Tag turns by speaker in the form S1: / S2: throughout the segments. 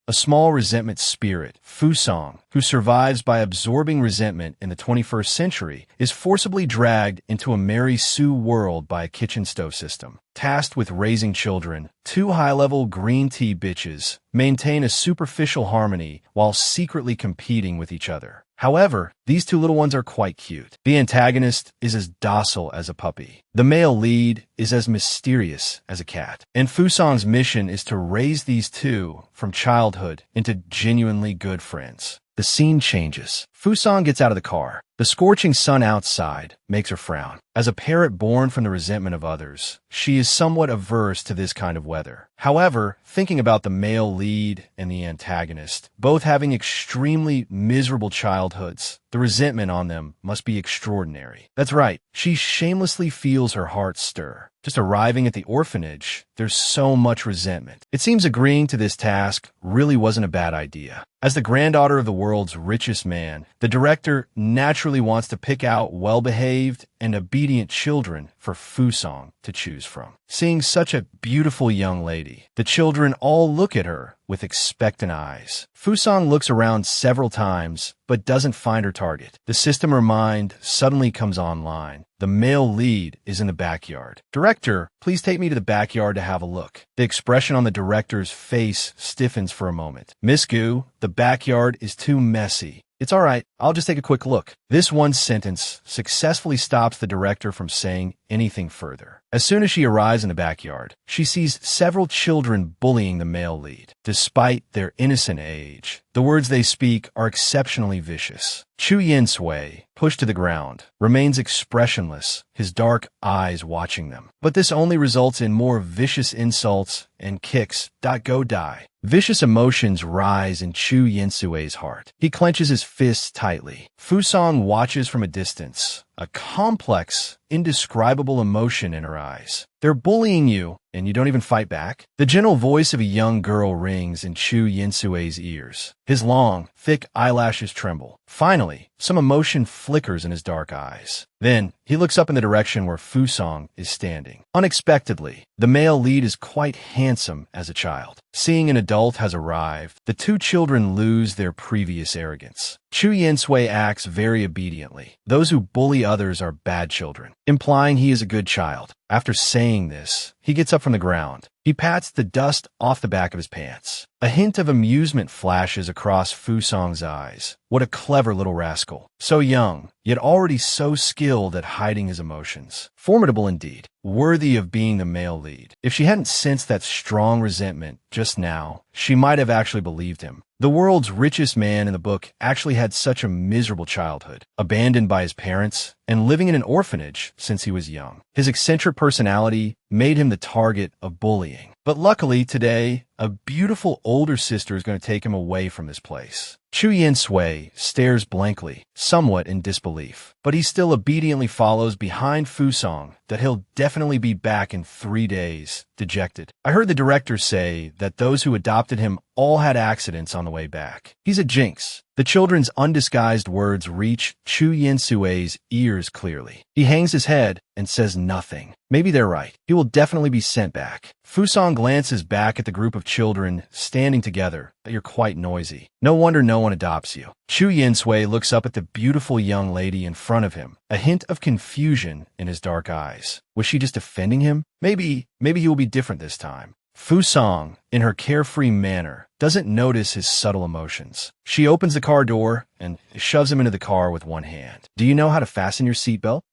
S1: a small resentment spirit, Fusong, who survives by absorbing resentment in the 21st century, is forcibly dragged into a Mary Sue world by a kitchen stove system. Tasked with raising children, two high-level green tea bitches maintain a superficial harmony while secretly competing with each other. However, these two little ones are quite cute. The antagonist is as docile as a puppy. The male lead is as mysterious as a cat. And Fusong's mission is to raise these two from childhood into genuinely good friends. The scene changes. Fusong gets out of the car. The scorching sun outside makes her frown. As a parrot born from the resentment of others, she is somewhat averse to this kind of weather. However, thinking about the male lead and the antagonist, both having extremely miserable childhoods, the resentment on them must be extraordinary. That's right, she shamelessly feels her heart stir. Just arriving at the orphanage, there's so much resentment. It seems agreeing to this task really wasn't a bad idea. As the granddaughter of the world's richest man, the director naturally wants to pick out well-behaved and obedient children for Fusong to choose from. Seeing such a beautiful young lady, the children all look at her with expectant eyes. Fusong looks around several times, but doesn't find her target. The system her mind suddenly comes online. The male lead is in the backyard. Director, please take me to the backyard to have a look. The expression on the director's face stiffens for a moment. Miss Gu, the backyard is too messy. It's all right, I'll just take a quick look. This one sentence successfully stops the director from saying anything further. As soon as she arrives in the backyard, she sees several children bullying the male lead. Despite their innocent age, the words they speak are exceptionally vicious. Chu Yin-sui, pushed to the ground, remains expressionless, his dark eyes watching them. But this only results in more vicious insults and kicks. Go die. Vicious emotions rise in Chu Yin-sui's heart. He clenches his fists tightly. Fusong watches from a distance, a complex, indescribable emotion in her eyes. They're bullying you, and you don't even fight back? The gentle voice of a young girl rings in Chu Yin-sui's ears. His long, thick eyelashes tremble. Finally, some emotion flickers in his dark eyes. Then, he looks up in the direction where Fusong is standing. Unexpectedly, the male lead is quite handsome as a child. Seeing an adult has arrived, the two children lose their previous arrogance. Chu Yin-sui acts very obediently. Those who bully others are bad children, implying he is a good child. After saying this, he gets up from the ground. He pats the dust off the back of his pants. A hint of amusement flashes across Fusong's eyes. What a clever little rascal. So young, yet already so skilled at hiding his emotions. Formidable indeed. Worthy of being the male lead. If she hadn't sensed that strong resentment just now, she might have actually believed him. The world's richest man in the book actually had such a miserable childhood, abandoned by his parents, and living in an orphanage since he was young. His eccentric personality made him the target of bullying. But luckily today, a beautiful older sister is going to take him away from this place. Chu Yin-sui stares blankly, somewhat in disbelief, but he still obediently follows behind Fusong that he'll definitely be back in 3 days, dejected. I heard the director say that those who adopted him all had accidents on the way back. He's a jinx. The children's undisguised words reach Chu Yin-sui's ears clearly. He hangs his head and says nothing. Maybe they're right. He will definitely be sent back. Fusong glances back at the group of children standing together. You're quite noisy. No wonder no one adopts you. Chu Yin-sui looks up at the beautiful young lady in front of him, a hint of confusion in his dark eyes. Was she just offending him? Maybe he will be different this time. Fusong, in her carefree manner, doesn't notice his subtle emotions. She opens the car door and shoves him into the car with one hand. Do you know how to fasten your seatbelt?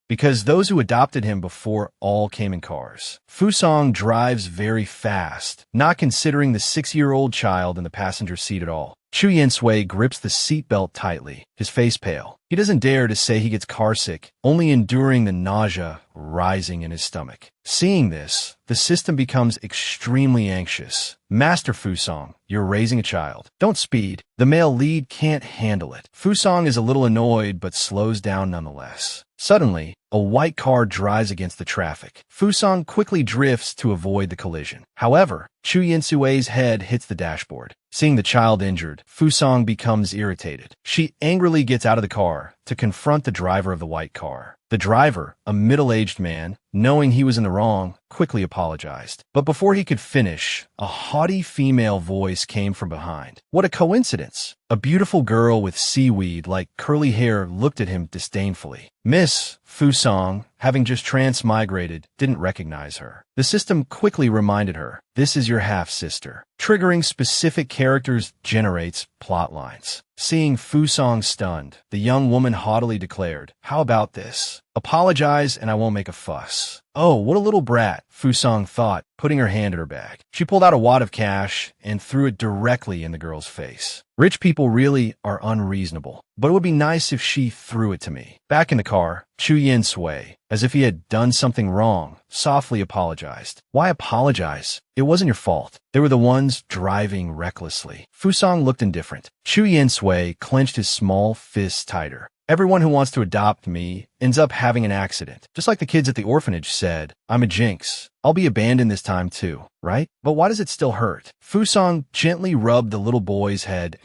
S1: Because those who adopted him before all came in cars. Fusong drives very fast, not considering the 6-year-old child in the passenger seat at all. Chu Yin-sui grips the seatbelt tightly, his face pale. He doesn't dare to say he gets carsick, only enduring the nausea rising in his stomach. Seeing this, the system becomes extremely anxious. Master Fusong, you're raising a child. Don't speed. The male lead can't handle it. Fusong is a little annoyed but slows down nonetheless. Suddenly, a white car drives against the traffic. Fusang quickly drifts to avoid the collision. However, Chu Yinsue's head hits the dashboard. Seeing the child injured, Fusang becomes irritated. She angrily gets out of the car to confront the driver of the white car. The driver, a middle-aged man, knowing he was in the wrong, quickly apologized. But before he could finish, a haughty female voice came from behind. What a coincidence! A beautiful girl with seaweed-like curly hair looked at him disdainfully. Miss Fusang, having just transmigrated, didn't recognize her. The system quickly reminded her, "This is your half-sister." Triggering specific characters generates plot lines. Seeing Fusang stunned, the young woman haughtily declared, "How about this? Apologize and I won't make a fuss." Oh, what a little brat, Fusang thought, putting her hand in her bag. She pulled out a wad of cash and threw it directly in the girl's face. Rich people really are unreasonable, but it would be nice if she threw it to me. Back in the car, Chu Yinsui, as if he had done something wrong, softly apologized. Why apologize? It wasn't your fault. They were the ones driving recklessly. Fusang looked indifferent. Chu Yinsui clenched his small fists tighter. Everyone who wants to adopt me ends up having an accident. Just like the kids at the orphanage said, I'm a jinx. I'll be abandoned this time too, right? But why does it still hurt? Fusang gently rubbed the little boy's head.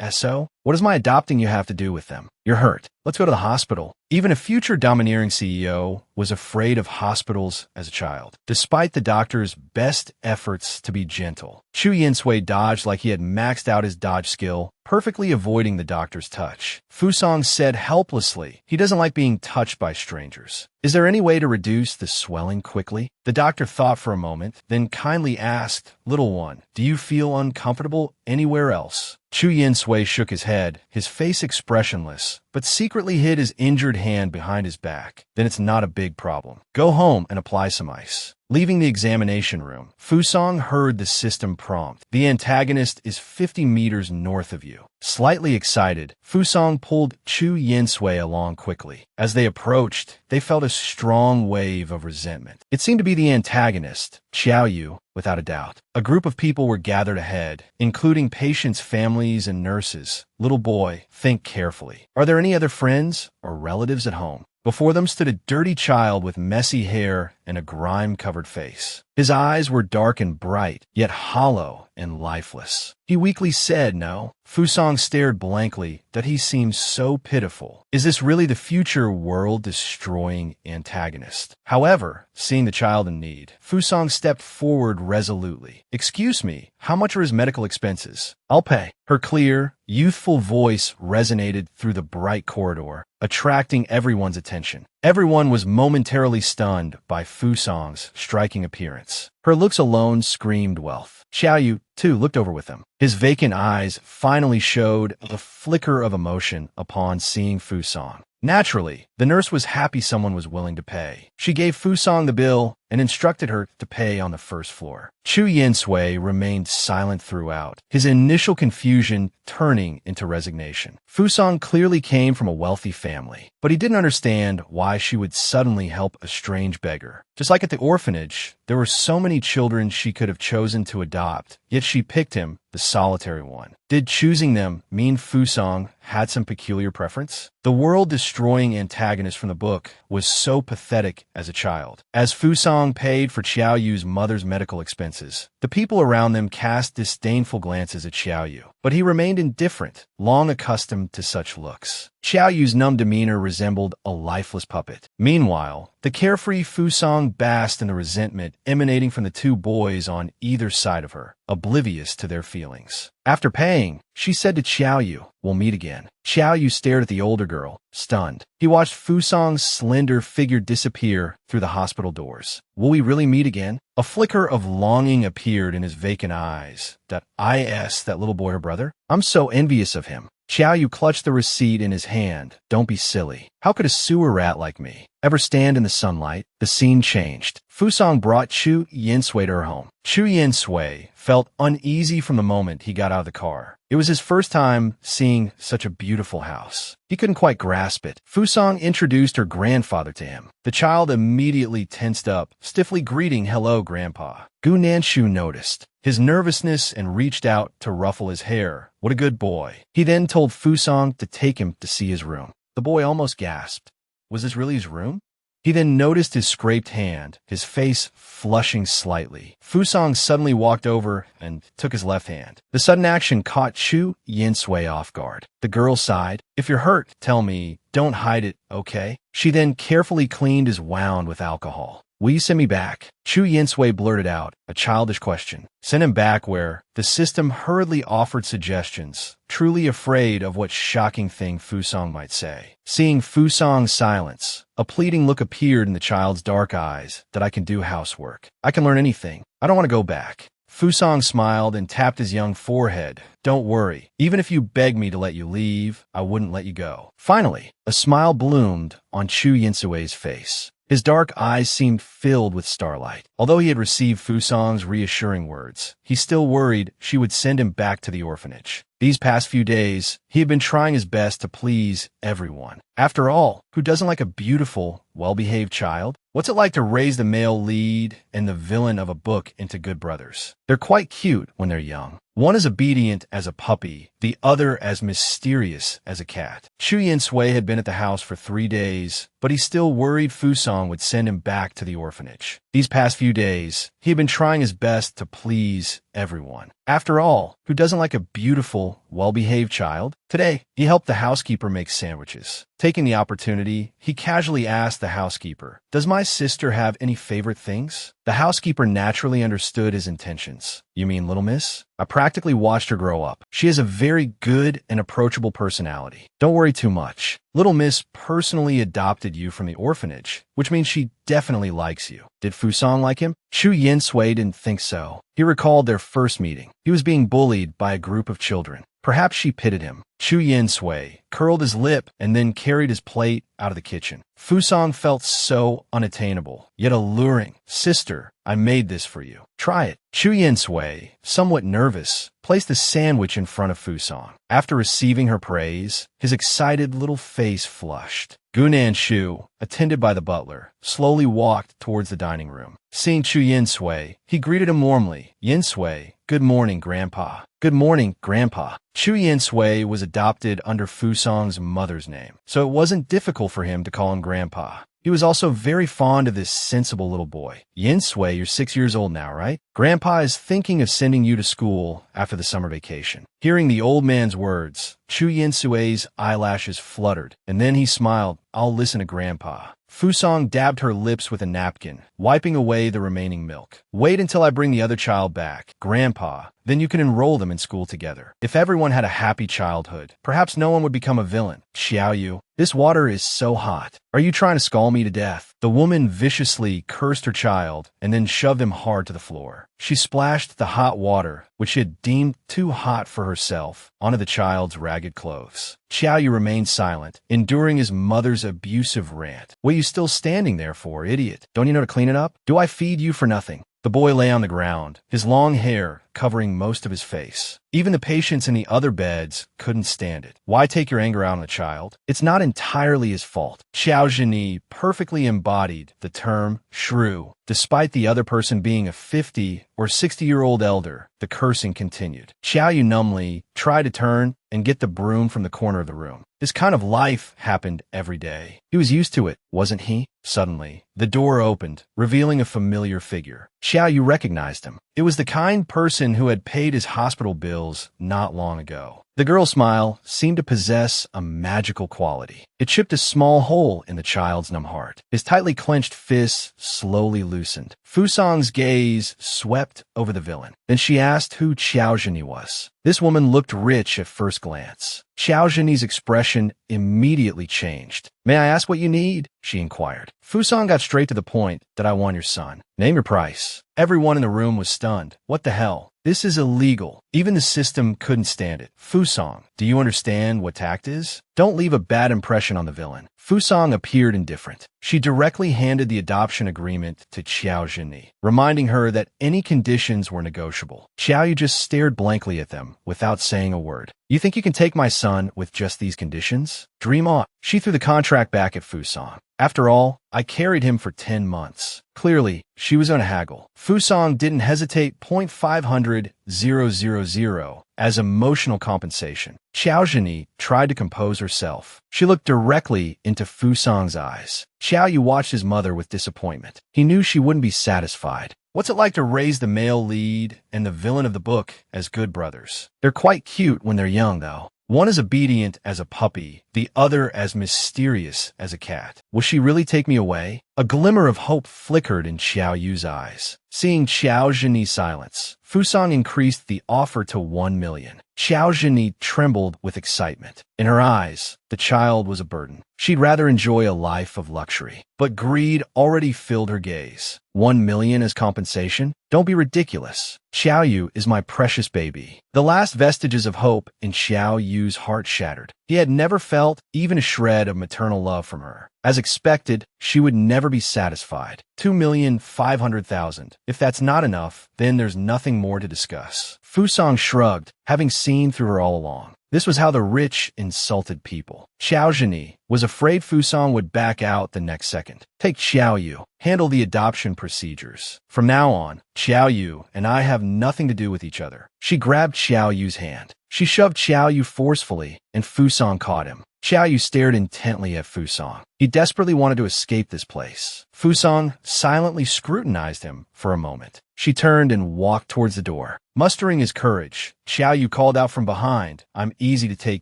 S1: So? What does my adopting you have to do with them? You're hurt. Let's go to the hospital. Even a future domineering CEO was afraid of hospitals as a child, despite the doctor's best efforts to be gentle. Chu Yinsui dodged like he had maxed out his dodge skill, perfectly avoiding the doctor's touch. Fusang said helplessly, he doesn't like being touched by strangers. Is there any way to reduce the swelling quickly? The doctor thought for a moment, then kindly asked, Little one, do you feel uncomfortable anywhere else? Chu Yinsui shook his head, his face expressionless, but secretly hid his injured hand behind his back. Then it's not a big problem. Go home and apply some ice. Leaving the examination room, Fusang heard the system prompt. The antagonist is 50 meters north of you. Slightly excited, Fusang pulled Chu Yinsui along quickly. As they approached, they felt a strong wave of resentment. It seemed to be the antagonist, Xiaoyu, without a doubt. A group of people were gathered ahead, including patients' families and nurses. Little boy, think carefully. Are there any other friends or relatives at home? Before them stood a dirty child with messy hair and a grime-covered face. His eyes were dark and bright, yet hollow and lifeless. He weakly said no. Fusang stared blankly that he seemed so pitiful. Is this really the future world-destroying antagonist? However, seeing the child in need, Fusang stepped forward resolutely. Excuse me, how much are his medical expenses? I'll pay. Her clear, youthful voice resonated through the bright corridor, attracting everyone's attention. Everyone was momentarily stunned by Fusang's striking appearance. Her looks alone screamed wealth. Xiaoyu, too, looked over with him. His vacant eyes finally showed a flicker of emotion upon seeing Fusang. Naturally, the nurse was happy someone was willing to pay. She gave Fusang the bill and instructed her to pay on the first floor. Chu Yinsui remained silent throughout, his initial confusion turning into resignation. Fusang clearly came from a wealthy family, but he didn't understand why she would suddenly help a strange beggar. Just like at the orphanage, there were so many children she could have chosen to adopt, yet she picked him, the solitary one. Did choosing them mean Fusang had some peculiar preference? The world-destroying antagonist from the book was so pathetic as a child. As Fusang paid for Xiaoyu's mother's medical expenses, the people around them cast disdainful glances at Xiaoyu. But he remained indifferent, long accustomed to such looks. Xiaoyu's numb demeanor resembled a lifeless puppet. Meanwhile, the carefree Fusang basked in the resentment emanating from the two boys on either side of her, oblivious to their feelings. After paying, she said to Xiaoyu, "We'll meet again." Xiaoyu stared at the older girl, stunned. He watched Fusang's slender figure disappear through the hospital doors. Will we really meet again? A flicker of longing appeared in his vacant eyes. That little boy her brother? I'm so envious of him. Xiaoyu clutched the receipt in his hand. Don't be silly. How could a sewer rat like me ever stand in the sunlight? The scene changed. Fusang brought Chu Yinsui to her home. Chu Yinsui felt uneasy from the moment he got out of the car. It was his first time seeing such a beautiful house. He couldn't quite grasp it. Fusang introduced her grandfather to him. The child immediately tensed up, stiffly greeting, "Hello, Grandpa." Gu Nanshu noticed his nervousness and reached out to ruffle his hair. What a good boy. He then told Fusang to take him to see his room. The boy almost gasped. Was this really his room? He then noticed his scraped hand, his face flushing slightly. Fusong suddenly walked over and took his left hand. The sudden action caught Chu Yinsui off guard. The girl sighed. "If you're hurt, tell me. Don't hide it, okay?" She then carefully cleaned his wound with alcohol. "Will you send me back?" Chu Yinsui blurted out, a childish question. Send him back where? The system hurriedly offered suggestions, truly afraid of what shocking thing Fusong might say. Seeing Fusong's silence, a pleading look appeared in the child's dark eyes. "That I can do housework. I can learn anything. I don't want to go back." Fusong smiled and tapped his young forehead. "Don't worry. Even if you begged me to let you leave, I wouldn't let you go." Finally, a smile bloomed on Chu Yinsui's face. His dark eyes seemed filled with starlight. Although he had received Fusong's reassuring words, he still worried she would send him back to the orphanage. These past few days, he had been trying his best to please everyone. After all, who doesn't like a beautiful, well-behaved child? What's it like to raise the male lead and the villain of a book into good brothers? They're quite cute when they're young. One is obedient as a puppy, the other as mysterious as a cat. Chu Yinsui had been at the house for 3 days, but he still worried Fusong would send him back to the orphanage. These past few days, he had been trying his best to please everyone. After all, who doesn't like a beautiful, well-behaved child? Today, he helped the housekeeper make sandwiches. Taking the opportunity, he casually asked the housekeeper, "Does my sister have any favorite things?" The housekeeper naturally understood his intentions. "You mean Little Miss? I practically watched her grow up. She has a very good and approachable personality. Don't worry too much. Little Miss personally adopted you from the orphanage, which means she definitely likes you." Did Fusong like him? Chu Yinsui didn't think so. He recalled their first meeting. He was being bullied by a group of children. Perhaps she pitied him. Chu Yinsui curled his lip and then carried his plate out of the kitchen. Fusong felt so unattainable, yet alluring. "Sister, I made this for you. Try it." Chu Yinsui, somewhat nervous, placed the sandwich in front of Fusong. After receiving her praise, his excited little face flushed. Gunan Shu, attended by the butler, slowly walked towards the dining room. Seeing Chu Yinsui, he greeted him warmly. "Yinsui, good morning, Grandpa." "Good morning, Grandpa." Chu Yinsui was adopted under Fusong's mother's name, so it wasn't difficult for him to call him Grandpa. He was also very fond of this sensible little boy. "Yinsui, you're 6 years old now, right? Grandpa is thinking of sending you to school after the summer vacation." Hearing the old man's words, Chu Yinsui's eyelashes fluttered, and then he smiled. "I'll listen to Grandpa." Fusong dabbed her lips with a napkin, wiping away the remaining milk. "Wait until I bring the other child back, Grandpa. Then you can enroll them in school together. If everyone had a happy childhood, perhaps no one would become a villain." "Xiaoyu, this water is so hot. Are you trying to scald me to death?" The woman viciously cursed her child and then shoved him hard to the floor. She splashed the hot water, which she had deemed too hot for herself, onto the child's ragged clothes. Xiaoyu remained silent, enduring his mother's abusive rant. "What are you still standing there for, idiot? Don't you know to clean it up? Do I feed you for nothing?" The boy lay on the ground, his long hair covering most of his face. Even the patients in the other beds couldn't stand it. Why take your anger out on the child? It's not entirely his fault. Xiao Zhini perfectly embodied the term shrew. Despite the other person being a 50 or 60-year-old elder, the cursing continued. Xiaoyu numbly tried to turn and get the broom from the corner of the room. This kind of life happened every day. He was used to it, wasn't he? Suddenly, the door opened, revealing a familiar figure. Xiaoyu recognized him. It was the kind person who had paid his hospital bills not long ago. The girl's smile seemed to possess a magical quality. It chipped a small hole in the child's numb heart. His tightly clenched fists slowly loosened. Fusong's gaze swept over the villain. Then she asked who Xiao Zhini was. This woman looked rich at first glance. Xiao Zhini's expression immediately changed. "May I ask what you need?" she inquired. Fusong got straight to the point. "That I want your son. Name your price." Everyone in the room was stunned. What the hell? This is illegal. Even the system couldn't stand it. "Fusong, do you understand what tact is? Don't leave a bad impression on the villain." Fusong appeared indifferent. She directly handed the adoption agreement to Xiao Zhini, reminding her that any conditions were negotiable. Xiaoyu just stared blankly at them without saying a word. "You think you can take my son with just these conditions? Dream on." She threw the contract back at Fusang. After all, I carried him for 10 months. Clearly, she was on a haggle. Fusang didn't hesitate. 500,000 as emotional compensation. Xiao Zhini tried to compose herself. She looked directly into Fusang's eyes. Xiao Yu watched his mother with disappointment. He knew she wouldn't be satisfied. What's it like to raise the male lead and the villain of the book as good brothers? They're quite cute when they're young, though. One is obedient as a puppy, the other as mysterious as a cat. Will she really take me away? A glimmer of hope flickered in Xiao Yu's eyes. Seeing Xiao Zhini's silence, Fusang increased the offer to 1 million. Xiao Zhini trembled with excitement. In her eyes, the child was a burden. She'd rather enjoy a life of luxury. But greed already filled her gaze. 1 million as compensation? Don't be ridiculous. Xiao Yu is my precious baby. The last vestiges of hope in Xiao Yu's heart shattered. He had never felt even a shred of maternal love from her. As expected, she would never be satisfied. 2,500,000. If that's not enough, then there's nothing more to discuss. Fusang shrugged, having seen through her all along. This was how the rich insulted people. Xiao Zhini was afraid Fusang would back out the next second. Take Xiao Yu. Handle the adoption procedures. From now on, Xiao Yu and I have nothing to do with each other. She grabbed Xiao Yu's hand. She shoved Xiao Yu forcefully, and Fusang caught him. Xiao Yu stared intently at Fusang. He desperately wanted to escape this place. Fusang silently scrutinized him for a moment. She turned and walked towards the door. Mustering his courage, Xiao Yu called out from behind, "I'm easy to take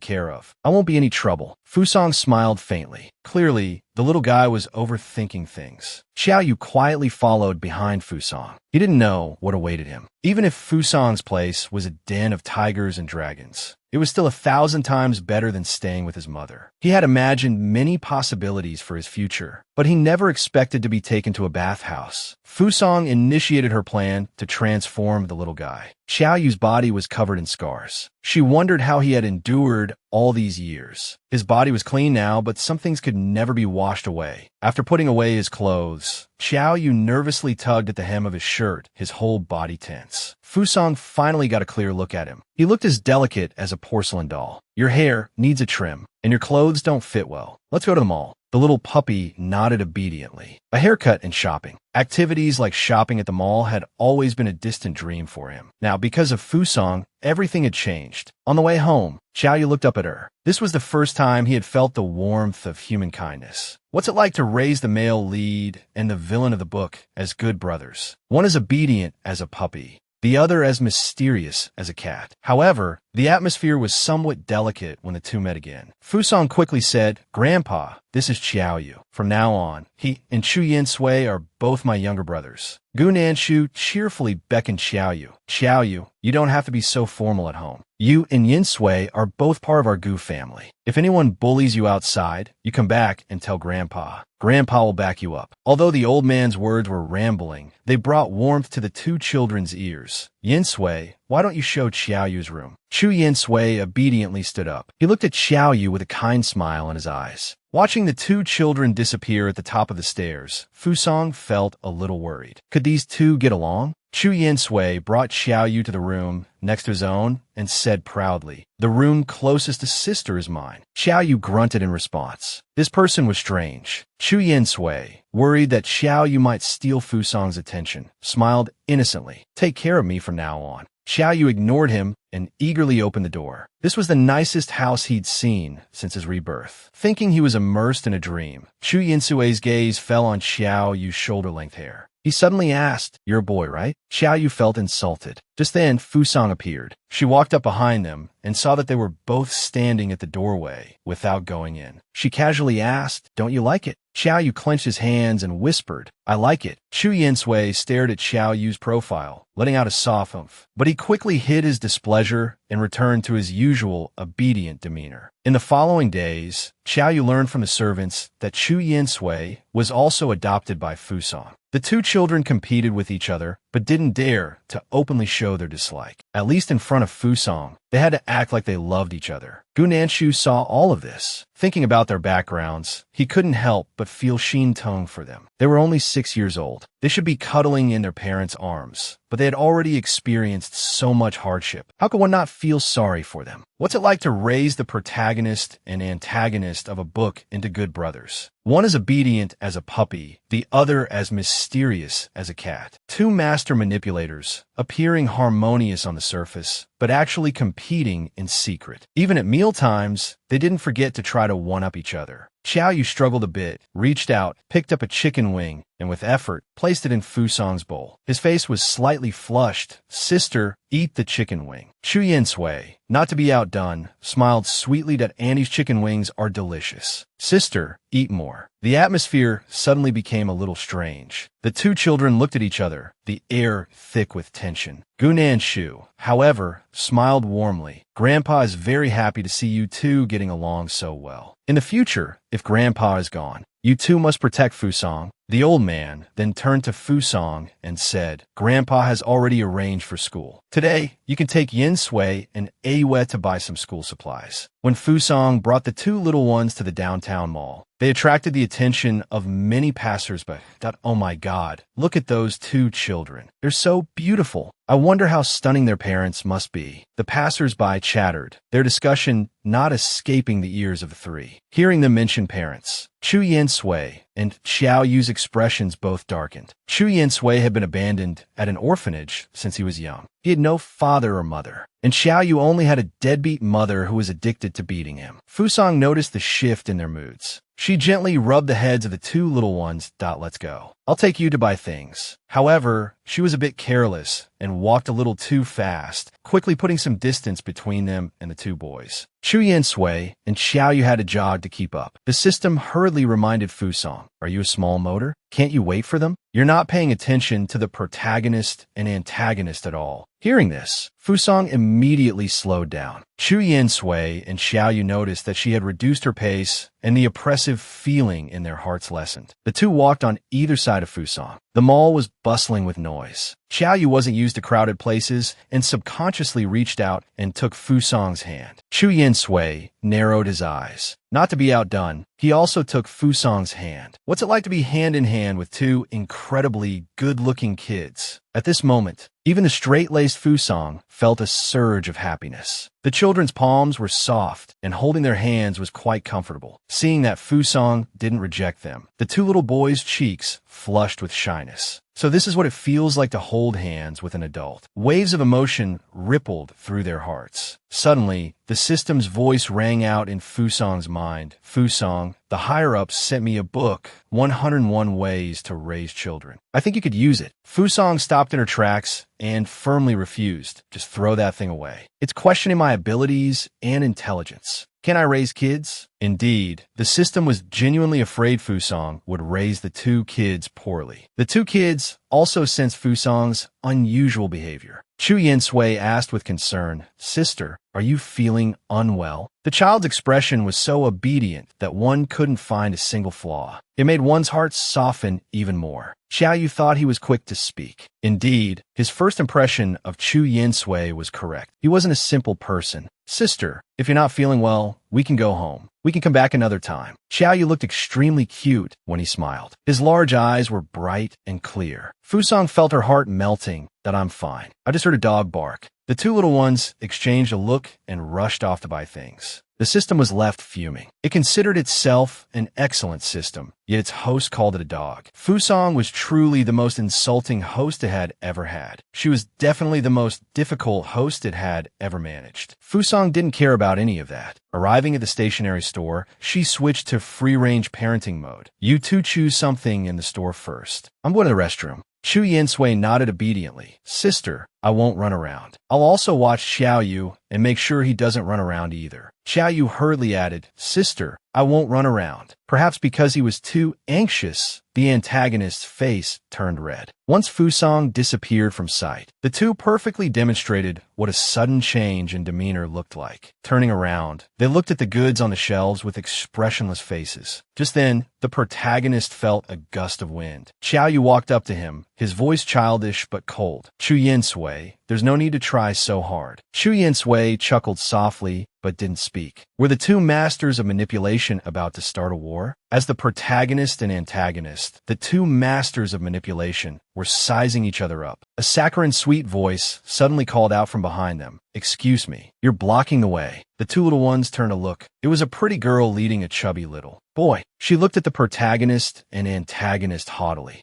S1: care of. I won't be any trouble." Fusang smiled faintly. Clearly, the little guy was overthinking things. Xiao Yu quietly followed behind Fusang. He didn't know what awaited him. Even if Fusang's place was a den of tigers and dragons, it was still 1,000 times better than staying with his mother. He had imagined many possibilities for his future, but he never expected to be taken to a bathhouse. Fusang initiated her plan to transform the little guy. Xiao Yu's body was covered in scars. She wondered how he had endured all these years. His body was clean now, but some things could never be washed away. After putting away his clothes, Xiao Yu nervously tugged at the hem of his shirt, his whole body tense. Fusang finally got a clear look at him. He looked as delicate as a porcelain doll. Your hair needs a trim, and your clothes don't fit well. Let's go to the mall. The little puppy nodded obediently. A haircut and shopping. Activities like shopping at the mall had always been a distant dream for him. Now, because of Fusang, everything had changed. On the way home, Xiao Yu looked up at her. This was the first time he had felt the warmth of human kindness. What's it like to raise the male lead and the villain of the book as good brothers? One is obedient as a puppy, the other as mysterious as a cat. However, the atmosphere was somewhat delicate when the two met again. Fusang quickly said, "Grandpa, this is Xiao Yu. From now on, he and Chu Yinsui are both my younger brothers." Gu Nanshu cheerfully beckoned Xiao Yu. "Xiao Yu, you don't have to be so formal at home. You and Yinsui are both part of our Gu family. If anyone bullies you outside, you come back and tell Grandpa. Grandpa will back you up." Although the old man's words were rambling, they brought warmth to the two children's ears. "Yinsui, why don't you show Xiao Yu's room?" Chu Yinsui obediently stood up. He looked at Xiao Yu with a kind smile in his eyes. Watching the two children disappear at the top of the stairs, Fusang felt a little worried. Could these two get along? Chu Yinsui brought Xiao Yu to the room next to his own and said proudly, "The room closest to sister is mine." Xiao Yu grunted in response. This person was strange. Chu Yinsui, worried that Xiao Yu might steal Fusang's attention, smiled innocently. "Take care of me from now on." Xiao Yu ignored him and eagerly opened the door. This was the nicest house he'd seen since his rebirth. Thinking he was immersed in a dream, Chu Yinsui's gaze fell on Xiao Yu's shoulder-length hair. He suddenly asked, "You're a boy, right?" Xiao Yu felt insulted. Just then, Fusang appeared. She walked up behind them and saw that they were both standing at the doorway without going in. She casually asked, "Don't you like it?" Xiao Yu clenched his hands and whispered, "I like it." Chu Yinsui stared at Xiao Yu's profile, letting out a soft oomph. But he quickly hid his displeasure and returned to his usual obedient demeanor. In the following days, Xiao Yu learned from the servants that Chu Yinsui was also adopted by Fusang. The two children competed with each other, but didn't dare to openly show their dislike. At least in front of Fusang, They had to act like they loved each other. Gu Nanshu saw all of this. Thinking about their backgrounds, he couldn't help but feel Shin Tong for them. They were only 6 years old. They should be cuddling in their parents' arms, but they had already experienced so much hardship. How could one not feel sorry for them? What's it like to raise the protagonist and antagonist of a book into good brothers? One is obedient as a puppy, the other as mysterious as a cat. Two master manipulators, appearing harmonious on the surface, but actually competing in secret. Even at meal times, they didn't forget to try to one-up each other. Xiaoyu struggled a bit, reached out, picked up a chicken wing, and with effort, placed it in Fusong's bowl. His face was slightly flushed. "Sister, eat the chicken wing." Chu Yinsui, not to be outdone, smiled sweetly that Annie's chicken wings are delicious. "Sister, eat more." The atmosphere suddenly became a little strange. The two children looked at each other, the air thick with tension. Gu Nanshu, however, smiled warmly. "Grandpa is very happy to see you two getting along so well. In the future, if Grandpa is gone, you two must protect Fusong." The old man then turned to Fusong and said, "Grandpa has already arranged for school. Today, you can take Yin Sui and Aiyue to buy some school supplies." When Fusong brought the two little ones to the downtown mall, they attracted the attention of many passersby. "Oh my God, look at those two children. They're so beautiful. I wonder how stunning their parents must be." The passersby chattered, their discussion not escaping the ears of the three. Hearing them mention parents, Chu Yinsui and Xiao Yu's expressions both darkened. Chu Yinsui had been abandoned at an orphanage since he was young. He had no father or mother, and Xiao Yu only had a deadbeat mother who was addicted to beating him. Fusong noticed the shift in their moods. She gently rubbed the heads of the two little ones. "Let's go. I'll take you to buy things." However, she was a bit careless and walked a little too fast, quickly putting some distance between them and the two boys. Chu Yinsui and Xiao Yu had to jog to keep up. The system hurriedly reminded Fusong, "Are you a small motor? Can't you wait for them? You're not paying attention to the protagonist and antagonist at all." Hearing this, Fusong immediately slowed down. Chu Yinsui and Xiao Yu noticed that she had reduced her pace, and the oppressive feeling in their hearts lessened. The two walked on either side of Fusong. The mall was bustling with noise. Xiao Yu wasn't used to crowded places and subconsciously reached out and took Fusong's hand. Chu Yinsui narrowed his eyes. Not to be outdone, he also took Fusong's hand. What's it like to be hand in hand with two incredibly good-looking kids? At this moment, even the straight-laced Fusong felt a surge of happiness. The children's palms were soft, and holding their hands was quite comfortable. Seeing that Fusong didn't reject them, the two little boys' cheeks flushed with shyness. So this is what it feels like to hold hands with an adult. Waves of emotion rippled through their hearts. Suddenly, the system's voice rang out in Fusong's mind. "Fusong, the higher-ups sent me a book, 101 Ways to Raise Children. I think you could use it." Fusong stopped in her tracks and firmly refused. "Just throw that thing away. It's questioning my abilities and intelligence. Can I raise kids?" Indeed, the system was genuinely afraid Fusong would raise the two kids poorly. The two kids also sensed Fusong's unusual behavior. Chu Yinsui asked with concern, "Sister, are you feeling unwell?" The child's expression was so obedient that one couldn't find a single flaw. It made one's heart soften even more. Xiao Yu thought he was quick to speak. Indeed, his first impression of Chu Yinsui was correct. He wasn't a simple person. "Sister, if you're not feeling well, we can go home. We can come back another time." Xiao Yu looked extremely cute when he smiled. His large eyes were bright and clear. Fusong felt her heart melting. "I'm fine. I just heard a dog bark." The two little ones exchanged a look and rushed off to buy things. The system was left fuming. It considered itself an excellent system, yet its host called it a dog. Fusong was truly the most insulting host it had ever had. She was definitely the most difficult host it had ever managed. Fusong didn't care about any of that. Arriving at the stationery store, she switched to free-range parenting mode. "You two choose something in the store first. I'm going to the restroom." Chu Yinsui nodded obediently. "Sister, I won't run around. I'll also watch Xiao Yu and make sure he doesn't run around either." Xiao Yu hurriedly added, "Sister, I won't run around." Perhaps because he was too anxious, the antagonist's face turned red. Once Fusong disappeared from sight, the two perfectly demonstrated what a sudden change in demeanor looked like. Turning around, they looked at the goods on the shelves with expressionless faces. Just then, the protagonist felt a gust of wind. Xiao Yu walked up to him, his voice childish but cold. "Chu Yinsui, Yin-sui, there's no need to try so hard. Chu Yin-sui chuckled softly, but didn't speak. Were the two masters of manipulation about to start a war? As the protagonist and antagonist, the two masters of manipulation were sizing each other up. A saccharine sweet voice suddenly called out from behind them, "Excuse me, you're blocking the way." The two little ones turned to look. It was a pretty girl leading a chubby little boy. She looked at the protagonist and antagonist haughtily.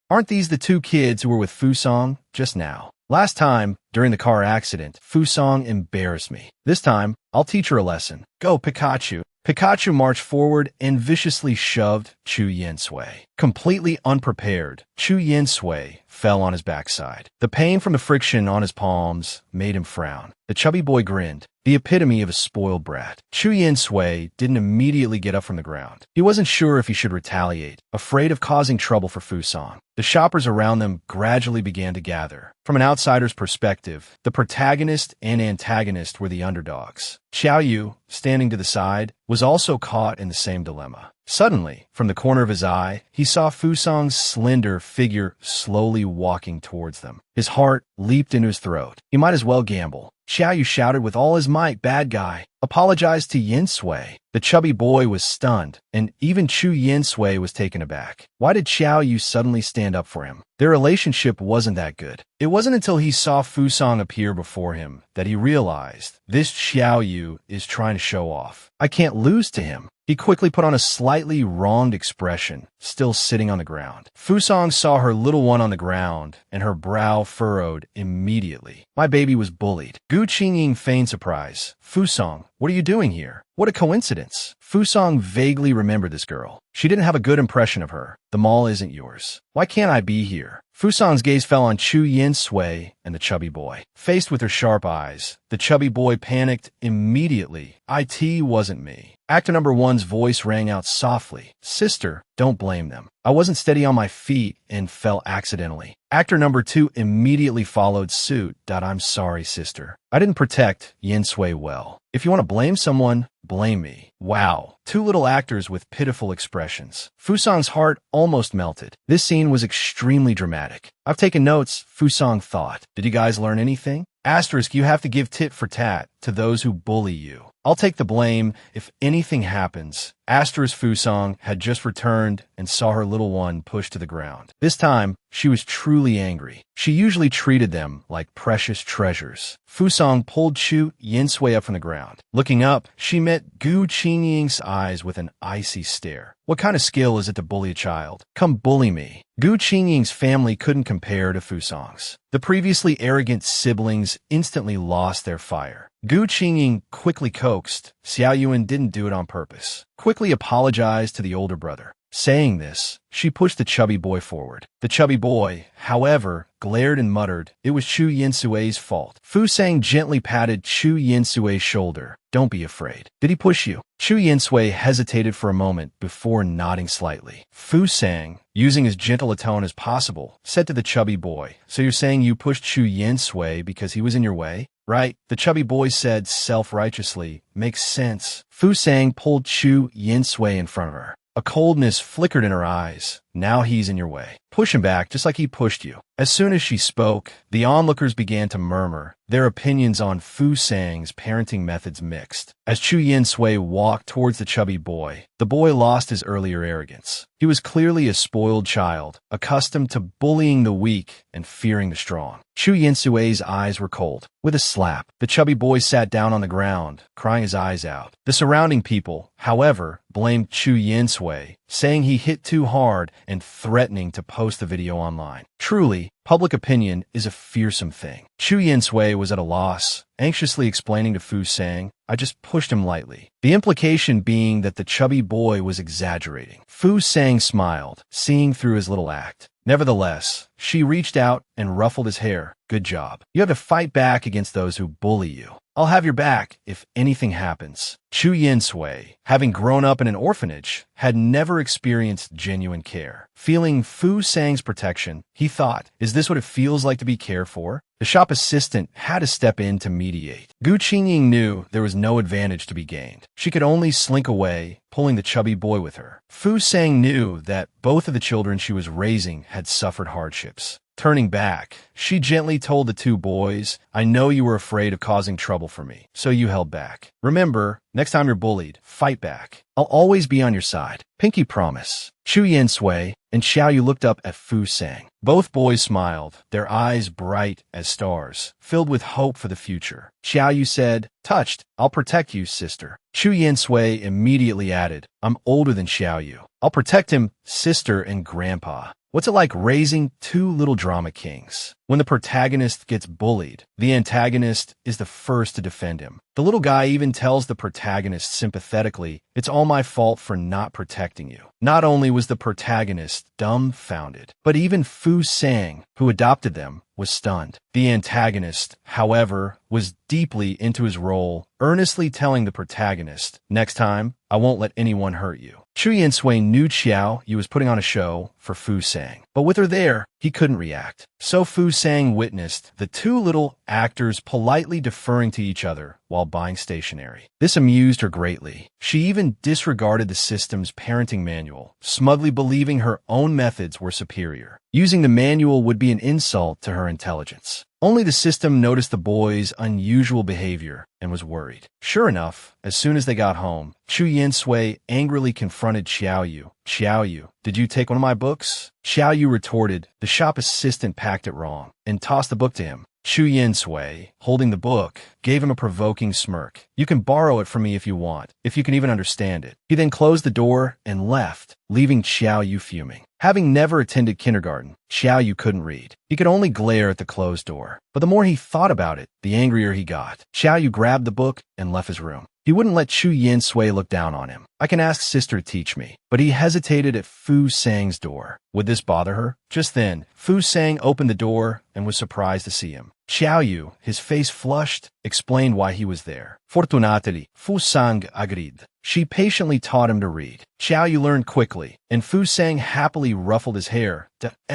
S1: Aren't these the two kids who were with Fusang just now? Last time, during the car accident, Fusang embarrassed me. This time, I'll teach her a lesson. Go, Pikachu. Pikachu marched forward and viciously shoved Chu Yin-sui. Completely unprepared, Chu Yin-sui fell on his backside. The pain from the friction on his palms made him frown. The chubby boy grinned, the epitome of a spoiled brat. Chu Yin-sui didn't immediately get up from the ground. He wasn't sure if he should retaliate, afraid of causing trouble for Fusang. The shoppers around them gradually began to gather. From an outsider's perspective, the protagonist and antagonist were the underdogs. Xiao Yu, standing to the side, was also caught in the same dilemma. Suddenly, from the corner of his eye, he saw Fusang's slender figure slowly walking towards them. His heart leaped into his throat. He might as well gamble. Xiao Yu shouted with all his might, "Bad guy! Apologize to Yin-sui." The chubby boy was stunned, and even Chu Yin-sui was taken aback. Why did Xiao Yu suddenly stand up for him? Their relationship wasn't that good. It wasn't until he saw Fusang appear before him that he realized this Xiao Yu is trying to show off. I can't lose to him. He quickly put on a slightly wronged expression, still sitting on the ground. Fusang saw her little one on the ground, and her brow furrowed immediately. My baby was bullied. Gu Qingying feigned surprise. Fusang, what are you doing here? What a coincidence. Fusang vaguely remembered this girl. She didn't have a good impression of her. The mall isn't yours. Why can't I be here? Fusang's gaze fell on Chu Yin-sui and the chubby boy. Faced with her sharp eyes, the chubby boy panicked immediately. "It wasn't me." Actor number one's voice rang out softly. "Sister, don't blame them. I wasn't steady on my feet and fell accidentally." Actor number two immediately followed suit. "I'm sorry, sister. I didn't protect Yin-sui well. If you want to blame someone, blame me." Wow. Two little actors with pitiful expressions. Fusang's heart almost melted. This scene was extremely dramatic. "I've taken notes," Fusang thought. "Did you guys learn anything? Asterisk, you have to give tit for tat to those who bully you. I'll take the blame if anything happens." Asterisk Fusang had just returned and saw her little one pushed to the ground. This time, she was truly angry. She usually treated them like precious treasures. Fusang pulled Chu Yin-sui up from the ground. Looking up, she met Gu Qingying's eyes with an icy stare. "What kind of skill is it to bully a child? Come bully me." Gu Qingying's family couldn't compare to Fusang's. The previously arrogant siblings instantly lost their fire. Gu Qingying quickly coaxed. Xiao Yuan didn't do it on purpose. Quickly apologized to the older brother. Saying this, she pushed the chubby boy forward. The chubby boy, however, glared and muttered it was Chu Yin-sui's fault. Fusang gently patted Chu Yin-sui's shoulder. "Don't be afraid." "Did he push you?" Chu Yin-sui hesitated for a moment before nodding slightly. Fusang, using as gentle a tone as possible, said to the chubby boy, "So you're saying you pushed Chu Yin-sui because he was in your way?" "Right," the chubby boy said self-righteously. "Makes sense." Fusang pulled Chu Yin-sui in front of her. A coldness flickered in her eyes. "Now he's in your way. Push him back just like he pushed you." As soon as she spoke, the onlookers began to murmur, their opinions on Fusang's parenting methods mixed. As Chu Yin-sui walked towards the chubby boy, the boy lost his earlier arrogance. He was clearly a spoiled child, accustomed to bullying the weak and fearing the strong. Chu Yin-sui's eyes were cold. With a slap, the chubby boy sat down on the ground, crying his eyes out. The surrounding people, however, blamed Chu Yin-sui, saying he hit too hard and threatening to post the video online. Truly, public opinion is a fearsome thing. Chu Yin-sui was at a loss, anxiously explaining to Fusang, "I just pushed him lightly." The implication being that the chubby boy was exaggerating. Fusang smiled, seeing through his little act. Nevertheless, she reached out and ruffled his hair. "Good job. You have to fight back against those who bully you. I'll have your back if anything happens." Chu Yin-sui, having grown up in an orphanage, had never experienced genuine care. Feeling Fusang's protection, he thought, is this what it feels like to be cared for? The shop assistant had to step in to mediate. Gu Qingying knew there was no advantage to be gained. She could only slink away, pulling the chubby boy with her. Fusang knew that both of the children she was raising had suffered hardships. Turning back, she gently told the two boys, I know you were afraid of causing trouble for me, so you held back. Remember, next time you're bullied, fight back. I'll always be on your side. Pinky promise. Chu Yin-sui and Xiao Yu looked up at Fu Sang. Both boys smiled, their eyes bright as stars, filled with hope for the future. Xiao Yu said, touched, I'll protect you, sister. Chu Yin-sui immediately added, I'm older than Xiao Yu. I'll protect him, sister and grandpa. What's it like raising two little drama kings? When the protagonist gets bullied, the antagonist is the first to defend him. The little guy even tells the protagonist sympathetically, it's all my fault for not protecting you. Not only was the protagonist dumbfounded, but even Fu Sang, who adopted them, was stunned. The antagonist, however, was deeply into his role, earnestly telling the protagonist, next time, I won't let anyone hurt you. Chu Yin-sui knew Xiao Yu was putting on a show for Fu Sang, but with her there, he couldn't react. So Fu Sang witnessed the two little actors politely deferring to each other while buying stationery. This amused her greatly. She even disregarded the system's parenting manual, smugly believing her own methods were superior. Using the manual would be an insult to her intelligence. Only the system noticed the boys' unusual behavior and was worried. Sure enough, as soon as they got home, Chu Yin-sui angrily confronted Xiao Yu. Xiao Yu, did you take one of my books? Xiao Yu retorted, the shop assistant packed it wrong, and tossed the book to him. Chu Yin-sui, holding the book, gave him a provoking smirk. You can borrow it from me if you want, if you can even understand it. He then closed the door and left, leaving Xiao Yu fuming. Having never attended kindergarten, Xiao Yu couldn't read. He could only glare at the closed door. But the more he thought about it, the angrier he got. Xiao Yu grabbed the book and left his room. He wouldn't let Chu Yin-sui look down on him. I can ask sister to teach me. But he hesitated at Fu Sang's door. Would this bother her? Just then, Fu Sang opened the door and was surprised to see him. Xiao Yu, his face flushed, explained why he was there. Fortunately, Fu Sang agreed. She patiently taught him to read. Xiao Yu learned quickly, and Fu Sang happily ruffled his hair.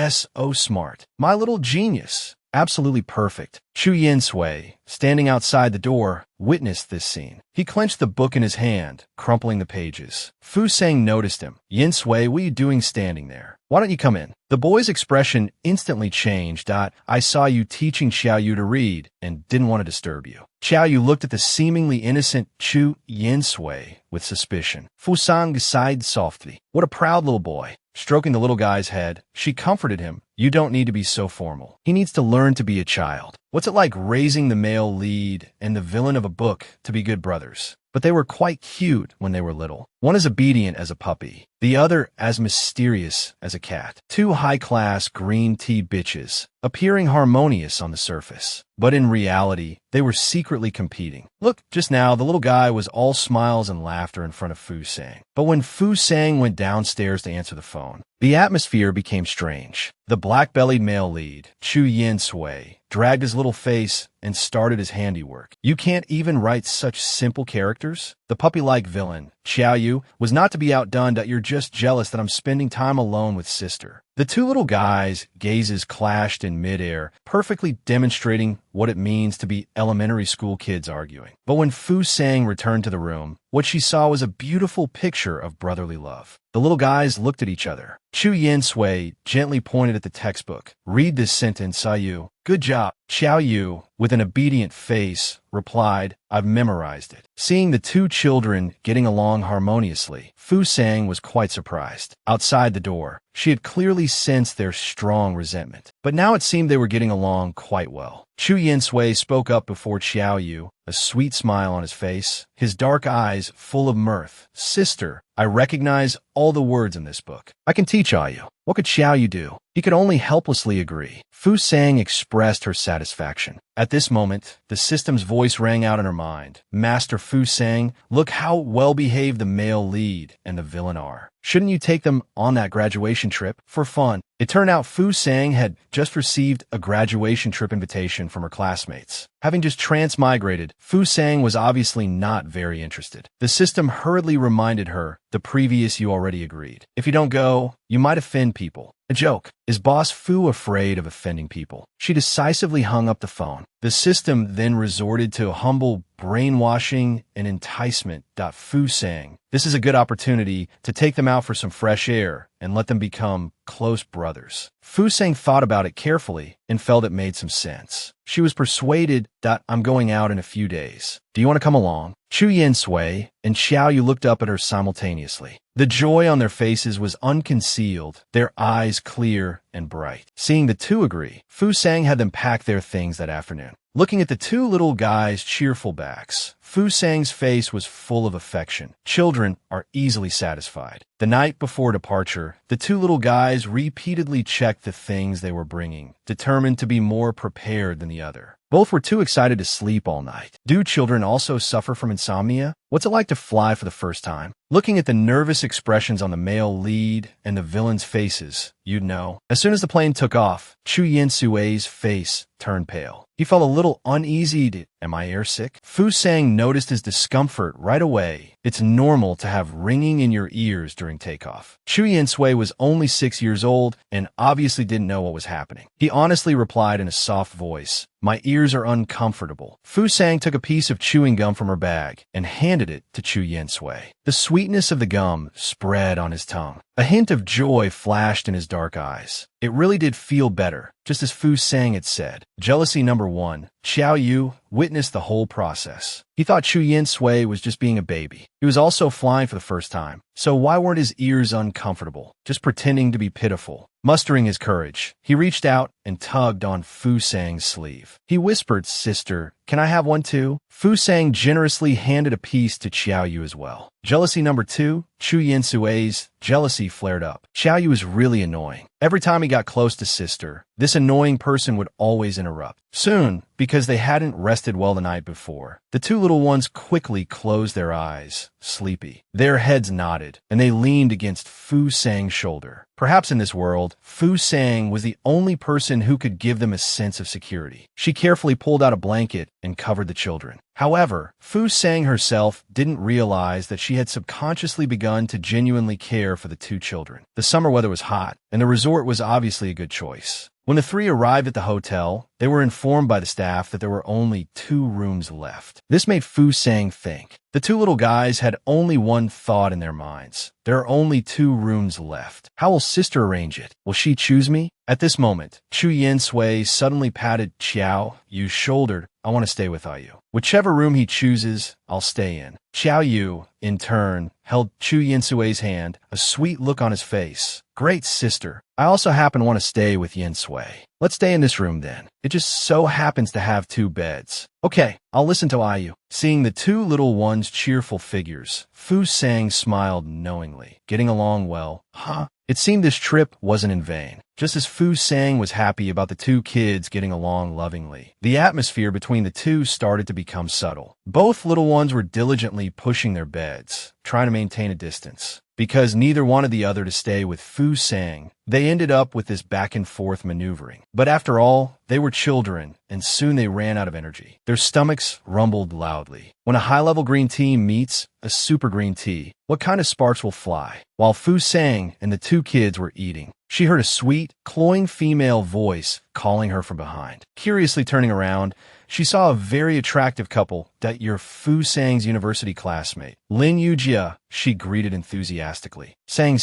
S1: So smart. My little genius. Absolutely perfect. Chu Yin-sui, standing outside the door, witnessed this scene. He clenched the book in his hand, crumpling the pages. Fu Sang noticed him. Yin-sui, what are you doing standing there? Why don't you come in? The boy's expression instantly changed. I saw you teaching Xiao Yu to read and didn't want to disturb you. Xiao Yu looked at the seemingly innocent Chu Yin-sui with suspicion. Fu Sang sighed softly. What a proud little boy. Stroking the little guy's head, she comforted him. You don't need to be so formal. He needs to learn to be a child. What's it like raising the male lead and the villain of a book to be good brothers? But they were quite cute when they were little. One as obedient as a puppy, the other as mysterious as a cat. Two high-class green tea bitches, appearing harmonious on the surface. But in reality, they were secretly competing. Look, just now, the little guy was all smiles and laughter in front of Fu Sang. But when Fu Sang went downstairs to answer the phone, the atmosphere became strange. The black-bellied male lead, Chu Yin-sui, dragged his little face and started his handiwork. You can't even write such simple characters? The puppy-like villain, Xiao Yu, was not to be outdone. You're just jealous that I'm spending time alone with sister. The two little guys' gazes clashed in midair, perfectly demonstrating what it means to be elementary school kids arguing. But when Fu Sang returned to the room, what she saw was a beautiful picture of brotherly love. The little guys looked at each other. Chu Yin-sui gently pointed at the textbook. Read this sentence, Yu. Good job. Xiao Yu, with an obedient face, replied, I've memorized it. Seeing the two children getting along harmoniously, Fu Sang was quite surprised. Outside the door, she had clearly sensed their strong resentment. But now it seemed they were getting along quite well. Chu Yin-sui spoke up before Xiao Yu, a sweet smile on his face, his dark eyes full of mirth. Sister, I recognize all the words in this book. I can teach Yu. What could Xiao Yu do? He could only helplessly agree. Fu Sang expressed her satisfaction. At this moment, the system's voice rang out in her mind. Master Fu Sang, look how well-behaved the male lead and the villain are. Shouldn't you take them on that graduation trip for fun? It turned out Fu Sang had just received a graduation trip invitation from her classmates. Having just transmigrated, Fu Sang was obviously not very interested. The system hurriedly reminded her, the previous you already agreed. If you don't go, You might offend people. A joke. Is Boss Fu afraid of offending people? She decisively hung up the phone. The system then resorted to humble brainwashing and enticement. Fu sang, "This is a good opportunity to take them out for some fresh air and let them become close brothers." Fu Sang thought about it carefully and felt it made some sense. She was persuaded. "I'm going out in a few days. Do you want to come along?" Chu Yin Sui and Xiao Yu looked up at her simultaneously. The joy on their faces was unconcealed, their eyes clear and bright. Seeing the two agree, Fu Sang had them pack their things that afternoon. Looking at the two little guys' cheerful backs, Fu Sang's face was full of affection. Children are easily satisfied. The night before departure, the two little guys repeatedly checked the things they were bringing, determined to be more prepared than the other. Both were too excited to sleep all night. Do children also suffer from insomnia? What's it like to fly for the first time? Looking at the nervous expressions on the male lead and the villains' faces, you'd know. As soon as the plane took off, Chu Yin Sui's face turned pale. He felt a little uneasy. Am I airsick? Fu Sang noticed his discomfort right away. It's normal to have ringing in your ears during takeoff. Chu Yin Sui was only 6 years old and obviously didn't know what was happening. He honestly replied in a soft voice, "My ears are uncomfortable." Fu Sang took a piece of chewing gum from her bag and handed it to Chu Yin Sui. The sweetness of the gum spread on his tongue. A hint of joy flashed in his dark eyes. It really did feel better, just as Fu Sang had said. Jealousy number 1. Xiao Yu witnessed the whole process. He thought Chu Yin Sui was just being a baby. He was also flying for the first time. So why weren't his ears uncomfortable? Just pretending to be pitiful. Mustering his courage, he reached out and tugged on Fu Sang's sleeve. He whispered, "Sister, can I have one too?" Fu Sang generously handed a piece to Xiao Yu as well. Jealousy number 2. Chu Yin Sui's jealousy flared up. Xiao Yu was really annoying. Every time he got close to Sister, this annoying person would always interrupt. Soon, because they hadn't rested well the night before, the two little ones quickly closed their eyes, sleepy. Their heads nodded, and they leaned against Fu Sang's shoulder. Perhaps in this world, Fu Sang was the only person who could give them a sense of security. She carefully pulled out a blanket and covered the children. However, Fu Sang herself didn't realize that she had subconsciously begun to genuinely care for the two children. The summer weather was hot, and the resort was obviously a good choice. When the three arrived at the hotel, they were informed by the staff that there were only 2 rooms left. This made Fu Sang think. The two little guys had only one thought in their minds. There are only 2 rooms left. How will Sister arrange it? Will she choose me? At this moment, Chu Yin Sui suddenly patted Xiao Yu's shoulder. "I want to stay with Xiao Yu. Whichever room he chooses, I'll stay in." Xiao Yu, in turn, held Chu Yin Sui's hand, a sweet look on his face. "Great, Sister. I also happen to want to stay with Yin Sui. Let's stay in this room then. It just so happens to have 2 beds." "Okay, I'll listen to Xiao Yu." Seeing the two little ones' cheerful figures, Fu Sang smiled knowingly. Getting along well, huh? It seemed this trip wasn't in vain. Just as Fu Sang was happy about the 2 kids getting along lovingly, the atmosphere between the two started to become subtle. Both little ones were diligently pushing their beds, trying to maintain a distance. Because neither wanted the other to stay with Fu Sang, they ended up with this back-and-forth maneuvering. But after all, they were children, and soon they ran out of energy. Their stomachs rumbled loudly. When a high-level green tea meets a super green tea, what kind of sparks will fly? While Fu Sang and the 2 kids were eating, she heard a sweet, cloying female voice calling her from behind. Curiously turning around, she saw a very attractive couple, that your Fu Sang's university classmate. "Lin Yujia," she greeted enthusiastically. Sang,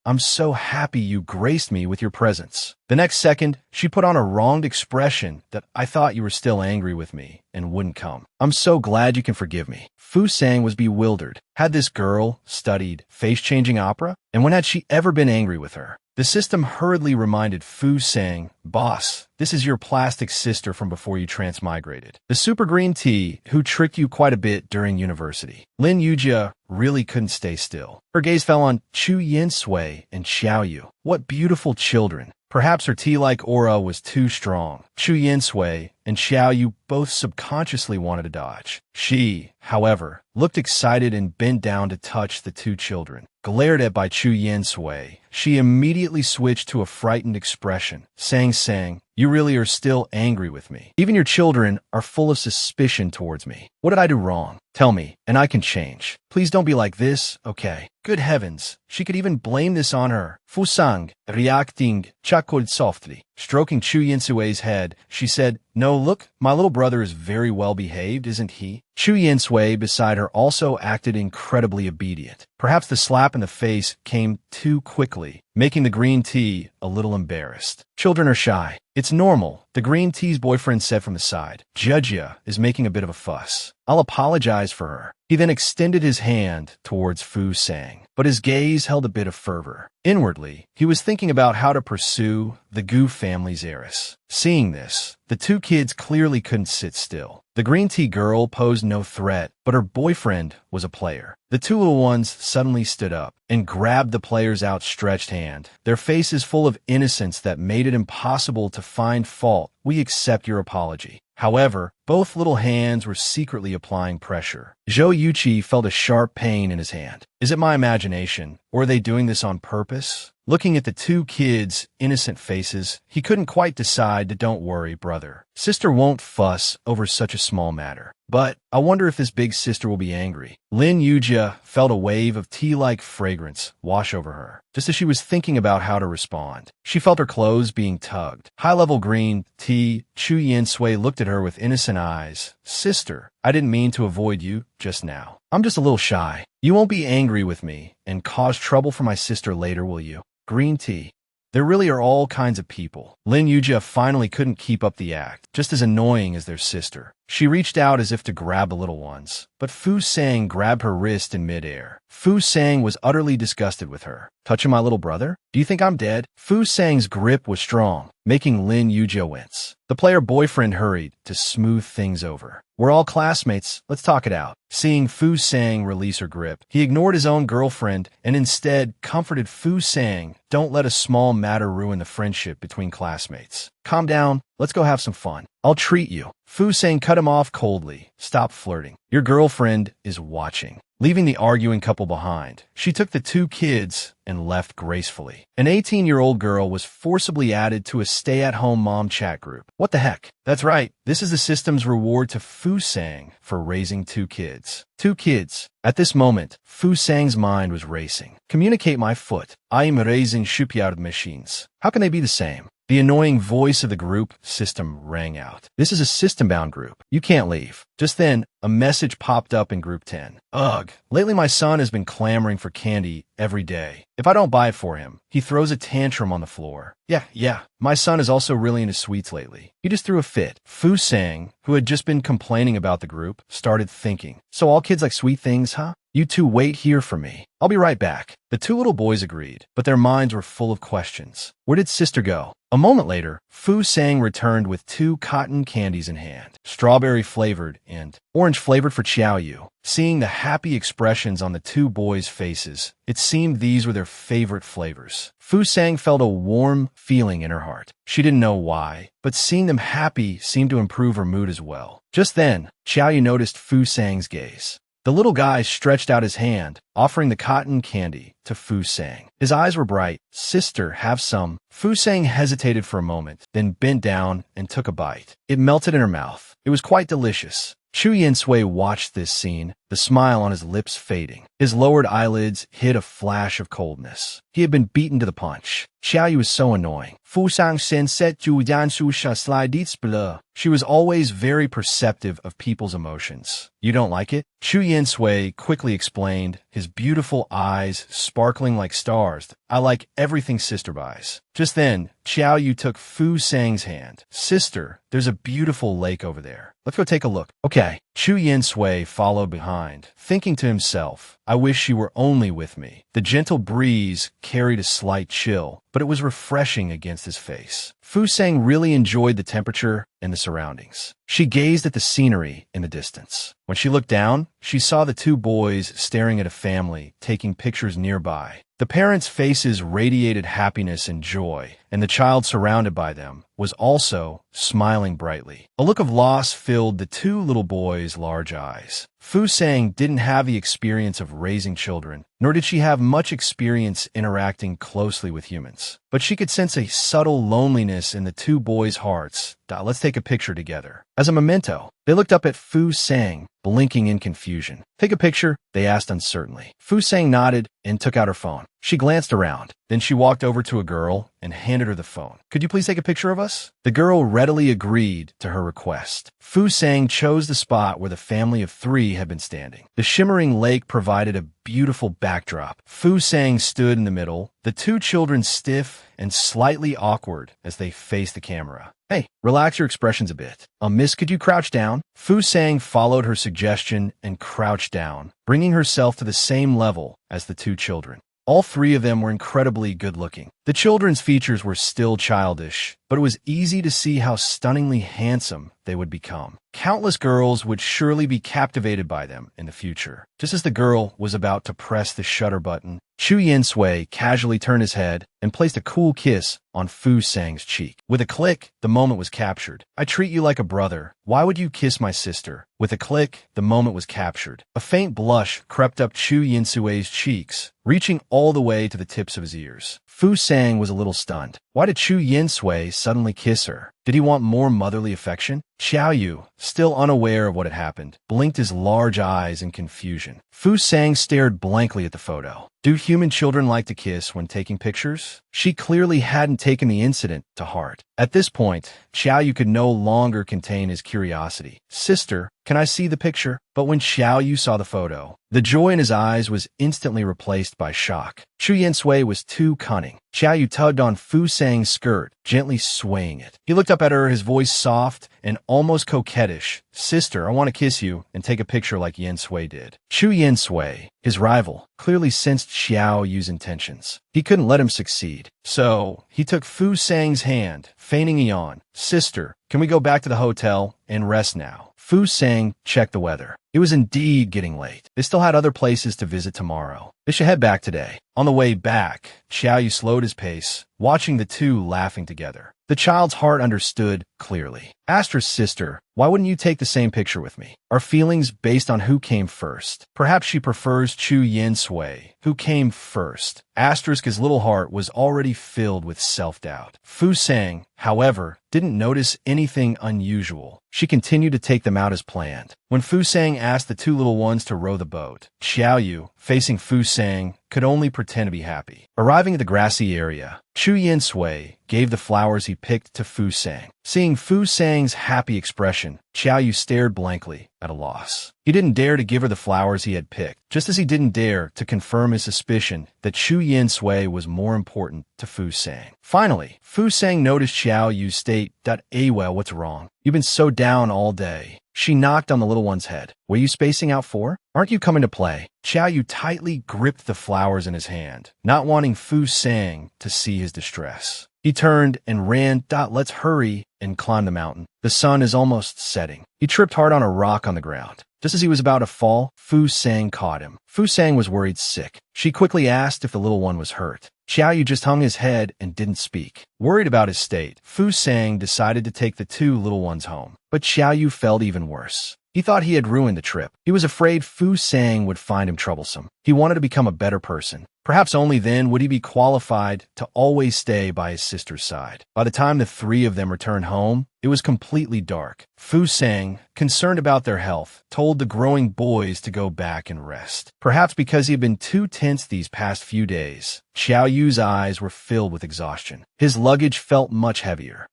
S1: "I'm so happy you graced me with your presence." The next second, she put on a wronged expression that I thought you were still angry with me and wouldn't come. "I'm so glad you can forgive me." Fu Sang was bewildered. Had this girl studied face-changing opera? And when had she ever been angry with her? The system hurriedly reminded Fu Sang, "Boss, this is your plastic sister from before you transmigrated. The super green tea who tricked you quite a bit during university." Lin Yujia really couldn't stay still. Her gaze fell on Chu Yin Sui and Xiao Yu. What beautiful children. Perhaps her tea-like aura was too strong. Chu Yin Sui and Xiao Yu both subconsciously wanted to dodge. She, however, looked excited and bent down to touch the 2 children. Glared at by Chu Yin Sui, she immediately switched to a frightened expression. Sang, "You really are still angry with me. Even your children are full of suspicion towards me. What did I do wrong?" Tell me, and I can change. Please don't be like this, okay? Good heavens, she could even blame this on her. Fusang, reacting, chuckled softly. Stroking Chu Yinsue's head, she said, "No, look, my little brother is very well behaved, isn't he?" Chu Yinsui beside her also acted incredibly obedient. Perhaps the slap in the face came too quickly, making the green tea a little embarrassed. Children are shy. It's normal, the green tea's boyfriend said from the side. Judgia is making a bit of a fuss. I'll apologize for her. He then extended his hand towards Fu Sang, but his gaze held a bit of fervor. Inwardly, he was thinking about how to pursue the Gu family's heiress. Seeing this, the two kids clearly couldn't sit still. The green tea girl posed no threat, but her boyfriend was a player. The two little ones suddenly stood up and grabbed the player's outstretched hand, their faces full of innocence that made it impossible to find fault. "We accept your apology." However, both little hands were secretly applying pressure. Zhou Yuqi felt a sharp pain in his hand. Is it my imagination, or are they doing this on purpose? Looking at the two kids' innocent faces, he couldn't quite decide to. Don't worry, brother. Sister won't fuss over such a small matter. But I wonder if this big sister will be angry. Lin Yujia felt a wave of tea-like fragrance wash over her, just as she was thinking about how to respond. She felt her clothes being tugged. High-level green tea, Chu Yinsui looked at her with innocent eyes. "Sister, I didn't mean to avoid you just now. I'm just a little shy. You won't be angry with me and cause trouble for my sister later, will you?" Green tea. There really are all kinds of people. Lin Yujia finally couldn't keep up the act, just as annoying as their sister. She reached out as if to grab the little ones, but Fu Sang grabbed her wrist in midair. Fu Sang was utterly disgusted with her. "Touching my little brother? Do you think I'm dead?" Fu Sang's grip was strong, making Lin Yujia wince. The player boyfriend hurried to smooth things over. "We're all classmates. Let's talk it out." Seeing Fu Sang release her grip, he ignored his own girlfriend and instead comforted Fu Sang. "Don't let a small matter ruin the friendship between classmates. Calm down. Let's go have some fun. I'll treat you." Fu Sang cut him off coldly. "Stop flirting. Your girlfriend is watching." Leaving the arguing couple behind, she took the two kids and left gracefully. An 18-year-old girl was forcibly added to a stay-at-home mom chat group. What the heck? That's right. This is the system's reward to Fu Sang for raising two kids. Two kids. At this moment, Fu Sang's mind was racing. "Communicate my foot. I am raising shipyard machines. How can they be the same?" The annoying voice of the group system rang out. "This is a system-bound group. You can't leave." Just then, a message popped up in Group 10. "Ugh, lately my son has been clamoring for candy every day. If I don't buy it for him, he throws a tantrum on the floor. Yeah, my son is also really into sweets lately. He just threw a fit." Fu Sang, who had just been complaining about the group, started thinking. "So all kids like sweet things, huh? You two wait here for me. I'll be right back." The two little boys agreed, but their minds were full of questions. Where did sister go? A moment later, Fu Sang returned with two cotton candies in hand, strawberry-flavored and orange-flavored for Xiao Yu. Seeing the happy expressions on the two boys' faces, it seemed these were their favorite flavors. Fu Sang felt a warm feeling in her heart. She didn't know why, but seeing them happy seemed to improve her mood as well. Just then, Xiao Yu noticed Fu Sang's gaze. The little guy stretched out his hand, offering the cotton candy to Fu Sang. His eyes were bright. "Sister, have some." Fu Sang hesitated for a moment, then bent down and took a bite. It melted in her mouth. It was quite delicious. Chu Yinsui watched this scene, the smile on his lips fading. His lowered eyelids hid a flash of coldness. He had been beaten to the punch. Xiao Yu was so annoying. Fu Sang senset ju dansu sha slidits bleu. She was always very perceptive of people's emotions. "You don't like it?" Chu Yinsui quickly explained, his beautiful eyes sparkling like stars. "I like everything sister buys." Just then, Xiao Yu took Fu Sang's hand. "Sister, there's a beautiful lake over there. Let's go take a look." "Okay." Chu Yinsui followed behind, thinking to himself, "I wish she were only with me." The gentle breeze carried a slight chill, but it was refreshing against his face. Fu Sang really enjoyed the temperature and the surroundings. She gazed at the scenery in the distance. When she looked down, she saw the two boys staring at a family, taking pictures nearby. The parents' faces radiated happiness and joy, and the child surrounded by them was also smiling brightly. A look of loss filled the two little boys' large eyes. Fu Sang didn't have the experience of raising children, nor did she have much experience interacting closely with humans. But she could sense a subtle loneliness in the two boys' hearts. Let's take a picture together. As a memento, they looked up at Fu Sang, blinking in confusion. Take a picture? They asked uncertainly. Fu Sang nodded and took out her phone. She glanced around. Then she walked over to a girl and handed her the phone. Could you please take a picture of us? The girl readily agreed to her request. Fu Sang chose the spot where the family of three had been standing. The shimmering lake provided a beautiful backdrop. Fu Sang stood in the middle, the two children stiff and slightly awkward as they faced the camera. Hey, relax your expressions a bit. Miss, could you crouch down? Fu Sang followed her suggestion and crouched down, bringing herself to the same level as the two children. All three of them were incredibly good-looking. The children's features were still childish, but it was easy to see how stunningly handsome they would become. Countless girls would surely be captivated by them in the future. Just as the girl was about to press the shutter button, Chu Yin-sui casually turned his head and placed a cool kiss on Fu Sang's cheek. With a click, the moment was captured. I treat you like a brother. Why would you kiss my sister? With a click, the moment was captured. A faint blush crept up Chu Yin-sui's cheeks, reaching all the way to the tips of his ears. Fu Sang was a little stunned. Why did Chu Yin-sui suddenly kiss her? Did he want more motherly affection? Xiao Yu, still unaware of what had happened, blinked his large eyes in confusion. Fu Sang stared blankly at the photo. Do human children like to kiss when taking pictures? She clearly hadn't taken the incident to heart. At this point, Xiao Yu could no longer contain his curiosity. Sister, can I see the picture? But when Xiao Yu saw the photo, the joy in his eyes was instantly replaced by shock. Chu Yin-sui was too cunning. Xiao Yu tugged on Fu Sang's skirt, gently swaying it. He looked up at her, his voice soft and almost coquettish. Sister, I want to kiss you and take a picture like Yin-sui did. Chu Yin-sui, his rival, clearly sensed Xiao Yu's intentions. He couldn't let him succeed. So, he took Fu Sang's hand, feigning a yawn. Sister, can we go back to the hotel and rest now? Fu Sang checked the weather. It was indeed getting late. They still had other places to visit tomorrow. They should head back today. On the way back, Xiao Yu slowed his pace, watching the two laughing together. The child's heart understood clearly. Astra's sister, why wouldn't you take the same picture with me? Are feelings based on who came first? Perhaps she prefers Chu Yin-sui, who came first. Astra's little heart was already filled with self-doubt. Fu Sang, however, didn't notice anything unusual. She continued to take them out as planned. When Fu Sang asked the two little ones to row the boat, Xiao Yu, facing Fu Sang, could only pretend to be happy. Arriving at the grassy area, Chu Yin-sui gave the flowers he picked to Fu Sang. Seeing Fu Sang's happy expression, Xiao Yu stared blankly, at a loss. He didn't dare to give her the flowers he had picked, just as he didn't dare to confirm his suspicion that Chu Yin-sui was more important to Fu Sang. Finally, Fu Sang noticed Xiao Yu's state. Well, what's wrong? You've been so down all day. She knocked on the little one's head. What are you spacing out for? Aren't you coming to play? Xiao Yu tightly gripped the flowers in his hand, not wanting Fu Sang to see his distress. He turned and ran. Let's hurry and climb the mountain. The sun is almost setting. He tripped hard on a rock on the ground. Just as he was about to fall, Fu Sang caught him. Fu Sang was worried sick. She quickly asked if the little one was hurt. Xiao Yu just hung his head and didn't speak. Worried about his state, Fu Sang decided to take the two little ones home. But Xiao Yu felt even worse. He thought he had ruined the trip. He was afraid Fu Sang would find him troublesome. He wanted to become a better person. Perhaps only then would he be qualified to always stay by his sister's side. By the time the three of them returned home, it was completely dark. Fu Sang, concerned about their health, told the growing boys to go back and rest. Perhaps because he had been too tense these past few days, Xiao Yu's eyes were filled with exhaustion. His luggage felt much heavier.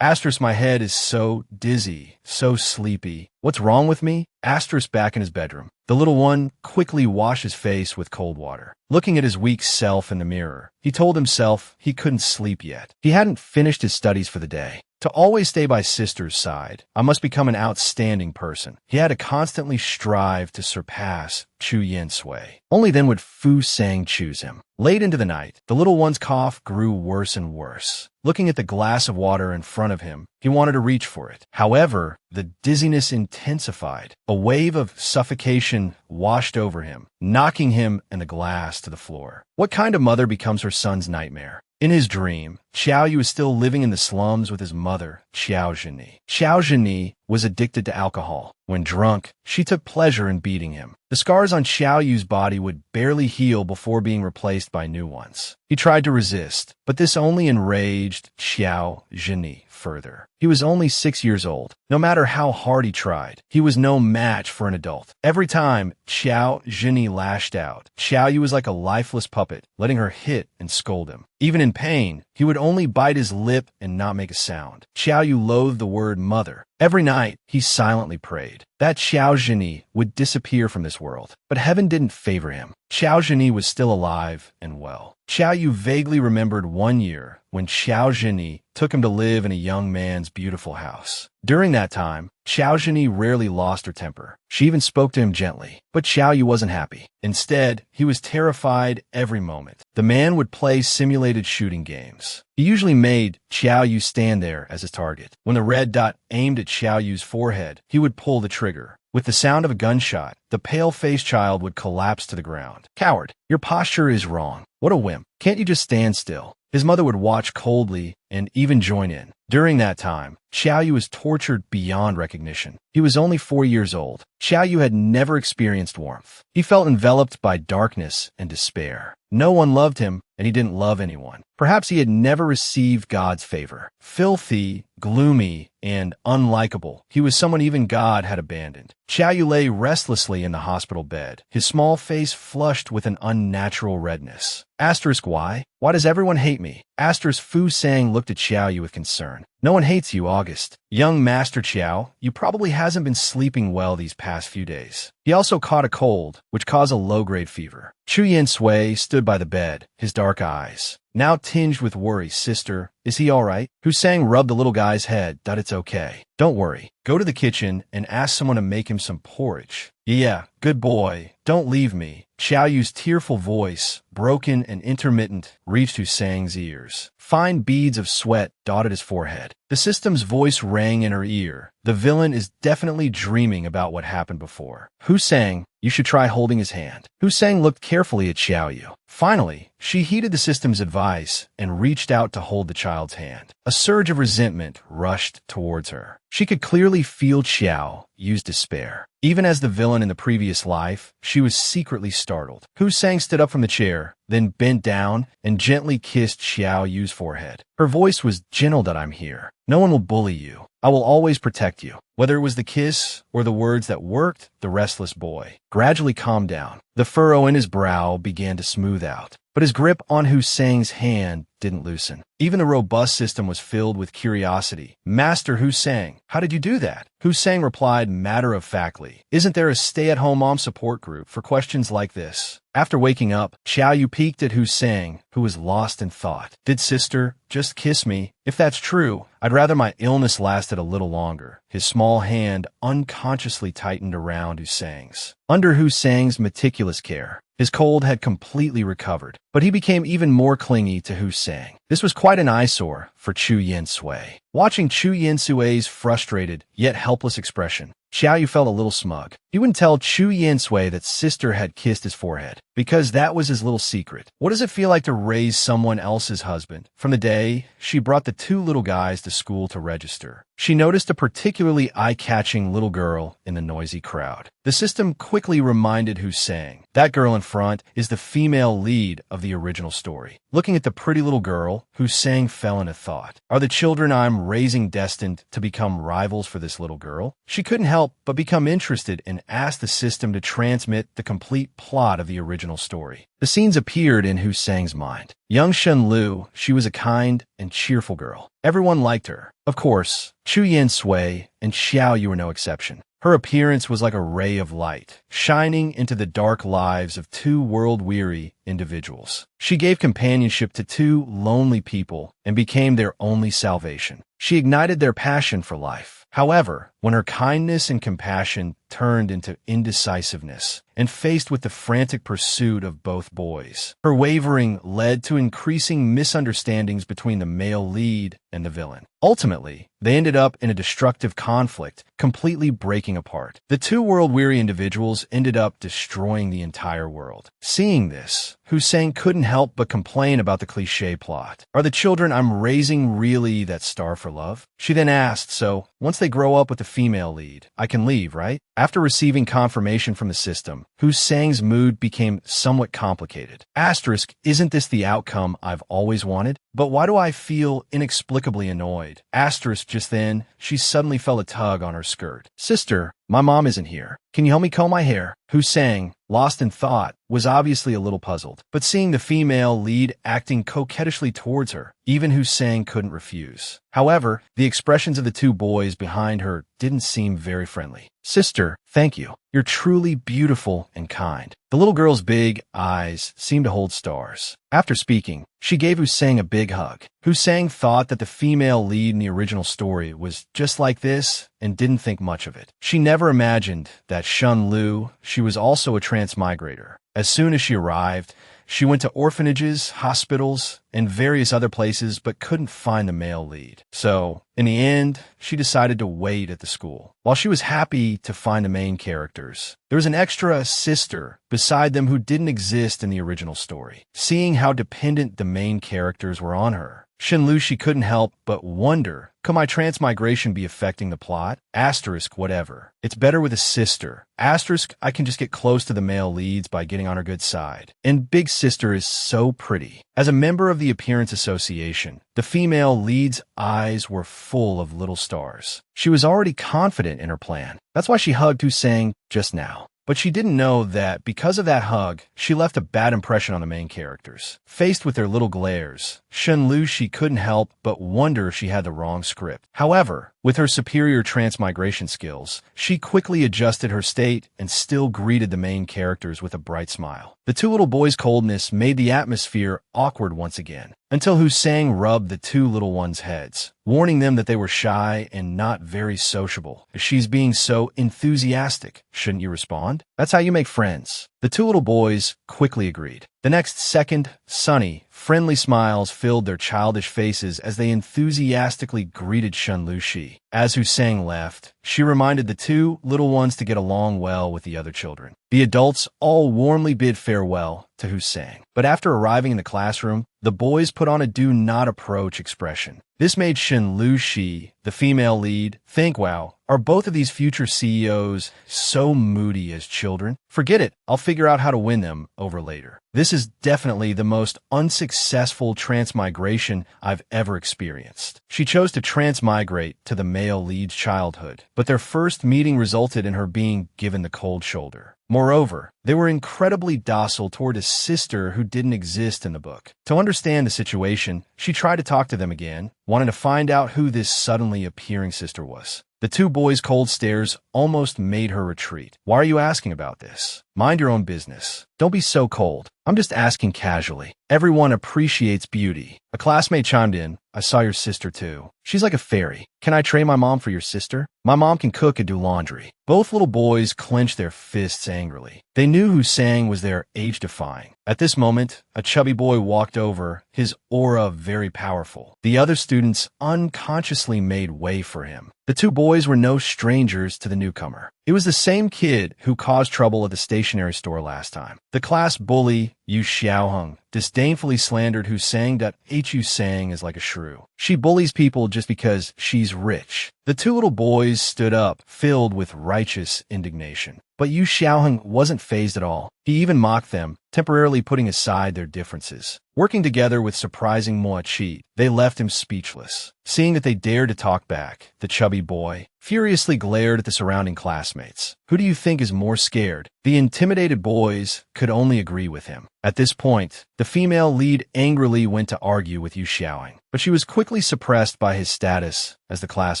S1: My head is so dizzy, so sleepy. What's wrong with me? Back in his bedroom. The little one quickly washed his face with cold water. Looking at his weak self in the mirror, he told himself he couldn't sleep yet. He hadn't finished his studies for the day. To always stay by sister's side, I must become an outstanding person. He had to constantly strive to surpass Chu Yin-sui. Only then would Fu Sang choose him. Late into the night, the little one's cough grew worse and worse. Looking at the glass of water in front of him, he wanted to reach for it. However, the dizziness intensified. A wave of suffocation washed over him, knocking him and the glass to the floor. What kind of mother becomes her son's nightmare? In his dream, Xiao Yu is still living in the slums with his mother, Xiao Zhini. Xiao Zhini was addicted to alcohol. When drunk, she took pleasure in beating him. The scars on Xiao Yu's body would barely heal before being replaced by new ones. He tried to resist, but this only enraged Xiao Zhini further. He was only 6 years old. No matter how hard he tried, he was no match for an adult. Every time Xiao Zhini lashed out, Xiao Yu was like a lifeless puppet, letting her hit and scold him. Even in pain, he would only bite his lip and not make a sound. Xiao Yu loathed the word mother. Every night, he silently prayed that Xiao Zhini would disappear from this world. But heaven didn't favor him. Xiao Zhini was still alive and well. Xiao Yu vaguely remembered one year when Xiao Zhini took him to live in a young man's beautiful house. During that time, Xiao Zhini rarely lost her temper. She even spoke to him gently. But Xiao Yu wasn't happy. Instead, he was terrified every moment. The man would play simulated shooting games. He usually made Xiao Yu stand there as his target. When the red dot aimed at Xiao Yu's forehead, he would pull the trigger. With the sound of a gunshot, the pale-faced child would collapse to the ground. "Coward, your posture is wrong. What a wimp. Can't you just stand still?" His mother would watch coldly and even join in. During that time, Xiao Yu was tortured beyond recognition. He was only 4 years old. Xiao Yu had never experienced warmth. He felt enveloped by darkness and despair. No one loved him, and he didn't love anyone. Perhaps he had never received God's favor. Filthy, gloomy, and unlikable, he was someone even God had abandoned. Xiao Yu lay restlessly in the hospital bed, his small face flushed with an unnatural redness. Asterisk why? Why does everyone hate me? Asterisk Fu Sang looked at Xiao Yu with concern. No one hates you, August. Young Master Qiao, you probably hasn't been sleeping well these past few days. He also caught a cold, which caused a low-grade fever. Chu Yin Sui stood by the bed, his dark eyes now tinged with worry. Sister, is he all right? Hu Sang rubbed the little guy's head. It's okay. Don't worry. Go to the kitchen and ask someone to make him some porridge. Yeah, good boy. Don't leave me. Xiao Yu's tearful voice, broken and intermittent, reached Hu Sang's ears. Fine beads of sweat dotted his forehead. The system's voice rang in her ear. The villain is definitely dreaming about what happened before. Hu Sang, you should try holding his hand. Hu Sang looked carefully at Xiao Yu. Finally, she heeded the system's advice and reached out to hold the child's hand. A surge of resentment rushed towards her. She could clearly feel Xiao Yu's despair. Even as the villain in the previous life, she was secretly startled. Hu Sang stood up from the chair, then bent down and gently kissed Xiao Yu's forehead. Her voice was gentle. I'm here. No one will bully you. I will always protect you. Whether it was the kiss or the words that worked, the restless boy gradually calmed down. The furrow in his brow began to smooth out, but his grip on Hu Sang's hand didn't loosen. Even the robust system was filled with curiosity. Master Hu Sang, how did you do that? Hu Sang replied matter-of-factly, isn't there a stay-at-home mom support group for questions like this? After waking up, Xiao Yu peeked at Hu Sang, who was lost in thought. Did sister just kiss me? If that's true, I'd rather my illness lasted a little longer. His small hand unconsciously tightened around Hu Sang's. Under Hu Sang's meticulous care, his cold had completely recovered, but he became even more clingy to Hu Sang. This was quite an eyesore for Chu Yin Sui. Watching Chu Yin Sui's frustrated yet helpless expression, Xiao Yu felt a little smug. He wouldn't tell Chu Yin Sui that sister had kissed his forehead, because that was his little secret. What does it feel like to raise someone else's husband? From the day she brought the two little guys to school to register, she noticed a particularly eye-catching little girl in the noisy crowd. The system quickly reminded Hu Sang, that girl in front is the female lead of the original story. Looking at the pretty little girl, Hu Sang fell into thought. Are the children I'm raising destined to become rivals for this little girl? She couldn't help but become interested and asked the system to transmit the complete plot of the original story. The scenes appeared in Hu Sang's mind. Young Shen Lu, she was a kind and cheerful girl. Everyone liked her. Of course, Chu Yin Sui and Xiao Yu were no exception. Her appearance was like a ray of light, shining into the dark lives of two world-weary individuals. She gave companionship to two lonely people and became their only salvation. She ignited their passion for life. However, when her kindness and compassion turned into indecisiveness, and faced with the frantic pursuit of both boys. Her wavering led to increasing misunderstandings between the male lead and the villain. Ultimately, they ended up in a destructive conflict, completely breaking apart. The two world-weary individuals ended up destroying the entire world. Seeing this, Hussein couldn't help but complain about the cliché plot. Are the children I'm raising really that star for love? She then asked, so, once they grow up with the female lead, I can leave, right? After receiving confirmation from the system, Hussein's mood became somewhat complicated. Asterisk, isn't this the outcome I've always wanted? But why do I feel inexplicably annoyed? Asterisk, just then, she suddenly felt a tug on her skirt. Sister, my mom isn't here. Can you help me comb my hair? Hussein, lost in thought, was obviously a little puzzled. But seeing the female lead acting coquettishly towards her, even Hussein couldn't refuse. However, the expressions of the two boys behind her didn't seem very friendly. Sister, thank you. You're truly beautiful and kind. The little girl's big eyes seemed to hold stars. After speaking, she gave Hussein a big hug. Hussein thought that the female lead in the original story was just like this and didn't think much of it. She never imagined that Shun Lu, she was also a transmigrator. As soon as she arrived, she went to orphanages, hospitals, and various other places but couldn't find the male lead. So, in the end, she decided to wait at the school. While she was happy to find the main characters, there was an extra sister beside them who didn't exist in the original story. Seeing how dependent the main characters were on her, Shinlu, she couldn't help but wonder, could my transmigration be affecting the plot? Asterisk, whatever. It's better with a sister. Asterisk, I can just get close to the male leads by getting on her good side. And Big Sister is so pretty. As a member of the Appearance Association, the female lead's eyes were full of little stars. She was already confident in her plan. That's why she hugged Hussein just now. But she didn't know that because of that hug, she left a bad impression on the main characters. Faced with their little glares, Shenlu, she couldn't help but wonder if she had the wrong script. However, with her superior transmigration skills, she quickly adjusted her state and still greeted the main characters with a bright smile. The two little boys' coldness made the atmosphere awkward once again, until Hussein rubbed the two little ones' heads, warning them that they were shy and not very sociable. She's being so enthusiastic. Shouldn't you respond? That's how you make friends. The two little boys quickly agreed. The next second, sunny, friendly smiles filled their childish faces as they enthusiastically greeted Shunlushi. As Hussein left, she reminded the two little ones to get along well with the other children. The adults all warmly bid farewell to Hussein. But after arriving in the classroom, the boys put on a do not approach expression. This made Shinlushi, the female lead, think, wow, are both of these future CEOs so moody as children? Forget it, I'll figure out how to win them over later. This is definitely the most unsuccessful transmigration I've ever experienced. She chose to transmigrate to the male lead's childhood, but their first meeting resulted in her being given the cold shoulder. Moreover, they were incredibly docile toward a sister who didn't exist in the book. To understand the situation, she tried to talk to them again, wanting to find out who this suddenly appearing sister was. The two boys' cold stares almost made her retreat. Why are you asking about this? Mind your own business. Don't be so cold. I'm just asking casually. Everyone appreciates beauty. A classmate chimed in, I saw your sister too. She's like a fairy. Can I trade my mom for your sister? My mom can cook and do laundry. Both little boys clenched their fists angrily. They knew Hussein was their age-defying. At this moment, a chubby boy walked over, his aura very powerful. The other students unconsciously made way for him. The two boys were no strangers to the newcomer. It was the same kid who caused trouble at the stationery store last time. The class bully, Yu Xiaoheng, disdainfully slandered Hussein that Hussein is like a shrew. She bullies people just because she's rich. The two little boys stood up, filled with righteous indignation. But Yu Xiaoheng wasn't fazed at all. He even mocked them, temporarily putting aside their differences. Working together with surprising Moachi, they left him speechless. Seeing that they dared to talk back, the chubby boy furiously glared at the surrounding classmates. Who do you think is more scared? The intimidated boys could only agree with him. At this point, the female lead angrily went to argue with Yu Xiaoying, but she was quickly suppressed by his status as the class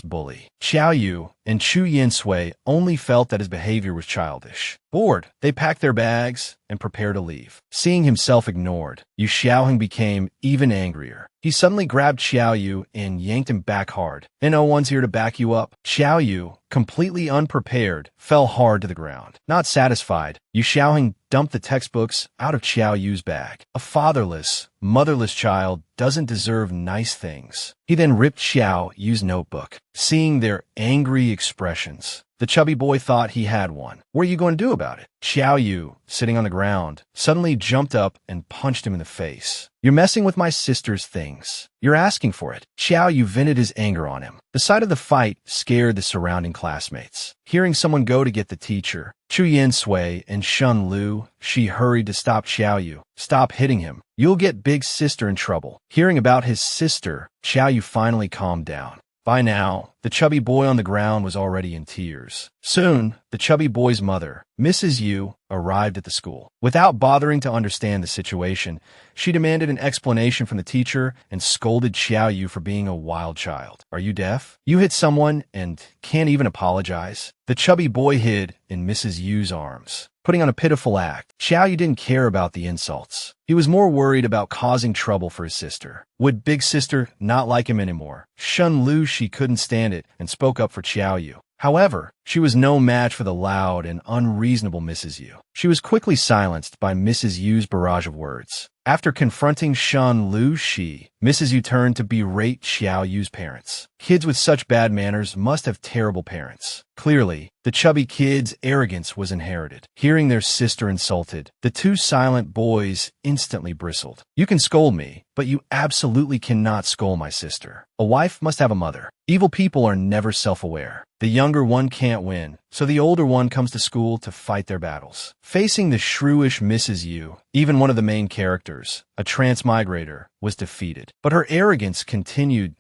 S1: bully. Xiao Yu and Chu Yinsui only felt that his behavior was childish. Bored, they packed their bags and prepared to leave. Seeing himself ignored, Yu Xiaoheng became even angrier. He suddenly grabbed Xiao Yu and yanked him back hard. And no one's here to back you up. Xiao Yu, completely unprepared, fell hard to the ground. Not satisfied, Yu Xiaoheng dumped the textbooks out of Xiao Yu's bag. A fatherless, motherless child doesn't deserve nice things. He then ripped Xiao Yu's notebook. Seeing their angry expressions, the chubby boy thought he had one. What are you going to do about it? Xiao Yu, sitting on the ground, suddenly jumped up and punched him in the face. You're messing with my sister's things. You're asking for it. Xiao Yu vented his anger on him. The sight of the fight scared the surrounding classmates. Hearing someone go to get the teacher, Chu Yin-sui and Shun Lu, she hurried to stop Xiao Yu. Stop hitting him. You'll get big sister in trouble. Hearing about his sister, Xiao Yu finally calmed down. By now, the chubby boy on the ground was already in tears. Soon, the chubby boy's mother, Mrs. Yu, arrived at the school. Without bothering to understand the situation, she demanded an explanation from the teacher and scolded Xiao Yu for being a wild child. Are you deaf? You hit someone and can't even apologize? The chubby boy hid in Mrs. Yu's arms, putting on a pitiful act. Xiao Yu didn't care about the insults. He was more worried about causing trouble for his sister. Would big sister not like him anymore? Shun Lu, she couldn't stand it and spoke up for Xiao Yu. However, she was no match for the loud and unreasonable Mrs. Yu. She was quickly silenced by Mrs. Yu's barrage of words. After confronting Shun Lu, Mrs. Yu turned to berate Xiao Yu's parents. Kids with such bad manners must have terrible parents. Clearly, the chubby kid's arrogance was inherited. Hearing their sister insulted, the two silent boys instantly bristled. You can scold me, but you absolutely cannot scold my sister. A wife must have a mother. Evil people are never self-aware. The younger one can't win, so the older one comes to school to fight their battles. Facing the shrewish Mrs. Yu, even one of the main characters, a transmigrator, was defeated. But her arrogance continued.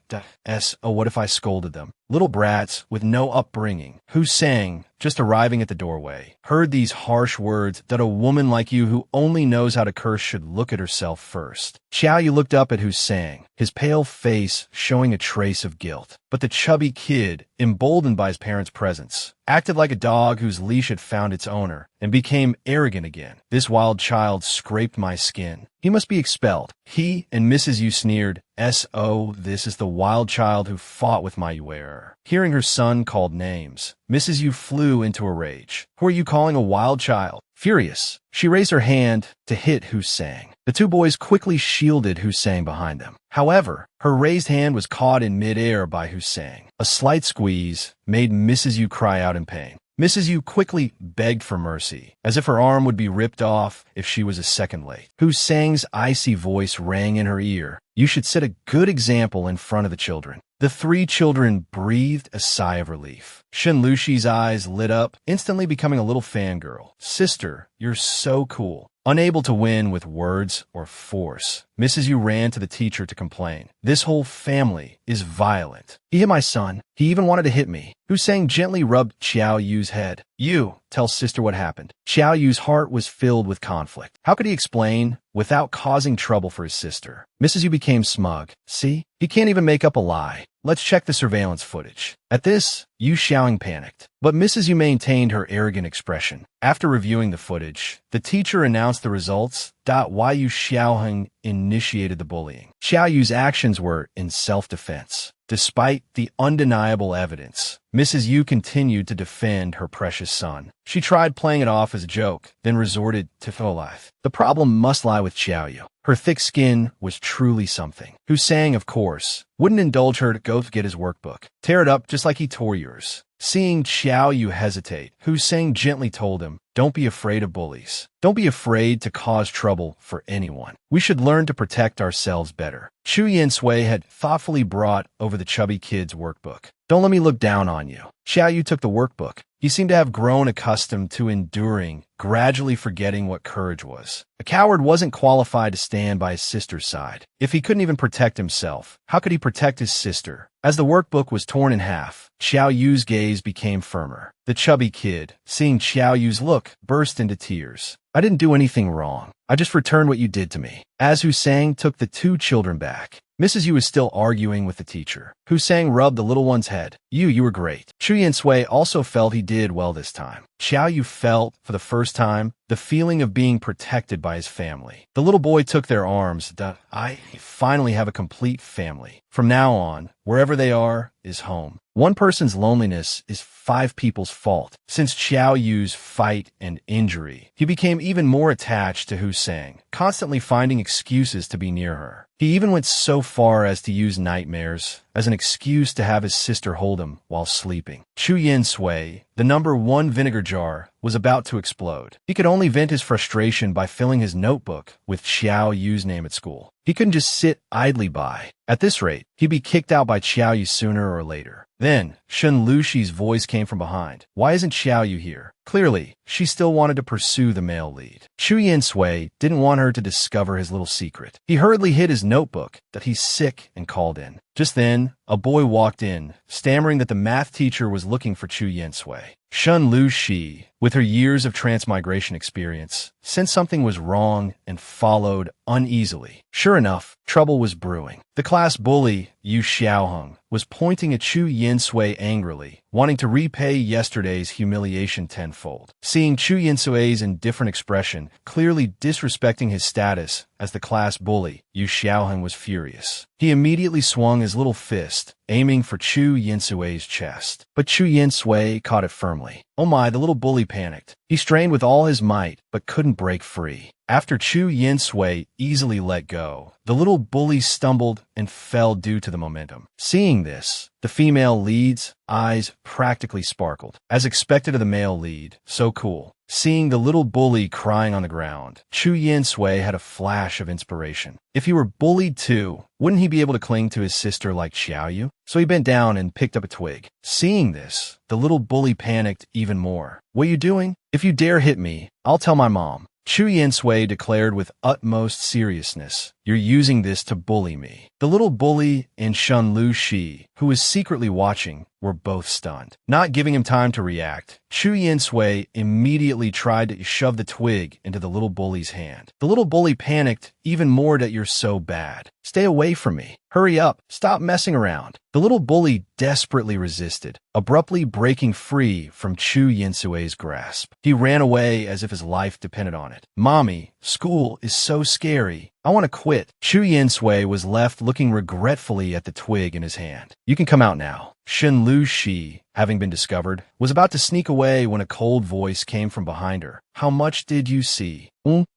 S1: Oh, what if I scolded them? Little brats with no upbringing, who sang, just arriving at the doorway, heard these harsh words that a woman like you who only knows how to curse should look at herself first. Xiao Yu looked up at who sang, his pale face showing a trace of guilt. But the chubby kid, emboldened by his parents' presence, acted like a dog whose leash had found its owner and became arrogant again. This wild child scraped my skin. He must be expelled. He and Mrs. Yu sneered, "S.O. This is the wild child who fought with my wearer." Hearing her son called names, Mrs. Yu flew into a rage. Who are you calling a wild child? Furious, she raised her hand to hit Hussein. The two boys quickly shielded Hussein behind them. However, her raised hand was caught in midair by Hussein. A slight squeeze made Mrs. Yu cry out in pain. Mrs. Yu quickly begged for mercy, as if her arm would be ripped off if she was a second late. Hussein's icy voice rang in her ear. You should set a good example in front of the children. The three children breathed a sigh of relief. Shen Luxi's eyes lit up, instantly becoming a little fangirl. Sister, you're so cool. Unable to win with words or force, Mrs. Yu ran to the teacher to complain. This whole family is violent. He hit my son. He even wanted to hit me. Hussein gently rubbed Xiao Yu's head. You, tell sister what happened. Xiao Yu's heart was filled with conflict. How could he explain without causing trouble for his sister? Mrs. Yu became smug. See? He can't even make up a lie. Let's check the surveillance footage. At this, Yu Xiaoheng panicked, but Mrs. Yu maintained her arrogant expression. After reviewing the footage, the teacher announced the results. Why Yu Xiaoheng initiated the bullying. Xiao Yu's actions were in self-defense. Despite the undeniable evidence, Mrs. Yu continued to defend her precious son. She tried playing it off as a joke, then resorted to life. The problem must lie with Xiao Yu. Her thick skin was truly something. Hussein, of course, wouldn't indulge her to go get his workbook. Tear it up just like he tore yours. Seeing Xiao Yu hesitate, Hussein gently told him, don't be afraid of bullies. Don't be afraid to cause trouble for anyone. We should learn to protect ourselves better. Chu Yin-sui had thoughtfully brought over the chubby kid's workbook. Don't let me look down on you. Xiao Yu took the workbook. He seemed to have grown accustomed to enduring, gradually forgetting what courage was. A coward wasn't qualified to stand by his sister's side. If he couldn't even protect himself, how could he protect his sister? As the workbook was torn in half, Xiao Yu's gaze became firmer. The chubby kid, seeing Xiao Yu's look, burst into tears. I didn't do anything wrong. I just returned what you did to me. As Hussein took the two children back, Mrs. Yu was still arguing with the teacher. Hussein rubbed the little one's head. You were great. Chu Yin-sui also felt he did well this time. Xiao Yu felt, for the first time, the feeling of being protected by his family. The little boy took their arms. I finally have a complete family. From now on, wherever they are is home. One person's loneliness is 5 people's fault. Since Xiao Yu's fight and injury, he became even more attached to Hu Sang, constantly finding excuses to be near her. He even went so far as to use nightmares as an excuse to have his sister hold him while sleeping. Chu Yin Sui, the #1 vinegar jar, was about to explode. He could only vent his frustration by filling his notebook with Xiao Yu's name at school. He couldn't just sit idly by. At this rate, he'd be kicked out by Xiao Yu sooner or later. Then, Shun Luxi's voice came from behind. Why isn't Xiao Yu here? Clearly, she still wanted to pursue the male lead. Chu Yin Sui didn't want her to discover his little secret. He hurriedly hid his notebook that he's sick and called in. Just then, a boy walked in, stammering that the math teacher was looking for Chu Yin Sui. Shun Luxi, with her years of transmigration experience, sensed something was wrong and followed uneasily. Sure enough, trouble was brewing. The class bully, Yu Xiaoheng, was pointing at Chu Yin Sui angrily, wanting to repay yesterday's humiliation tenfold. Seeing Chu Yin Sui's indifferent expression, clearly disrespecting his status as the class bully, Yu Xiaoheng was furious. He immediately swung his little fist, aiming for Chu Yin Sui's chest. But Chu Yin Sui caught it firmly. Oh my, the little bully panicked. He strained with all his might, but couldn't break free. After Chu Yin Sui easily let go, the little bully stumbled and fell due to the momentum. Seeing this, the female lead's eyes practically sparkled. As expected of the male lead, so cool. Seeing the little bully crying on the ground, Chu Yin Sui had a flash of inspiration. If he were bullied too, wouldn't he be able to cling to his sister like Xiao Yu? So he bent down and picked up a twig. Seeing this, the little bully panicked even more. What are you doing? If you dare hit me, I'll tell my mom. Chu Yin Sui declared with utmost seriousness, "You're using this to bully me." The little bully and Shun Luxi, who was secretly watching, were both stunned. Not giving him time to react, Chu Yin Sui immediately tried to shove the twig into the little bully's hand. The little bully panicked even more that "You're so bad. Stay away from me. Hurry up. Stop messing around." The little bully desperately resisted, abruptly breaking free from Chu Yin Sui's grasp. He ran away as if his life depended on it. "Mommy, school is so scary. I want to quit." Chu Yin Sui was left looking regretfully at the twig in his hand. "You can come out now." Shun Luxi, having been discovered, was about to sneak away when a cold voice came from behind her. "How much did you see?"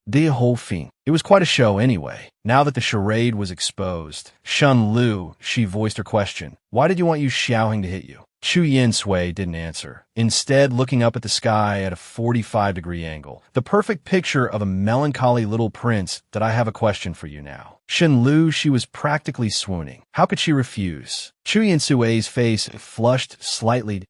S1: The whole thing. It was quite a show anyway. Now that the charade was exposed, Shun Lu, she voiced her question. "Why did you want Yu Xiaoheng to hit you?" Chu Yin Sui didn't answer, instead looking up at the sky at a 45-degree angle. "The perfect picture of a melancholy little prince that I have a question for you now." Shun Lu, she was practically swooning. How could she refuse? Chu Yin Sui's face flushed slightly.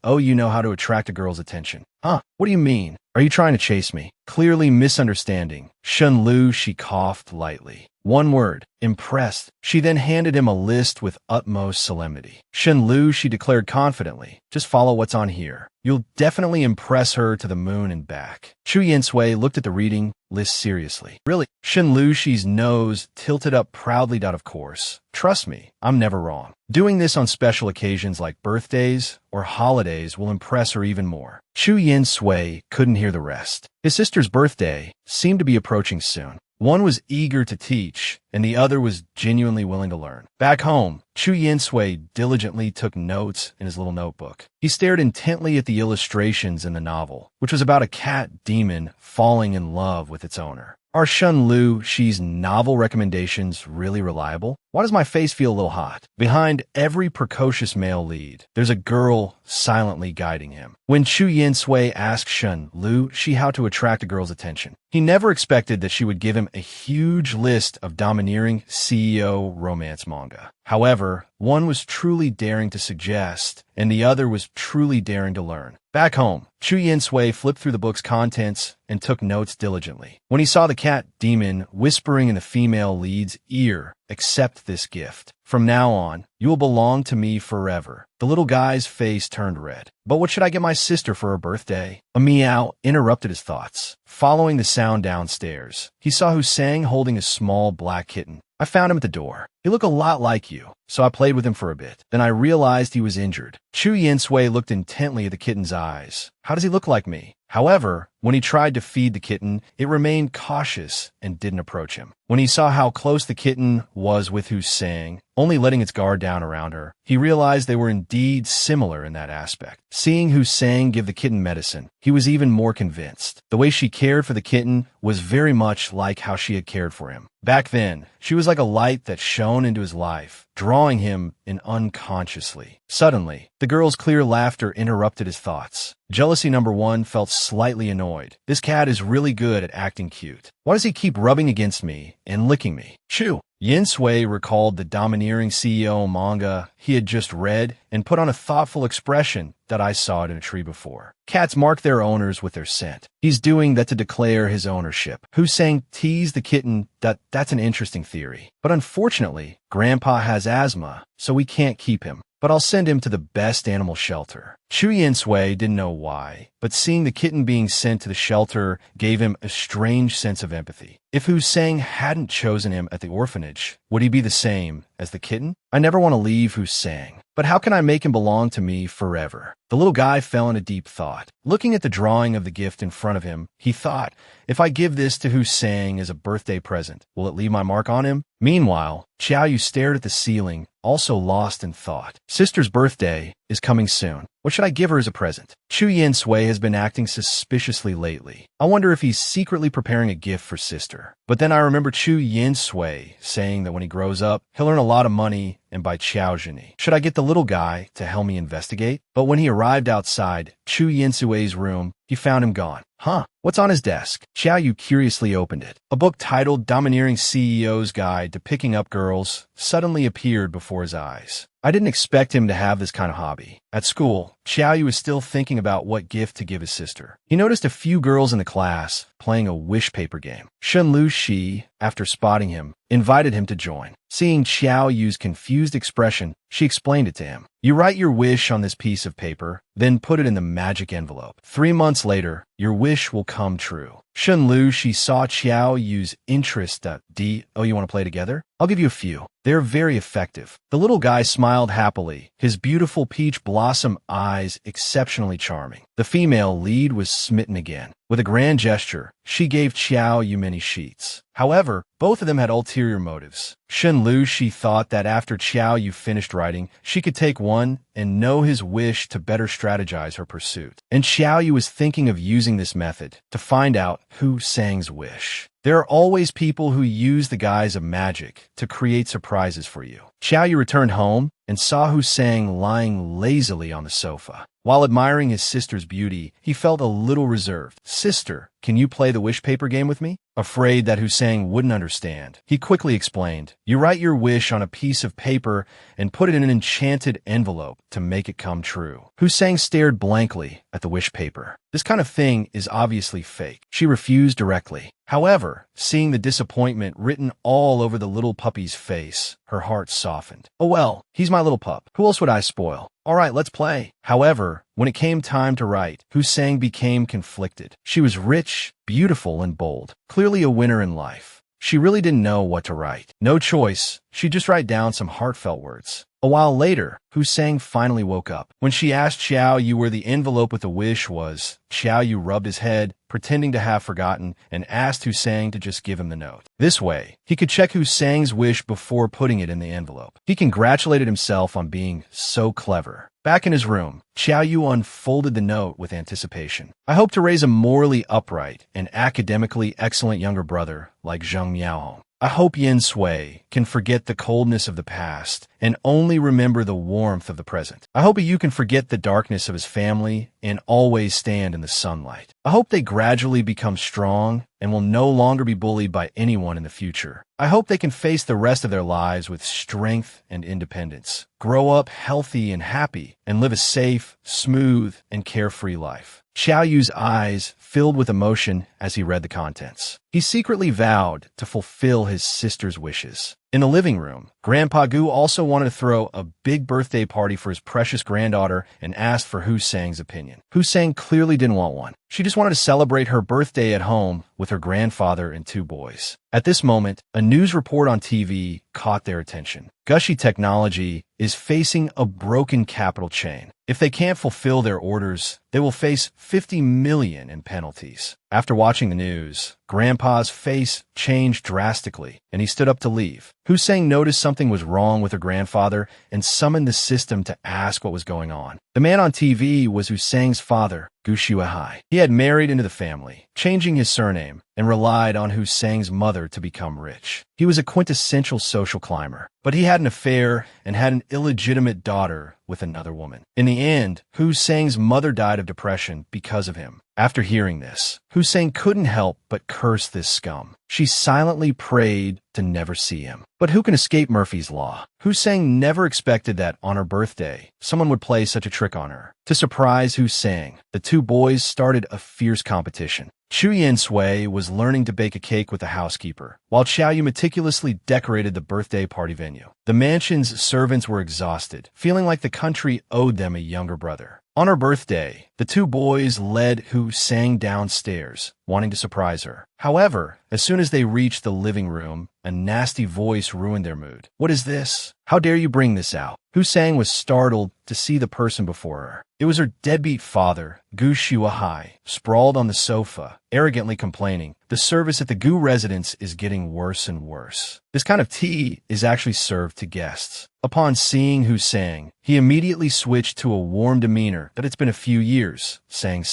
S1: "Oh, you know how to attract a girl's attention." "Huh? What do you mean? Are you trying to chase me?" Clearly misunderstanding, Shun Lu, she coughed lightly. One word, impressed. She then handed him a list with utmost solemnity. Shun Lu, she declared confidently, "Just follow what's on here. You'll definitely impress her to the moon and back." Chu Yin Sui looked at the reading list seriously. "Really?" Shun Luxi's nose tilted up proudly. "Of course. Trust me, I'm never wrong. Doing this on special occasions like birthdays or holidays will impress her even more." Chu Yin Sui couldn't hear the rest. His sister's birthday seemed to be approaching soon. One was eager to teach, and the other was genuinely willing to learn. Back home, Chu Yin Sui diligently took notes in his little notebook. He stared intently at the illustrations in the novel, which was about a cat demon falling in love with its owner. Are Shun Luxi's novel recommendations really reliable? Why does my face feel a little hot? Behind every precocious male lead, there's a girl silently guiding him. When Chu Yin Sui asked Shun Luxi how to attract a girl's attention, he never expected that she would give him a huge list of domineering CEO romance manga. However, one was truly daring to suggest, and the other was truly daring to learn. Back home, Chu Yin Sui flipped through the book's contents and took notes diligently. When he saw the cat demon whispering in the female lead's ear, "Accept this gift. From now on, you will belong to me forever." The little guy's face turned red. "But what should I get my sister for her birthday?" A meow interrupted his thoughts. Following the sound downstairs, he saw Hu Sang holding a small black kitten. "I found him at the door." He looked a lot like you, so I played with him for a bit. Then I realized he was injured. Chu Yinsui looked intently at the kitten's eyes. How does he look like me? However, when he tried to feed the kitten, it remained cautious and didn't approach him. When he saw how close the kitten was with Hussein, only letting its guard down around her, he realized they were indeed similar in that aspect. Seeing Hussein give the kitten medicine, he was even more convinced. The way she cared for the kitten was very much like how she had cared for him. Back then, she was like a light that shone into his life, drawing him in unconsciously. Suddenly, the girl's clear laughter interrupted his thoughts. Jealousy number 1 felt slightly annoyed. This cat is really good at acting cute. Why does he keep rubbing against me and licking me? Chew. Yinsui recalled the domineering CEO manga he had just read and put on a thoughtful expression that I saw it in a tree before. Cats mark their owners with their scent. He's doing that to declare his ownership. Hussein teased the kitten that's an interesting theory. But unfortunately, Grandpa has asthma, so we can't keep him. But I'll send him to the best animal shelter. Chu Yinsui didn't know why, but seeing the kitten being sent to the shelter gave him a strange sense of empathy. If Hussein hadn't chosen him at the orphanage, would he be the same as the kitten? I never want to leave Hussein, but how can I make him belong to me forever? The little guy fell into deep thought. Looking at the drawing of the gift in front of him, he thought, if I give this to Hussein as a birthday present, will it leave my mark on him? Meanwhile, Xiaoyu stared at the ceiling, also lost in thought. Sister's birthday is coming soon. What should I give her as a present? Chu Yinsui has been acting suspiciously lately. I wonder if he's secretly preparing a gift for sister. But then I remember Chu Yinsui saying that when he grows up, he'll earn a lot of money and buy Xiaojini. Should I get the little guy to help me investigate? But when he arrived outside Chu Yinsui's room, he found him gone. Huh, what's on his desk? Xiaoyu curiously opened it. A book titled Domineering CEO's Guide to Picking Up Girls suddenly appeared before his eyes. I didn't expect him to have this kind of hobby. At school, Xiaoyu was still thinking about what gift to give his sister. He noticed a few girls in the class playing a wish paper game. Shenlu Shi, after spotting him, invited him to join. Seeing Xiaoyu's confused expression, she explained it to him. You write your wish on this piece of paper, then put it in the magic envelope. 3 months later, your wish will come true. Shenlu Shi saw Xiaoyu's interest. Oh, you want to play together? I'll give you a few. They're very effective. The little guy smiled happily, his beautiful peach blossom eyes exceptionally charming. The female lead was smitten again. With a grand gesture, she gave Xiaoyu many sheets. However, both of them had ulterior motives. Shenlu Shi thought that after Xiaoyu finished writing, she could take one and know his wish to better strategize her pursuit. And Xiaoyu was thinking of using this method to find out who Sang's wish. There are always people who use the guise of magic to create surprises for you. Xiaoyu returned home and saw Hussein lying lazily on the sofa. While admiring his sister's beauty, he felt a little reserved. Sister, can you play the wish paper game with me? Afraid that Hussein wouldn't understand, he quickly explained, you write your wish on a piece of paper and put it in an enchanted envelope to make it come true. Hussein stared blankly at the wish paper. This kind of thing is obviously fake. She refused directly. However, seeing the disappointment written all over the little puppy's face, her heart softened. Oh well, he's my little pup. Who else would I spoil? All right, let's play. However, when it came time to write, Hussein became conflicted. She was rich, beautiful, and bold. Clearly a winner in life. She really didn't know what to write. No choice. She'd just write down some heartfelt words. A while later, Hussein finally woke up. When she asked Xiaoyu where the envelope with the wish was, Xiaoyu rubbed his head, pretending to have forgotten, and asked Hussein to just give him the note. This way, he could check Hussein's wish before putting it in the envelope. He congratulated himself on being so clever. Back in his room, Xiaoyu unfolded the note with anticipation. I hope to raise a morally upright and academically excellent younger brother like Zheng Miaohong. I hope Yin Sui can forget the coldness of the past and only remember the warmth of the present. I hope you can forget the darkness of his family and always stand in the sunlight. I hope they gradually become strong and will no longer be bullied by anyone in the future. I hope they can face the rest of their lives with strength and independence, grow up healthy and happy, and live a safe, smooth, and carefree life. Xiaoyu's eyes filled with emotion as he read the contents. He secretly vowed to fulfill his sister's wishes. In the living room, Grandpa Gu also wanted to throw a big birthday party for his precious granddaughter and asked for Hussein's opinion. Hussein clearly didn't want one. She just wanted to celebrate her birthday at home with her grandfather and two boys. At this moment, a news report on TV caught their attention. Gushy Technology is facing a broken capital chain. If they can't fulfill their orders, they will face $50 million in penalties. After watching the news, Grandpa's face changed drastically, and he stood up to leave. Hussein noticed something was wrong with her grandfather and summoned the system to ask what was going on. The man on TV was Hussein's father, Gu Shuai. He had married into the family, changing his surname, and relied on Hussein's mother to become rich. He was a quintessential social climber, but he had an affair and had an illegitimate daughter with another woman. In the end, Hussein's mother died of depression because of him. After hearing this, Hussein couldn't help but curse this scum. She silently prayed to never see him. But who can escape Murphy's Law? Hussein never expected that on her birthday, someone would play such a trick on her. To surprise Hussein, the two boys started a fierce competition. Chu Yin-sui was learning to bake a cake with the housekeeper, while Xiaoyu meticulously decorated the birthday party venue. The mansion's servants were exhausted, feeling like the country owed them a younger brother. On her birthday, the two boys led Hussein downstairs, wanting to surprise her. However, as soon as they reached the living room, a nasty voice ruined their mood. "What is this? How dare you bring this out?" Hussein was startled to see the person before her. It was her deadbeat father, Gu Shuai, sprawled on the sofa, arrogantly complaining, "The service at the Gu residence is getting worse and worse. This kind of tea is actually served to guests." Upon seeing Hussein, he immediately switched to a warm demeanor that it's been a few years, saying,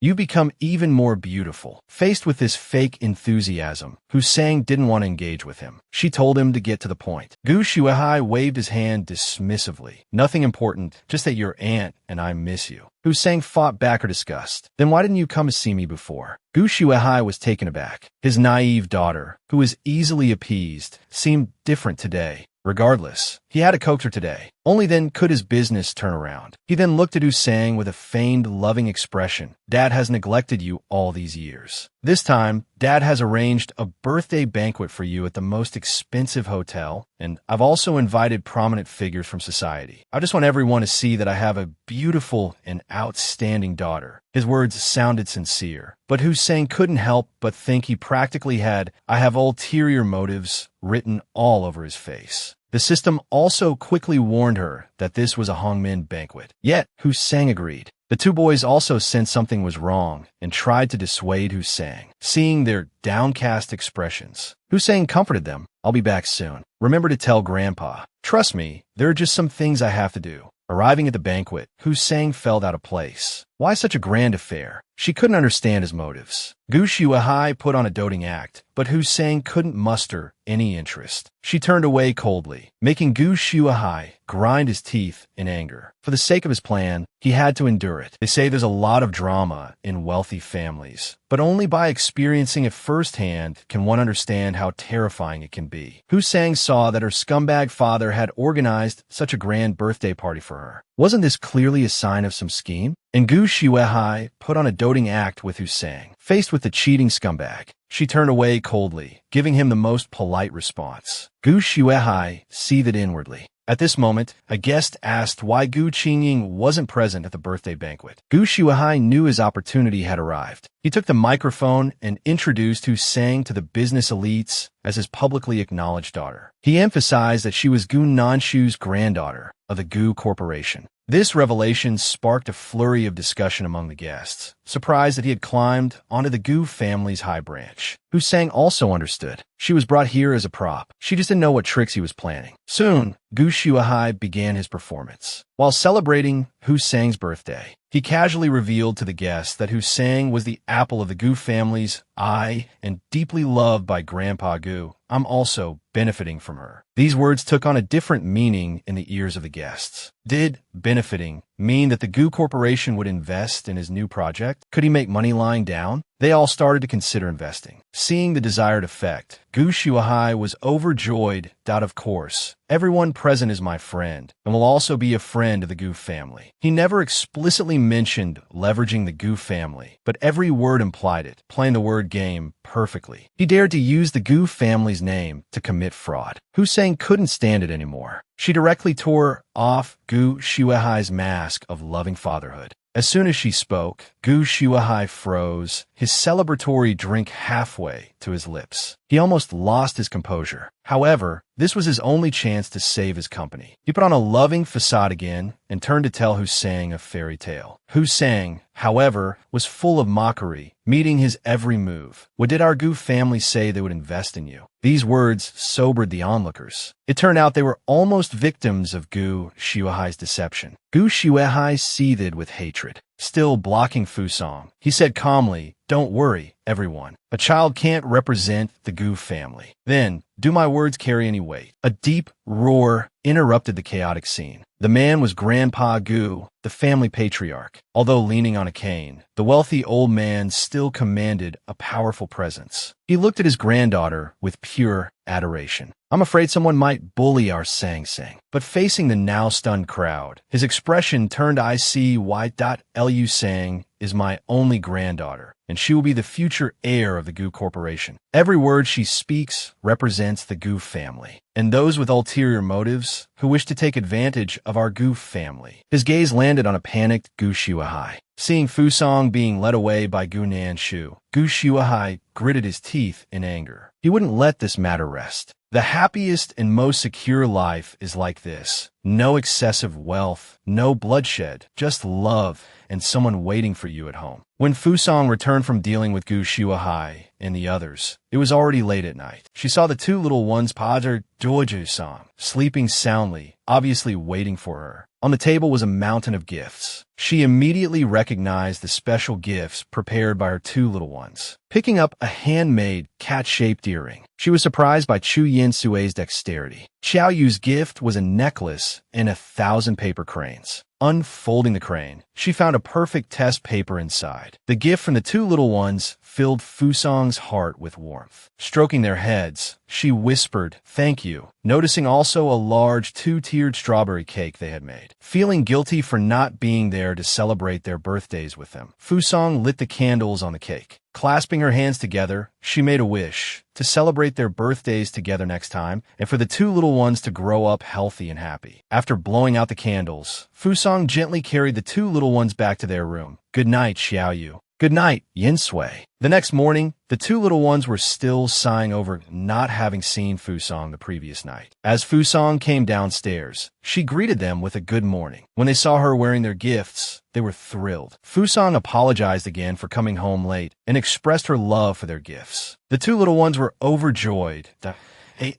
S1: "You've become even more beautiful." Faced with this fake enthusiasm, Hussein didn't want to engage with him. She told him to get to the point. Gu Shuai waved his hand dismissively. "Nothing important, just that your aunt and I miss you." Hussein fought back her disgust. "Then why didn't you come to see me before?" Gu Shuai was taken aback. His naive daughter, who was easily appeased, seemed different today. Regardless, he had to coax her today. Only then could his business turn around. He then looked at Hussein with a feigned, loving expression. "Dad has neglected you all these years. This time, Dad has arranged a birthday banquet for you at the most expensive hotel, and I've also invited prominent figures from society. I just want everyone to see that I have a beautiful and outstanding daughter." His words sounded sincere, but Hussein couldn't help but think he practically had "I have ulterior motives" written all over his face. The system also quickly warned her that this was a Hongmin banquet. Yet, Hussein agreed. The two boys also sensed something was wrong and tried to dissuade Hussein. Seeing their downcast expressions, Hussein comforted them. "I'll be back soon. Remember to tell Grandpa. Trust me, there are just some things I have to do." Arriving at the banquet, Hussein felt out of place. Why such a grand affair? She couldn't understand his motives. Gu Shuai put on a doting act, but Hussein couldn't muster any interest. She turned away coldly, making Gu Shuai grind his teeth in anger. For the sake of his plan, he had to endure it. They say there's a lot of drama in wealthy families, but only by experiencing it firsthand can one understand how terrifying it can be. Hussein saw that her scumbag father had organized such a grand birthday party for her. Wasn't this clearly a sign of some scheme? And Gu Shuai put on a doting act with Hussein. Faced with the cheating scumbag, she turned away coldly, giving him the most polite response. Gu Shuai seethed inwardly. At this moment, a guest asked why Gu Qingying wasn't present at the birthday banquet. Gu Shuai knew his opportunity had arrived. He took the microphone and introduced Hussein to the business elites as his publicly acknowledged daughter. He emphasized that she was Gu Nanshu's granddaughter of the Gu Corporation. This revelation sparked a flurry of discussion among the guests, surprised that he had climbed onto the Gu family's high branch. Hussein also understood. She was brought here as a prop. She just didn't know what tricks he was planning. Soon, Gu Shuai began his performance. While celebrating Hussein's birthday, he casually revealed to the guests that Hussein was the apple of the Gu family's eye and deeply loved by Grandpa Gu. "I'm also benefiting from her." These words took on a different meaning in the ears of the guests. Did benefiting mean that the Gu Corporation would invest in his new project? Could he make money lying down? They all started to consider investing. Seeing the desired effect, Gu Shuai was overjoyed that, of course, everyone present is my friend and will also be a friend of the Gu family. He never explicitly mentioned leveraging the Gu family, but every word implied it, playing the word game perfectly. He dared to use the Gu family's name to commit fraud. Hussein couldn't stand it anymore. She directly tore off Gu Shuai's mask of loving fatherhood. As soon as she spoke, Gu Shuahai froze, his celebratory drink halfway to his lips. He almost lost his composure. However, this was his only chance to save his company. He put on a loving facade again and turned to tell Husang a fairy tale. Husang, however, was full of mockery, meeting his every move. What did our Gu family say they would invest in you? These words sobered the onlookers. It turned out they were almost victims of Gu Shuahai's deception. Gu Shuahai seethed with hatred. Still blocking Fusang, he said calmly, "Don't worry, everyone. A child can't represent the Gu family." Then, do my words carry any weight? A deep roar interrupted the chaotic scene. The man was Grandpa Gu, the family patriarch. Although leaning on a cane, the wealthy old man still commanded a powerful presence. He looked at his granddaughter with pure adoration. "I'm afraid someone might bully our Sang-Sang." But facing the now stunned crowd, his expression turned. "I see why Lu Sang is my only granddaughter, and she will be the future heir of the Gu Corporation. Every word she speaks represents the Gu family, and those with ulterior motives who wish to take advantage of our Gu family." His gaze landed on a panicked Gu Shuahai. Seeing Fusang being led away by Gu Nanshu, Gu Shuahai gritted his teeth in anger. He wouldn't let this matter rest. The happiest and most secure life is like this. No excessive wealth, no bloodshed, just love and someone waiting for you at home. When Fusang returned from dealing with Gu Shuahai and the others, it was already late at night. She saw the two little ones, Padre Doju-san, sleeping soundly, obviously waiting for her. On the table was a mountain of gifts. She immediately recognized the special gifts prepared by her two little ones. Picking up a handmade cat-shaped earring, she was surprised by Chu Yin Sue's dexterity. Xiao Yu's gift was a necklace and 1,000 paper cranes. Unfolding the crane, she found a perfect test paper inside. The gift from the two little ones filled Fusang's heart with warmth. Stroking their heads, she whispered, "Thank you," noticing also a large two-tiered strawberry cake they had made. Feeling guilty for not being there to celebrate their birthdays with them, Fusang lit the candles on the cake. Clasping her hands together, she made a wish to celebrate their birthdays together next time and for the two little ones to grow up healthy and happy. After blowing out the candles, Fusang gently carried the two little ones back to their room. "Good night, Xiao Yu." "Good night, Yin Sui." The next morning, the two little ones were still sighing over not having seen Fusang the previous night. As Fusang came downstairs, she greeted them with a good morning. When they saw her wearing their gifts, they were thrilled. Fusang apologized again for coming home late and expressed her love for their gifts. The two little ones were overjoyed.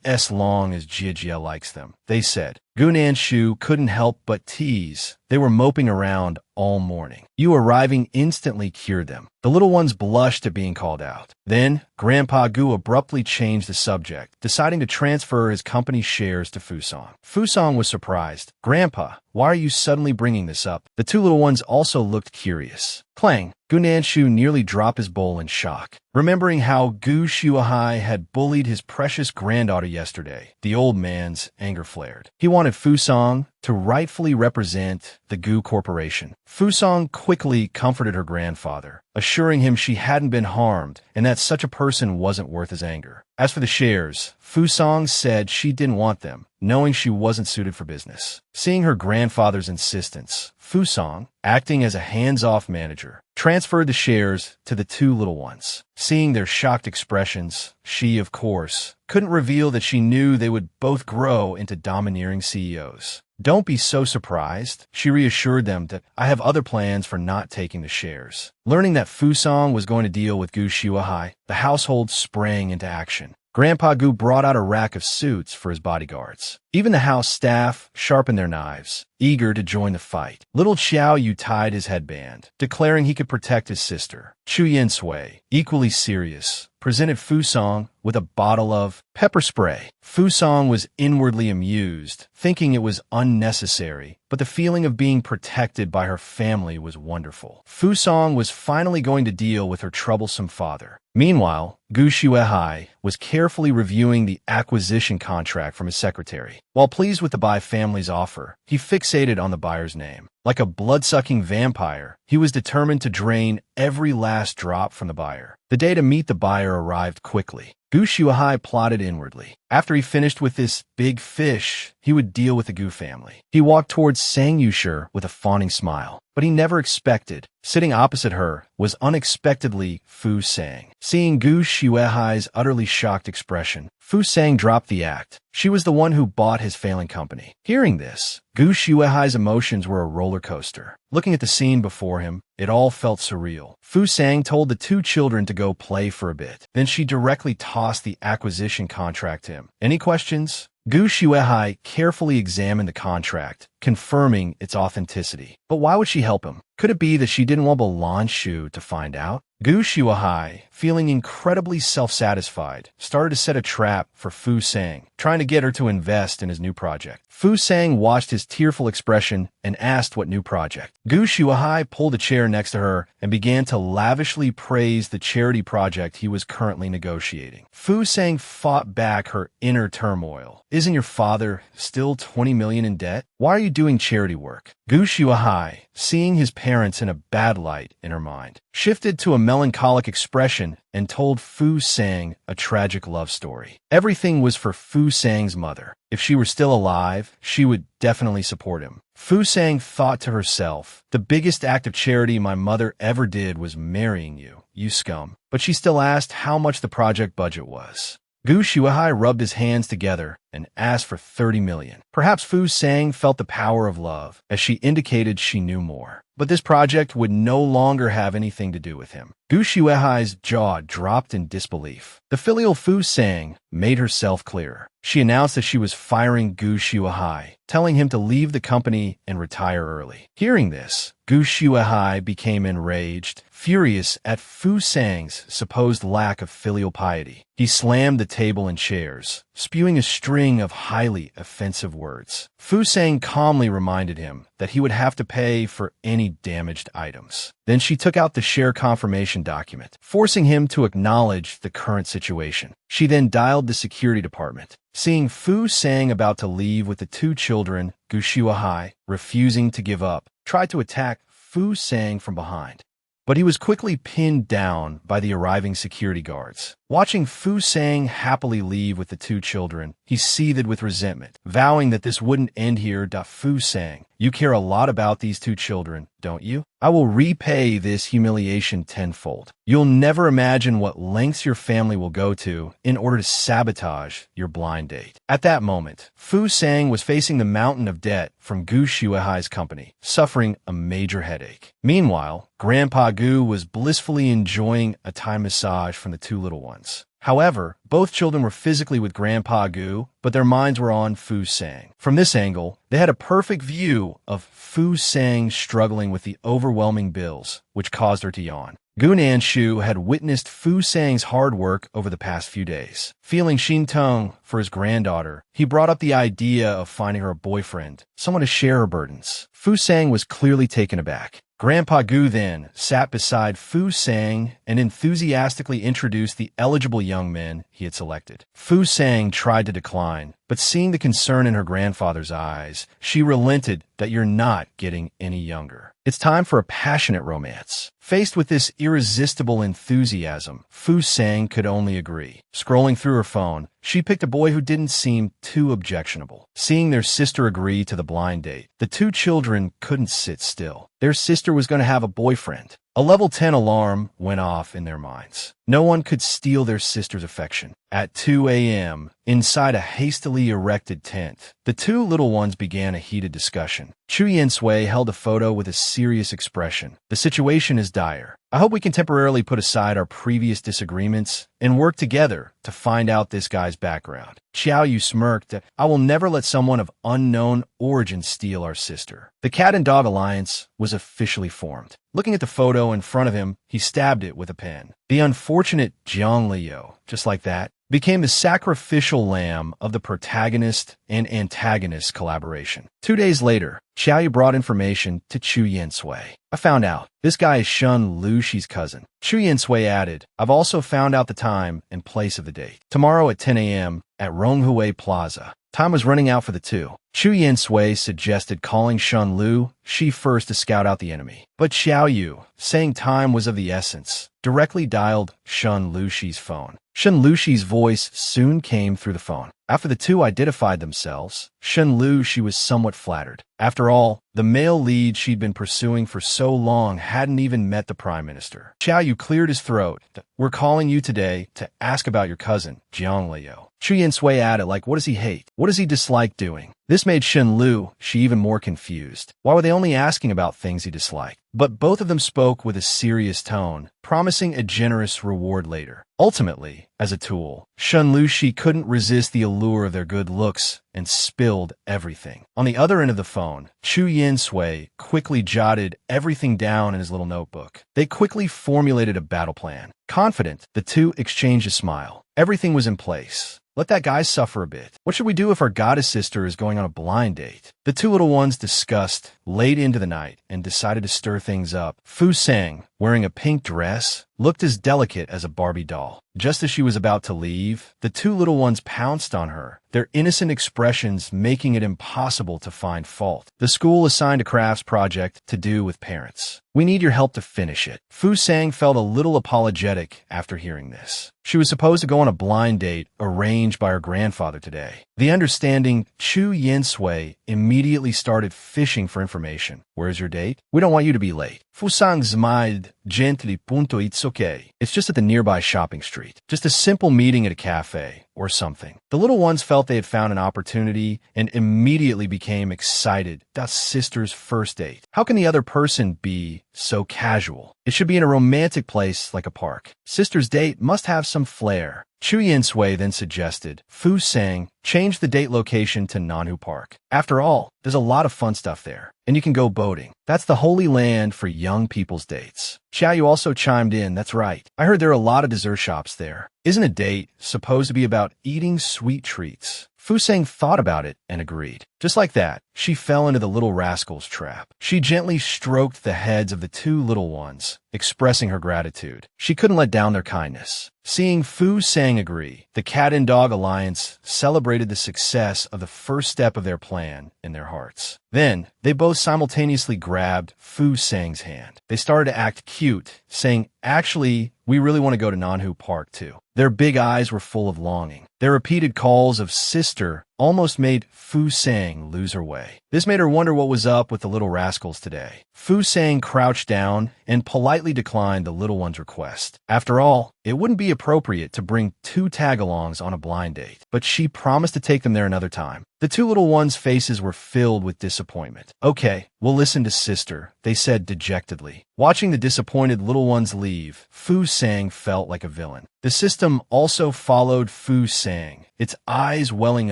S1: As long as Jia likes them, they said. Gu Nanshu couldn't help but tease. They were moping around all morning. You arriving instantly cured them. The little ones blushed at being called out. Then, Grandpa Gu abruptly changed the subject, deciding to transfer his company's shares to Fusang. Fusang was surprised. "Grandpa, why are you suddenly bringing this up?" The two little ones also looked curious. Clang! Gu Nanshu nearly dropped his bowl in shock. Remembering how Gu Shuahai had bullied his precious granddaughter yesterday, the old man's anger flared. He wanted Fusang to rightfully represent the Gu Corporation. Fusang quickly comforted her grandfather, assuring him she hadn't been harmed and that such a person wasn't worth his anger. As for the shares, Fusang said she didn't want them, knowing she wasn't suited for business. Seeing her grandfather's insistence, Fusang, acting as a hands-off manager, transferred the shares to the two little ones. Seeing their shocked expressions, she, of course, couldn't reveal that she knew they would both grow into domineering CEOs. "Don't be so surprised," she reassured them, that I have other plans for not taking the shares. Learning that Fusang was going to deal with Gu Shuahai, the household sprang into action. Grandpa Gu brought out a rack of suits for his bodyguards. Even the house staff sharpened their knives, eager to join the fight. Little Xiao Yu tied his headband, declaring he could protect his sister. Chu Yin Sui, equally serious, presented Fusang with a bottle of pepper spray. Fusang was inwardly amused, thinking it was unnecessary, but the feeling of being protected by her family was wonderful. Fusang was finally going to deal with her troublesome father. Meanwhile, Gu Shuahai was carefully reviewing the acquisition contract from his secretary. While pleased with the Bai family's offer, he fixated on the buyer's name. Like a blood-sucking vampire, he was determined to drain every last drop from the buyer. The day to meet the buyer arrived quickly. Gu Shuahai plotted inwardly. After he finished with this big fish, he would deal with the Gu family. He walked towards Sang Yushir with a fawning smile, but he never expected. Sitting opposite her was unexpectedly Fu Sang. Seeing Gu Xuehai's utterly shocked expression, Fu Sang dropped the act. She was the one who bought his failing company. Hearing this, Gu Xuehai's emotions were a roller coaster. Looking at the scene before him, it all felt surreal. Fu Sang told the two children to go play for a bit. Then she directly tossed the acquisition contract to him. Any questions? Gu Xuehai carefully examined the contract, confirming its authenticity. But why would she help him? Could it be that she didn't want Balanshu to find out? Gu Xuehai, feeling incredibly self-satisfied, started to set a trap for Fu Sang, trying to get her to invest in his new project. Fu Sang watched his tearful expression and asked what new project. Gu Xuehai pulled a chair next to her and began to lavishly praise the charity project he was currently negotiating. Fu Sang fought back her inner turmoil. Isn't your father still 20 million in debt? Why are you doing charity work? Gu Xuehai, seeing his parents in a bad light in her mind, shifted to a melancholic expression and told Fu Sang a tragic love story. Everything was for Fu Sang's mother. If she were still alive, she would definitely support him. Fu Sang thought to herself, the biggest act of charity my mother ever did was marrying you, you scum. But she still asked how much the project budget was. Gu Xuehai rubbed his hands together and asked for 30 million. Perhaps Fu Sang felt the power of love, as she indicated she knew more. But this project would no longer have anything to do with him. Gu Xuehai's jaw dropped in disbelief. The filial Fu Sang made herself clearer. She announced that she was firing Gu Xuehai, telling him to leave the company and retire early. Hearing this, Gu Xuehai became enraged, furious at Fu Sang's supposed lack of filial piety. He slammed the table and chairs, spewing a string of highly offensive words. Fu Sang calmly reminded him that he would have to pay for any damaged items. Then she took out the share confirmation document, forcing him to acknowledge the current situation. She then dialed the security department. Seeing Fu Sang about to leave with the two children, Gu Xuehai, refusing to give up, tried to attack Fu Sang from behind. But he was quickly pinned down by the arriving security guards. Watching Fu Sang happily leave with the two children, he seethed with resentment, vowing that this wouldn't end here. Fu Sang, you care a lot about these two children, don't you? I will repay this humiliation tenfold. You'll never imagine what lengths your family will go to in order to sabotage your blind date. At that moment, Fu Sang was facing the mountain of debt from Gu Xuehai's company, suffering a major headache. Meanwhile, Grandpa Gu was blissfully enjoying a Thai massage from the two little ones. However, both children were physically with Grandpa Gu, but their minds were on Fu Sang. From this angle, they had a perfect view of Fu Sang struggling with the overwhelming bills, which caused her to yawn. Gu Nanshu had witnessed Fu Sang's hard work over the past few days. Feeling Shintong for his granddaughter, he brought up the idea of finding her a boyfriend, someone to share her burdens. Fu Sang was clearly taken aback. Grandpa Gu then sat beside Fu Sang and enthusiastically introduced the eligible young men he had selected. Fu Sang tried to decline, but seeing the concern in her grandfather's eyes, she relented that you're not getting any younger. It's time for a passionate romance. Faced with this irresistible enthusiasm, Fu Sang could only agree. Scrolling through her phone, she picked a boy who didn't seem too objectionable. Seeing their sister agree to the blind date, the two children couldn't sit still. Their sister was going to have a boyfriend. A level 10 alarm went off in their minds. No one could steal their sister's affection. At 2 a.m., inside a hastily erected tent, the two little ones began a heated discussion. Chu Yensui held a photo with a serious expression. The situation is dire. I hope we can temporarily put aside our previous disagreements and work together to find out this guy's background. Xiao Yu smirked. I will never let someone of unknown origin steal our sister. The cat and dog alliance was officially formed. Looking at the photo in front of him, he stabbed it with a pen. The unfortunate Jiang Liu, just like that, became the sacrificial lamb of the protagonist and antagonist collaboration. 2 days later, Xiaoyu brought information to Chu Yensui. I found out. This guy is Shun Luxi's cousin. Chu Yensui added, I've also found out the time and place of the date. Tomorrow at 10 a.m. at Ronghui Plaza. Time was running out for the two. Chu Yensui suggested calling Shun Lu Shi first to scout out the enemy. But Xiao Yu, saying time was of the essence, directly dialed Shun Luxi's phone. Shun Luxi's voice soon came through the phone. After the two identified themselves, Shen Lu, she was somewhat flattered. After all, the male lead she'd been pursuing for so long hadn't even met the prime minister. Xiao Yu cleared his throat. We're calling you today to ask about your cousin, Jiang Liu. Chu Yinsui added, like, what does he hate? What does he dislike doing? This made Shen Lu, she even more confused. Why were they only asking about things he disliked? But both of them spoke with a serious tone, promising a generous reward later. Ultimately, as a tool, Shen Lu, she couldn't resist the allure of their good looks and spilled everything. On the other end of the phone, Chu Yinsui quickly jotted everything down in his little notebook. They quickly formulated a battle plan. Confident, the two exchanged a smile. Everything was in place. Let that guy suffer a bit. What should we do if our goddess sister is going on a blind date? The two little ones discussed late into the night and decided to stir things up. Fu Sang, wearing a pink dress, looked as delicate as a Barbie doll. Just as she was about to leave, the two little ones pounced on her, their innocent expressions making it impossible to find fault. The school assigned a crafts project to do with parents. We need your help to finish it. Fu Sang felt a little apologetic after hearing this. She was supposed to go on a blind date arranged by her grandfather today. The understanding Chu Yinsui immediately started fishing for information. Where's your date? We don't want you to be late. Fu Sang smiled gently. Punto, it's okay. It's just at the nearby shopping street. Just a simple meeting at a cafe or something. The little ones felt they had found an opportunity and immediately became excited. That's sister's first date. How can the other person be so casual? It should be in a romantic place like a park. Sister's date must have some flair. Chu Yinsui then suggested Fu Sang change the date location to Nanhu Park. After all, there's a lot of fun stuff there, and you can go boating. That's the holy land for young people's dates. Xiao Yu also chimed in, that's right. I heard there are a lot of dessert shops there. Isn't a date supposed to be about eating sweet treats? Fu Sang thought about it and agreed. Just like that, she fell into the little rascal's trap. She gently stroked the heads of the two little ones, expressing her gratitude. She couldn't let down their kindness. Seeing Fu Sang agree, the Cat and Dog Alliance celebrated the success of the first step of their plan in their hearts. Then, they both simultaneously grabbed Fu Sang's hand. They started to act cute, saying, actually, we really want to go to Nanhu Park too. Their big eyes were full of longing. Their repeated calls of sister almost made Fu Sang lose her way. This made her wonder what was up with the little rascals today. Fu Sang crouched down and politely declined the little one's request. After all, it wouldn't be appropriate to bring two tag-alongs on a blind date, but she promised to take them there another time. The two little ones' faces were filled with disappointment. Okay, we'll listen to sister, they said dejectedly. Watching the disappointed little ones leave, Fu Sang felt like a villain. The system also followed Fu Sang, its eyes welling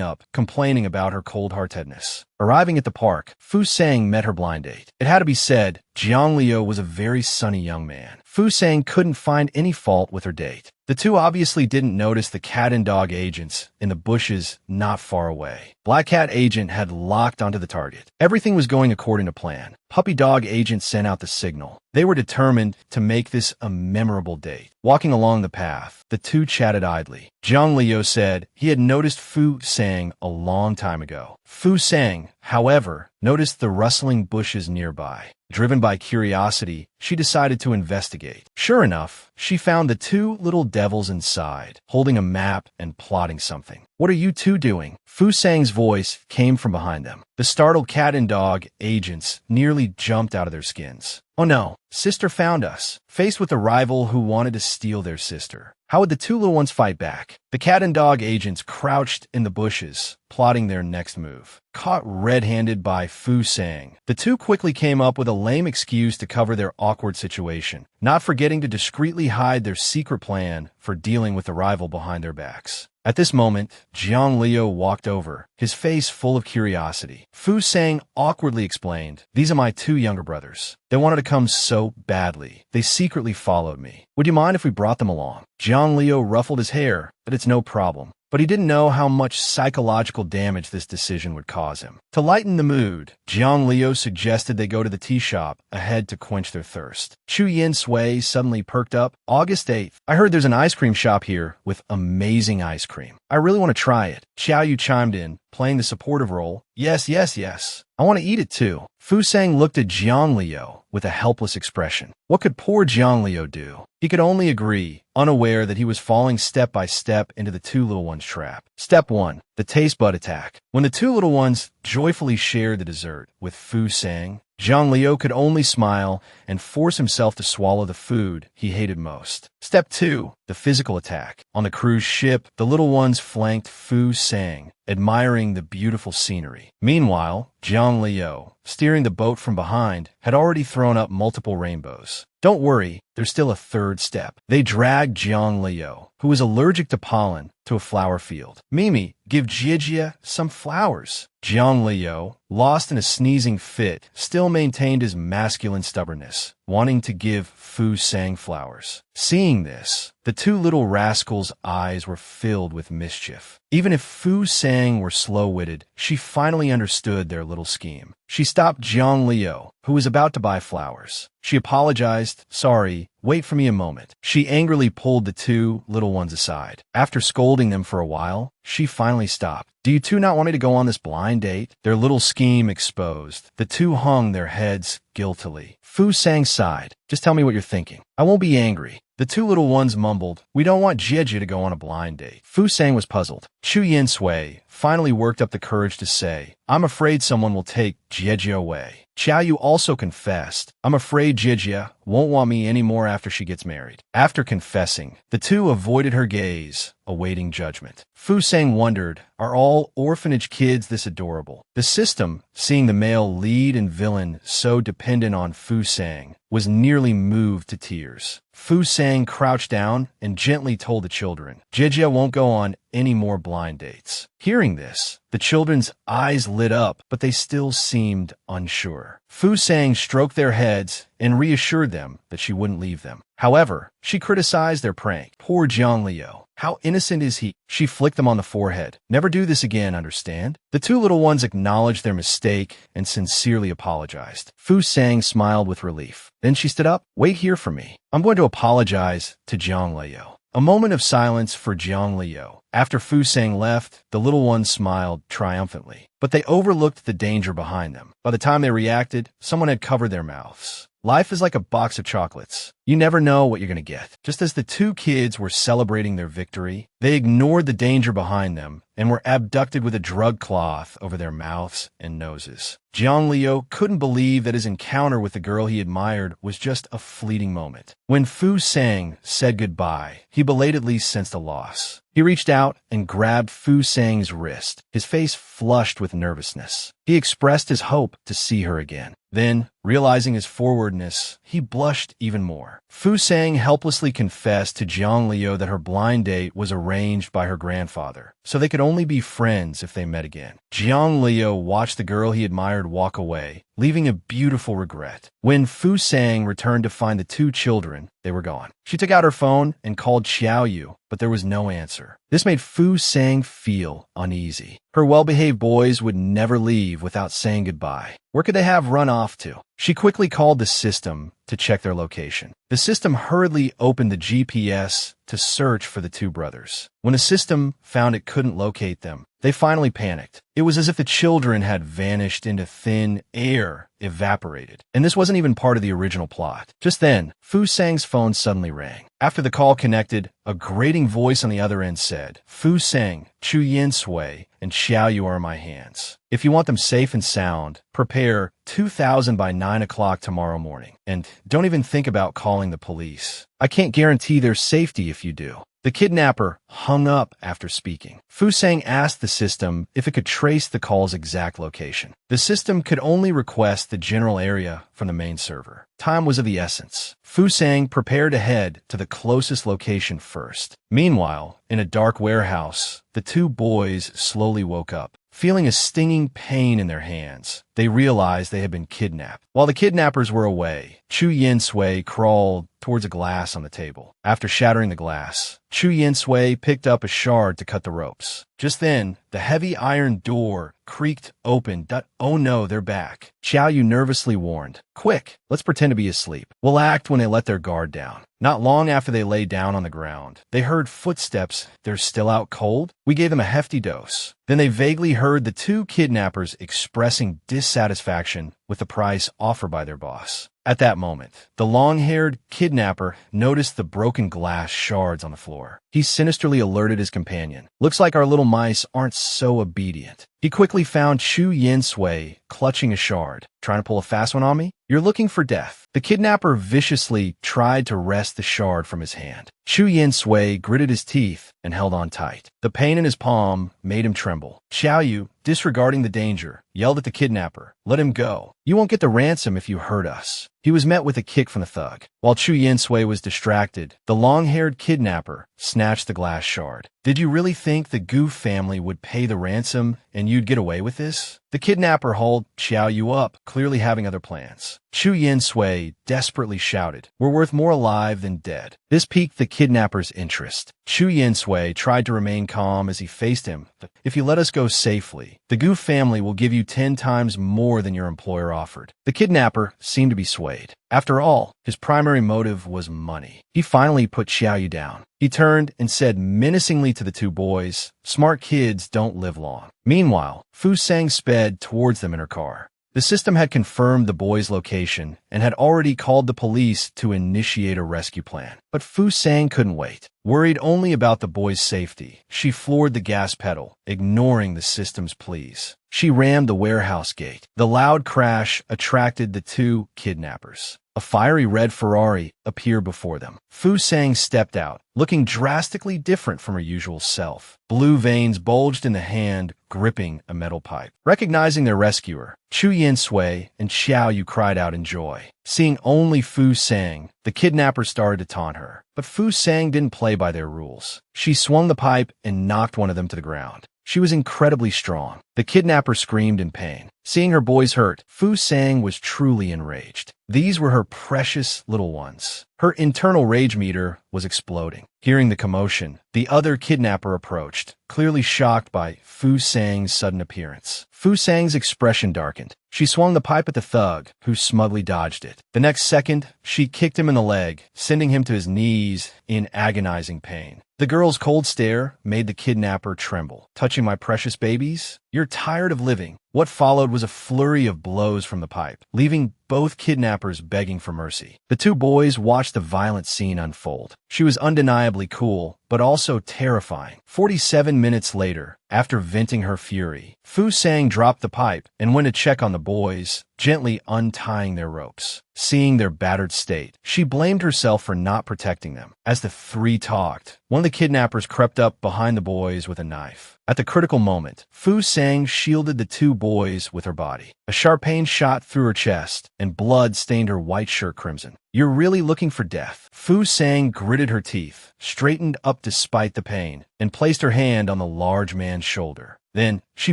S1: up, complaining about her cold-heartedness. Arriving at the park, Fu Sang met her blind date. It had to be said, Jiang Liu was a very sunny young man. Fu Sang couldn't find any fault with her date. The two obviously didn't notice the cat and dog agents in the bushes not far away. Black Cat agent had locked onto the target. Everything was going according to plan. Puppy Dog agent sent out the signal. They were determined to make this a memorable date. Walking along the path, the two chatted idly. Jiang Liu said he had noticed Fu Sang a long time ago. Fu Sang, however, noticed the rustling bushes nearby. Driven by curiosity, she decided to investigate. Sure enough, she found the two little devils inside, holding a map and plotting something. What are you two doing? Fu Sang's voice came from behind them. The startled cat and dog agents nearly jumped out of their skins. Oh no, sister found us. Faced with a rival who wanted to steal their sister, how would the two little ones fight back? The cat and dog agents crouched in the bushes, plotting their next move. Caught red-handed by Fu Sang, the two quickly came up with a lame excuse to cover their awkward situation, not forgetting to discreetly hide their secret plan for dealing with the rival behind their backs. At this moment, Jiang Liu walked over, his face full of curiosity. Fu Sang awkwardly explained, these are my two younger brothers. They wanted to come so badly. They secretly followed me. Would you mind if we brought them along? Jiang Liu ruffled his hair, but it's no problem. But he didn't know how much psychological damage this decision would cause him. To lighten the mood, Jiang Liu suggested they go to the tea shop ahead to quench their thirst. Chu Yinsui suddenly perked up. August 8th. I heard there's an ice cream shop here with amazing ice cream. I really want to try it. Xiao Yu chimed in, playing the supportive role. Yes, yes, yes. I want to eat it too. Fu Sang looked at Jiang Liu with a helpless expression. What could poor Jiang Liu do? He could only agree, unaware that he was falling step by step into the two little ones' trap. Step 1. The taste bud attack. When the two little ones joyfully shared the dessert with Fu Sang, Jiang Liu could only smile and force himself to swallow the food he hated most. Step 2. The physical attack. On the cruise ship, the little ones flanked Fu Sang, admiring the beautiful scenery. Meanwhile, Jiang Liu, steering the boat from behind, had already thrown up multiple rainbows. Don't worry, there's still a third step. They dragged Jiang Liu, who was allergic to pollen, to a flower field. Mimi, give Jijia some flowers. Jiang Liu, lost in a sneezing fit, still maintained his masculine stubbornness, wanting to give Fu Sang flowers. Seeing this, the two little rascals' eyes were filled with mischief. Even if Fu Sang were slow-witted, she finally understood their little scheme. She stopped Jiang Liu, who was about to buy flowers. She apologized. Sorry, wait for me a moment. She angrily pulled the two little ones aside. After scolding them for a while, she finally stopped. Do you two not want me to go on this blind date? Their little scheme exposed, the two hung their heads guiltily. Fu Sang sighed. Just tell me what you're thinking. I won't be angry. The two little ones mumbled, we don't want Jieji to go on a blind date. Fu Sang was puzzled. Chu Yin Sui finally worked up the courage to say, I'm afraid someone will take Jieji away. Xiao Yu also confessed, I'm afraid Jijia won't want me anymore after she gets married. After confessing, the two avoided her gaze, awaiting judgment. Fu Sang wondered, are all orphanage kids this adorable? The system, seeing the male lead and villain so dependent on Fu Sang, was nearly moved to tears. Fu Sang crouched down and gently told the children, Jijia won't go on any more blind dates. Hearing this, the children's eyes lit up, but they still seemed unsure. Fu Sang stroked their heads and reassured them that she wouldn't leave them. However, she criticized their prank. Poor Jiang Liu. How innocent is he? She flicked them on the forehead. Never do this again, understand? The two little ones acknowledged their mistake and sincerely apologized. Fu Sang smiled with relief. Then she stood up. Wait here for me. I'm going to apologize to Jiang Liu. A moment of silence for Jiang Liu. After Fu Sang left, the little ones smiled triumphantly. But they overlooked the danger behind them. By the time they reacted, someone had covered their mouths. Life is like a box of chocolates. You never know what you're going to get. Just as the two kids were celebrating their victory, they ignored the danger behind them and were abducted with a drug cloth over their mouths and noses. Jiang Liu couldn't believe that his encounter with the girl he admired was just a fleeting moment. When Fu Sang said goodbye, he belatedly sensed a loss. He reached out and grabbed Fu Sang's wrist, his face flushed with nervousness. He expressed his hope to see her again. Then, realizing his forwardness, he blushed even more. Fu Sang helplessly confessed to Jiang Liu that her blind date was arranged by her grandfather, so they could only be friends if they met again. Jiang Liu watched the girl he admired walk away, leaving a beautiful regret. When Fu Sang returned to find the two children, they were gone. She took out her phone and called Xiao Yu, but there was no answer. This made Fu Sang feel uneasy. Her well-behaved boys would never leave without saying goodbye. Where could they have run off to? She quickly called the system to check their location. The system hurriedly opened the GPS to search for the two brothers. When the system found it couldn't locate them, they finally panicked. It was as if the children had vanished into thin air, evaporated. And this wasn't even part of the original plot. Just then, Fu Sang's phone suddenly rang. After the call connected, a grating voice on the other end said, Fu Sang, Chu Yin Sui, and Xiao Yu are in my hands. If you want them safe and sound, prepare 2,000 by 9 o'clock tomorrow morning. And don't even think about calling the police. I can't guarantee their safety if you do. The kidnapper hung up after speaking. Fu Sang asked the system if it could trace the call's exact location. The system could only request the general area from the main server. Time was of the essence. Fu Sang prepared to head to the closest location first. Meanwhile, in a dark warehouse, the two boys slowly woke up. Feeling a stinging pain in their hands, they realized they had been kidnapped. While the kidnappers were away, Chu Yin Sui crawled towards a glass on the table. After shattering the glass, Chu Yin Sui picked up a shard to cut the ropes. Just then, the heavy iron door creaked open. Oh no, they're back. Xiao Yu nervously warned. Quick, let's pretend to be asleep. We'll act when they let their guard down. Not long after they lay down on the ground, they heard footsteps. They're still out cold? We gave them a hefty dose. Then they vaguely heard the two kidnappers expressing dissatisfaction with the price offered by their boss. At that moment, the long-haired kidnapper noticed the broken glass shards on the floor. He sinisterly alerted his companion. Looks like our little mice aren't so obedient. He quickly found Chu Yin Sui clutching a shard. Trying to pull a fast one on me? You're looking for death. The kidnapper viciously tried to wrest the shard from his hand. Chu Yin Sui gritted his teeth and held on tight. The pain in his palm made him tremble. Xiao Yu, disregarding the danger, yelled at the kidnapper, "Let him go. You won't get the ransom if you hurt us." He was met with a kick from the thug. While Chu Yin Sui was distracted, the long-haired kidnapper snatched the glass shard. Did you really think the Goof family would pay the ransom and you'd get away with this? The kidnapper hauled Xiao Yu up, clearly having other plans. Chu Yin Sui desperately shouted, "We're worth more alive than dead." This piqued the kidnapper's interest. Chu Yin Sui tried to remain calm as he faced him. "If you let us go safely, the Goof family will give you 10 times more than your employer offered." The kidnapper seemed to be swayed. After all, his primary motive was money. He finally put Xiao Yu down. He turned and said menacingly to the two boys, "Smart kids don't live long." Meanwhile, Fu Sang sped towards them in her car. The system had confirmed the boys' location and had already called the police to initiate a rescue plan. But Fu Sang couldn't wait. Worried only about the boys' safety, she floored the gas pedal, ignoring the system's pleas. She rammed the warehouse gate. The loud crash attracted the two kidnappers. A fiery red Ferrari appeared before them. Fu Sang stepped out, looking drastically different from her usual self. Blue veins bulged in the hand, gripping a metal pipe. Recognizing their rescuer, Chu Yin Sui and Xiao Yu cried out in joy. Seeing only Fu Sang, the kidnapper started to taunt her. But Fu Sang didn't play by their rules. She swung the pipe and knocked one of them to the ground. She was incredibly strong. The kidnapper screamed in pain. Seeing her boys hurt, Fu Sang was truly enraged. These were her precious little ones. Her internal rage meter was exploding. Hearing the commotion, the other kidnapper approached, clearly shocked by Fu Sang's sudden appearance. Fu Sang's expression darkened. She swung the pipe at the thug, who smugly dodged it. The next second, she kicked him in the leg, sending him to his knees in agonizing pain. The girl's cold stare made the kidnapper tremble. "Touching my precious babies? You're tired of living." What followed was a flurry of blows from the pipe, leaving both kidnappers begging for mercy. The two boys watched the violent scene unfold. She was undeniably cool, but also terrifying. 47 minutes later, after venting her fury, Fu Sang dropped the pipe and went to check on the boys, gently untying their ropes. Seeing their battered state, she blamed herself for not protecting them. As the three talked, one of the kidnappers crept up behind the boys with a knife. At the critical moment, Fu Sang shielded the two boys with her body. A sharp pain shot through her chest, and blood stained her white shirt crimson. "You're really looking for death." Fu Sang gritted her teeth, straightened up despite the pain, and placed her hand on the large man's shoulder. Then, she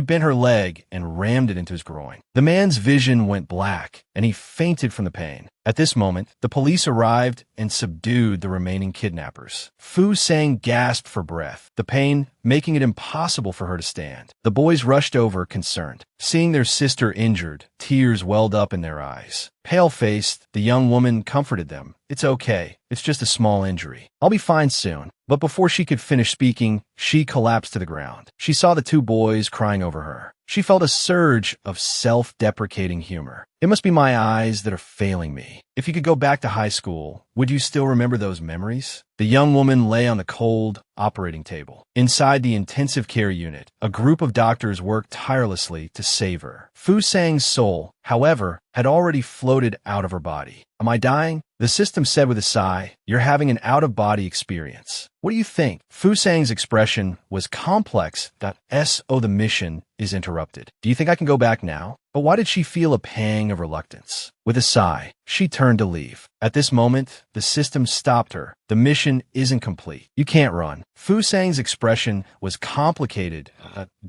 S1: bent her leg and rammed it into his groin. The man's vision went black, and he fainted from the pain. At this moment, the police arrived and subdued the remaining kidnappers. Fu Sang gasped for breath, the pain making it impossible for her to stand. The boys rushed over, concerned. Seeing their sister injured, tears welled up in their eyes. Pale-faced, the young woman comforted them. "It's okay. It's just a small injury. I'll be fine soon." But before she could finish speaking, she collapsed to the ground. She saw the two boys crying over her. She felt a surge of self-deprecating humor. "It must be my eyes that are failing me. If you could go back to high school, would you still remember those memories?" The young woman lay on the cold operating table. Inside the intensive care unit, a group of doctors worked tirelessly to save her. Fu Sang's soul, however, had already floated out of her body. "Am I dying?" The system said with a sigh, "You're having an out-of-body experience." "What do you think?" Fu Sang's expression was complex. The mission is interrupted. "Do you think I can go back now?" But why did she feel a pang of reluctance? With a sigh, she turned to leave. At this moment, the system stopped her. The mission isn't complete. You can't run. Fu Sang's expression was complicated.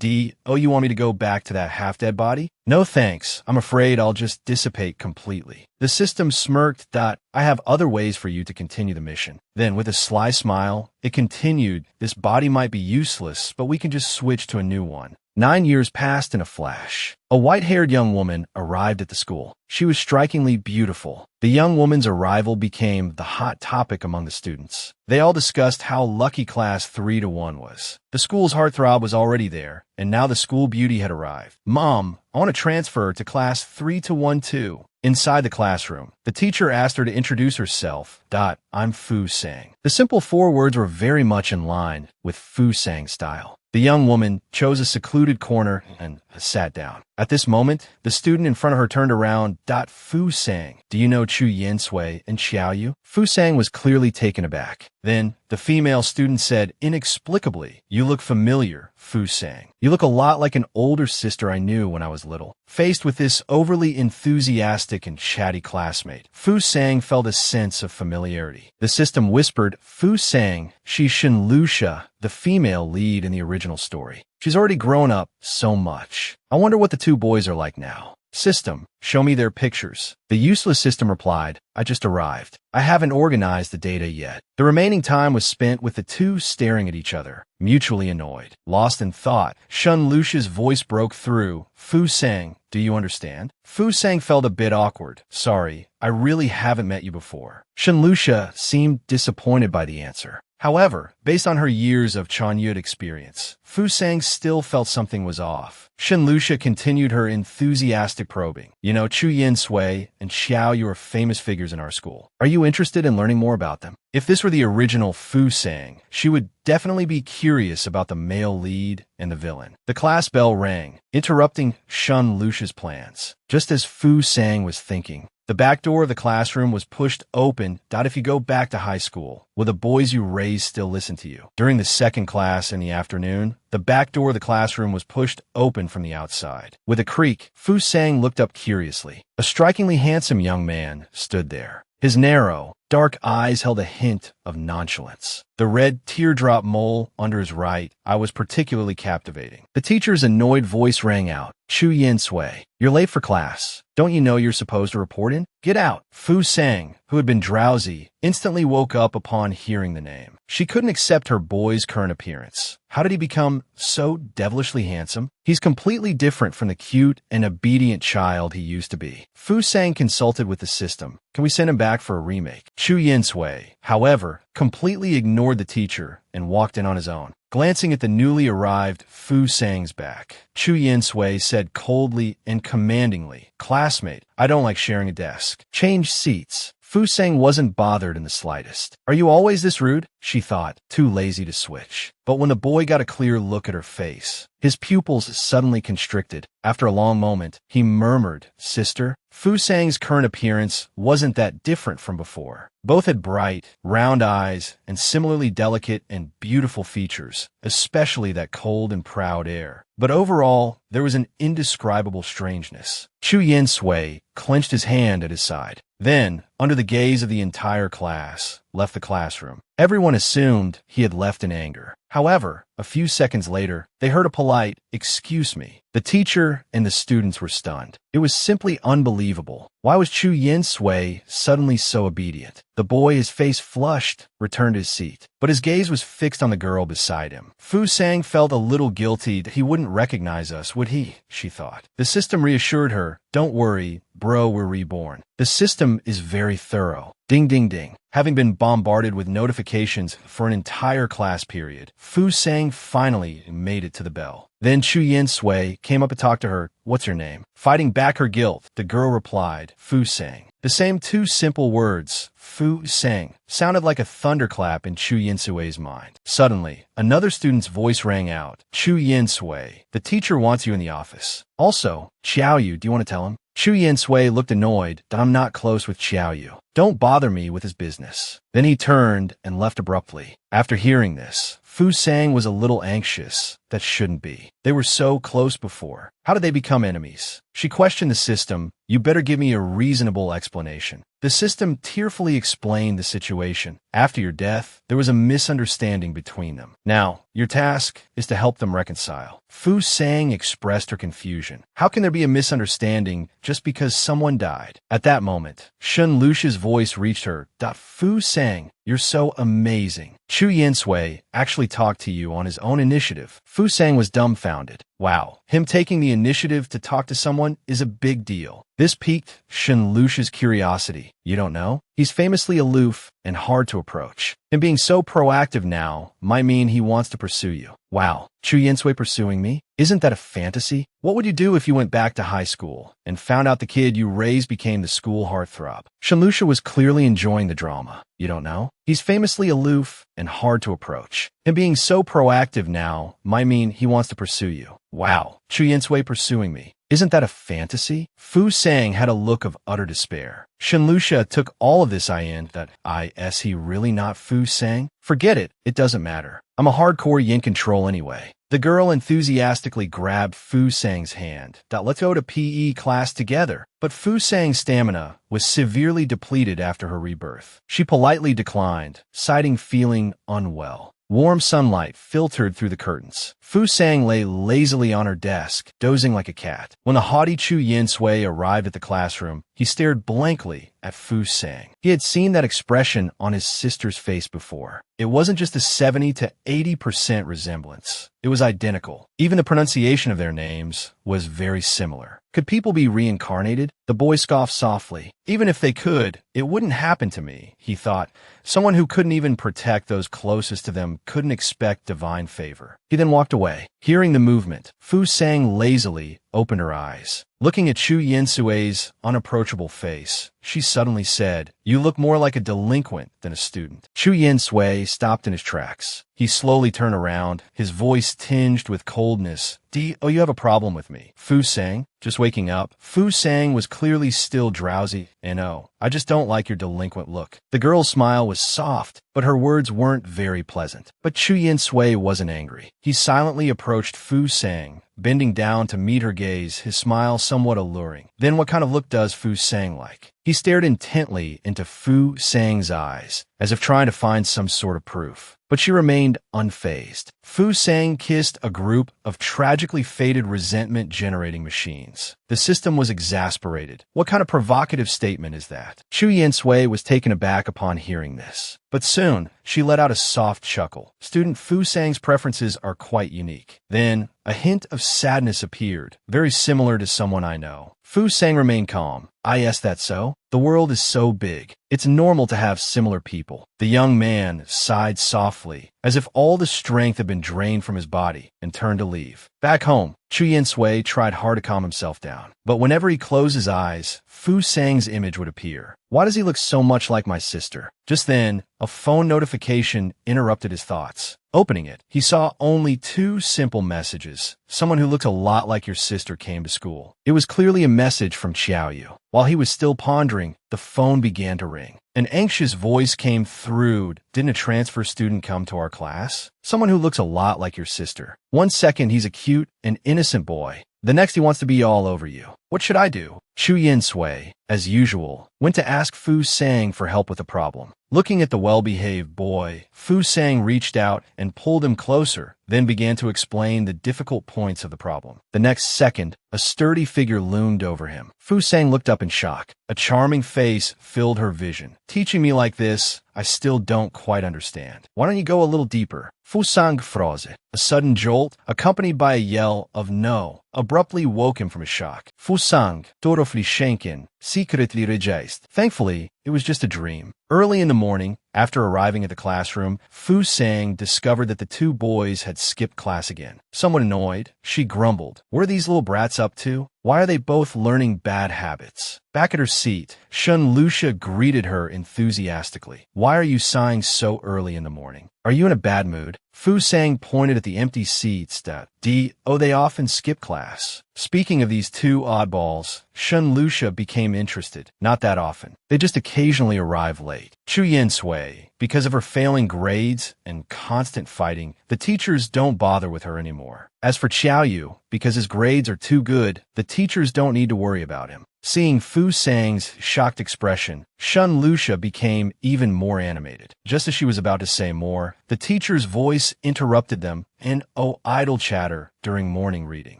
S1: You want me to go back to that half-dead body? No thanks. I'm afraid I'll just dissipate completely. The system smirked. I have other ways for you to continue the mission. Then, with a sly smile, it continued. This body might be useless, but we can just switch to a new one. 9 years passed in a flash. A white-haired young woman arrived at the school. She was strikingly beautiful. The young woman's arrival became the hot topic among the students. They all discussed how lucky class 3-1 was. The school's heartthrob was already there, and now the school beauty had arrived. Mom, I want to transfer to class 3-1 too. Inside the classroom, the teacher asked her to introduce herself. I'm Fu Sang. The simple 4 words were very much in line with Fu Sang's style. The young woman chose a secluded corner and sat down. At this moment, the student in front of her turned around. Fu Sang, do you know Chu Yinsui and Xiao Yu? Fu Sang was clearly taken aback. Then, the female student said inexplicably, you look familiar, Fu Sang. You look a lot like an older sister I knew when I was little. Faced with this overly enthusiastic and chatty classmate, Fu Sang felt a sense of familiarity. The system whispered, Fu Sang, she's Shin Luxia, the female lead in the original story. She's already grown up so much. I wonder what the 2 boys are like now. System, show me their pictures. The useless system replied, I just arrived. I haven't organized the data yet. The remaining time was spent with the 2 staring at each other, mutually annoyed. Lost in thought, Shun Luxia's voice broke through. Fu Sang, do you understand? Fu Sang felt a bit awkward. Sorry, I really haven't met you before. Shun Luxia seemed disappointed by the answer. However, based on her years of Chanyud experience, Fu Sang still felt something was off. Shin Luxia continued her enthusiastic probing. You know, Chu Yinsui and Xiao Yu are famous figures in our school. Are you interested in learning more about them? If this were the original Fu Sang, she would definitely be curious about the male lead and the villain. The class bell rang, interrupting Shun Luxia's plans. Just as Fu Sang was thinking, the back door of the classroom was pushed open. If you go back to high school, will the boys you raised still listen to you? During the second class in the afternoon, the back door of the classroom was pushed open from the outside. With a creak, Fu Sang looked up curiously. A strikingly handsome young man stood there. His narrow, dark eyes held a hint of nonchalance. The red teardrop mole under his right eye was particularly captivating. The teacher's annoyed voice rang out. Chu Yinsui, you're late for class. Don't you know you're supposed to report in? Get out. Fu Sang, who had been drowsy, instantly woke up upon hearing the name. She couldn't accept her boy's current appearance. How did he become so devilishly handsome? He's completely different from the cute and obedient child he used to be. Fu Sang consulted with the system. Can we send him back for a remake? Chu Yinsui, however, completely ignored the teacher and walked in on his own. Glancing at the newly arrived Fu Sang's back, Chu Yinsui said coldly and commandingly, Classmate, I don't like sharing a desk. Change seats. Fu Sang wasn't bothered in the slightest. Are you always this rude? She thought, too lazy to switch. But when the boy got a clear look at her face, his pupils suddenly constricted. After a long moment, he murmured, Sister? Fu Sang's current appearance wasn't that different from before. Both had bright, round eyes and similarly delicate and beautiful features, especially that cold and proud air. But overall, there was an indescribable strangeness. Chu Yinsui clenched his hand at his side. Then, under the gaze of the entire class, left the classroom. Everyone assumed he had left in anger. However, a few seconds later, they heard a polite, excuse me. The teacher and the students were stunned. It was simply unbelievable. Why was Chu Yinsui suddenly so obedient? The boy, his face flushed, returned to his seat, but his gaze was fixed on the girl beside him. Fu Sang felt a little guilty that he wouldn't recognize us, would he? She thought. The system reassured her, don't worry, bro, we're reborn. The system is very thorough. Ding, ding, ding. Having been bombarded with notifications for an entire class period, Fu Sang finally made it to the bell. Then Chu Yinsui came up to talk to her. What's your name? Fighting back her guilt, the girl replied, Fu Sang. The same 2 simple words, Fu Sang, sounded like a thunderclap in Chu Yinsui's mind. Suddenly, another student's voice rang out. Chu Yinsui, the teacher wants you in the office. Also, Xiao Yu, do you want to tell him? Chu Yinsui looked annoyed. I'm not close with Xiaoyu. Don't bother me with his business. Then he turned and left abruptly. After hearing this, Fu Sang was a little anxious. That shouldn't be. They were so close before. How did they become enemies? She questioned the system. You better give me a reasonable explanation. The system tearfully explained the situation. After your death, there was a misunderstanding between them. Now, your task is to help them reconcile. Fu Sang expressed her confusion. How can there be a misunderstanding just because someone died? At that moment, Shun Lucia's voice reached her. Fu Sang, you're so amazing. Chu Yinsui actually talked to you on his own initiative. Fu Sang was dumbfounded. Wow, him taking the initiative to talk to someone is a big deal. This piqued Shun Lucia's curiosity. You don't know? He's famously aloof and hard to approach. Him being so proactive now might mean he wants to pursue you. Wow, Chu Yinsui pursuing me? Isn't that a fantasy? What would you do if you went back to high school and found out the kid you raised became the school heartthrob? Shun Lucia was clearly enjoying the drama. You don't know? He's famously aloof and hard to approach. Him being so proactive now might mean he wants to pursue you. Wow, Chu Yinsui pursuing me. Isn't that a fantasy? Fu Sang had a look of utter despair. Shun Lucia took all of this in that, is he really not Fu Sang? Forget it, it doesn't matter. I'm a hardcore yin control anyway. The girl enthusiastically grabbed Fu Sang's hand. Let's go to PE class together. But Fu Sang's stamina was severely depleted after her rebirth. She politely declined, citing feeling unwell. Warm sunlight filtered through the curtains. Fu Sang lay lazily on her desk, dozing like a cat. When the haughty Chu Yinsui arrived at the classroom, he stared blankly at Fu Sang. He had seen that expression on his sister's face before. It wasn't just a 70 to 80% resemblance. It was identical. Even the pronunciation of their names was very similar. Could people be reincarnated? The boy scoffed softly. Even if they could, it wouldn't happen to me, he thought. Someone who couldn't even protect those closest to them couldn't expect divine favor. He then walked away. Hearing the movement, Fu Sang lazily opened her eyes. Looking at Chu Yinsui's unapproachable face, she suddenly said, "You look more like a delinquent than a student." Chu Yinsui stopped in his tracks. He slowly turned around, his voice tinged with coldness. "Oh, you have a problem with me." Fu Sang, just waking up. Fu Sang was clearly still drowsy. "And oh, I just don't like your delinquent look." The girl's smile was soft, but her words weren't very pleasant. But Chu Yinsui wasn't angry. He silently approached Fu Sang, bending down to meet her gaze, his smile somewhat alluring. Then what kind of look does Fu Sang like? He stared intently into Fu Sang's eyes, as if trying to find some sort of proof. But she remained unfazed. Fu Sang kissed a group of tragically fated resentment-generating machines. The system was exasperated. What kind of provocative statement is that? Chu Yinsui was taken aback upon hearing this. But soon, she let out a soft chuckle. Student Fu Sang's preferences are quite unique. Then, a hint of sadness appeared, very similar to someone I know. Fu Sang remained calm. Yes, that's so. The world is so big. It's normal to have similar people. The young man sighed softly, as if all the strength had been drained from his body, and turned to leave. Back home, Chu Yinsui tried hard to calm himself down. But whenever he closed his eyes, Fu Sang's image would appear. Why does he look so much like my sister? Just then, a phone notification interrupted his thoughts. Opening it, he saw only 2 simple messages. Someone who looked a lot like your sister came to school. It was clearly a message from Xiaoyu. While he was still pondering, the phone began to ring. An anxious voice came through. "Didn't a transfer student come to our class? Someone who looks a lot like your sister. One second he's a cute and innocent boy. The next he wants to be all over you. What should I do?" Chu Yinsui, as usual, went to ask Fu Sang for help with the problem. Looking at the well-behaved boy, Fu Sang reached out and pulled him closer, then began to explain the difficult points of the problem. The next second, a sturdy figure loomed over him. Fu Sang looked up in shock. A charming face filled her vision. "Teaching me like this, I still don't quite understand. Why don't you go a little deeper?" Fu Sang froze. A sudden jolt, accompanied by a yell of "no," abruptly woke him from his shock. Fu Sang, Dorofli Shenkin, secretly rejoiced. Thankfully, it was just a dream. Early in the morning, after arriving at the classroom, Fu Sang discovered that the 2 boys had skipped class again. Somewhat annoyed, she grumbled, "What are these little brats up to? Why are they both learning bad habits? Back at her seat, Shun Lucia greeted her enthusiastically. Why are you sighing so early in the morning? Are you in a bad mood? Fu Sang pointed at the empty seats that they often skip class. Speaking of these two oddballs, Shun Lucia became interested. Not that often. They just occasionally arrive late. Chu Yin Sui, because of her failing grades and constant fighting, the teachers don't bother with her anymore. As for Xiao Yu, because his grades are too good, the teachers don't need to worry about him. Seeing Fu Sang's shocked expression, Shun Lucia became even more animated. Just as she was about to say more, the teacher's voice interrupted them in idle chatter during morning reading.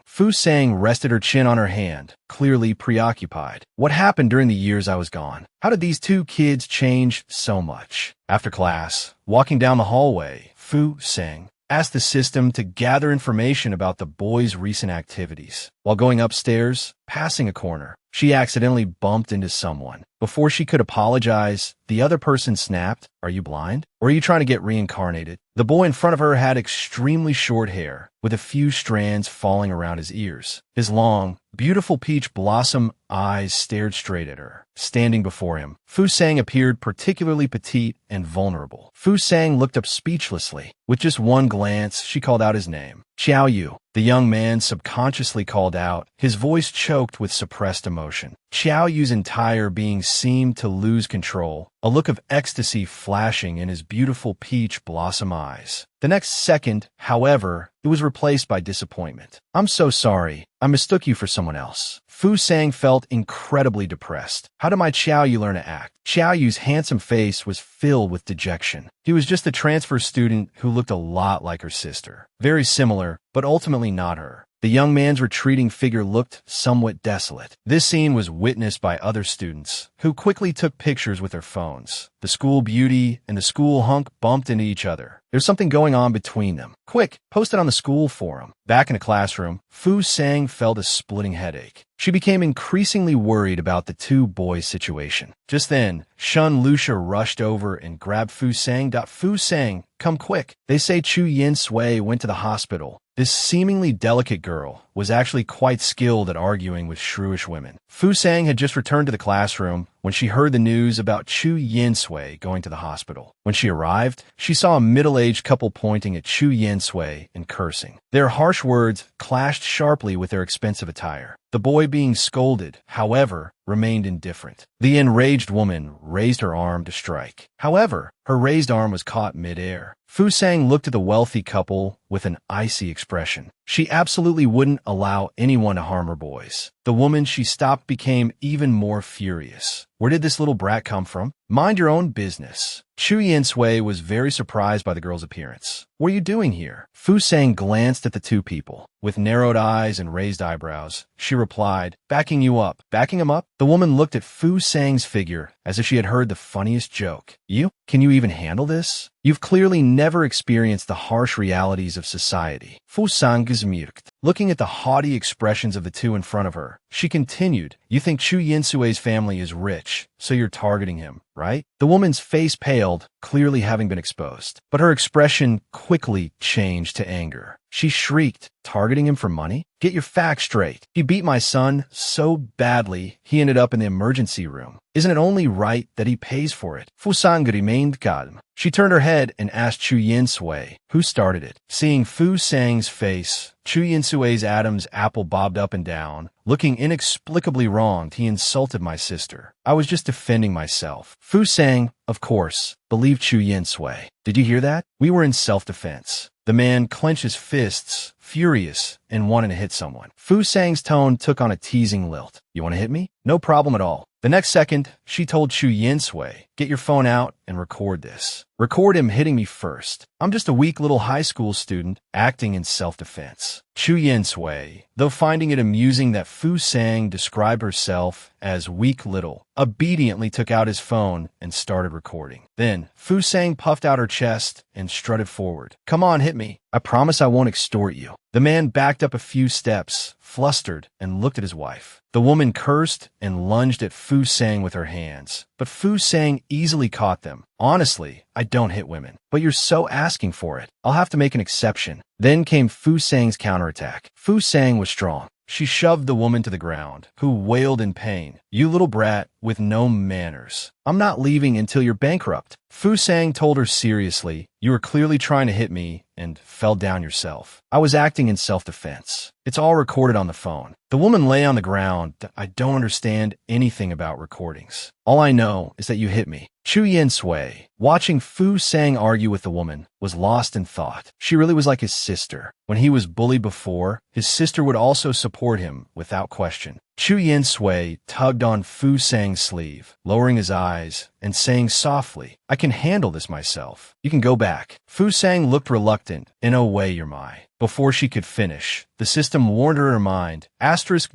S1: Fu Sang rested her chin on her hand, clearly preoccupied. What happened during the years I was gone? How did these two kids change so much? After class, walking down the hallway, Fu Sang asked the system to gather information about the boys' recent activities. While going upstairs, passing a corner, she accidentally bumped into someone. Before she could apologize, the other person snapped, "Are you blind? Or are you trying to get reincarnated?" The boy in front of her had extremely short hair, with a few strands falling around his ears. His long, beautiful peach blossom eyes stared straight at her. Standing before him, Fu Sang appeared particularly petite and vulnerable. Fu Sang looked up speechlessly. With just one glance, she called out his name. "Xiao Yu." The young man subconsciously called out, his voice choked with suppressed emotion. Xiao Yu's entire being seemed to lose control, a look of ecstasy flashing in his beautiful peach blossom eyes. The next second, however, it was replaced by disappointment. "I'm so sorry. I mistook you for someone else." Fu Sang felt incredibly depressed. How did my Xiao Yu learn to act? Xiao Yu's handsome face was filled with dejection. He was just a transfer student who looked a lot like her sister. Very similar, but ultimately not her. The young man's retreating figure looked somewhat desolate. This scene was witnessed by other students, who quickly took pictures with their phones. The school beauty and the school hunk bumped into each other. There's something going on between them. Quick, post it on the school forum. Back in the classroom, Fu Sang felt a splitting headache. She became increasingly worried about the two boys' situation. Just then, Shun Lucia rushed over and grabbed Fu Sang. "Fu Sang, come quick. They say Chu Yin Sui went to the hospital." This seemingly delicate girl was actually quite skilled at arguing with shrewish women. Fu Sang had just returned to the classroom when she heard the news about Chu Yin Sui going to the hospital. When she arrived, she saw a middle-aged couple pointing at Chu Yin Sui and cursing. Their harsh words clashed sharply with their expensive attire. The boy being scolded, however, remained indifferent. The enraged woman raised her arm to strike. However, her raised arm was caught mid-air. Fu Sang looked at the wealthy couple with an icy expression. She absolutely wouldn't allow anyone to harm her boys. The woman she stopped became even more furious. Where did this little brat come from? Mind your own business. Chu Yin Sui was very surprised by the girl's appearance. What are you doing here? Fu Sang glanced at the two people. With narrowed eyes and raised eyebrows, she replied, "Backing you up." Backing him up? The woman looked at Fu Sang's figure as if she had heard the funniest joke. "You? Can you even handle this? You've clearly never experienced the harsh realities of society." Fu Sang gesmirkt. Looking at the haughty expressions of the two in front of her, she continued, "You think Chu Yin Sui's family is rich, so you're targeting him, right?" The woman's face paled, clearly having been exposed, but her expression quickly changed to anger. She shrieked, "Targeting him for money? Get your facts straight. He beat my son so badly he ended up in the emergency room. Isn't it only right that he pays for it?" Fu Sang remained calm. She turned her head and asked Chu Yin Sui, "Who started it?" Seeing Fu Sang's face, Chu Yin Sui's Adam's apple bobbed up and down. Looking inexplicably wronged, he insulted my sister. "I was just defending myself." Fu Sang, of course, believed Chu Yin Sui. "Did you hear that? We were in self-defense." The man clenched his fists, furious, and wanted to hit someone. Fu Sang's tone took on a teasing lilt. "You want to hit me? No problem at all." The next second, she told Chu Yin Sui, "Get your phone out and record this. Record him hitting me first. I'm just a weak little high school student acting in self-defense." Chu Yin Sui, though finding it amusing that Fu Sang described herself as weak little, obediently took out his phone and started recording. Then, Fu Sang puffed out her chest and strutted forward. "Come on, hit me. I promise I won't extort you." The man backed up a few steps, flustered, and looked at his wife. The woman cursed and lunged at Fu Sang with her hands, but Fu Sang easily caught them. "Honestly, I don't hit women, but you're so asking for it. I'll have to make an exception." Then came Fu Sang's counterattack. Fu Sang was strong. She shoved the woman to the ground, who wailed in pain. "You little brat with no manners. I'm not leaving until you're bankrupt." Fu Sang told her seriously, "You were clearly trying to hit me and fell down yourself. I was acting in self-defense. It's all recorded on the phone." The woman lay on the ground. "I don't understand anything about recordings. All I know is that you hit me." Chu Yin Sui, watching Fu Sang argue with the woman, was lost in thought. She really was like his sister. When he was bullied before, his sister would also support him without question. Chu Yin Sui tugged on Fu Sang's sleeve, lowering his eyes and saying softly, "I can handle this myself. You can go back." Fu Sang looked reluctant. "In a way, you're my." Before she could finish, the system warned her in her mind,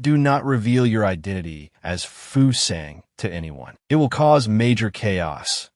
S1: "Do not reveal your identity as Fu Sang to anyone. It will cause major chaos."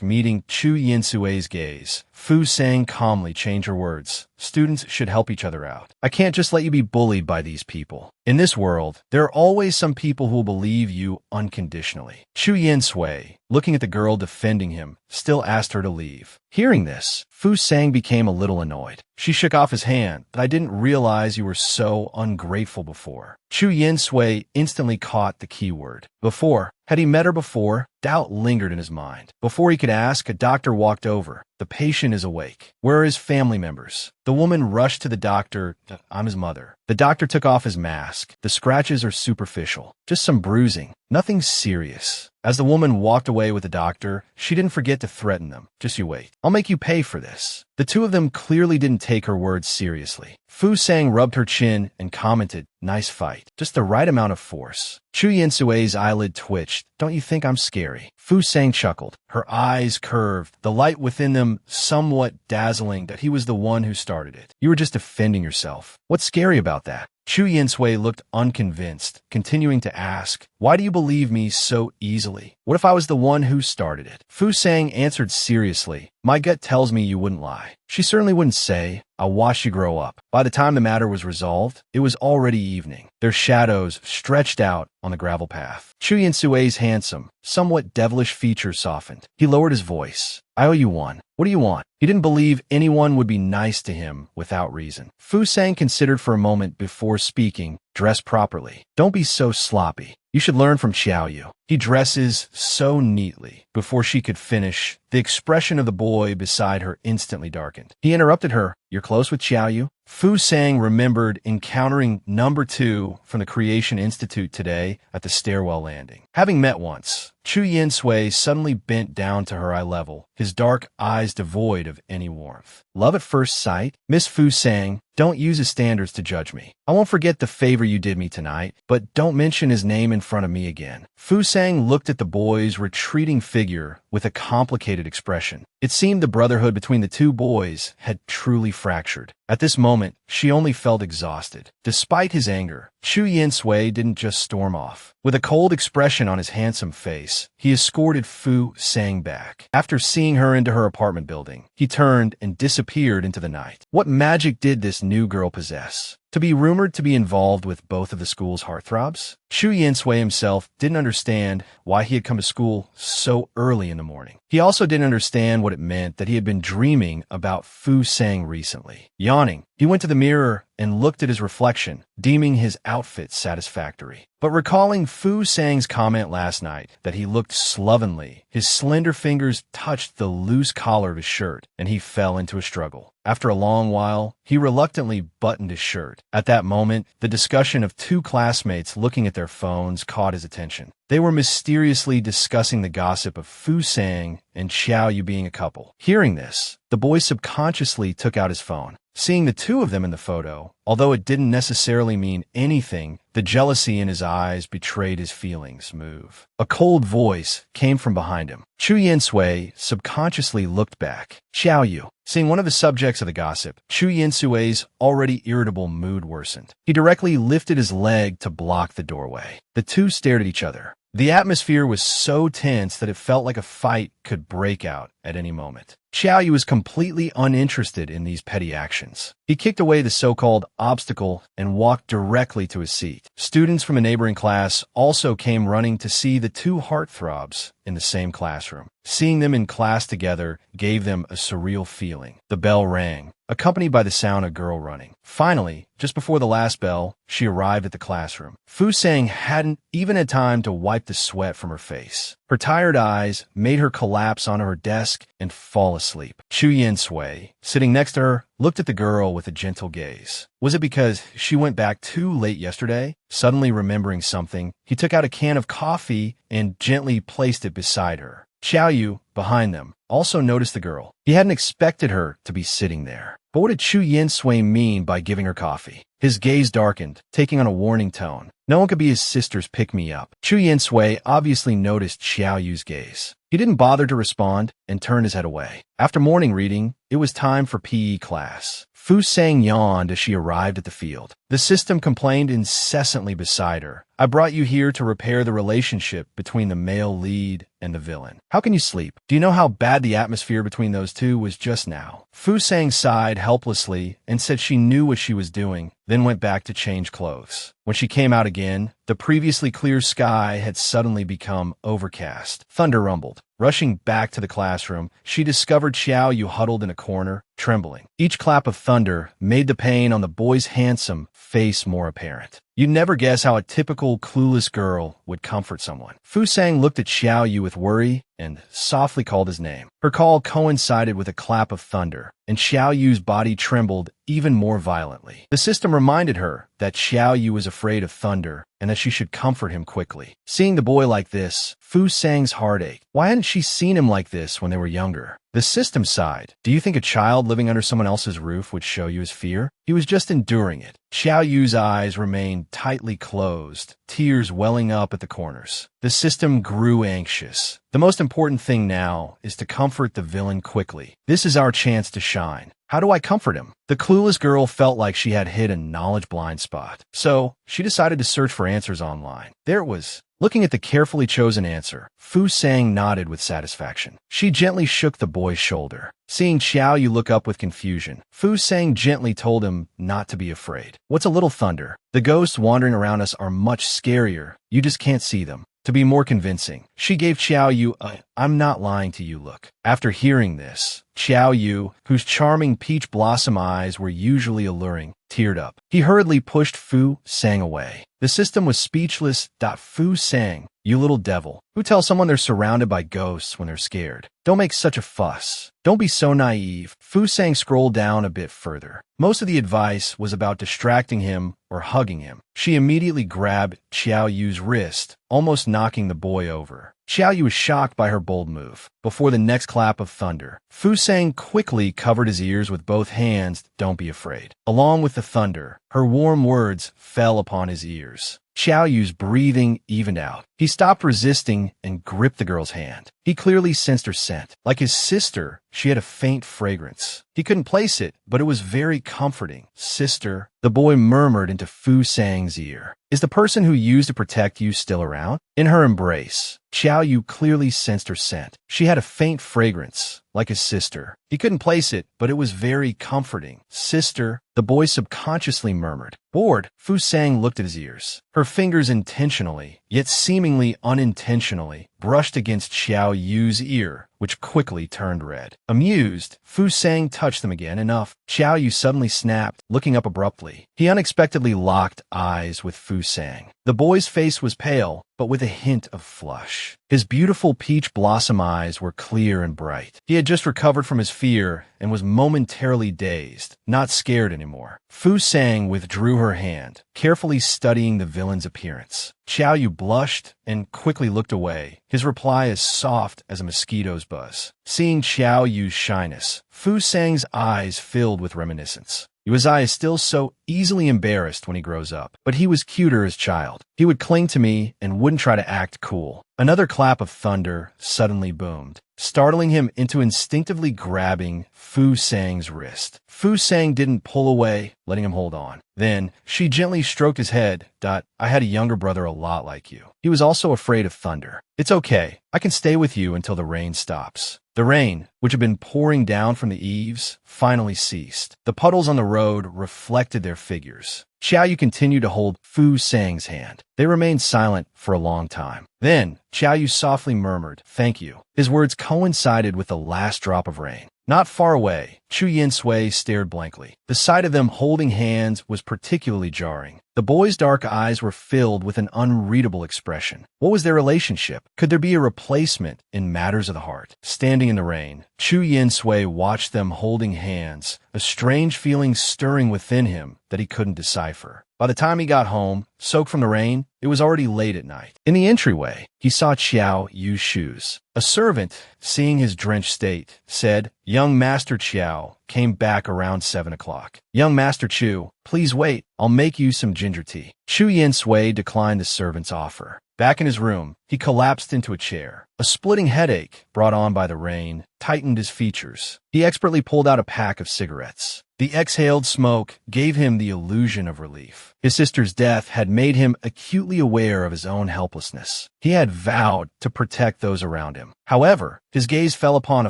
S1: Meeting Chu Yin Sui's gaze. Fu Sang calmly changed her words. "Students should help each other out. I can't just let you be bullied by these people. In this world, there are always some people who will believe you unconditionally." Chu Yin Sui, looking at the girl defending him, still asked her to leave. Hearing this, Fu Sang became a little annoyed. She shook off his hand. "But I didn't realize you were so ungrateful before." Chu Yin Sui instantly caught the key word. Before. Had he met her before? Doubt lingered in his mind. Before he could ask, a doctor walked over. "The patient is awake. Where are his family members?" The woman rushed to the doctor. "I'm his mother." The doctor took off his mask. "The scratches are superficial. Just some bruising. Nothing serious." As the woman walked away with the doctor, she didn't forget to threaten them. "Just you wait. I'll make you pay for this." The two of them clearly didn't take her words seriously. Fu Sang rubbed her chin and commented, "Nice fight. Just the right amount of force." Chu Yin Sui's eyelid twitched. "Don't you think I'm scary?" Fu Sang chuckled. Her eyes curved, the light within them somewhat dazzling that he was the one who started it. "You were just defending yourself. What's scary about that?" Chu Yin Sui looked unconvinced, continuing to ask, "Why do you believe me so easily? What if I was the one who started it?" Fu Sang answered seriously, "My gut tells me you wouldn't lie." She certainly wouldn't say, "I'll watch you grow up." By the time the matter was resolved, it was already evening. Their shadows stretched out on the gravel path. Chu Yin Sui's handsome, somewhat devilish features softened. He lowered his voice. "I owe you one. What do you want?" He didn't believe anyone would be nice to him without reason. Fu Sang considered for a moment before speaking. "Dress properly. Don't be so sloppy. You should learn from Xiaoyu. He dresses so neatly." Before she could finish, the expression of the boy beside her instantly darkened. He interrupted her. "You're close with Xiaoyu?" Fu Sang remembered encountering number 2 from the Creation Institute today at the stairwell landing. Having met once, Chu Yin Sui suddenly bent down to her eye level, his dark eyes devoid of any warmth. "Love at first sight? Miss Fu Sang, don't use his standards to judge me. I won't forget the favor you did me tonight, but don't mention his name in front of me again." Fu Sang looked at the boy's retreating figure with a complicated expression. It seemed the brotherhood between the two boys had truly fractured. At this moment, she only felt exhausted. Despite his anger, Chu Yin Sui didn't just storm off. With a cold expression on his handsome face, he escorted Fu Sang back. After seeing her into her apartment building, he turned and disappeared into the night. What magic did this new girl possess? To be rumored to be involved with both of the school's heartthrobs? Chu Yin Sui himself didn't understand why he had come to school so early in the morning. He also didn't understand what it meant that he had been dreaming about Fu Sang recently. Yawning, he went to the mirror and looked at his reflection, deeming his outfit satisfactory. But recalling Fu Sang's comment last night that he looked slovenly, his slender fingers touched the loose collar of his shirt, and he fell into a struggle. After a long while, he reluctantly buttoned his shirt. At that moment, the discussion of two classmates looking at their phones caught his attention. They were mysteriously discussing the gossip of Fu Sang and Xiaoyu being a couple. Hearing this, the boy subconsciously took out his phone. Seeing the two of them in the photo, although it didn't necessarily mean anything, the jealousy in his eyes betrayed his feelings move. A cold voice came from behind him. Chu Yin Sui subconsciously looked back. Xiaoyu. Seeing one of the subjects of the gossip, Chu Yin Sui's already irritable mood worsened. He directly lifted his leg to block the doorway. The two stared at each other. The atmosphere was so tense that it felt like a fight could break out at any moment. Xiaoyu was completely uninterested in these petty actions. He kicked away the so-called obstacle and walked directly to his seat. Students from a neighboring class also came running to see the two heartthrobs in the same classroom. Seeing them in class together gave them a surreal feeling. The bell rang, accompanied by the sound of a girl running. Finally, just before the last bell, she arrived at the classroom. Fu Sang hadn't even had time to wipe the sweat from her face. Her tired eyes made her collapse onto her desk and fall asleep. Chu Yin-sui, sitting next to her, looked at the girl with a gentle gaze. Was it because she went back too late yesterday? Suddenly remembering something, he took out a can of coffee and gently placed it beside her. Xiaoyu, behind them, also noticed the girl. He hadn't expected her to be sitting there. But what did Chu Yin-sui mean by giving her coffee? His gaze darkened, taking on a warning tone. No one could be his sister's pick-me-up. Chu Yin-sui obviously noticed Xiaoyu's gaze. He didn't bother to respond and turned his head away. After morning reading, it was time for PE class. Fu Sang yawned as she arrived at the field. The system complained incessantly beside her. I brought you here to repair the relationship between the male lead and the villain. How can you sleep? Do you know how bad the atmosphere between those two was just now? Fu Sang sighed helplessly and said she knew what she was doing, then went back to change clothes. When she came out again, the previously clear sky had suddenly become overcast. Thunder rumbled. Rushing back to the classroom, she discovered Xiaoyu huddled in a corner, trembling. Each clap of thunder made the pain on the boy's handsome face more apparent. You'd never guess how a typical clueless girl would comfort someone. Fu Sang looked at Xiaoyu with worry and softly called his name. Her call coincided with a clap of thunder, and Xiaoyu's body trembled even more violently. The system reminded her that Xiaoyu was afraid of thunder and that she should comfort him quickly. Seeing the boy like this, Fu Sang's heart ached. Why hadn't she seen him like this when they were younger? The system sighed. Do you think a child living under someone else's roof would show you his fear? He was just enduring it. Xiaoyu's eyes remained tightly closed, tears welling up at the corners. The system grew anxious. The most important thing now is to comfort the villain quickly. This is our chance to shine. How do I comfort him? The clueless girl felt like she had hit a knowledge blind spot. So, she decided to search for answers online. There it was. Looking at the carefully chosen answer, Fu Sang nodded with satisfaction. She gently shook the boy's shoulder. Seeing Xiaoyu look up with confusion, Fu Sang gently told him not to be afraid. What's a little thunder? The ghosts wandering around us are much scarier. You just can't see them. To be more convincing, she gave Xiaoyu a "I'm not lying to you" look. After hearing this, Xiaoyu, whose charming peach blossom eyes were usually alluring, teared up. He hurriedly pushed Fu Sang away. The system was speechless. Fu Sang, you little devil. Who tells someone they're surrounded by ghosts when they're scared? Don't make such a fuss. Don't be so naive. Fu Sang scrolled down a bit further. Most of the advice was about distracting him or hugging him. She immediately grabbed Xiaoyu's wrist, almost knocking the boy over. Xiaoyu was shocked by her bold move. Before the next clap of thunder, Fu Sang quickly covered his ears with both hands. Don't be afraid. Along with the thunder, her warm words fell upon his ears. Xiaoyu's breathing evened out. He stopped resisting and gripped the girl's hand. He clearly sensed her scent. Like his sister, she had a faint fragrance. He couldn't place it, but it was very comforting. Sister, the boy murmured into Fu Sang's ear. Is the person who used to protect you still around? In her embrace, Xiaoyu clearly sensed her scent. She had a faint fragrance, like his sister. He couldn't place it, but it was very comforting. Sister, the boy subconsciously murmured. Bored, Fu Sang looked at his ears. Her fingers intentionally, yet seemingly unintentionally, brushed against Xiaoyu's ear, which quickly turned red. Amused, Fu Sang touched them again enough. Xiaoyu suddenly snapped, looking up abruptly. He unexpectedly locked eyes with Fu Sang. The boy's face was pale, but with a hint of flush. His beautiful peach blossom eyes were clear and bright. He had just recovered from his fear and was momentarily dazed, not scared anymore. Fu Sang withdrew her hand, carefully studying the villain's appearance. Xiaoyu blushed and quickly looked away, his reply as soft as a mosquito's buzz. Seeing Xiaoyu's shyness, Fu Sang's eyes filled with reminiscence. Yuezai is still so easily embarrassed when he grows up, but he was cuter as child. He would cling to me and wouldn't try to act cool. Another clap of thunder suddenly boomed, startling him into instinctively grabbing Fu Sang's wrist. Fu Sang didn't pull away, letting him hold on. Then, she gently stroked his head. I had a younger brother a lot like you. He was also afraid of thunder. It's okay. I can stay with you until the rain stops. The rain, which had been pouring down from the eaves, finally ceased. The puddles on the road reflected their figures. Xiaoyu continued to hold Fu Sang's hand. They remained silent for a long time. Then, Xiaoyu softly murmured, "Thank you." His words coincided with the last drop of rain. Not far away, Chu Yinsui stared blankly. The sight of them holding hands was particularly jarring. The boy's dark eyes were filled with an unreadable expression. What was their relationship? Could there be a replacement in matters of the heart? Standing in the rain, Chu Yinsui watched them holding hands, a strange feeling stirring within him that he couldn't decipher. By the time he got home, soaked from the rain, it was already late at night. In the entryway, he saw Qiao Yu's shoes. A servant, seeing his drenched state, said, "Young Master Qiao came back around 7 o'clock. Young Master Chu, please wait. I'll make you some ginger tea." Chu Yinsui declined the servant's offer. Back in his room, he collapsed into a chair. A splitting headache, brought on by the rain, tightened his features. He expertly pulled out a pack of cigarettes. The exhaled smoke gave him the illusion of relief. His sister's death had made him acutely aware of his own helplessness. He had vowed to protect those around him. However, his gaze fell upon a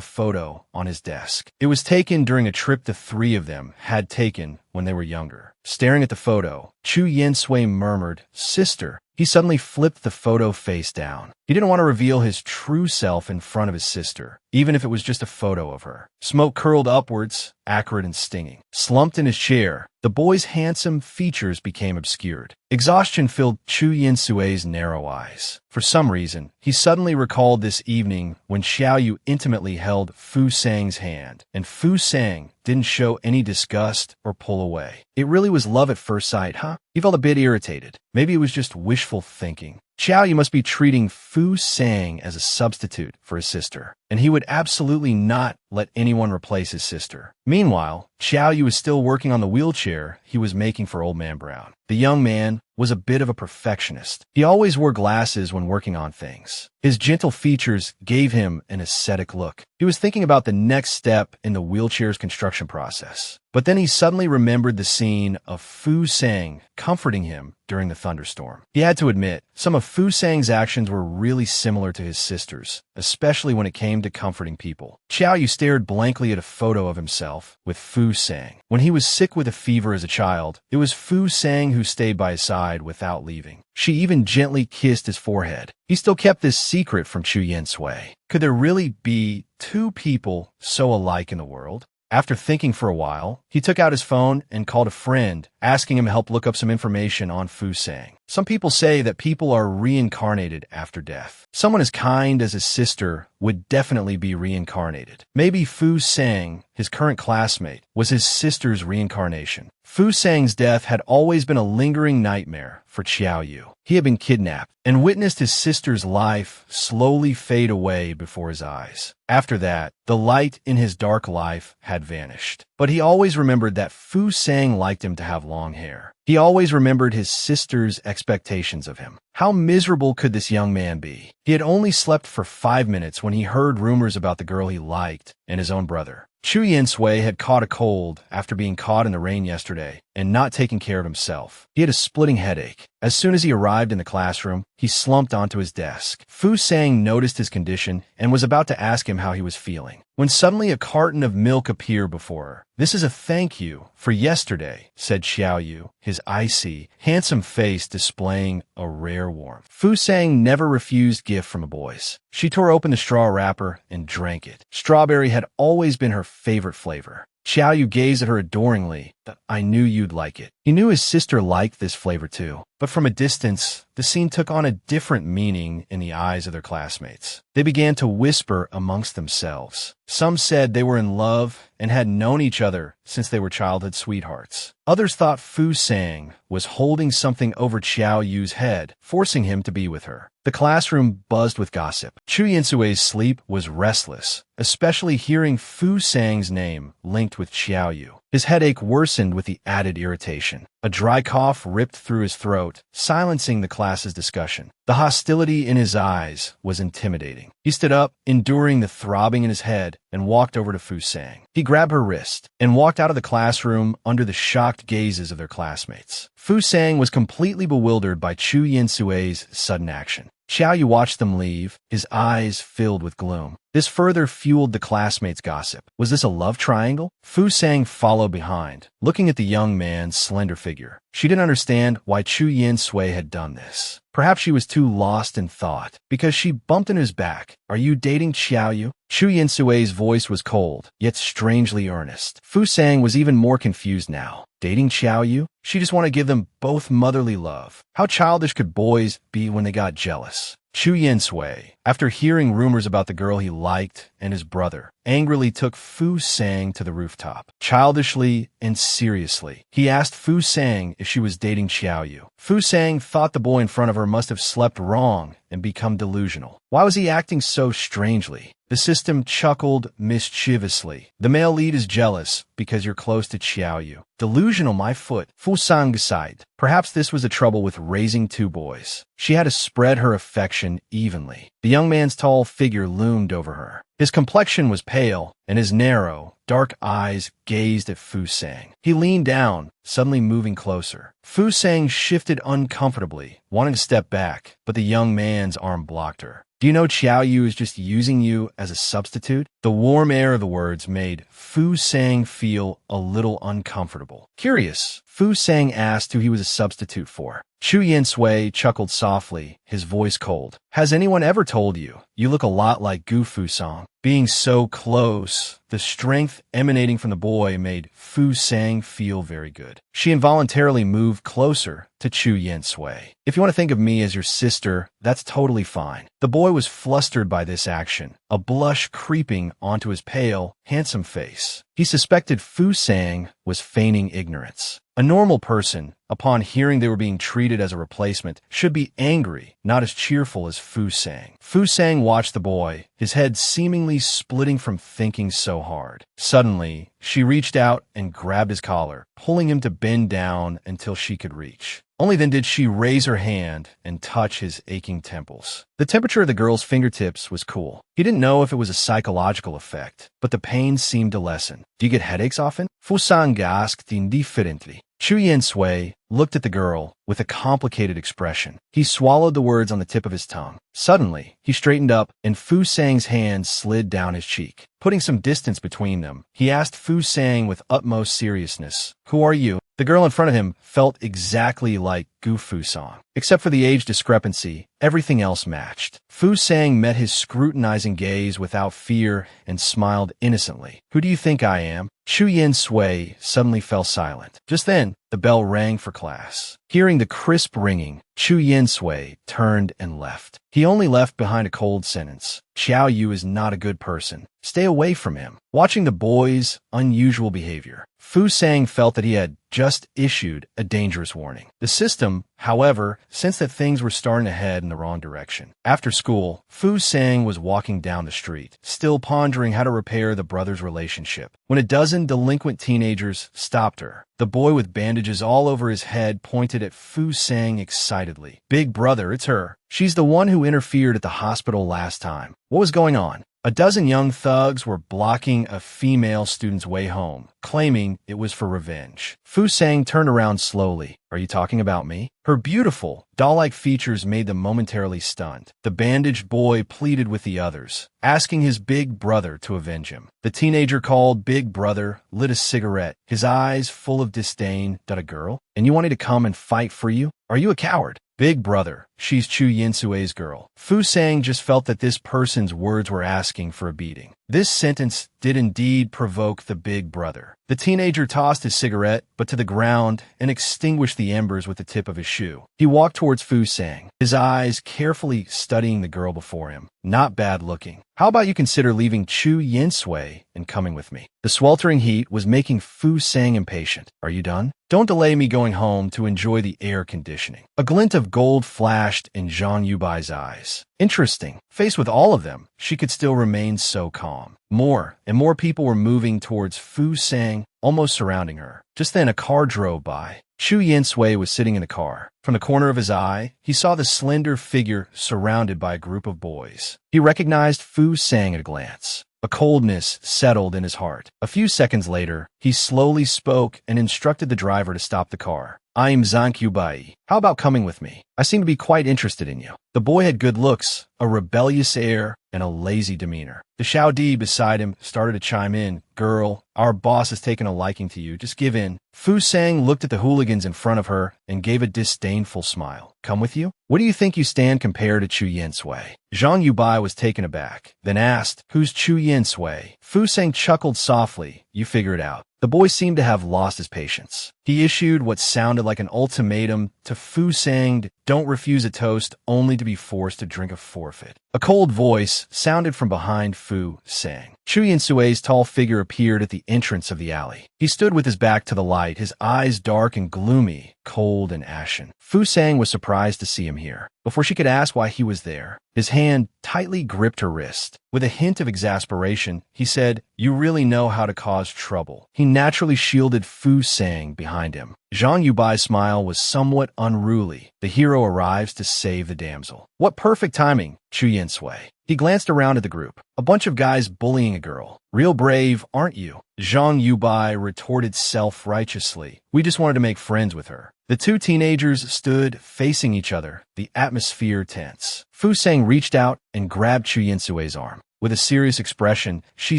S1: photo on his desk. It was taken during a trip the three of them had taken when they were younger. Staring at the photo, Chu Yinsui murmured, "Sister." He suddenly flipped the photo face down. He didn't want to reveal his true self in front of his sister, even if it was just a photo of her. Smoke curled upwards, acrid and stinging. Slumped in his chair, the boy's handsome features became obscured. Exhaustion filled Chu Yinsui's narrow eyes. For some reason, he suddenly recalled this evening when Xiaoyu intimately held Fu Sang's hand, and Fu Sang didn't show any disgust or pull away. It really was love at first sight, huh? He felt a bit irritated. Maybe it was just wishful thinking. Xiaoyu must be treating Fu Sang as a substitute for his sister, and he would absolutely not let anyone replace his sister. Meanwhile, Xiaoyu was still working on the wheelchair he was making for Old Man Brown. The young man was a bit of a perfectionist. He always wore glasses when working on things. His gentle features gave him an ascetic look. He was thinking about the next step in the wheelchair's construction process. But then he suddenly remembered the scene of Fu Sang comforting him during the thunderstorm. He had to admit, some of Fu Sang's actions were really similar to his sister's, especially when it came to comforting people. Xiaoyu stared blankly at a photo of himself with Fu Sang. When he was sick with a fever as a child, it was Fu Sang who stayed by his side without leaving. She even gently kissed his forehead. He still kept this secret from Chu Yinsui. Could there really be two people so alike in the world? After thinking for a while, he took out his phone and called a friend, asking him to help look up some information on Fu Sang. Some people say that people are reincarnated after death. Someone as kind as his sister would definitely be reincarnated. Maybe Fu Sang, his current classmate, was his sister's reincarnation. Fu Sang's death had always been a lingering nightmare for Qiaoyu. He had been kidnapped and witnessed his sister's life slowly fade away before his eyes. After that, the light in his dark life had vanished. But he always remembered that Fu Sang liked him to have long hair. He always remembered his sister's expectations of him. How miserable could this young man be? He had only slept for 5 minutes when he heard rumors about the girl he liked and his own brother. Chu Yinsui had caught a cold after being caught in the rain yesterday and not taking care of himself. He had a splitting headache. As soon as he arrived in the classroom, he slumped onto his desk. Fu Sang noticed his condition and was about to ask him how he was feeling, when suddenly a carton of milk appeared before her. "This is a thank you for yesterday," said Xiaoyu, his icy, handsome face displaying a rare warmth. Fu Sang never refused gift from the boys. She tore open the straw wrapper and drank it. Strawberry had always been her favorite flavor. Xiaoyu gazed at her adoringly. "I knew you'd like it." He knew his sister liked this flavor too, but from a distance, the scene took on a different meaning in the eyes of their classmates. They began to whisper amongst themselves. Some said they were in love and had known each other since they were childhood sweethearts. Others thought Fu Sang was holding something over Qiaoyu's head, forcing him to be with her. The classroom buzzed with gossip. Chu Yinsui's sleep was restless, especially hearing Fu Sang's name linked with Xiaoyu. His headache worsened with the added irritation. A dry cough ripped through his throat, silencing the class's discussion. The hostility in his eyes was intimidating. He stood up, enduring the throbbing in his head, and walked over to Fu Sang. He grabbed her wrist and walked out of the classroom under the shocked gazes of their classmates. Fu Sang was completely bewildered by Chu Yinsui's sudden action. Xiao Yu watched them leave, his eyes filled with gloom. This further fueled the classmates' gossip. Was this a love triangle? Fu Sang followed behind, looking at the young man's slender figure. She didn't understand why Chu Yin Sui had done this. Perhaps she was too lost in thought, because she bumped into his back. Are you dating Xiao Yu? Chu Yin Sui's voice was cold, yet strangely earnest. Fu Sang was even more confused now. Dating Xiao Yu? She just wanted to give them both motherly love. How childish could boys be when they got jealous? Chu Yin Sui, after hearing rumors about the girl he liked and his brother, angrily took Fu Sang to the rooftop. Childishly and seriously, he asked Fu Sang if she was dating Xiao Yu. Fu Sang thought the boy in front of her must have slept wrong and become delusional. Why was he acting so strangely? The system chuckled mischievously. The male lead is jealous because you're close to Xiao Yu. Delusional, my foot. Fu Sang sighed. Perhaps this was the trouble with raising two boys. She had to spread her affection evenly. The young man's tall figure loomed over her. His complexion was pale, and his narrow, dark eyes gazed at Fu Sang. He leaned down, suddenly moving closer. Fu Sang shifted uncomfortably, wanting to step back, but the young man's arm blocked her. Do you know Xiao Yu is just using you as a substitute? The warm air of the words made Fu Sang feel a little uncomfortable. Curious, Fu Sang asked who he was a substitute for. Chu Yin Sui chuckled softly, his voice cold. Has anyone ever told you, you look a lot like Gu Fu Sang? Being so close, the strength emanating from the boy made Fu Sang feel very good. She involuntarily moved closer to Chu Yin Sui. If you want to think of me as your sister, that's totally fine. The boy was flustered by this action, a blush creeping onto his pale, handsome face. He suspected Fu Sang was feigning ignorance. A normal person, upon hearing they were being treated as a replacement, should be angry, not as cheerful as Fu Sang. Fu Sang watched the boy, his head seemingly splitting from thinking so hard. Suddenly, she reached out and grabbed his collar, pulling him to bend down until she could reach. Only then did she raise her hand and touch his aching temples. The temperature of the girl's fingertips was cool. He didn't know if it was a psychological effect, but the pain seemed to lessen. Do you get headaches often? Fu Sang asked indifferently. Chu Yin Sui looked at the girl with a complicated expression. He swallowed the words on the tip of his tongue. Suddenly, he straightened up and Fu Sang's hand slid down his cheek. Putting some distance between them, he asked Fu Sang with utmost seriousness, "Who are you?" The girl in front of him felt exactly like Gu Fu Sang. Except for the age discrepancy, everything else matched. Fu Sang met his scrutinizing gaze without fear and smiled innocently. "Who do you think I am?" Chu Yin Sui suddenly fell silent. Just then, the bell rang for class. Hearing the crisp ringing, Chu Yin Sui turned and left. He only left behind a cold sentence. Xiao Yu is not a good person. Stay away from him. Watching the boy's unusual behavior, Fu Sang felt that he had just issued a dangerous warning. The system, however, sensed that things were starting to head in the wrong direction. After school, Fu Sang was walking down the street, still pondering how to repair the brothers' relationship, when a dozen delinquent teenagers stopped her. The boy with bandages all over his head pointed at Fu Sang excitedly. "Big brother, it's her. She's the one who interfered at the hospital last time." What was going on? A dozen young thugs were blocking a female student's way home, claiming it was for revenge. Fu Sang turned around slowly. "Are you talking about me?" Her beautiful, doll-like features made them momentarily stunned. The bandaged boy pleaded with the others, asking his big brother to avenge him. The teenager called Big Brother lit a cigarette, his eyes full of disdain. "That a girl? And you want me to come and fight for you? Are you a coward?" "Big brother, she's Chu Yin Sui's girl." Fu Sang just felt that this person's words were asking for a beating. This sentence did indeed provoke the big brother. The teenager tossed his cigarette, but to the ground, and extinguished the embers with the tip of his shoe. He walked towards Fu Sang, his eyes carefully studying the girl before him. Not bad looking. "How about you consider leaving Chu Yin Sui and coming with me?" The sweltering heat was making Fu Sang impatient. "Are you done? Don't delay me going home to enjoy the air conditioning." A glint of gold flashed in Zhang Yubai's eyes. Interesting. Faced with all of them, she could still remain so calm. More and more people were moving towards Fu Sang, almost surrounding her. Just then, a car drove by. Chu Yin Sui was sitting in the car. From the corner of his eye, he saw the slender figure surrounded by a group of boys. He recognized Fu Sang at a glance. A coldness settled in his heart. A few seconds later, he slowly spoke and instructed the driver to stop the car. "I'm Zhang Yubai. How about coming with me?" I seem to be quite interested in you. The boy had good looks, a rebellious air, and a lazy demeanor. The Xiaodi beside him started to chime in. Girl, our boss has taken a liking to you. Just give in. Fu Sang looked at the hooligans in front of her and gave a disdainful smile. Come with you? What do you think you stand compared to Chu Yinsui? Zhang Yubai was taken aback, then asked, Who's Chu Yinsui? Fu Sang chuckled softly. You figure it out. The boy seemed to have lost his patience. He issued what sounded like an ultimatum to Fu Sang, don't refuse a toast only to be forced to drink a forfeit. A cold voice sounded from behind Fu Sang. Chu Yinsui's tall figure appeared at the entrance of the alley. He stood with his back to the light, his eyes dark and gloomy, cold and ashen. Fu Sang was surprised to see him here. Before she could ask why he was there, his hand tightly gripped her wrist. With a hint of exasperation, he said, You really know how to cause trouble. He naturally shielded Fu Sang behind him. Zhang Yubai's smile was somewhat unruly. The hero arrives to save the damsel. What perfect timing, Chu Yinsui. He glanced around at the group. A bunch of guys bullying a girl. Real brave, aren't you? Zhang Yubai retorted self-righteously. We just wanted to make friends with her. The two teenagers stood facing each other, the atmosphere tense. Fu Sang reached out and grabbed Chu Yinsui's arm. With a serious expression, she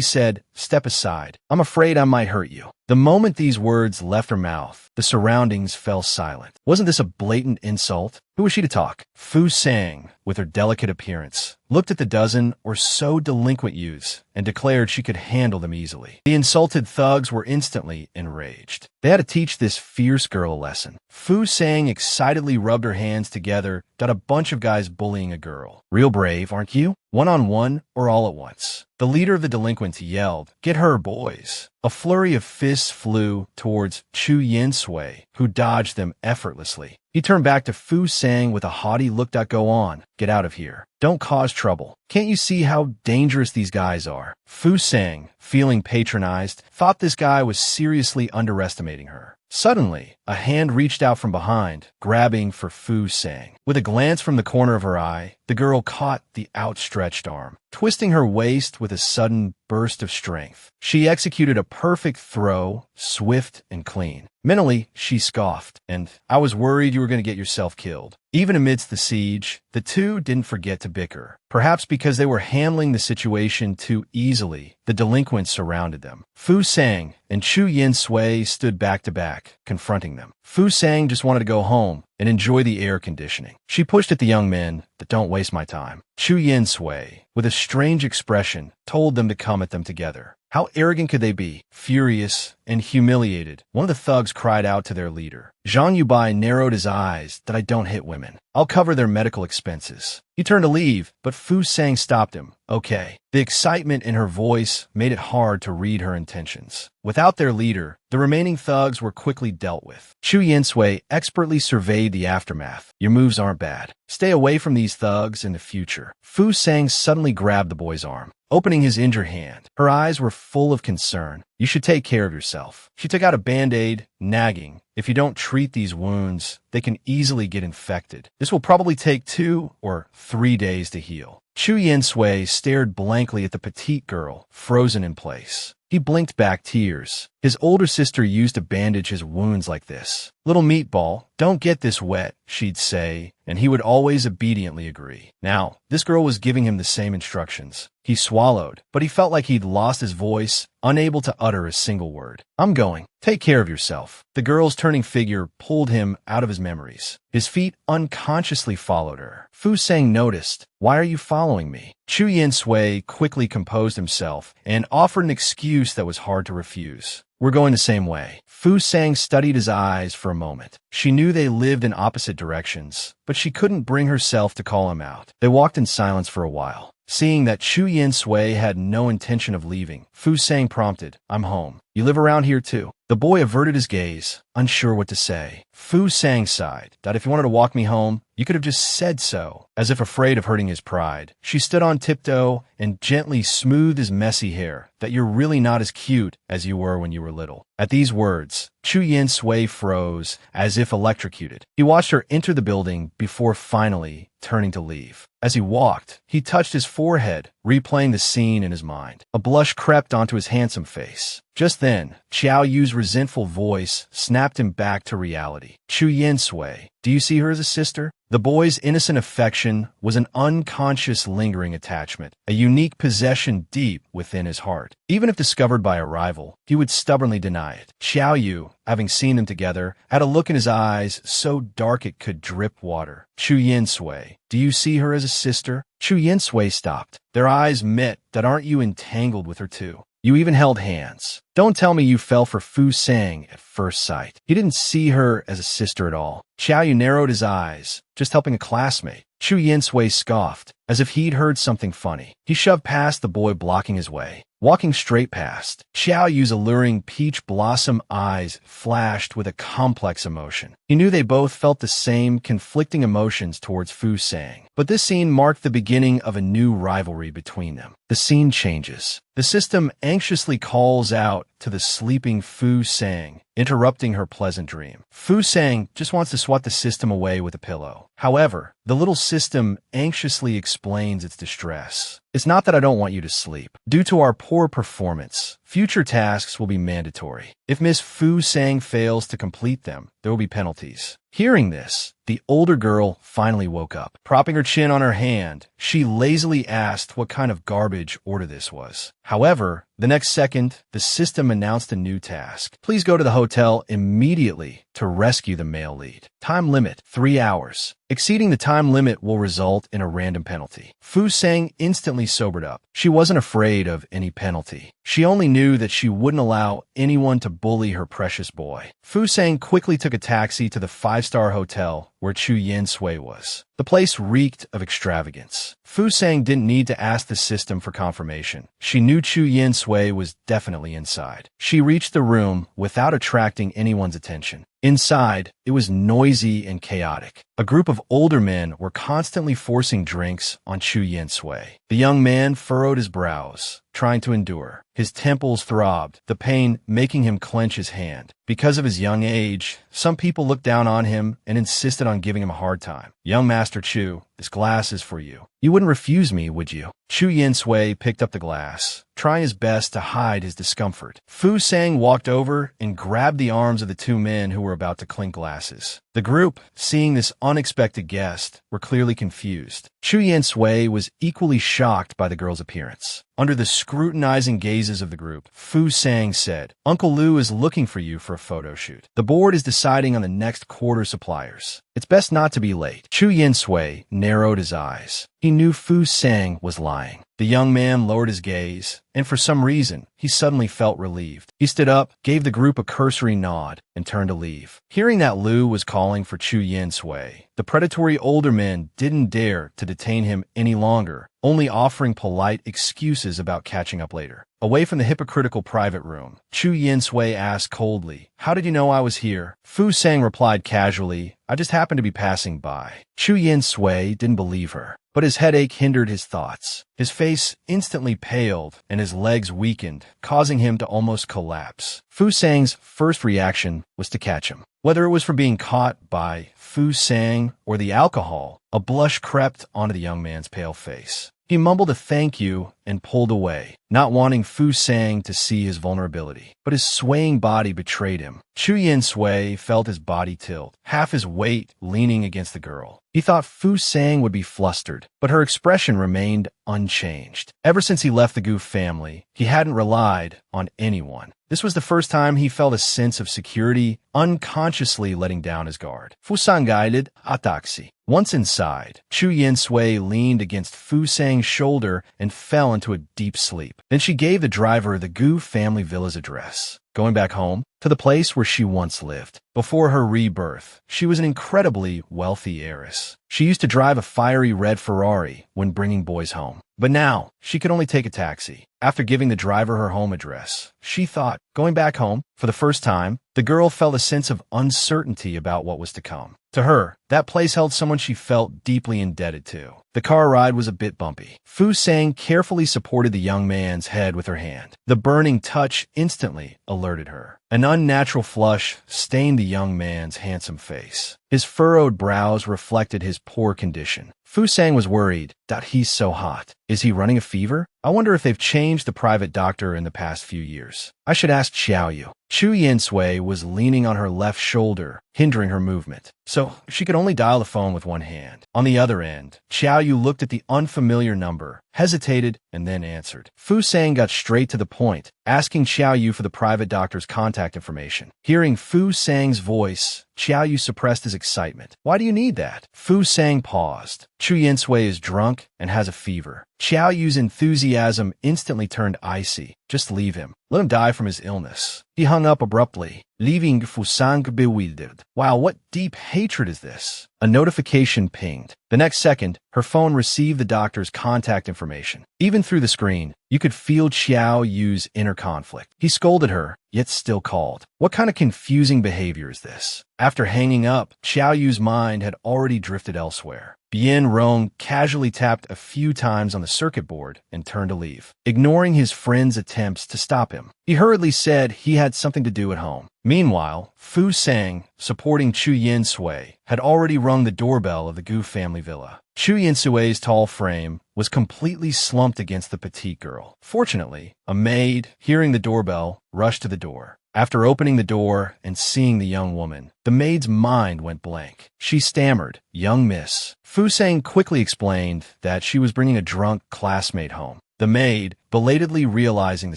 S1: said, Step aside. I'm afraid I might hurt you. The moment these words left her mouth, the surroundings fell silent. Wasn't this a blatant insult? Who was she to talk? Fu Sang, with her delicate appearance, looked at the dozen or so delinquent youths and declared she could handle them easily. The insulted thugs were instantly enraged. They had to teach this fierce girl a lesson. Fu Sang excitedly rubbed her hands together, got a bunch of guys bullying a girl. Real brave, aren't you? One-on-one or all at once? The leader of the delinquents yelled, Get her, boys. A flurry of fists flew towards Chu Yinsui, who dodged them effortlessly. He turned back to Fu Sang with a haughty look. Go on. Get out of here. Don't cause trouble. Can't you see how dangerous these guys are? Fu Sang, feeling patronized, thought this guy was seriously underestimating her. Suddenly, a hand reached out from behind, grabbing for Fu Sang. With a glance from the corner of her eye, the girl caught the outstretched arm, twisting her waist with a sudden burst of strength. She executed a perfect throw, swift and clean. Mentally, she scoffed, and I was worried you were going to get yourself killed. Even amidst the siege, the two didn't forget to bicker. Perhaps because they were handling the situation too easily, the delinquents surrounded them. Fu Sang and Chu Yinsui stood back to back, confronting them. Fu Sang just wanted to go home and enjoy the air conditioning. She pushed at the young men, but don't waste my time. Chu Yinsui, with a strange expression, told them to come at them together. How arrogant could they be? Furious and humiliated, one of the thugs cried out to their leader. Zhang Yubai narrowed his eyes that I don't hit women. I'll cover their medical expenses. He turned to leave, but Fu Sang stopped him. Okay. The excitement in her voice made it hard to read her intentions. Without their leader, the remaining thugs were quickly dealt with. Chu Yinsui expertly surveyed the aftermath. Your moves aren't bad. Stay away from these thugs in the future. Fu Sang suddenly grabbed the boy's arm, opening his injured hand. Her eyes were full of concern. You should take care of yourself. She took out a Band-Aid, nagging, if you don't treat these wounds, they can easily get infected. This will probably take 2 or 3 days to heal. Chu Yinsui stared blankly at the petite girl, frozen in place. He blinked back tears. His older sister used to bandage his wounds like this. Little meatball, don't get this wet, she'd say, and he would always obediently agree. Now, this girl was giving him the same instructions. He swallowed, but he felt like he'd lost his voice, unable to utter a single word. I'm going. Take care of yourself. The girl's turning figure pulled him out of his memories. His feet unconsciously followed her. Fu Sang noticed. Why are you following me? Chu Yinsui quickly composed himself and offered an excuse that was hard to refuse. We're going the same way. Fu Sang studied his eyes for a moment. She knew they lived in opposite directions, but she couldn't bring herself to call him out. They walked in silence for a while. Seeing that Chu Yinsui had no intention of leaving, Fu Sang prompted, I'm home. You live around here too? The boy averted his gaze, unsure what to say. Fu Sang sighed that if you wanted to walk me home, you could have just said so, as if afraid of hurting his pride. She stood on tiptoe and gently smoothed his messy hair, that you're really not as cute as you were when you were little. At these words, Chu Yinsui froze, as if electrocuted. He watched her enter the building before finally turning to leave. As he walked, he touched his forehead, replaying the scene in his mind. A blush crept onto his handsome face. Just then, Xiao Yu's resentful voice snapped him back to reality. Chu Yinsui, do you see her as a sister? The boy's innocent affection was an unconscious lingering attachment, a unique possession deep within his heart. Even if discovered by a rival, he would stubbornly deny it. Xiao Yu, having seen them together, had a look in his eyes so dark it could drip water. Chu Yinsui, do you see her as a sister? Chu Yinsui stopped. Their eyes met. That aren't you entangled with her too? You even held hands. Don't tell me you fell for Fu Sang at first sight. He didn't see her as a sister at all. Xiao Yu narrowed his eyes, just helping a classmate. Chu Yinsui scoffed, as if he'd heard something funny. He shoved past the boy blocking his way. Walking straight past, Xiao Yu's alluring peach blossom eyes flashed with a complex emotion. He knew they both felt the same conflicting emotions towards Fu Sang. But this scene marked the beginning of a new rivalry between them. The scene changes. The system anxiously calls out to the sleeping Fu Sang, interrupting her pleasant dream. Fu Sang just wants to swat the system away with a pillow. However, the little system anxiously explains its distress. It's not that I don't want you to sleep. Due to our poor performance, future tasks will be mandatory. If Miss Fu Sang fails to complete them, there will be penalties. Hearing this, the older girl finally woke up. Propping her chin on her hand, she lazily asked what kind of garbage order this was. However, the next second, the system announced a new task. Please go to the hotel immediately to rescue the male lead. Time limit, 3 hours. Exceeding the time limit will result in a random penalty. Fu Sang instantly sobered up. She wasn't afraid of any penalty. She only knew that she wouldn't allow anyone to bully her precious boy. Fu Sang quickly took a taxi to the 5-star hotel where Chu Yinsui was. The place reeked of extravagance. Fu Sang didn't need to ask the system for confirmation. She knew Chu Yinsui was definitely inside. She reached the room without attracting anyone's attention. Inside, it was noisy and chaotic. A group of older men were constantly forcing drinks on Chu Yinsui. The young man furrowed his brows, trying to endure. His temples throbbed, the pain making him clench his hand. Because of his young age, some people looked down on him and insisted on giving him a hard time. Young Master Chu, this glass is for you. You wouldn't refuse me, would you? Chu Yinsui picked up the glass, trying his best to hide his discomfort. Fu Sang walked over and grabbed the arms of the two men who were about to clink glasses. The group, seeing this unexpected guest, were clearly confused. Chu Yinsui was equally shocked by the girl's appearance. Under the scrutinizing gazes of the group, Fu Sang said, Uncle Lu is looking for you for a photo shoot. The board is deciding on the next quarter suppliers. It's best not to be late. Chu Yinsui narrowed his eyes. He knew Fu Sang was lying. The young man lowered his gaze, and for some reason, he suddenly felt relieved. He stood up, gave the group a cursory nod, and turned to leave. Hearing that Lu was calling for Chu Yinsui, the predatory older men didn't dare to detain him any longer, only offering polite excuses about catching up later. Away from the hypocritical private room, Chu Yinsui asked coldly, How did you know I was here? Fu Sang replied casually, I just happened to be passing by. Chu Yinsui didn't believe her, but his headache hindered his thoughts. His face instantly paled and his legs weakened, causing him to almost collapse. Fu Sang's first reaction was to catch him. Whether it was for being caught by Fu Sang or the alcohol, a blush crept onto the young man's pale face. He mumbled a thank you and pulled away, not wanting Fu Sang to see his vulnerability. But his swaying body betrayed him. Chu Yinsui felt his body tilt, half his weight leaning against the girl. He thought Fu Sang would be flustered, but her expression remained unchanged. Ever since he left the Gu family, he hadn't relied on anyone. This was the first time he felt a sense of security, unconsciously letting down his guard. Fu Sang guided a taxi. Once inside, Chu Yinsui leaned against Fu Sang's shoulder and fell into a deep sleep. Then she gave the driver the Gu family villa's address. Going back home, to the place where she once lived. Before her rebirth, she was an incredibly wealthy heiress. She used to drive a fiery red Ferrari when bringing boys home. But now, she could only take a taxi. After giving the driver her home address, she thought, going back home, for the first time, the girl felt a sense of uncertainty about what was to come. To her, that place held someone she felt deeply indebted to. The car ride was a bit bumpy. Fu Sang carefully supported the young man's head with her hand. The burning touch instantly alerted her. An unnatural flush stained the young man's handsome face. His furrowed brows reflected his poor condition. Fu Sang was worried. He's so hot. Is he running a fever? I wonder if they've changed the private doctor in the past few years. I should ask Xiaoyu. Chu Yinsui was leaning on her left shoulder, hindering her movement, so she could only dial the phone with one hand. On the other end, Xiaoyu looked at the unfamiliar number, hesitated, and then answered. Fu Sang got straight to the point, asking Xiaoyu for the private doctor's contact information. Hearing Fu Sang's voice, Xiaoyu suppressed his excitement. Why do you need that? Fu Sang paused. Chu Yinsui is drunk and has a fever. Xiaoyu's enthusiasm instantly turned icy. Just leave him. Let him die from his illness. He hung up abruptly, leaving Fu Sang bewildered. Wow, what deep hatred is this? A notification pinged. The next second, her phone received the doctor's contact information. Even through the screen, you could feel Xiaoyu's inner conflict. He scolded her, yet still called. What kind of confusing behavior is this? After hanging up, Xiaoyu's mind had already drifted elsewhere. Bien Rong casually tapped a few times on the circuit board and turned to leave, ignoring his friend's attempts to stop him. He hurriedly said he had something to do at home. Meanwhile, Fu Sang, supporting Chu Yinsui, had already rung the doorbell of the Gu family villa. Chu Yinsui's tall frame was completely slumped against the petite girl. Fortunately, a maid, hearing the doorbell, rushed to the door. After opening the door and seeing the young woman, the maid's mind went blank. She stammered, "Young miss." Fu Sang quickly explained that she was bringing a drunk classmate home. The maid, belatedly realizing the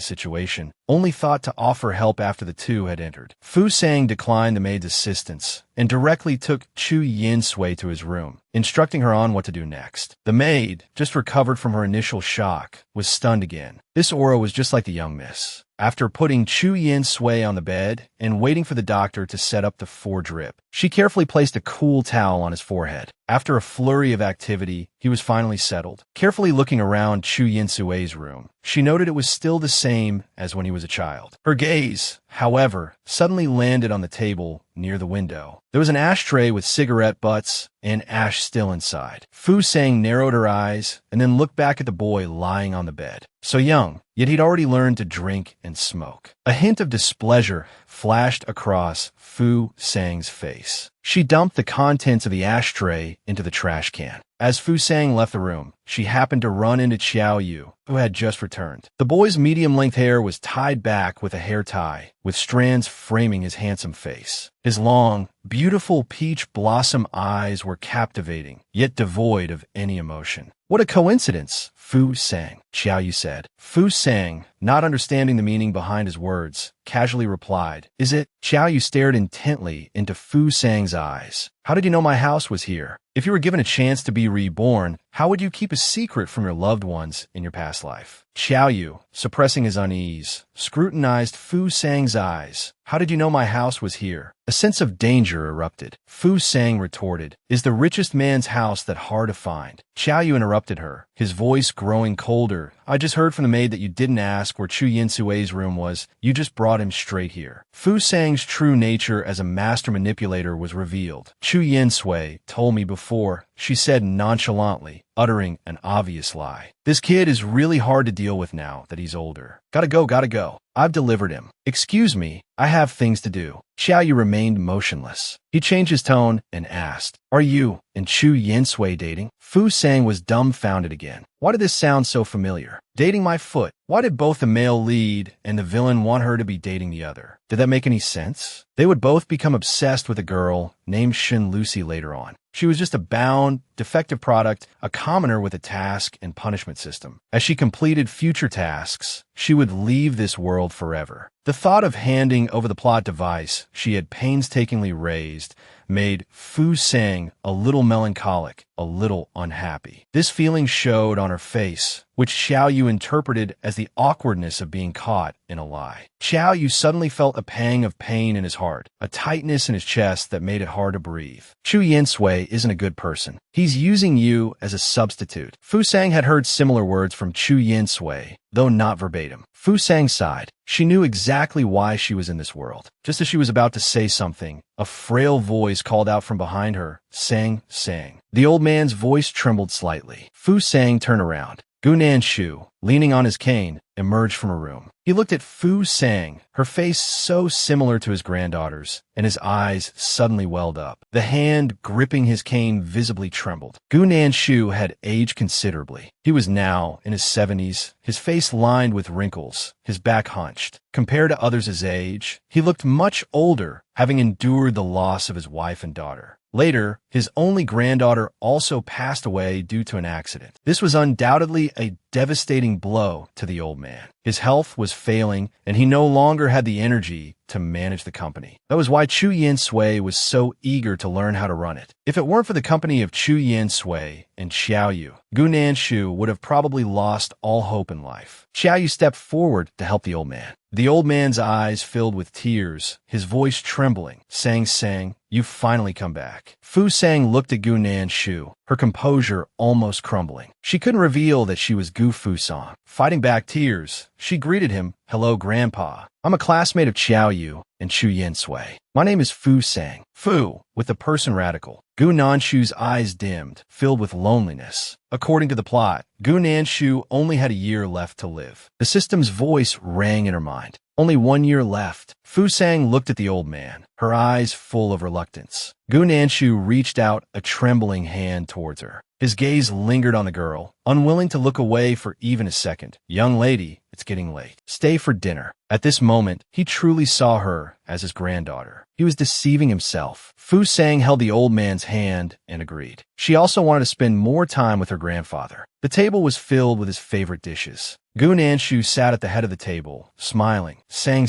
S1: situation, only thought to offer help after the two had entered. Fu Sang declined the maid's assistance and directly took Chu Yinsui to his room, instructing her on what to do next. The maid, just recovered from her initial shock, was stunned again. This aura was just like the young miss. After putting Chu Yinsui on the bed and waiting for the doctor to set up the foredrip, she carefully placed a cool towel on his forehead. After a flurry of activity, he was finally settled. Carefully looking around Chu Yinsui's room, she noted it was still the same as when he was a child. Her gaze, however, suddenly landed on the table near the window. There was an ashtray with cigarette butts and ash still inside. Fu Sang narrowed her eyes and then looked back at the boy lying on the bed. So young, yet he'd already learned to drink and smoke. A hint of displeasure flashed across Fu Sang's face. She dumped the contents of the ashtray into the trash can. As Fu Sang left the room, she happened to run into Xiaoyu, who had just returned. The boy's medium-length hair was tied back with a hair tie, with strands framing his handsome face. His long, beautiful peach blossom eyes were captivating, yet devoid of any emotion. What a coincidence, Fu Sang, Xiaoyu said. Fu Sang, not understanding the meaning behind his words, casually replied, "Is it?" Xiaoyu stared intently into Fu Sang's eyes. "How did you know my house was here? If you were given a chance to be reborn, how would you keep a secret from your loved ones in your past life?" Xiaoyu, suppressing his unease, scrutinized Fu Sang's eyes. "How did you know my house was here?" A sense of danger erupted. Fu Sang retorted, "Is the richest man's house that hard to find?" Xiaoyu interrupted her, his voice growing colder. "I just heard from the maid that you didn't ask where Chu Yinsui's room was. You just brought him straight here." Fu Sang's true nature as a master manipulator was revealed. "Chu Yinsui told me before," she said nonchalantly, uttering an obvious lie. "This kid is really hard to deal with now that he's older. Gotta go. I've delivered him. Excuse me, I have things to do." Xiaoyu remained motionless. He changed his tone and asked, "Are you and Chu Yinsui dating?" Fu Sang was dumbfounded again. Why did this sound so familiar? Dating my foot. Why did both the male lead and the villain want her to be dating the other? Did that make any sense? They would both become obsessed with a girl named Shin Lucy later on. She was just a bound, defective product, a commoner with a task and punishment system. As she completed future tasks, she would leave this world forever. The thought of handing over the plot device she had painstakingly raised made Fu Sang a little melancholic, a little unhappy. This feeling showed on her face, which Xiaoyu interpreted as the awkwardness of being caught in a lie. Xiaoyu suddenly felt a pang of pain in his heart, a tightness in his chest that made it hard to breathe. Chu Yinsui isn't a good person. He's using you as a substitute. Fu Sang had heard similar words from Chu Yinsui, though not verbatim. Fu Sang sighed. She knew exactly why she was in this world. Just as she was about to say something, a frail voice called out from behind her, "Sang, Sang." The old man's voice trembled slightly. Fu Sang turned around. Gu Nanshu, leaning on his cane, emerged from a room. He looked at Fu Sang, her face so similar to his granddaughter's, and his eyes suddenly welled up. The hand gripping his cane visibly trembled. Gu Nanshu had aged considerably. He was now in his 70s, his face lined with wrinkles, his back hunched. Compared to others his age, he looked much older, having endured the loss of his wife and daughter. Later, his only granddaughter also passed away due to an accident. This was undoubtedly a devastating blow to the old man. His health was failing, and he no longer had the energy to manage the company. That was why Chu Yin Sui was so eager to learn how to run it. If it weren't for the company of Chu Yin Sui and Xiao Yu, Gu Nanshu would have probably lost all hope in life. Xiao Yu stepped forward to help the old man. The old man's eyes filled with tears, his voice trembling. Sang, you've finally come back. Fu Sang looked at Gu Nanshu, her composure almost crumbling. She couldn't reveal that she was Gu Fusang. Fighting back tears, she greeted him, "Hello, Grandpa. I'm a classmate of Xiao Yu and Chu Yin Sui. My name is Fu Sang." Fu, with the person radical. Gu Nanshu's eyes dimmed, filled with loneliness. According to the plot, Gu Nanshu only had a year left to live. The system's voice rang in her mind. Only 1 year left. Fu Sang looked at the old man, her eyes full of reluctance. Gu Nanshu reached out a trembling hand towards her. His gaze lingered on the girl, unwilling to look away for even a second. "Young lady, it's getting late. Stay for dinner." At this moment, he truly saw her as his granddaughter. He was deceiving himself. Fu Sang held the old man's hand and agreed. She also wanted to spend more time with her grandfather. The table was filled with his favorite dishes. Gu Nanshu sat at the head of the table, smiling. Sang,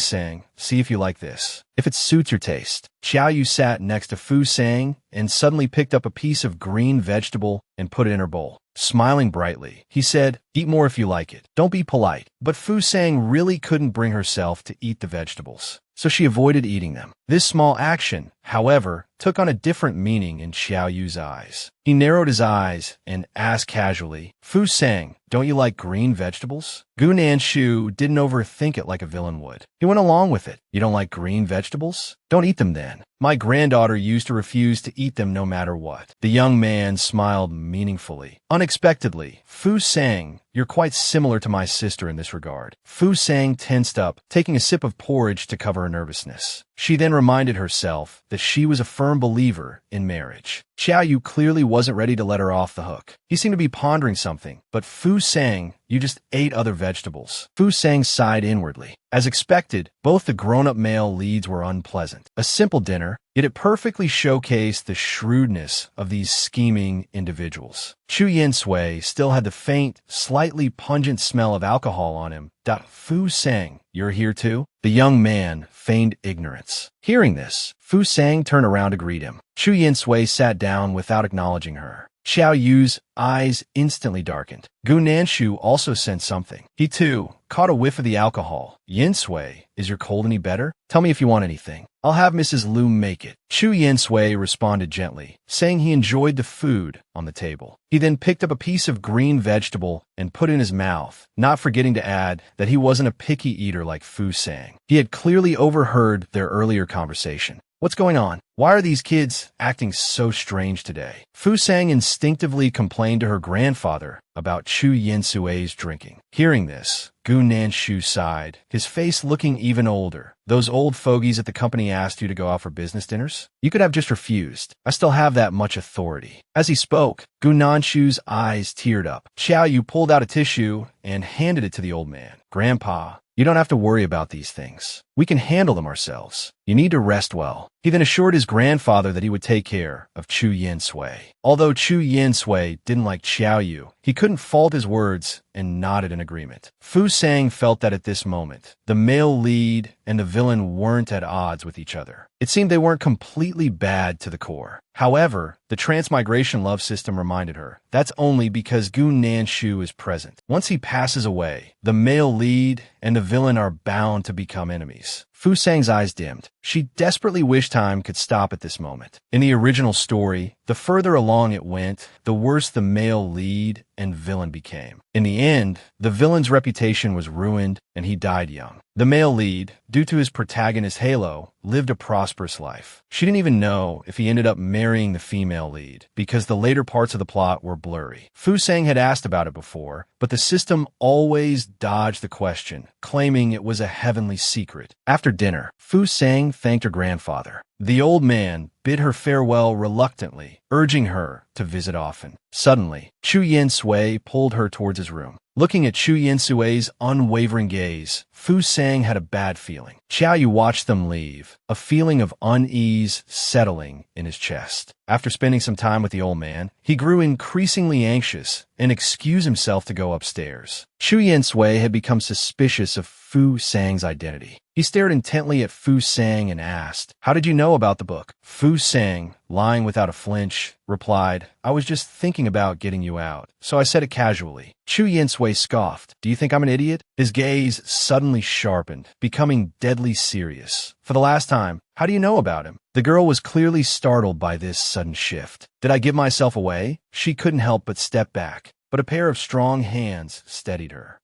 S1: see if you like this. If it suits your taste. Xiao Yu sat next to Fu Sang and suddenly picked up a piece of green vegetable and put it in her bowl. Smiling brightly, he said, "Eat more if you like it. Don't be polite." But Fu Sang really couldn't bring herself to eat the vegetables, so she avoided eating them. This small action, however, took on a different meaning in Xiao Yu's eyes. He narrowed his eyes and asked casually, "Fu Sang, don't you like green vegetables?" Gu Nanshu didn't overthink it like a villain would. He went along with it. "You don't like green vegetables? Don't eat them then. My granddaughter used to refuse to eat them no matter what." The young man smiled meaningfully. Unexpectedly, "Fu Sang, you're quite similar to my sister in this regard." Fu Sang tensed up, taking a sip of porridge to cover her nervousness. She then reminded herself that she was a firm believer in marriage. Xiao Yu clearly wasn't ready to let her off the hook. He seemed to be pondering something, but Fu Sang, you just ate other vegetables. Fu Sang sighed inwardly. As expected, both the grown-up male leads were unpleasant. A simple dinner, yet it perfectly showcased the shrewdness of these scheming individuals. Chu Yin Sui still had the faint, slightly pungent smell of alcohol on him. "Fu Sang, you're here too?" The young man feigned ignorance. Hearing this, Fu Sang turned around to greet him. Chu Yin Sui sat down without acknowledging her. Xiao Yu's eyes instantly darkened. Gu Nanshu also sensed something. He too caught a whiff of the alcohol. "Yin Sui, is your cold any better? Tell me if you want anything. I'll have Mrs. Lu make it." Chu Yin Sui responded gently, saying he enjoyed the food on the table. He then picked up a piece of green vegetable and put it in his mouth, not forgetting to add that he wasn't a picky eater like Fu Sang. He had clearly overheard their earlier conversation. "What's going on? Why are these kids acting so strange today?" Fu Sang instinctively complained to her grandfather about Chu Yin Sui's drinking. Hearing this, Gu Nanshu sighed, his face looking even older. "Those old fogies at the company asked you to go out for business dinners? You could have just refused. I still have that much authority." As he spoke, Gu Nanshu's eyes teared up. Xiao Yu pulled out a tissue and handed it to the old man. "Grandpa, you don't have to worry about these things. We can handle them ourselves. You need to rest well." He then assured his grandfather that he would take care of Chu Yin Sui. Although Chu Yin Sui didn't like Xiao Yu, he couldn't fault his words and nodded in agreement. Fu Sang felt that at this moment, the male lead and the villain weren't at odds with each other. It seemed they weren't completely bad to the core. However, the transmigration love system reminded her, that's only because Gu Nanshu is present. Once he passes away, the male lead and the villain are bound to become enemies. Fu Sang's eyes dimmed. She desperately wished time could stop at this moment. In the original story, the further along it went, the worse the male lead and villain became. In the end, the villain's reputation was ruined and he died young. The male lead, due to his protagonist Halo, lived a prosperous life. She didn't even know if he ended up marrying the female lead, because the later parts of the plot were blurry. Fu Sang had asked about it before, but the system always dodged the question, claiming it was a heavenly secret. After dinner, Fu Sang thanked her grandfather. The old man bid her farewell reluctantly, urging her to visit often. Suddenly, Chu Yen Sui pulled her towards his room. Looking at Chu Yen Sui's unwavering gaze, Fu Sang had a bad feeling. Xiao Yu watched them leave, a feeling of unease settling in his chest. After spending some time with the old man, he grew increasingly anxious and excused himself to go upstairs. Chu Yen Sui had become suspicious of Fu Sang's identity. He stared intently at Fu Sang and asked, "How did you know about the book?" Fu Sang, lying without a flinch, replied, "I was just thinking about getting you out, so I said it casually." Chu Yen Sui scoffed, "Do you think I'm an idiot?" His gaze suddenly sharpened, becoming deadly serious. "For the last time, how do you know about him?" The girl was clearly startled by this sudden shift. "Did I give myself away?" She couldn't help but step back, but a pair of strong hands steadied her.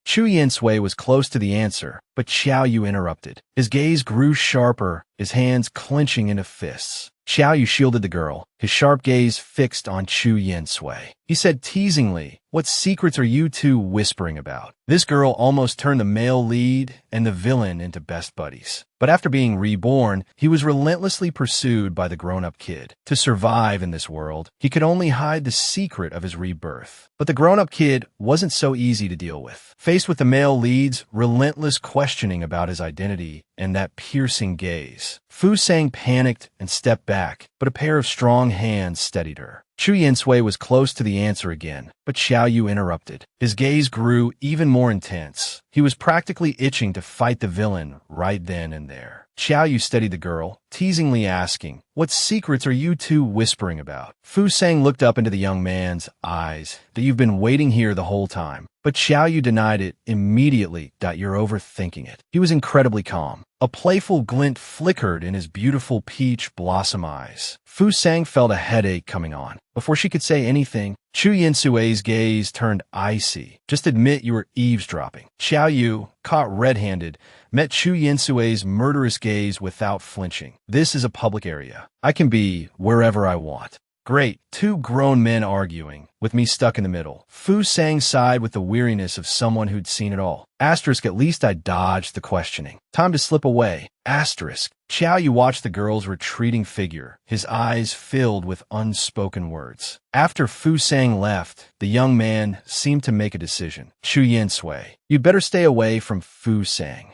S1: Chu Yen Sui was close to the answer, but Xiao Yu interrupted. His gaze grew sharper, his hands clenching into fists. Xiao Yu shielded the girl, his sharp gaze fixed on Chu Yen Sui. He said teasingly, "What secrets are you two whispering about?" This girl almost turned the male lead and the villain into best buddies. But after being reborn, he was relentlessly pursued by the grown-up kid. To survive in this world, he could only hide the secret of his rebirth. But the grown-up kid wasn't so easy to deal with. Faced with the male lead's relentless questioning about his identity and that piercing gaze, Fu Sang panicked and stepped back, but a pair of strong hands steadied her. Chu Yen Sui was close to the answer again, but Xiao Yu interrupted. His gaze grew even more intense. He was practically itching to fight the villain right then and there. Xiao Yu steadied the girl, teasingly asking, "What secrets are you two whispering about?" Fu Sang looked up into the young man's eyes. "That you've been waiting here the whole time." But Xiao Yu denied it immediately. "You're overthinking it." He was incredibly calm. A playful glint flickered in his beautiful peach blossom eyes. Fu Sang felt a headache coming on. Before she could say anything, Chu Yen Sui's gaze turned icy. "Just admit you were eavesdropping." Xiao Yu, caught red-handed, met Chu Yen Sui's murderous gaze without flinching. "This is a public area. I can be wherever I want." "Great, two grown men arguing, with me stuck in the middle." Fu Sang sighed with the weariness of someone who'd seen it all. Asterisk, at least I dodged the questioning. Time to slip away. Asterisk. Xiao Yu watched the girl's retreating figure, his eyes filled with unspoken words. After Fu Sang left, the young man seemed to make a decision. Chu Yen Sui, you'd better stay away from Fu Sang.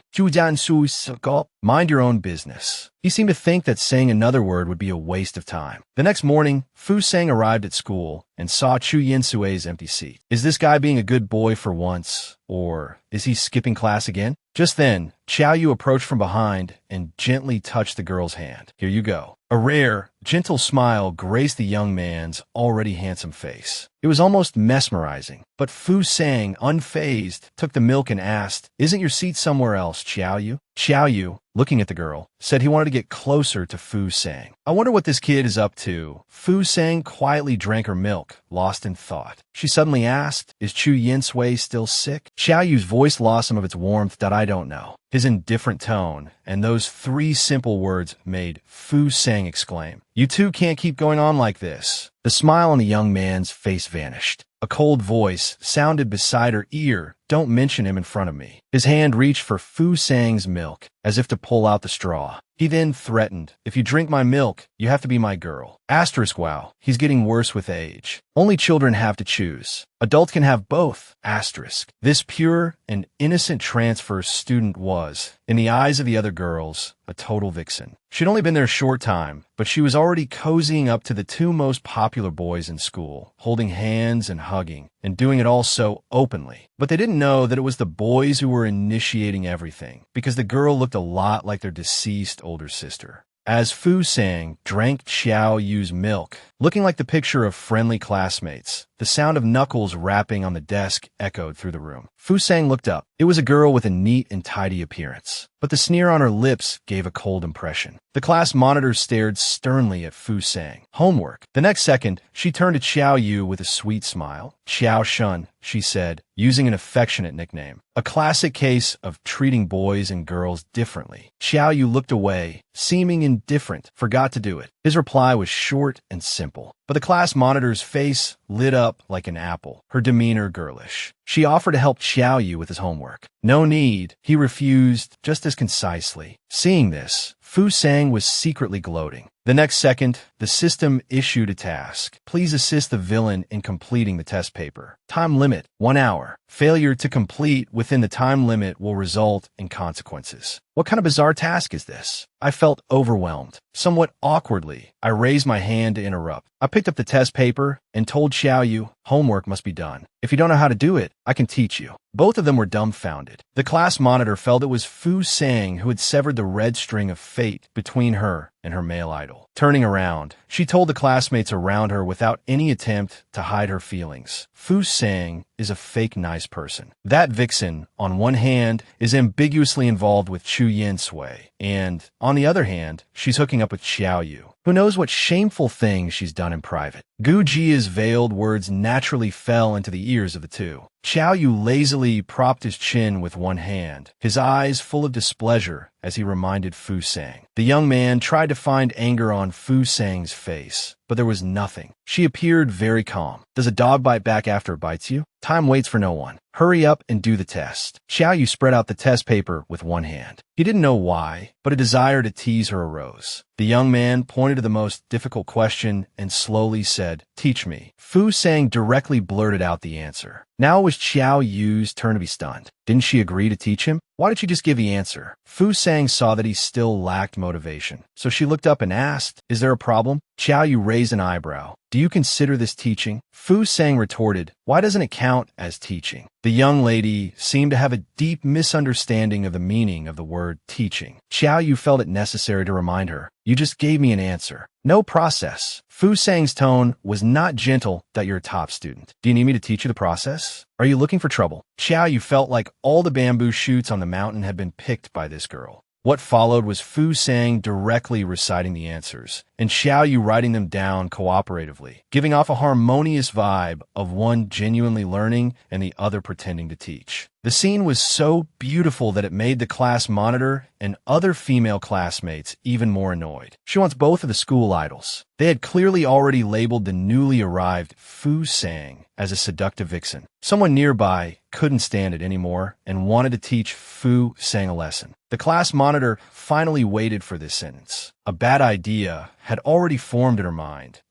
S1: Mind your own business. He seemed to think that saying another word would be a waste of time. The next morning, Fu Sang arrived at school and saw Chu Yen Sui's empty seat. Is this guy being a good boy for once? Or is he skipping class again? Just then, Xiao Yu approached from behind and gently touched the girl's hand. "Here you go." A rare, gentle smile graced the young man's already handsome face. It was almost mesmerizing, but Fu Sang, unfazed, took the milk and asked, "Isn't your seat somewhere else, Xiao Yu?" Xiao Yu, looking at the girl, said he wanted to get closer to Fu Sang. "I wonder what this kid is up to." Fu Sang quietly drank her milk, lost in thought. She suddenly asked, "Is Chu Yen Sui still sick?" Xiao Yu's voice lost some of its warmth. "I don't know." His indifferent tone and those three simple words made Fu Sang exclaim, "You two can't keep going on like this." The smile on the young man's face vanished. A cold voice sounded beside her ear, "Don't mention him in front of me." His hand reached for Fu Sang's milk, as if to pull out the straw. He then threatened, "If you drink my milk, you have to be my girl." Asterisk, wow, he's getting worse with age. Only children have to choose. Adults can have both. Asterisk. This pure and innocent transfer student was, in the eyes of the other girls, a total vixen. She'd only been there a short time, but she was already cozying up to the two most popular boys in school, holding hands and hugging, and doing it all so openly. But they didn't know that it was the boys who were initiating everything, because the girl looked a lot like their deceased older sister. As Fu Sang drank Xiao Yu's milk, looking like the picture of friendly classmates, The sound of knuckles rapping on the desk echoed through the room. Fu Sang looked up. It was a girl with a neat and tidy appearance, but the sneer on her lips gave a cold impression. The class monitor stared sternly at Fu Sang. Homework. The next second, she turned to Xiao Yu with a sweet smile. Xiao Shun, she said, using an affectionate nickname. A classic case of treating boys and girls differently. Xiao Yu looked away, seeming indifferent, forgot to do it. His reply was short and simple, but the class monitor's face lit up like an apple, her demeanor girlish. She offered to help Xiao Yu with his homework. No need, he refused just as concisely. Seeing this, Fu Sang was secretly gloating. The next second, the system issued a task. Please assist the villain in completing the test paper. Time limit, 1 hour. Failure to complete within the time limit will result in consequences. What kind of bizarre task is this? I felt overwhelmed. Somewhat awkwardly, I raised my hand to interrupt. I picked up the test paper and told Xiao Yu, homework must be done. If you don't know how to do it, I can teach you. Both of them were dumbfounded. The class monitor felt it was Fu Sang who had severed the red string of fate between her and her male idol. Turning around, she told the classmates around her without any attempt to hide her feelings. Fu Sang is a fake nice person. That vixen, on one hand, is ambiguously involved with Chu Yin Sui, and, on the other hand, she's hooking up with Xiao Yu. Who knows what shameful things she's done in private? Gu Jia's veiled words naturally fell into the ears of the two. Xiao Yu lazily propped his chin with one hand, his eyes full of displeasure as he reminded Fu Sang. The young man tried to find anger on Fu Sang's face, but there was nothing. She appeared very calm. Does a dog bite back after it bites you? Time waits for no one. Hurry up and do the test. Xiao Yu spread out the test paper with one hand. He didn't know why, but a desire to tease her arose. The young man pointed to the most difficult question and slowly said, teach me. Fu Sang directly blurted out the answer. Now it was Xiao Yu's turn to be stunned. Didn't she agree to teach him? Why did she just give the answer? Fu Sang saw that he still lacked motivation, so she looked up and asked, is there a problem? Xiao Yu raised an eyebrow. Do you consider this teaching? Fu Sang retorted, why doesn't it count as teaching? The young lady seemed to have a deep misunderstanding of the meaning of the word teaching. Xiao Yu felt it necessary to remind her, you just gave me an answer. No process. Fu Sang's tone was not gentle that you're a top student. Do you need me to teach you the process? Are you looking for trouble? Xiao Yu felt like all the bamboo shoots on the mountain had been picked by this girl. What followed was Fu Sang directly reciting the answers, and Xiao Yu writing them down cooperatively, giving off a harmonious vibe of one genuinely learning and the other pretending to teach. The scene was so beautiful that it made the class monitor and other female classmates even more annoyed. She wants both of the school idols. They had clearly already labeled the newly arrived Fu Sang as a seductive vixen. Someone nearby couldn't stand it anymore and wanted to teach Fu Sang a lesson. The class monitor finally waited for this sentence. A bad idea had already formed in her mind.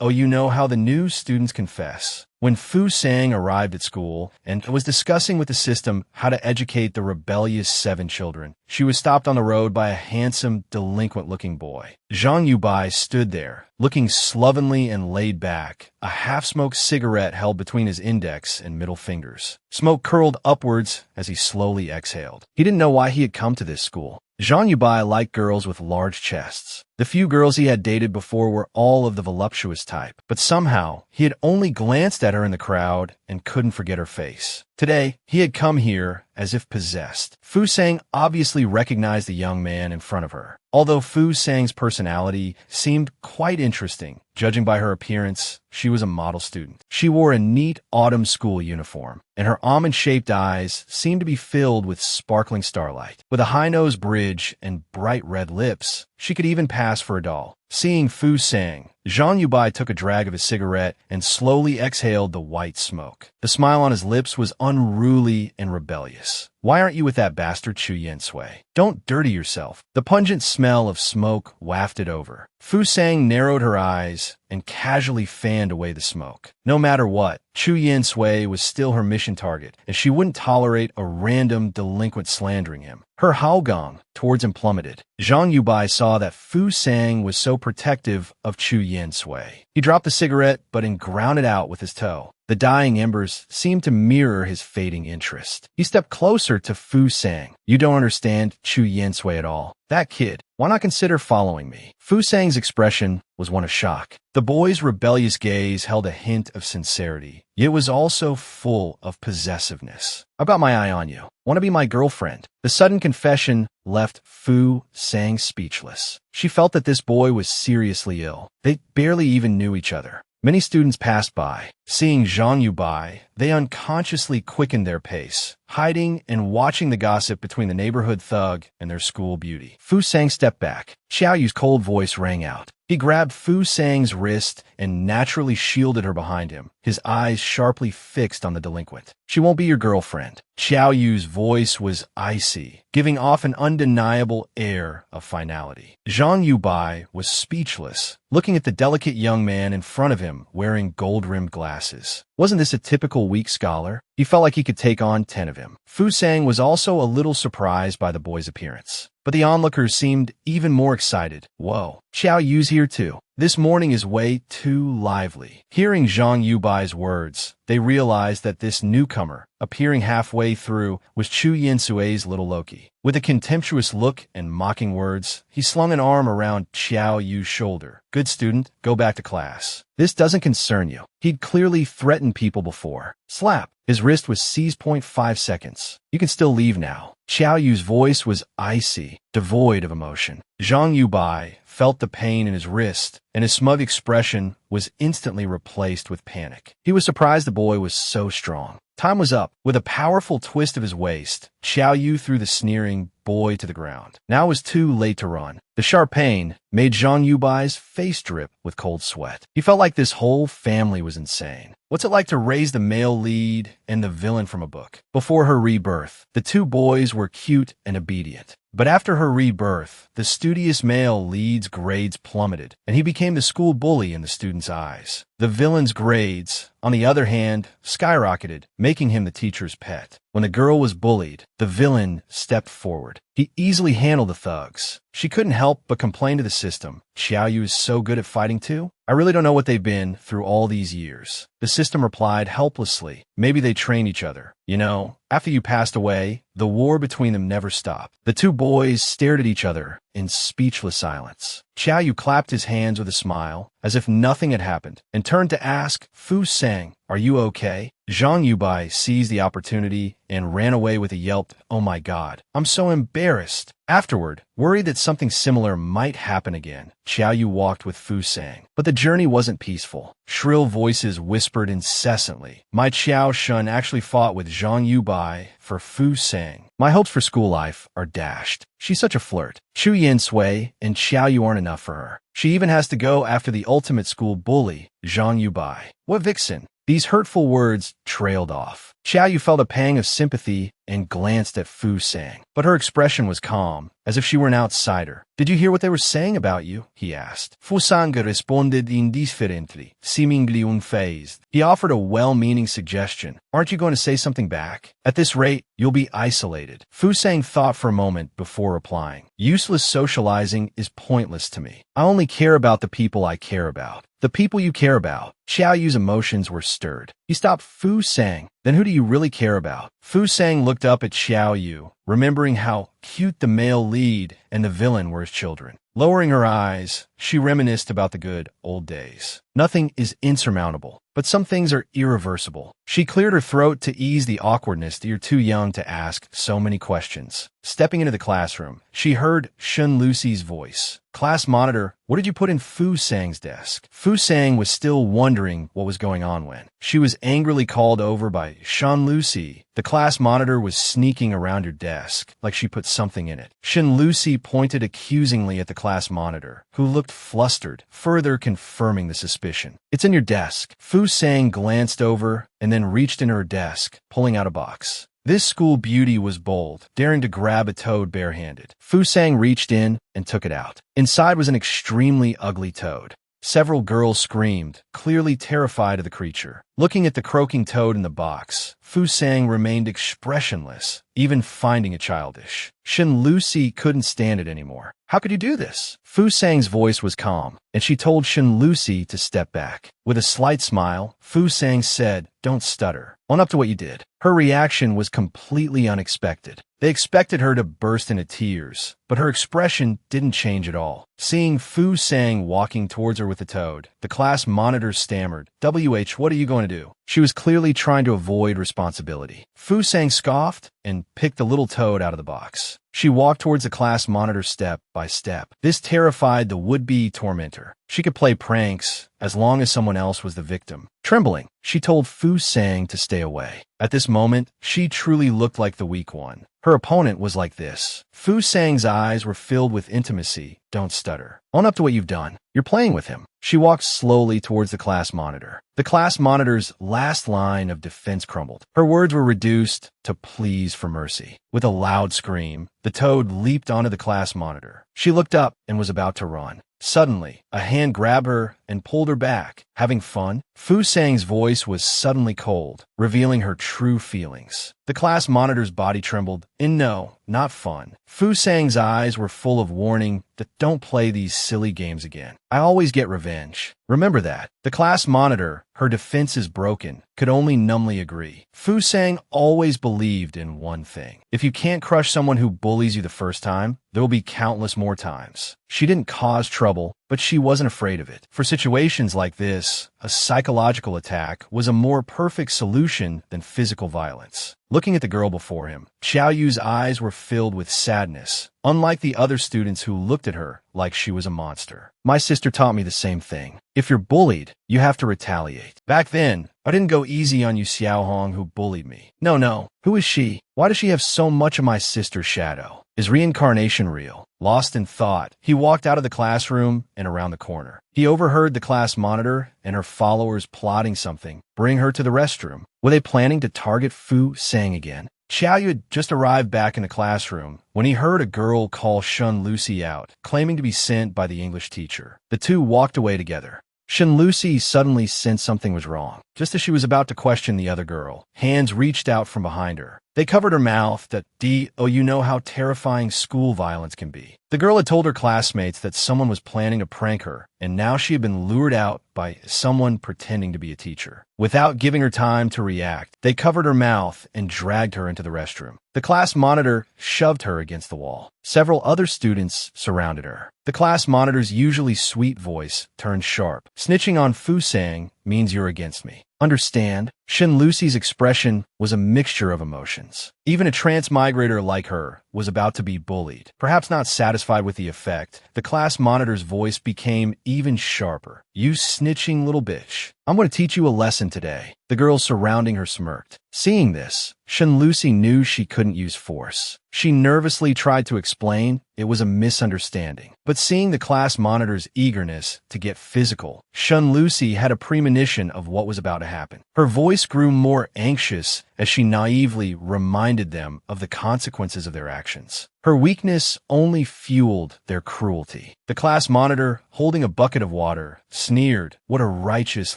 S1: Oh, you know how the new students confess. When Fu Sang arrived at school and was discussing with the system how to educate the rebellious 7 children, she was stopped on the road by a handsome, delinquent-looking boy. Zhang Yubai stood there, looking slovenly and laid back, a half-smoked cigarette held between his index and middle fingers. Smoke curled upwards as he slowly exhaled. He didn't know why he had come to this school. Zhang Yubai liked girls with large chests. The few girls he had dated before were all of the voluptuous type, but somehow he had only glanced at her in the crowd and couldn't forget her face. Today, he had come here as if possessed. Fu Sang obviously recognized the young man in front of her. Although Fu Sang's personality seemed quite interesting, judging by her appearance, she was a model student. She wore a neat autumn school uniform, and her almond-shaped eyes seemed to be filled with sparkling starlight. With a high-nose bridge and bright red lips, she could even pass for a doll. Seeing Fu Sang, Zhang Yubai took a drag of his cigarette and slowly exhaled the white smoke. The smile on his lips was unruly and rebellious. Why aren't you with that bastard Chu Yin Sui? Don't dirty yourself. The pungent smell of smoke wafted over. Fu Sang narrowed her eyes and casually fanned away the smoke. No matter what, Chu Yin Sui was still her mission target, and she wouldn't tolerate a random delinquent slandering him. Her haogong towards him plummeted. Zhang Yubai saw that Fu Sang was so protective of Chu Yin Sui. He dropped the cigarette, but ground it out with his toe. The dying embers seemed to mirror his fading interest. He stepped closer to Fu Sang. You don't understand Chu Yensui at all. That kid, why not consider following me? Fu Sang's expression was one of shock. The boy's rebellious gaze held a hint of sincerity, yet was also full of possessiveness. I've got my eye on you. Want to be my girlfriend? The sudden confession left Fu Sang speechless. She felt that this boy was seriously ill. They barely even knew each other. Many students passed by. Seeing Zhang Yubai, they unconsciously quickened their pace, hiding and watching the gossip between the neighborhood thug and their school beauty. Fu Sang stepped back. Xiao Yu's cold voice rang out. He grabbed Fu Sang's wrist and naturally shielded her behind him, his eyes sharply fixed on the delinquent. She won't be your girlfriend. Xiao Yu's voice was icy, giving off an undeniable air of finality. Zhang Yubai was speechless, looking at the delicate young man in front of him wearing gold-rimmed glasses. Wasn't this a typical weak scholar? He felt like he could take on 10 of him. Fu Sang was also a little surprised by the boy's appearance, but the onlookers seemed even more excited. Whoa, Xiao Yu's here too. This morning is way too lively. Hearing Zhang Yubai's words, they realized that this newcomer, appearing halfway through, was Chu Yinsui's little Loki. With a contemptuous look and mocking words, he slung an arm around Xiao Yu's shoulder. Good student, go back to class. This doesn't concern you. He'd clearly threatened people before. Slap. His wrist was seized. 0.5 seconds. You can still leave now. Xiao Yu's voice was icy, devoid of emotion. Zhang Yubai felt the pain in his wrist, and his smug expression was instantly replaced with panic. He was surprised the boy was so strong. Time was up. With a powerful twist of his waist, Xiao Yu threw the sneering boy to the ground. Now it was too late to run. The sharp pain made Zhang Yubai's face drip with cold sweat. He felt like this whole family was insane. What's it like to raise the male lead and the villain from a book? Before her rebirth, the two boys were cute and obedient. But after her rebirth, the studious male lead's grades plummeted, and he became the school bully in the students' eyes. The villain's grades, on the other hand, skyrocketed, making him the teacher's pet. When the girl was bullied, the villain stepped forward. He easily handled the thugs. She couldn't help but complain to the system. Xiao Yu is so good at fighting too? I really don't know what they've been through all these years. The system replied helplessly. Maybe they trained each other. You know, after you passed away, the war between them never stopped. The two boys stared at each other in speechless silence. Xiao Yu clapped his hands with a smile, as if nothing had happened, and turned to ask Fu Sang, "Are you okay?" Zhang Yubai seized the opportunity and ran away with a yelped, "Oh my God, I'm so embarrassed." Afterward, worried that something similar might happen again, Xiao Yu walked with Fu Sang. But the journey wasn't peaceful. Shrill voices whispered incessantly. My Xiao Shun actually fought with Zhang Yubai for Fu Sang. My hopes for school life are dashed. She's such a flirt. Chu Yinsui and Xiao Yu aren't enough for her. She even has to go after the ultimate school bully, Zhang Yubai. What vixen? These hurtful words trailed off. Xiao Yu felt a pang of sympathy and glanced at Fu Sang. But her expression was calm, as if she were an outsider. Did you hear what they were saying about you? He asked. Fu Sang responded indifferently, seemingly unfazed. He offered a well-meaning suggestion. Aren't you going to say something back? At this rate, you'll be isolated. Fu Sang thought for a moment before replying. Useless socializing is pointless to me. I only care about the people I care about. The people you care about. Xiao Yu's emotions were stirred. He stopped Fu Sang. Then who do you really care about? Fu Sang looked up at Xiao Yu, remembering how cute the male lead and the villain were his children. Lowering her eyes, she reminisced about the good old days. Nothing is insurmountable, but some things are irreversible. She cleared her throat to ease the awkwardness that you're too young to ask so many questions. Stepping into the classroom, she heard Shun Lucy's voice. Class monitor, what did you put in Fu Sang's desk? Fu Sang was still wondering what was going on when she was angrily called over by Shun Lucy. The class monitor was sneaking around your desk, like she put something in it. Shun Lucy pointed accusingly at the class monitor, who looked flustered, further confirming the suspicion. It's in your desk. Fu Sang glanced over and then reached into her desk, pulling out a box. This school beauty was bold, daring to grab a toad barehanded. Fu Sang reached in and took it out. Inside was an extremely ugly toad. Several girls screamed, clearly terrified of the creature. Looking at the croaking toad in the box, Fu Sang remained expressionless, even finding it childish. Shin Lucy couldn't stand it anymore. How could you do this? Fu Sang's voice was calm, and she told Shin Lucy to step back. With a slight smile, Fu Sang said, "Don't stutter. Own up to what you did." Her reaction was completely unexpected. They expected her to burst into tears, but her expression didn't change at all. Seeing Fu Sang walking towards her with the toad, the class monitor stammered, "WH, what are you going to do?" She was clearly trying to avoid responsibility. Fu Sang scoffed and picked the little toad out of the box. She walked towards the class monitor step by step. This terrified the would-be tormentor. She could play pranks as long as someone else was the victim. Trembling, she told Fu Sang to stay away. At this moment, she truly looked like the weak one. Her opponent was like this. Fu Sang's eyes were filled with intimacy. "Don't stutter. Own up to what you've done. You're playing with him." She walked slowly towards the class monitor. The class monitor's last line of defense crumbled. Her words were reduced to pleas for mercy. With a loud scream, the toad leaped onto the class monitor. She looked up and was about to run. Suddenly, a hand grabbed her and pulled her back. Having fun? Fu Sang's voice was suddenly cold, revealing her true feelings. The class monitor's body trembled. No, not fun. Fu Sang's eyes were full of warning that don't play these silly games again. I always get revenge. Remember that. The class monitor, her defense is broken, could only numbly agree. Fu Sang always believed in one thing. If you can't crush someone who bullies you the first time, there will be countless more times. She didn't cause trouble, but she wasn't afraid of it. For situations like this, a psychological attack was a more perfect solution than physical violence. Looking at the girl before him, Xiao Yu's eyes were filled with sadness, unlike the other students who looked at her like she was a monster. My sister taught me the same thing. If you're bullied, you have to retaliate. Back then, I didn't go easy on you Xiao Hong who bullied me. No. Who is she? Why does she have so much of my sister's shadow? Is reincarnation real? Lost in thought, he walked out of the classroom and around the corner. He overheard the class monitor and her followers plotting something. Bring her to the restroom. Were they planning to target Fu Sang again? Xiao Yu had just arrived back in the classroom when he heard a girl call Shun Lucy out, claiming to be sent by the English teacher. The two walked away together. Shun Lucy suddenly sensed something was wrong. Just as she was about to question the other girl, hands reached out from behind her. They covered her mouth you know how terrifying school violence can be. The girl had told her classmates that someone was planning to prank her, and now she had been lured out by someone pretending to be a teacher. Without giving her time to react, they covered her mouth and dragged her into the restroom. The class monitor shoved her against the wall. Several other students surrounded her. The class monitor's usually sweet voice turned sharp. Snitching on Fu Sang means you're against me. Understand? Shin Lucy's expression was a mixture of emotions. Even a transmigrator like her was about to be bullied. Perhaps not satisfied with the effect, the class monitor's voice became even sharper. You snitching little bitch. I'm going to teach you a lesson today. The girls surrounding her smirked. Seeing this, Shin Lucy knew she couldn't use force. She nervously tried to explain it was a misunderstanding. But seeing the class monitor's eagerness to get physical, Shun Lucy had a premonition of what was about to happen. Her voice grew more anxious as she naively reminded them of the consequences of their actions. Her weakness only fueled their cruelty. The class monitor, holding a bucket of water, sneered, "What a righteous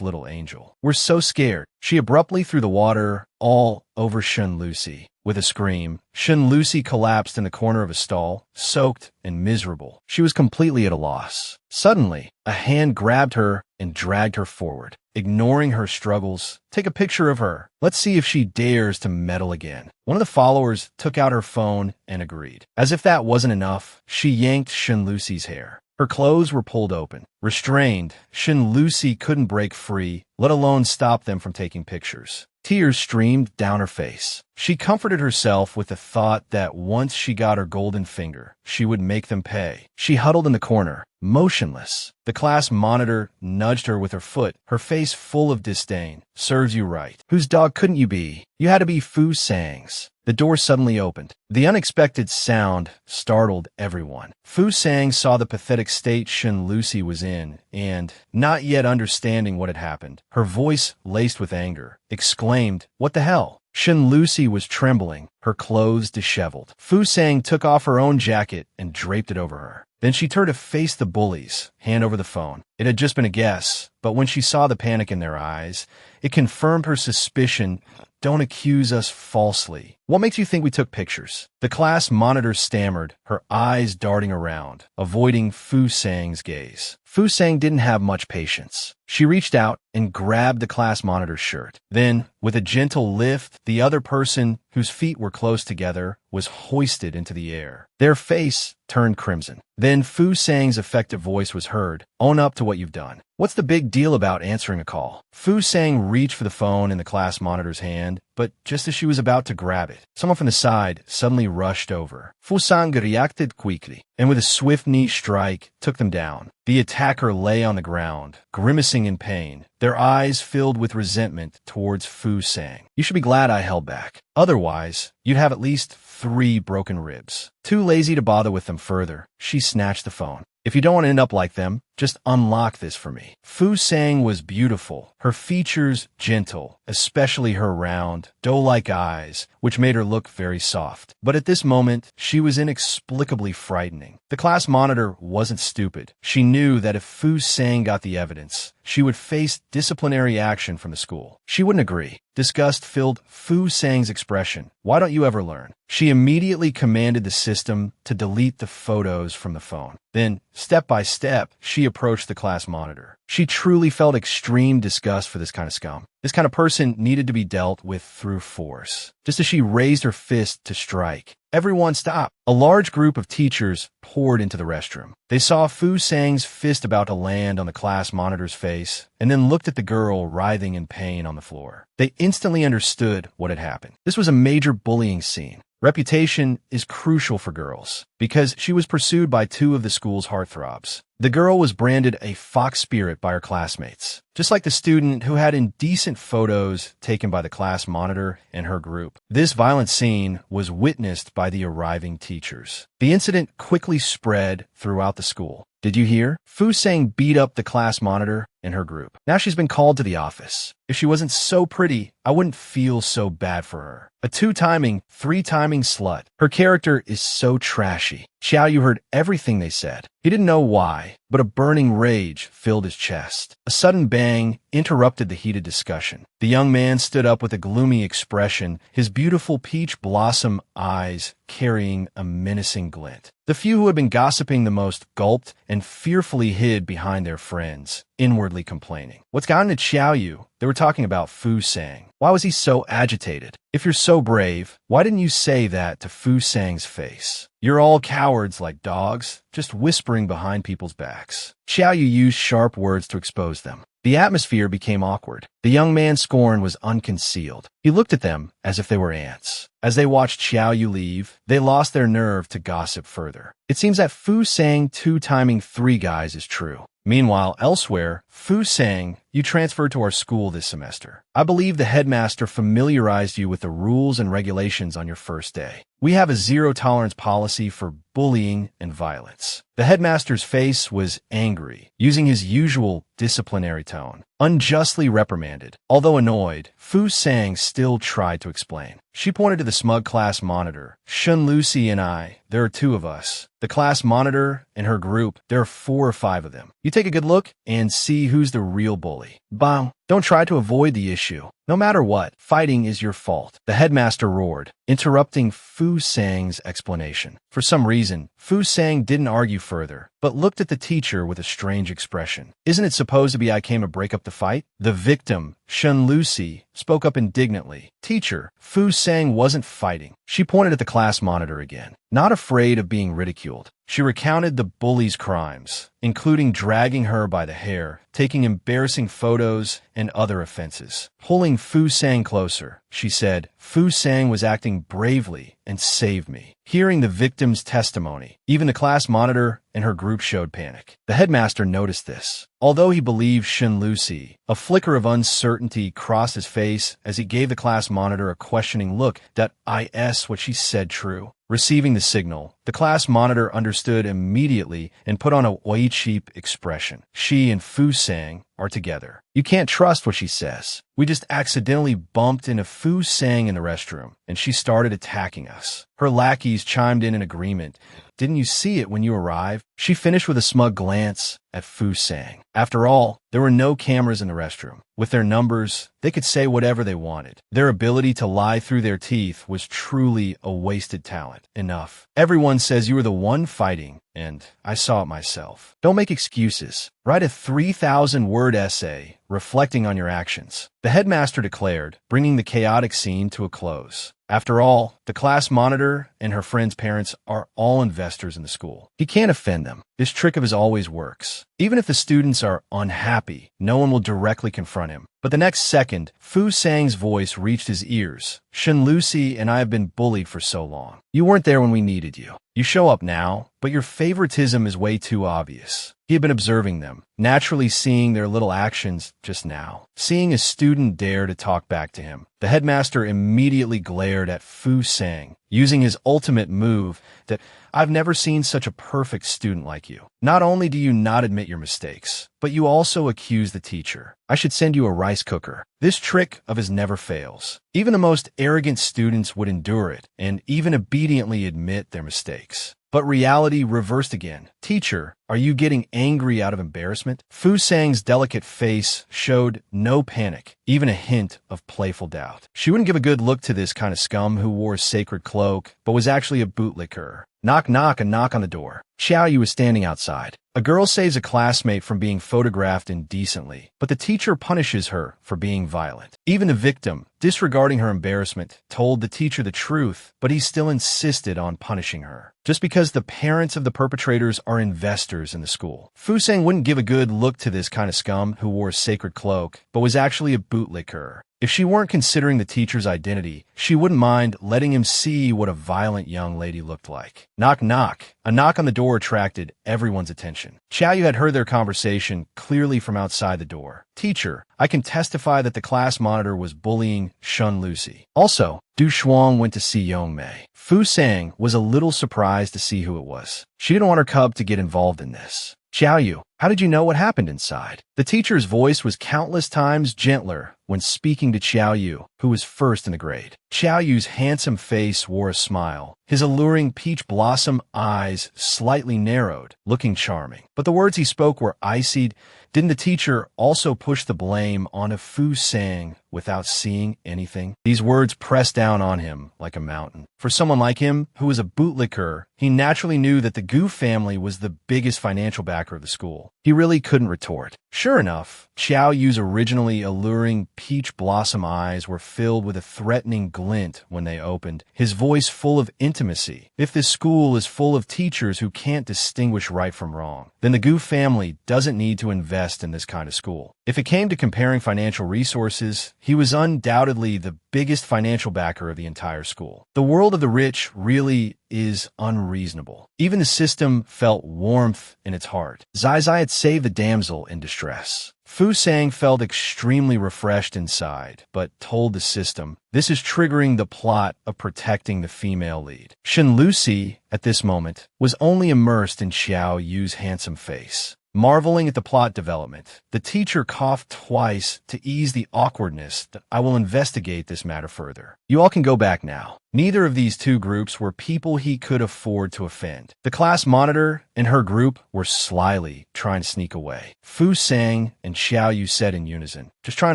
S1: little angel. We're so scared." She abruptly threw the water all over Shun Lucy. With a scream, Shun Lucy collapsed in the corner of a stall, soaked and miserable. She was completely at a loss. Suddenly, a hand grabbed her and dragged her forward. Ignoring her struggles, "Take a picture of her. Let's see if she dares to meddle again." One of the followers took out her phone and agreed. As if that wasn't enough, she yanked Shin Lucy's hair. Her clothes were pulled open. Restrained, Shin Lucy couldn't break free, let alone stop them from taking pictures. Tears streamed down her face. She comforted herself with the thought that once she got her golden finger, she would make them pay. She huddled in the corner, motionless. The class monitor nudged her with her foot, her face full of disdain. "Serves you right. Whose dog couldn't you be? You had to be Fu Sang's." The door suddenly opened. The unexpected sound startled everyone. Fu Sang saw the pathetic state Shin Lucy was in and, not yet understanding what had happened, her voice laced with anger, exclaimed, "What the hell?" Shin Lucy was trembling, her clothes disheveled. Fu Sang took off her own jacket and draped it over her. Then she turned to face the bullies, hand over the phone. It had just been a guess, but when she saw the panic in their eyes, it confirmed her suspicion. Don't accuse us falsely. What makes you think we took pictures? The class monitor stammered, her eyes darting around, avoiding Fu Sang's gaze. Fu Sang didn't have much patience. She reached out and grabbed the class monitor's shirt. Then, with a gentle lift, the other person, whose feet were close together, was hoisted into the air. Their face turned crimson. Then Fu Sang's effective voice was heard. Own up to what you've done. What's the big deal about answering a call? Fu Sang reached for the phone in the class monitor's hand, but just as she was about to grab it, someone from the side suddenly rushed over. Fu Sang reacted quickly, and with a swift knee strike, took them down. The attacker lay on the ground, grimacing in pain, their eyes filled with resentment towards Fu Sang. You should be glad I held back. Otherwise, you'd have at least 3 broken ribs. Too lazy to bother with them further, she snatched the phone. If you don't want to end up like them, just unlock this for me. Fu Sang was beautiful, her features gentle, especially her round, doe-like eyes, which made her look very soft. But at this moment, she was inexplicably frightening. The class monitor wasn't stupid. She knew that if Fu Sang got the evidence, she would face disciplinary action from the school. She wouldn't agree. Disgust filled Fu Sang's expression. Why don't you ever learn? She immediately commanded the system to delete the photos from the phone. Then, step by step, she approached the class monitor. She truly felt extreme disgust for this kind of scum. This kind of person needed to be dealt with through force. Just as she raised her fist to strike, everyone stopped. A large group of teachers poured into the restroom. They saw Fu Sang's fist about to land on the class monitor's face, and then looked at the girl writhing in pain on the floor. They instantly understood what had happened. This was a major bullying scene. Reputation is crucial for girls, because she was pursued by 2 of the school's heartthrobs. The girl was branded a fox spirit by her classmates, just like the student who had indecent photos taken by the class monitor and her group. This violent scene was witnessed by the arriving teachers. The incident quickly spread throughout the school. Did you hear? Fu Sang beat up the class monitor and her group. Now she's been called to the office. If she wasn't so pretty, I wouldn't feel so bad for her. A 2-timing, 3-timing slut. Her character is so trashy. Xiao Yu heard everything they said. He didn't know why, but a burning rage filled his chest. A sudden bang interrupted the heated discussion. The young man stood up with a gloomy expression, his beautiful peach blossom eyes carrying a menacing glint. The few who had been gossiping the most gulped and fearfully hid behind their friends, inwardly complaining. What's gotten at Xiao Yu? They were talking about Fu Sang. Why was he so agitated? If you're so brave, why didn't you say that to Fu Sang's face? You're all cowards like dogs, just whispering behind people's backs. Xiao Yu used sharp words to expose them. The atmosphere became awkward. The young man's scorn was unconcealed. He looked at them as if they were ants. As they watched Xiao Yu leave, they lost their nerve to gossip further. It seems that Fu Sang 2-timing 3 guys is true. Meanwhile, elsewhere, Fu Sang, you transferred to our school this semester. I believe the headmaster familiarized you with the rules and regulations on your first day. We have a zero-tolerance policy for bullying and violence. The headmaster's face was angry, using his usual disciplinary tone. Unjustly reprimanded. Although annoyed, Fu Sang still tried to explain. She pointed to the smug class monitor. Shun Lucy and I, there are 2 of us. The class monitor and her group, there are 4 or 5 of them. You take a good look and see who's the real bully. Bang. Don't try to avoid the issue. No matter what, fighting is your fault. The headmaster roared, interrupting Fu Sang's explanation. For some reason, Fu Sang didn't argue further, but looked at the teacher with a strange expression. Isn't it supposed to be I came to break up the fight? The victim, Shun Lucy, spoke up indignantly. Teacher, Fu Sang wasn't fighting. She pointed at the class monitor again. Not afraid of being ridiculed, she recounted the bully's crimes, including dragging her by the hair, taking embarrassing photos, and other offenses. Pulling Fu Sang closer, she said, Fu Sang was acting bravely and saved me. Hearing the victim's testimony, even the class monitor and her group showed panic. The headmaster noticed this. Although he believed Shun Lucy, a flicker of uncertainty crossed his face as he gave the class monitor a questioning look that is what she said true. Receiving the signal, The class monitor understood immediately and put on a way cheap expression. She and Fu Sang are together. You can't trust what she says. We just accidentally bumped into Fu Sang in the restroom, and she started attacking us. Her lackeys chimed in agreement. Didn't you see it when you arrived? She finished with a smug glance at Fu Sang. After all, there were no cameras in the restroom. With their numbers, they could say whatever they wanted. Their ability to lie through their teeth was truly a wasted talent. Enough. Everyone says you were the one fighting, and I saw it myself. Don't make excuses. Write a 3,000-word essay reflecting on your actions, the headmaster declared, bringing the chaotic scene to a close. After all, the class monitor and her friend's parents are all investors in the school. He can't offend them. This trick of his always works. Even if the students are unhappy, no one will directly confront him. But the next second, Fu Sang's voice reached his ears. Shen Lucy and I have been bullied for so long. You weren't there when we needed you. You show up now, but your favoritism is way too obvious. He had been observing them, naturally seeing their little actions just now. Seeing a student dare to talk back to him, the headmaster immediately glared at Fu Sang, using his ultimate move that I've never seen such a perfect student like you. Not only do you not admit your mistakes, but you also accuse the teacher. I should send you a rice cooker. This trick of his never fails. Even the most arrogant students would endure it and even obediently admit their mistakes. But reality reversed again. Teacher, are you getting angry out of embarrassment? Fu Sang's delicate face showed no panic, even a hint of playful doubt. She wouldn't give a good look to this kind of scum who wore a sacred cloak, but was actually a bootlicker. Knock, knock, a knock on the door. Xiao Yu was standing outside. A girl saves a classmate from being photographed indecently, but the teacher punishes her for being violent. Even the victim, disregarding her embarrassment, told the teacher the truth, but he still insisted on punishing her. Just because the parents of the perpetrators are investors in the school. Fu Sang wouldn't give a good look to this kind of scum who wore a sacred cloak, but was actually a bootlicker. If she weren't considering the teacher's identity, she wouldn't mind letting him see what a violent young lady looked like. Knock, knock. A knock on the door attracted everyone's attention. Xiao Yu had heard their conversation clearly from outside the door. Teacher, I can testify that the class monitor was bullying Shun Lucy. Also, Du Shuang went to see Yong Mei. Fu Sang was a little surprised to see who it was. She didn't want her cub to get involved in this. Xiao Yu, how did you know what happened inside? The teacher's voice was countless times gentler when speaking to Xiao Yu, who was first in the grade. Xiao Yu's handsome face wore a smile. His alluring peach blossom eyes slightly narrowed, looking charming. But the words he spoke were icy. Didn't the teacher also push the blame onto Fu Sang without seeing anything? These words pressed down on him like a mountain. For someone like him, who was a bootlicker, he naturally knew that the Gu family was the biggest financial backer of the school. He really couldn't retort. Sure enough, Xiao Yu's originally alluring peach blossom eyes were filled with a threatening glint when they opened, his voice full of intimacy. If this school is full of teachers who can't distinguish right from wrong, then the Gu family doesn't need to invest in this kind of school. If it came to comparing financial resources, he was undoubtedly the biggest financial backer of the entire school. The world of the rich really is unreasonable. Even the system felt warmth in its heart. Zai Zai had saved the damsel in distress. Fu Sang felt extremely refreshed inside, but told the system, this is triggering the plot of protecting the female lead. Shen Lucy, at this moment, was only immersed in Xiao Yu's handsome face. Marveling at the plot development, the teacher coughed twice to ease the awkwardness that I will investigate this matter further. You all can go back now. Neither of these two groups were people he could afford to offend. The class monitor and her group were slyly trying to sneak away. Fu Sang and Xiao Yu said in unison, just trying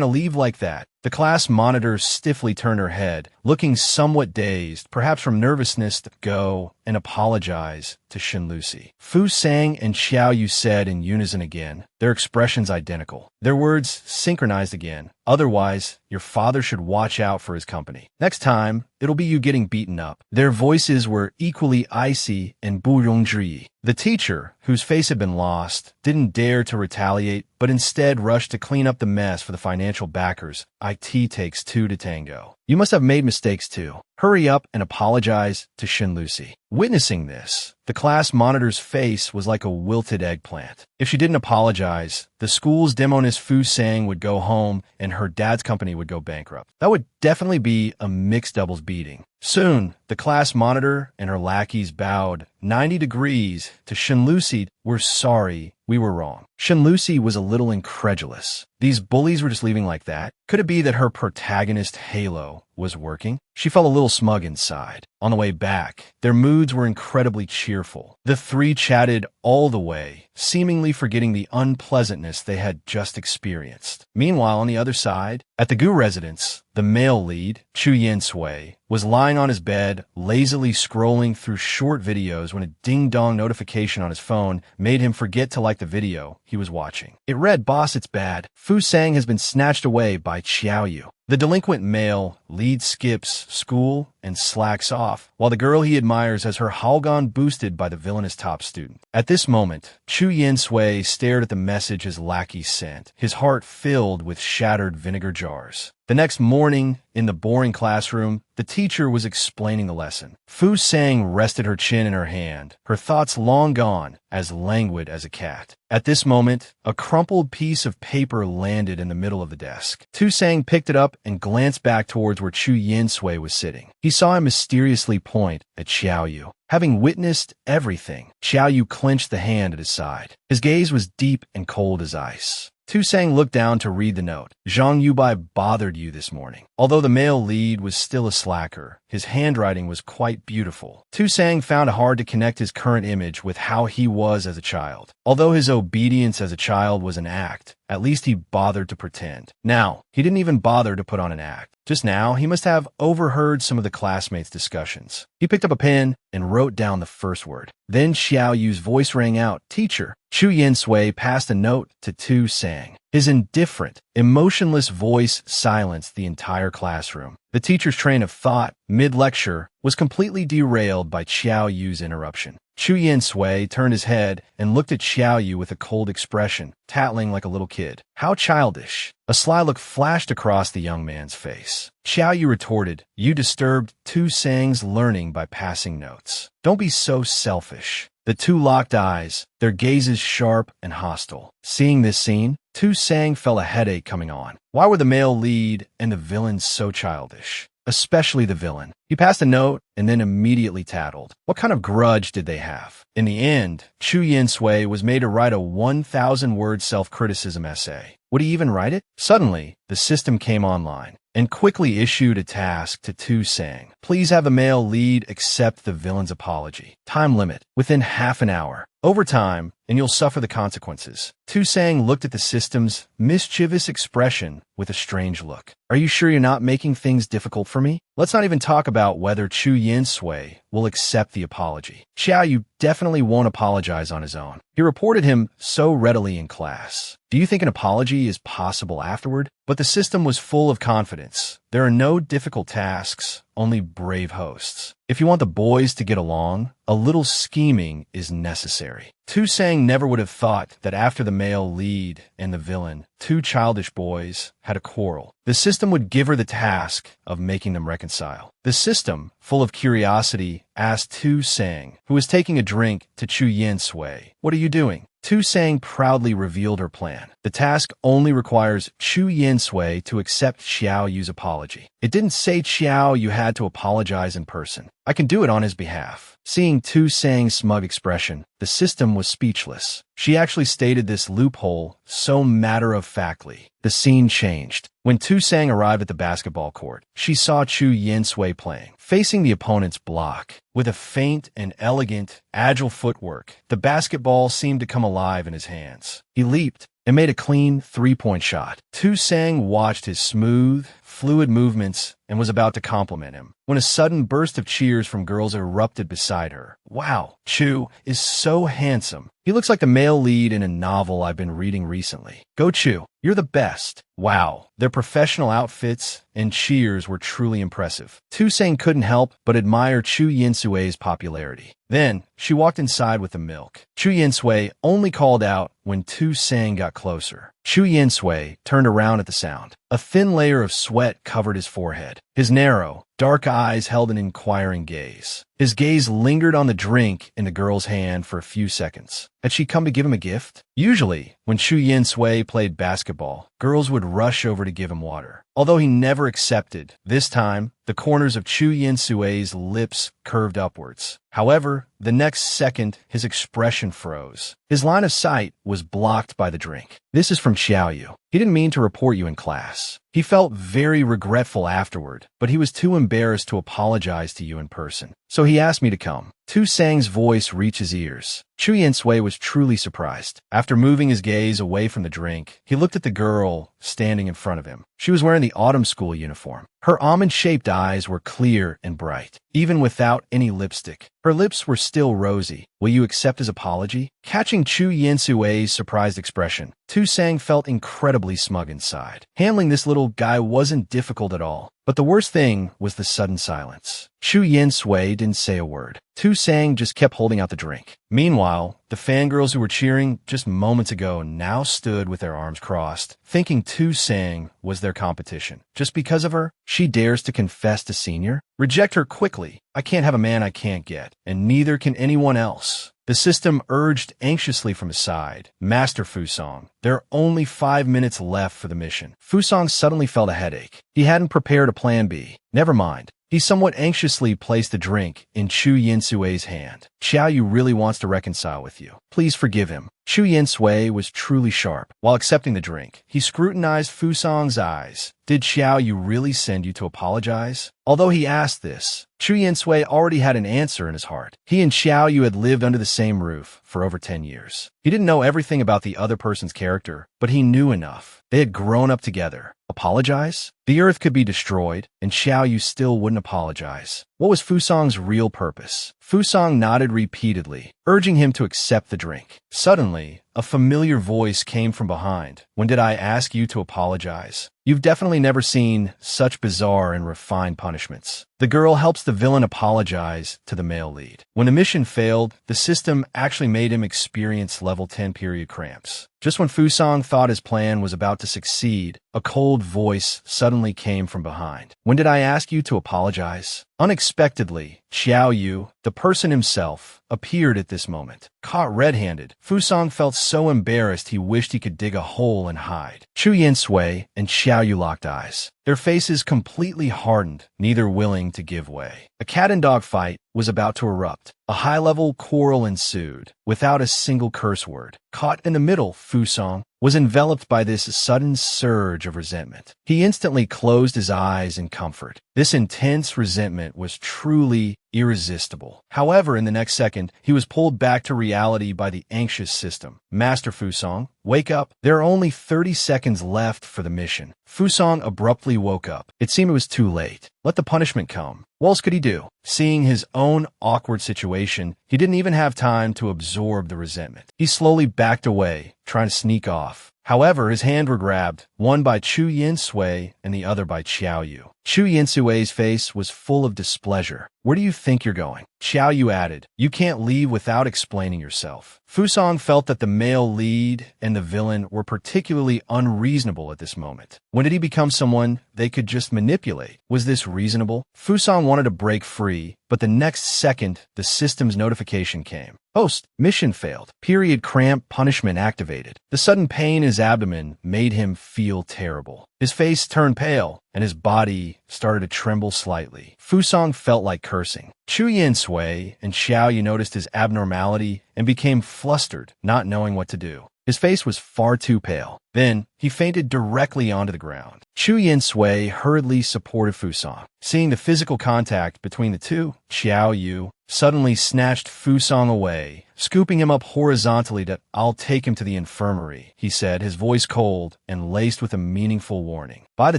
S1: to leave like that. The class monitor stiffly turned her head, looking somewhat dazed, perhaps from nervousness, to go and apologize to Shen Lucy. Fu Sang and Xiao Yu said in unison again, their expressions identical. Their words synchronized again. Otherwise, your father should watch out for his company. Next time, it'll be you getting beaten up. Their voices were equally icy and bourgeois. The teacher, whose face had been lost, didn't dare to retaliate, but instead rushed to clean up the mess for the financial backers. IT takes two to tango. You must have made mistakes too. Hurry up and apologize to Shin Lucy. Witnessing this, the class monitor's face was like a wilted eggplant. If she didn't apologize, the school's demonist Fu Sang would go home and her dad's company would go bankrupt. That would definitely be a mixed doubles beating. Soon, the class monitor and her lackeys bowed 90 degrees to Shin Lucy. We're sorry, we were wrong. Shin Lucy was a little incredulous. These bullies were just leaving like that? Could it be that her protagonist halo was working? She felt a little smug inside. On the way back, their moods were incredibly cheerful. The three chatted all the way, seemingly forgetting the unpleasantness they had just experienced. Meanwhile, on the other side, at the Gu residence, the male lead, Chu Yin-sui, was lying on his bed, lazily scrolling through short videos when a ding-dong notification on his phone made him forget to like the video he was watching. It read, "Boss, it's bad. Fu Sang has been snatched away by Xiao Yu." The delinquent male lead skips school and slacks off, while the girl he admires has her Halgon boosted by the villainous top student. At this moment, Chu Yin-sui stared at the message his lackey sent, his heart filled with shattered vinegar jars. The next morning, in the boring classroom, the teacher was explaining the lesson. Fu Sang rested her chin in her hand, her thoughts long gone, as languid as a cat. At this moment, a crumpled piece of paper landed in the middle of the desk. Tu Sang picked it up and glanced back towards where Chu Yin-sui was sitting. He saw him mysteriously point at Xiao Yu. Having witnessed everything, Xiao Yu clenched the hand at his side. His gaze was deep and cold as ice. Tu Sang looked down to read the note. Zhang Yubai bothered you this morning. Although the male lead was still a slacker, his handwriting was quite beautiful. Tu Sang found it hard to connect his current image with how he was as a child. Although his obedience as a child was an act, at least he bothered to pretend. Now, he didn't even bother to put on an act. Just now, he must have overheard some of the classmates' discussions. He picked up a pen and wrote down the first word. Then Xiao Yu's voice rang out, "Teacher." Chu Yin-sui passed a note to Tu Sang. His indifferent, emotionless voice silenced the entire classroom. The teacher's train of thought, mid-lecture, was completely derailed by Xiao Yu's interruption. Chu Yin-sui turned his head and looked at Xiao Yu with a cold expression, tattling like a little kid. How childish. A sly look flashed across the young man's face. Xiao Yu retorted, "You disturbed Tu Sang's learning by passing notes. Don't be so selfish." The two locked eyes, their gazes sharp and hostile. Seeing this scene, Tu Sang felt a headache coming on. Why were the male lead and the villain so childish? Especially the villain. He passed a note and then immediately tattled. What kind of grudge did they have? In the end, Chu Yin-sui was made to write a 1,000-word self-criticism essay. Would he even write it? Suddenly, the system came online and quickly issued a task to Tu Sang. Please have the male lead accept the villain's apology. Time limit, within half an hour. Overtime, and you'll suffer the consequences. Tu Sang looked at the system's mischievous expression with a strange look. Are you sure you're not making things difficult for me? Let's not even talk about whether Chu Yin-sui will accept the apology. Xiao Yu definitely won't apologize on his own. He reported him so readily in class. Do you think an apology is possible afterward? But the system was full of confidence. There are no difficult tasks, only brave hosts. If you want the boys to get along, a little scheming is necessary. Tu Sang never would have thought that after the male lead and the villain, two childish boys, had a quarrel, the system would give her the task of making them reconcile. The system, full of curiosity, asked Tu Sang, who was taking a drink, to Chu Yin-sui, "What are you doing?" Tu Sang proudly revealed her plan. The task only requires Chu Yin-sui to accept Xiao Yu's apology. It didn't say Xiao Yu had to apologize in person. I can do it on his behalf. Seeing Tu Sang's smug expression, the system was speechless. She actually stated this loophole so matter-of-factly. The scene changed. When Tu Sang arrived at the basketball court, she saw Chu Yin-sui playing, facing the opponent's block. With a faint and elegant, agile footwork, the basketball seemed to come alive in his hands. He leaped and made a clean three-point shot. Tu Sang watched his smooth, fluid movements and was about to compliment him when a sudden burst of cheers from girls erupted beside her. Wow, Chu is so handsome. He looks like the male lead in a novel I've been reading recently. Go Chu, you're the best. Wow, their professional outfits and cheers were truly impressive. Tu Sang couldn't help but admire Chu Yin-sui's popularity. Then, she walked inside with the milk. Chu Yin-sui only called out when Tu Sang got closer. Chu Yin-sui turned around at the sound. A thin layer of sweat covered his forehead. His narrow, dark eyes held an inquiring gaze. His gaze lingered on the drink in the girl's hand for a few seconds. Had she come to give him a gift? Usually, when Chu Yin-sui played basketball, girls would rush over to give him water. Although he never accepted, this time, the corners of Chu Yin-sui's lips curved upwards. However, the next second, his expression froze. His line of sight was blocked by the drink. "This is from Xiaoyu. He didn't mean to report you in class." He felt very regretful afterward, but he was too embarrassed to apologize to you in person. "So he asked me to come." Tu Sang's voice reached his ears. Chu Yin-sui was truly surprised. After moving his gaze away from the drink, he looked at the girl standing in front of him. She was wearing the autumn school uniform. Her almond-shaped eyes were clear and bright, even without any lipstick. Her lips were still rosy. "Will you accept his apology?" Catching Chu Yin-sui's surprised expression, Tu Sang felt incredibly smug inside. Handling this little guy wasn't difficult at all. But the worst thing was the sudden silence. Chu Yin-sui didn't say a word. Tu Sang just kept holding out the drink. Meanwhile, the fangirls who were cheering just moments ago now stood with their arms crossed, thinking Tu Sang was their competition. Just because of her, she dares to confess to Senior? Reject her quickly. I can't have a man I can't get, and neither can anyone else. The system urged anxiously from his side. "Master Fusong, there are only 5 minutes left for the mission." Fusong suddenly felt a headache. He hadn't prepared a plan B. Never mind. He somewhat anxiously placed the drink in Chu Yin-sui's hand. "Xiaoyu really wants to reconcile with you. Please forgive him." Chu Yin-sui was truly sharp. While accepting the drink, he scrutinized Fusong's eyes. "Did Xiaoyu really send you to apologize?" Although he asked this, Chu Yin-sui already had an answer in his heart. He and Xiaoyu had lived under the same roof for over 10 years. He didn't know everything about the other person's character, but he knew enough. They had grown up together. Apologize? The earth could be destroyed, and Xiaoyu still wouldn't apologize. What was Fusong's real purpose? Fusong nodded repeatedly, urging him to accept the drink. Suddenly, a familiar voice came from behind. "When did I ask you to apologize?" You've definitely never seen such bizarre and refined punishments. The girl helps the villain apologize to the male lead. When the mission failed, the system actually made him experience level 10 period cramps. Just when Fusong thought his plan was about to succeed, a cold voice suddenly came from behind. "When did I ask you to apologize?" Unexpectedly, Xiaoyu, the person himself, appeared at this moment. Caught red-handed, Fusong felt so embarrassed he wished he could dig a hole and hide. Chu Yin-sui and Xiaoyu locked eyes. Their faces completely hardened, neither willing to give way. A cat-and-dog fight was about to erupt. A high-level quarrel ensued, without a single curse word. Caught in the middle, Fusong was enveloped by this sudden surge of resentment. He instantly closed his eyes in comfort. This intense resentment was truly irresistible. However, in the next second, he was pulled back to reality by the anxious system. "Master Fusong, wake up. There are only 30 seconds left for the mission." Fusong abruptly woke up. It seemed it was too late. Let the punishment come. What else could he do? Seeing his own awkward situation, he didn't even have time to absorb the resentment. He slowly backed away, trying to sneak off. However, his hands were grabbed, one by Chu Yin-sui and the other by Xiaoyu. Chu Yin-sui's face was full of displeasure. "Where do you think you're going?" Xiaoyu added, "You can't leave without explaining yourself." Fusong felt that the male lead and the villain were particularly unreasonable at this moment. When did he become someone they could just manipulate? Was this reasonable? Fusong wanted to break free, but the next second, the system's notification came. "Host, mission failed. Period cramp punishment activated." The sudden pain in his abdomen made him feel terrible. His face turned pale, and his body started to tremble slightly. Fusong felt like cursing. Chu Yin-sui and Xiaoyu noticed his abnormality and became flustered, not knowing what to do. His face was far too pale. Then, he fainted directly onto the ground. Chu Yin-sui hurriedly supported Fusong. Seeing the physical contact between the two, Xiaoyu suddenly snatched Fusong away, scooping him up horizontally to, "I'll take him to the infirmary," he said, his voice cold and laced with a meaningful warning. By the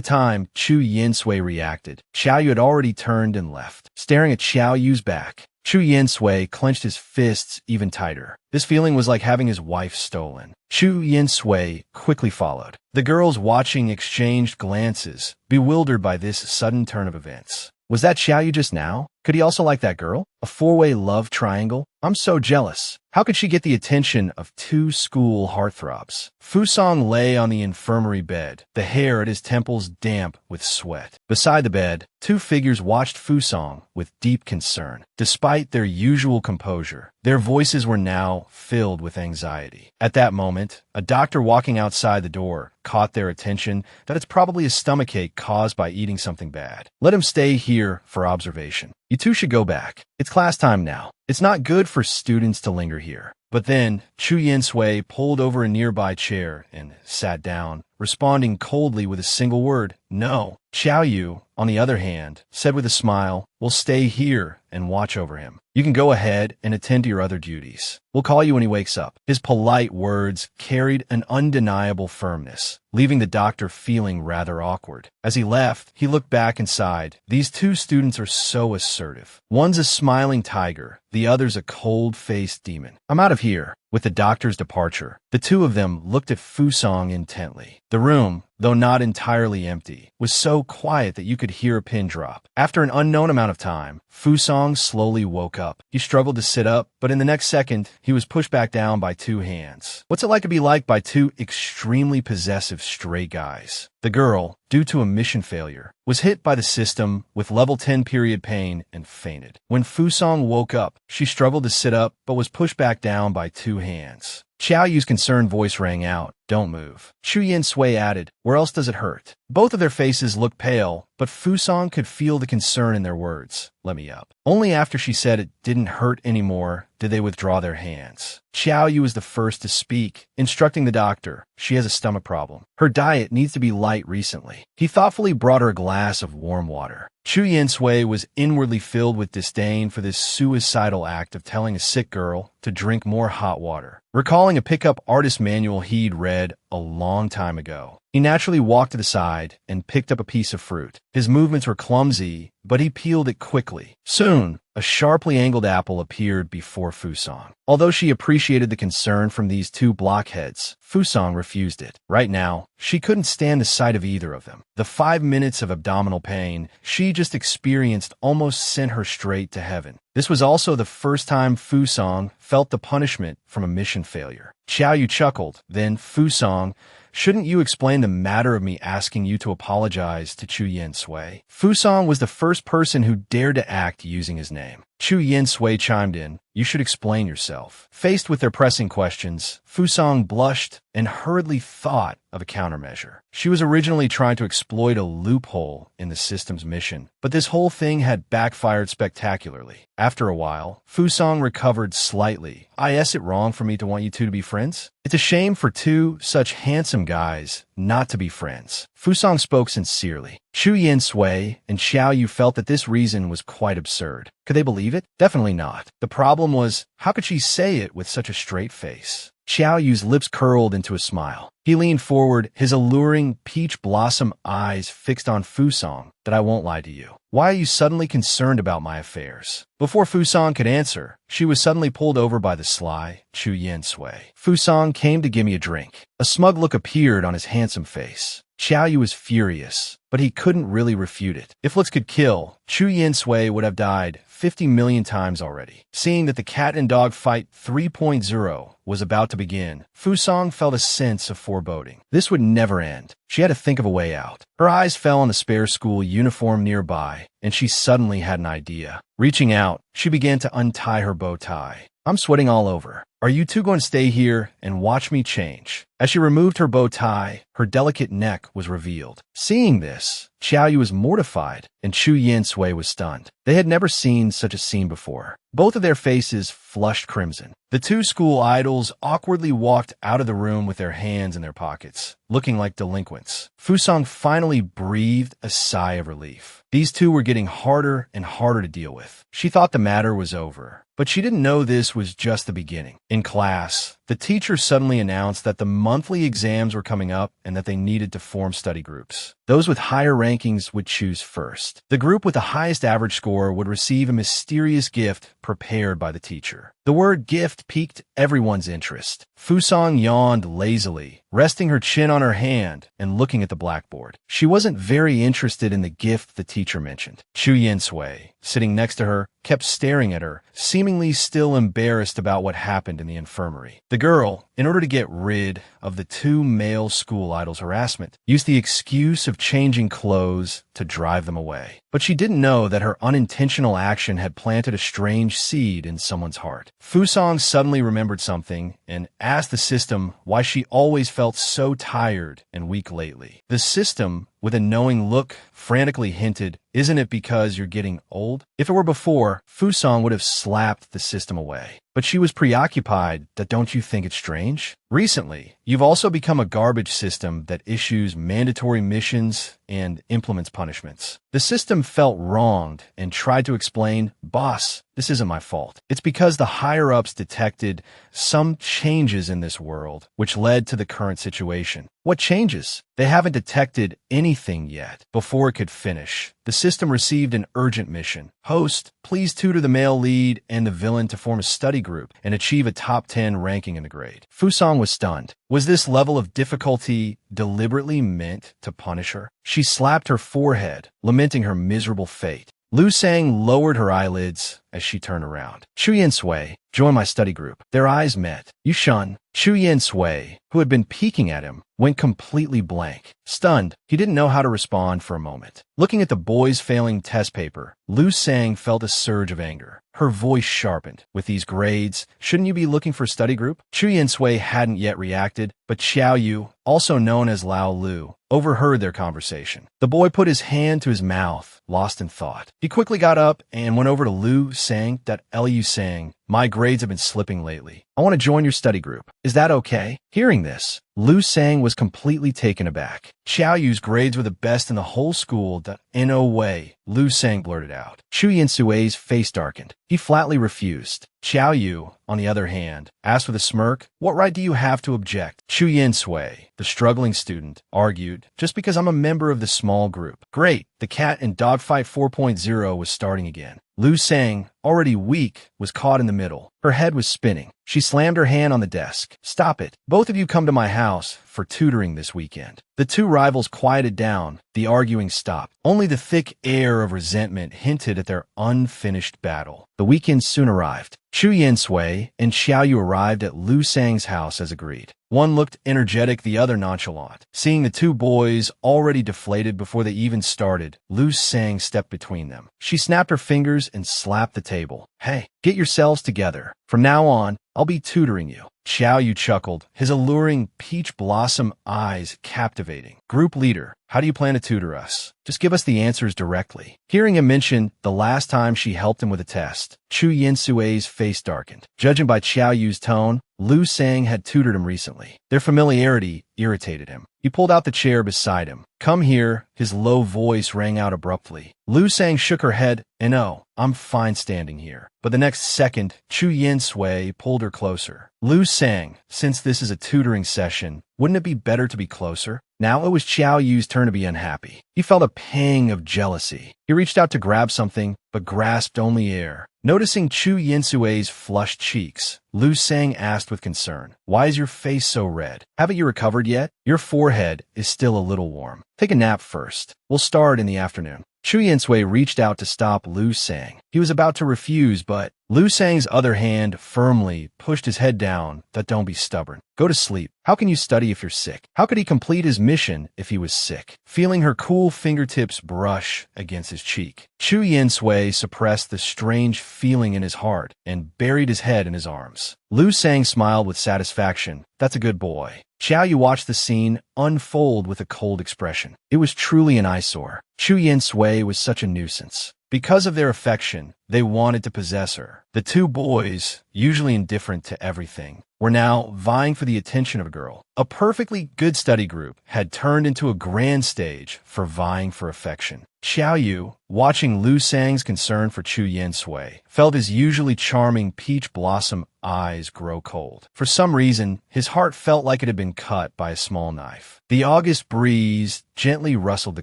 S1: time Chu Yin-sui reacted, Xiaoyu had already turned and left. Staring at Xiaoyu's back, Chu Yin-sui clenched his fists even tighter. This feeling was like having his wife stolen. Chu Yin-sui quickly followed. The girls watching exchanged glances, bewildered by this sudden turn of events. Was that Xiaoyu just now? Could he also like that girl? A four-way love triangle? I'm so jealous. How could she get the attention of two school heartthrobs? Fusong lay on the infirmary bed, the hair at his temples damp with sweat. Beside the bed, two figures watched Fusong with deep concern. Despite their usual composure, their voices were now filled with anxiety. At that moment, a doctor walking outside the door caught their attention that it's probably a stomachache caused by eating something bad. Let him stay here for observation. You two should go back. It's class time now. It's not good for students to linger here. But then, Chu Yin-sui pulled over a nearby chair and sat down, responding coldly with a single word, no. Xiao Yu, on the other hand, said with a smile, we'll stay here and watch over him. You can go ahead and attend to your other duties. We'll call you when he wakes up. His polite words carried an undeniable firmness, leaving the doctor feeling rather awkward. As he left, he looked back and sighed. These two students are so assertive. One's a smiling tiger, the other's a cold-faced demon. I'm out of here. With the doctor's departure, the two of them looked at Fusong intently. The room, though not entirely empty, was so quiet that you could hear a pin drop. After an unknown amount of time, Fusong slowly woke up. He struggled to sit up, but in the next second, he was pushed back down by two hands. What's it like to be liked by two extremely possessive stray guys? The girl, due to a mission failure, was hit by the system with level 10 period pain and fainted. When Fusong woke up, she struggled to sit up but was pushed back down by two hands. Xiao Yu's concerned voice rang out, don't move. Chu Yin-sui added, where else does it hurt? Both of their faces looked pale, but Fusong could feel the concern in their words. Let me up. Only after she said it didn't hurt anymore did they withdraw their hands. Xiao Yu was the first to speak, instructing the doctor. She has a stomach problem. Her diet needs to be light recently. He thoughtfully brought her a glass of warm water. Chu Yin-sui was inwardly filled with disdain for this suicidal act of telling a sick girl to drink more hot water. Recalling a pickup artist manual he'd read a long time ago, he naturally walked to the side and picked up a piece of fruit. His movements were clumsy, but he peeled it quickly. Soon, a sharply angled apple appeared before Fusong. Although she appreciated the concern from these two blockheads, Fusong refused it. Right now, she couldn't stand the sight of either of them. The 5 minutes of abdominal pain she just experienced almost sent her straight to heaven. This was also the first time Fusong felt the punishment from a mission failure. Xiao Yu chuckled. Then, Fusong, shouldn't you explain the matter of me asking you to apologize to Chu Yin-sui? Fusong was the first person who dared to act using his name. Chu Yin-sui chimed in, you should explain yourself. Faced with their pressing questions, Fusong blushed and hurriedly thought of a countermeasure. She was originally trying to exploit a loophole in the system's mission, but this whole thing had backfired spectacularly. After a while, Fusong recovered slightly. Is it wrong for me to want you two to be friends? It's a shame for two such handsome guys not to be friends. Fusong spoke sincerely. Chu Yin-sui and Xiao Yu felt that this reason was quite absurd. Could they believe it? Definitely not. The problem was, how could she say it with such a straight face? Xiao Yu's lips curled into a smile. He leaned forward, his alluring peach blossom eyes fixed on Fusong. That I won't lie to you. Why are you suddenly concerned about my affairs? Before Fusong could answer, she was suddenly pulled over by the sly Chu Yin-sui. Fusong came to give me a drink. A smug look appeared on his handsome face. Xiao Yu was furious, but he couldn't really refute it. If looks could kill, Chu Yin-sui would have died 50 million times already. Seeing that the cat and dog fight 3.0 was about to begin, Fusong felt a sense of foreboding. This would never end. She had to think of a way out. Her eyes fell on the spare school uniform nearby, and she suddenly had an idea. Reaching out, she began to untie her bow tie. I'm sweating all over. Are you two going to stay here and watch me change? As she removed her bow tie, her delicate neck was revealed. Seeing this, Xiao Yu was mortified, and Chu Yin-sui was stunned. They had never seen such a scene before. Both of their faces flushed crimson. The two school idols awkwardly walked out of the room with their hands in their pockets, looking like delinquents. Fusong finally breathed a sigh of relief. These two were getting harder and harder to deal with. She thought the matter was over, but she didn't know this was just the beginning. In class, the teacher suddenly announced that the monthly exams were coming up and that they needed to form study groups. Those with higher rankings would choose first. The group with the highest average score would receive a mysterious gift prepared by the teacher. The word gift piqued everyone's interest. Fusong yawned lazily, resting her chin on her hand and looking at the blackboard. She wasn't very interested in the gift the teacher mentioned. Chu Yinsui, sitting next to her, kept staring at her, seemingly still embarrassed about what happened in the infirmary. The girl, in order to get rid of the two male school idols' harassment, used the excuse of changing clothes to drive them away. But she didn't know that her unintentional action had planted a strange seed in someone's heart. Fusong suddenly remembered something and asked the system why she always felt so tired and weak lately. The system, with a knowing look, frantically hinted, "Isn't it because you're getting old?" If it were before, Fusong would have slapped the system away. But she was preoccupied that don't you think it's strange? Recently, you've also become a garbage system that issues mandatory missions and implements punishments. The system felt wronged and tried to explain, "Boss, this isn't my fault. It's because the higher-ups detected some changes in this world, which led to the current situation." What changes? They haven't detected anything yet. Before it could finish, the system received an urgent mission. "Host, please tutor the male lead and the villain to form a study group and achieve a top 10 ranking in the grade." Fusong was stunned. Was this level of difficulty deliberately meant to punish her? She slapped her forehead, lamenting her miserable fate. Lu Sang lowered her eyelids as she turned around. "Chu Yinsui, join my study group." Their eyes met. "You shun." Chu Yinsui, who had been peeking at him, went completely blank. Stunned, he didn't know how to respond for a moment. Looking at the boy's failing test paper, Lu Sang felt a surge of anger. Her voice sharpened. "With these grades, shouldn't you be looking for a study group?" Chu Yinsui hadn't yet reacted, but Xiao Yu, also known as Lao Lu, overheard their conversation. The boy put his hand to his mouth, lost in thought. He quickly got up and went over to Lu Sang, that Lu Sang, "My grades have been slipping lately. I want to join your study group. Is that okay?" Hearing this, Lu Sang was completely taken aback. Xiao Yu's grades were the best in the whole school. "In no way," Lu Sang blurted out. Chu Yinsui's face darkened. He flatly refused. Xiao Yu, on the other hand, asked with a smirk, "What right do you have to object?" Chu Yinsui, the struggling student, argued, "Just because I'm a member of the small group." Great, the cat in Dogfight 4.0 was starting again. Lu Sang, already weak, was caught in the middle. Her head was spinning. She slammed her hand on the desk. "Stop it. Both of you come to my house for tutoring this weekend." The two rivals quieted down. The arguing stopped. Only the thick air of resentment hinted at their unfinished battle. The weekend soon arrived. Chu Yinsui and Xiao Yu arrived at Lu Sang's house as agreed. One looked energetic, the other nonchalant. Seeing the two boys already deflated before they even started, Lu Sang stepped between them. She snapped her fingers and slapped the table. "Hey, get yourselves together. From now on, I'll be tutoring you." Xiao Yu chuckled, his alluring peach blossom eyes captivating. "Group leader, how do you plan to tutor us? Just give us the answers directly." Hearing him mention the last time she helped him with a test, Chu Yinsui's face darkened. Judging by Xiao Yu's tone, Lu Sang had tutored him recently. Their familiarity irritated him. He pulled out the chair beside him. "Come here," his low voice rang out abruptly. Lu Sang shook her head. "No, I'm fine standing here." But the next second, Chu Yinsui pulled her closer. "Lu Sang, since this is a tutoring session, wouldn't it be better to be closer?" Now it was Xiao Yu's turn to be unhappy. He felt a pang of jealousy. He reached out to grab something, but grasped only air. Noticing Chu Yinsui's flushed cheeks, Lu Sang asked with concern, "Why is your face so red? Haven't you recovered yet? Your forehead is still a little warm. Take a nap first. We'll start in the afternoon." Chu Yinsui reached out to stop Lu Sang. He was about to refuse, but Lu Sang's other hand firmly pushed his head down. "Don't be stubborn. Go to sleep. How can you study if you're sick?" How could he complete his mission if he was sick? Feeling her cool fingertips brush against his cheek, Chu Yinsui suppressed the strange feeling in his heart and buried his head in his arms. Lu Sang smiled with satisfaction. "That's a good boy." Xiao Yu watched the scene unfold with a cold expression. It was truly an eyesore. Chu Yinsui was such a nuisance. Because of their affection, they wanted to possess her. The two boys, usually indifferent to everything, were now vying for the attention of a girl. A perfectly good study group had turned into a grand stage for vying for affection. Xiao Yu, watching Lu Sang's concern for Chu Yen-sui, felt his usually charming peach blossom eyes grow cold. For some reason, his heart felt like it had been cut by a small knife. The August breeze gently rustled the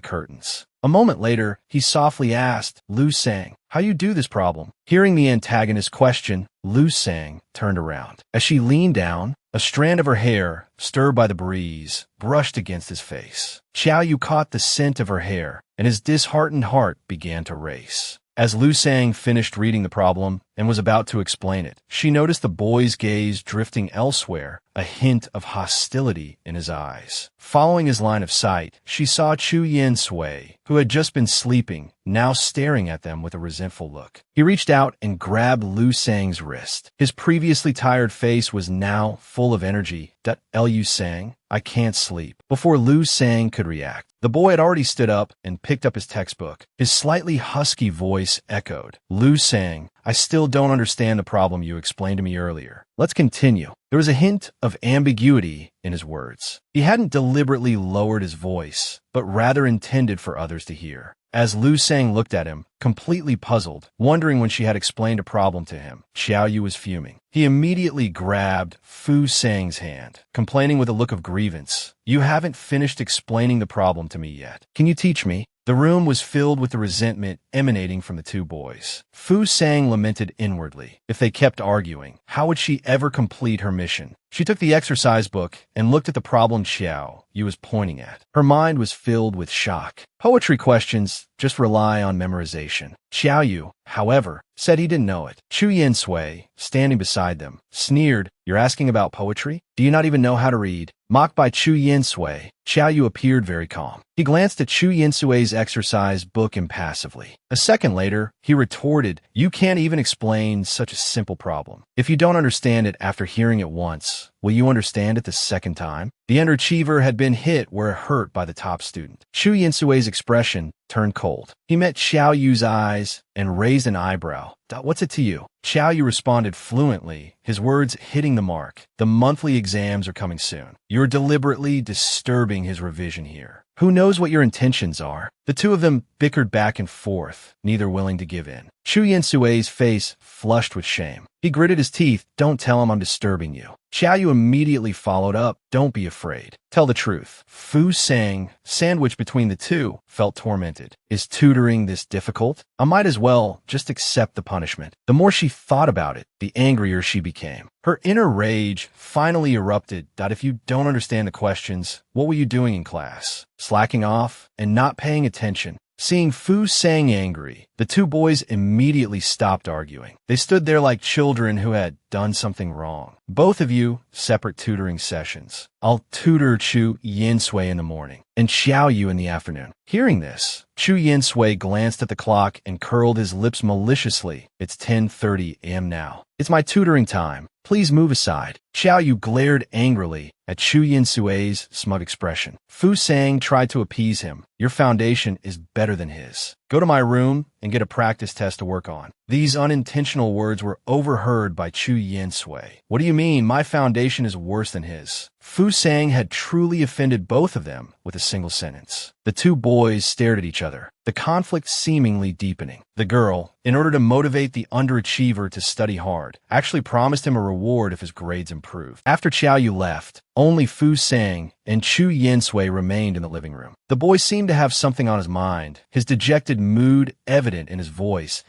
S1: curtains. A moment later, he softly asked, "Lu Sang, how you do this problem?" Hearing the antagonist's question, Lu Sang turned around. As she leaned down, a strand of her hair, stirred by the breeze, brushed against his face. Xiao Yu caught the scent of her hair, and his disheartened heart began to race. As Lu Sang finished reading the problem and was about to explain it, she noticed the boy's gaze drifting elsewhere, a hint of hostility in his eyes. Following his line of sight, she saw Chu Yen-sui, who had just been sleeping, now staring at them with a resentful look. He reached out and grabbed Lu Sang's wrist. His previously tired face was now full of energy. "Lu Sang, I can't sleep." Before Lu Sang could react, the boy had already stood up and picked up his textbook. His slightly husky voice echoed, "Lu Sang, I still don't understand the problem you explained to me earlier. Let's continue." There was a hint of ambiguity in his words. He hadn't deliberately lowered his voice, but rather intended for others to hear. As Lu Sang looked at him, completely puzzled, wondering when she had explained a problem to him, Xiao Yu was fuming. He immediately grabbed Fu Sang's hand, complaining with a look of grievance, "You haven't finished explaining the problem to me yet. Can you teach me?" The room was filled with the resentment emanating from the two boys. Fu Sang lamented inwardly. If they kept arguing, how would she ever complete her mission? She took the exercise book and looked at the problem Xiao Yu was pointing at. Her mind was filled with shock. Poetry questions just rely on memorization. Xiao Yu, however, said he didn't know it. Chu Yen-sui, standing beside them, sneered, "You're asking about poetry? Do you not even know how to read?" Mocked by Chu Yen-sui, Xiao Yu appeared very calm. He glanced at Chu Yen-sui's exercise book impassively. A second later, he retorted, "You can't even explain such a simple problem. If you don't understand it after hearing it once, will you understand it the second time?" The underachiever had been hit where it hurt by the top student. Chu Yen-sui's expression turned cold. He met Xiao Yu's eyes and raised an eyebrow. "What's it to you?" Xiao Yu responded fluently, his words hitting the mark. "The monthly exams are coming soon. You're deliberately disturbing his revision here. Who knows what your intentions are?" The two of them bickered back and forth, neither willing to give in. Chu Yen-sui's face flushed with shame. He gritted his teeth. "Don't tell him I'm disturbing you." Xiao Yu immediately followed up, "Don't be afraid. Tell the truth." Fu Sang, sandwiched between the two, felt tormented. Is tutoring this difficult? I might as well just accept the punishment. The more she thought about it, the angrier she became. Her inner rage finally erupted. "If you don't understand the questions, what were you doing in class? Slacking off and not paying attention?" Seeing Fu Sang angry, the two boys immediately stopped arguing. They stood there like children who had done something wrong. "Both of you, separate tutoring sessions. I'll tutor Chu Yen-sui in the morning, and Xiao Yu in the afternoon." Hearing this, Chu Yen-sui glanced at the clock and curled his lips maliciously. "It's 10:30 a.m. now. It's my tutoring time. Please move aside." Xiao Yu glared angrily at Chu Yen-sui's smug expression. Fu Sang tried to appease him. "Your foundation is better than his. Go to my room and get a practice test to work on." These unintentional words were overheard by Chu Yen-sui. "What do you mean my foundation is worse than his?" Fu Sang had truly offended both of them with a single sentence. The two boys stared at each other, the conflict seemingly deepening. The girl, in order to motivate the underachiever to study hard, actually promised him a reward if his grades improved. After Xiao Yu left, only Fu Sang and Chu Yen-sui remained in the living room. The boy seemed to have something on his mind, his dejected mood evident in his voice.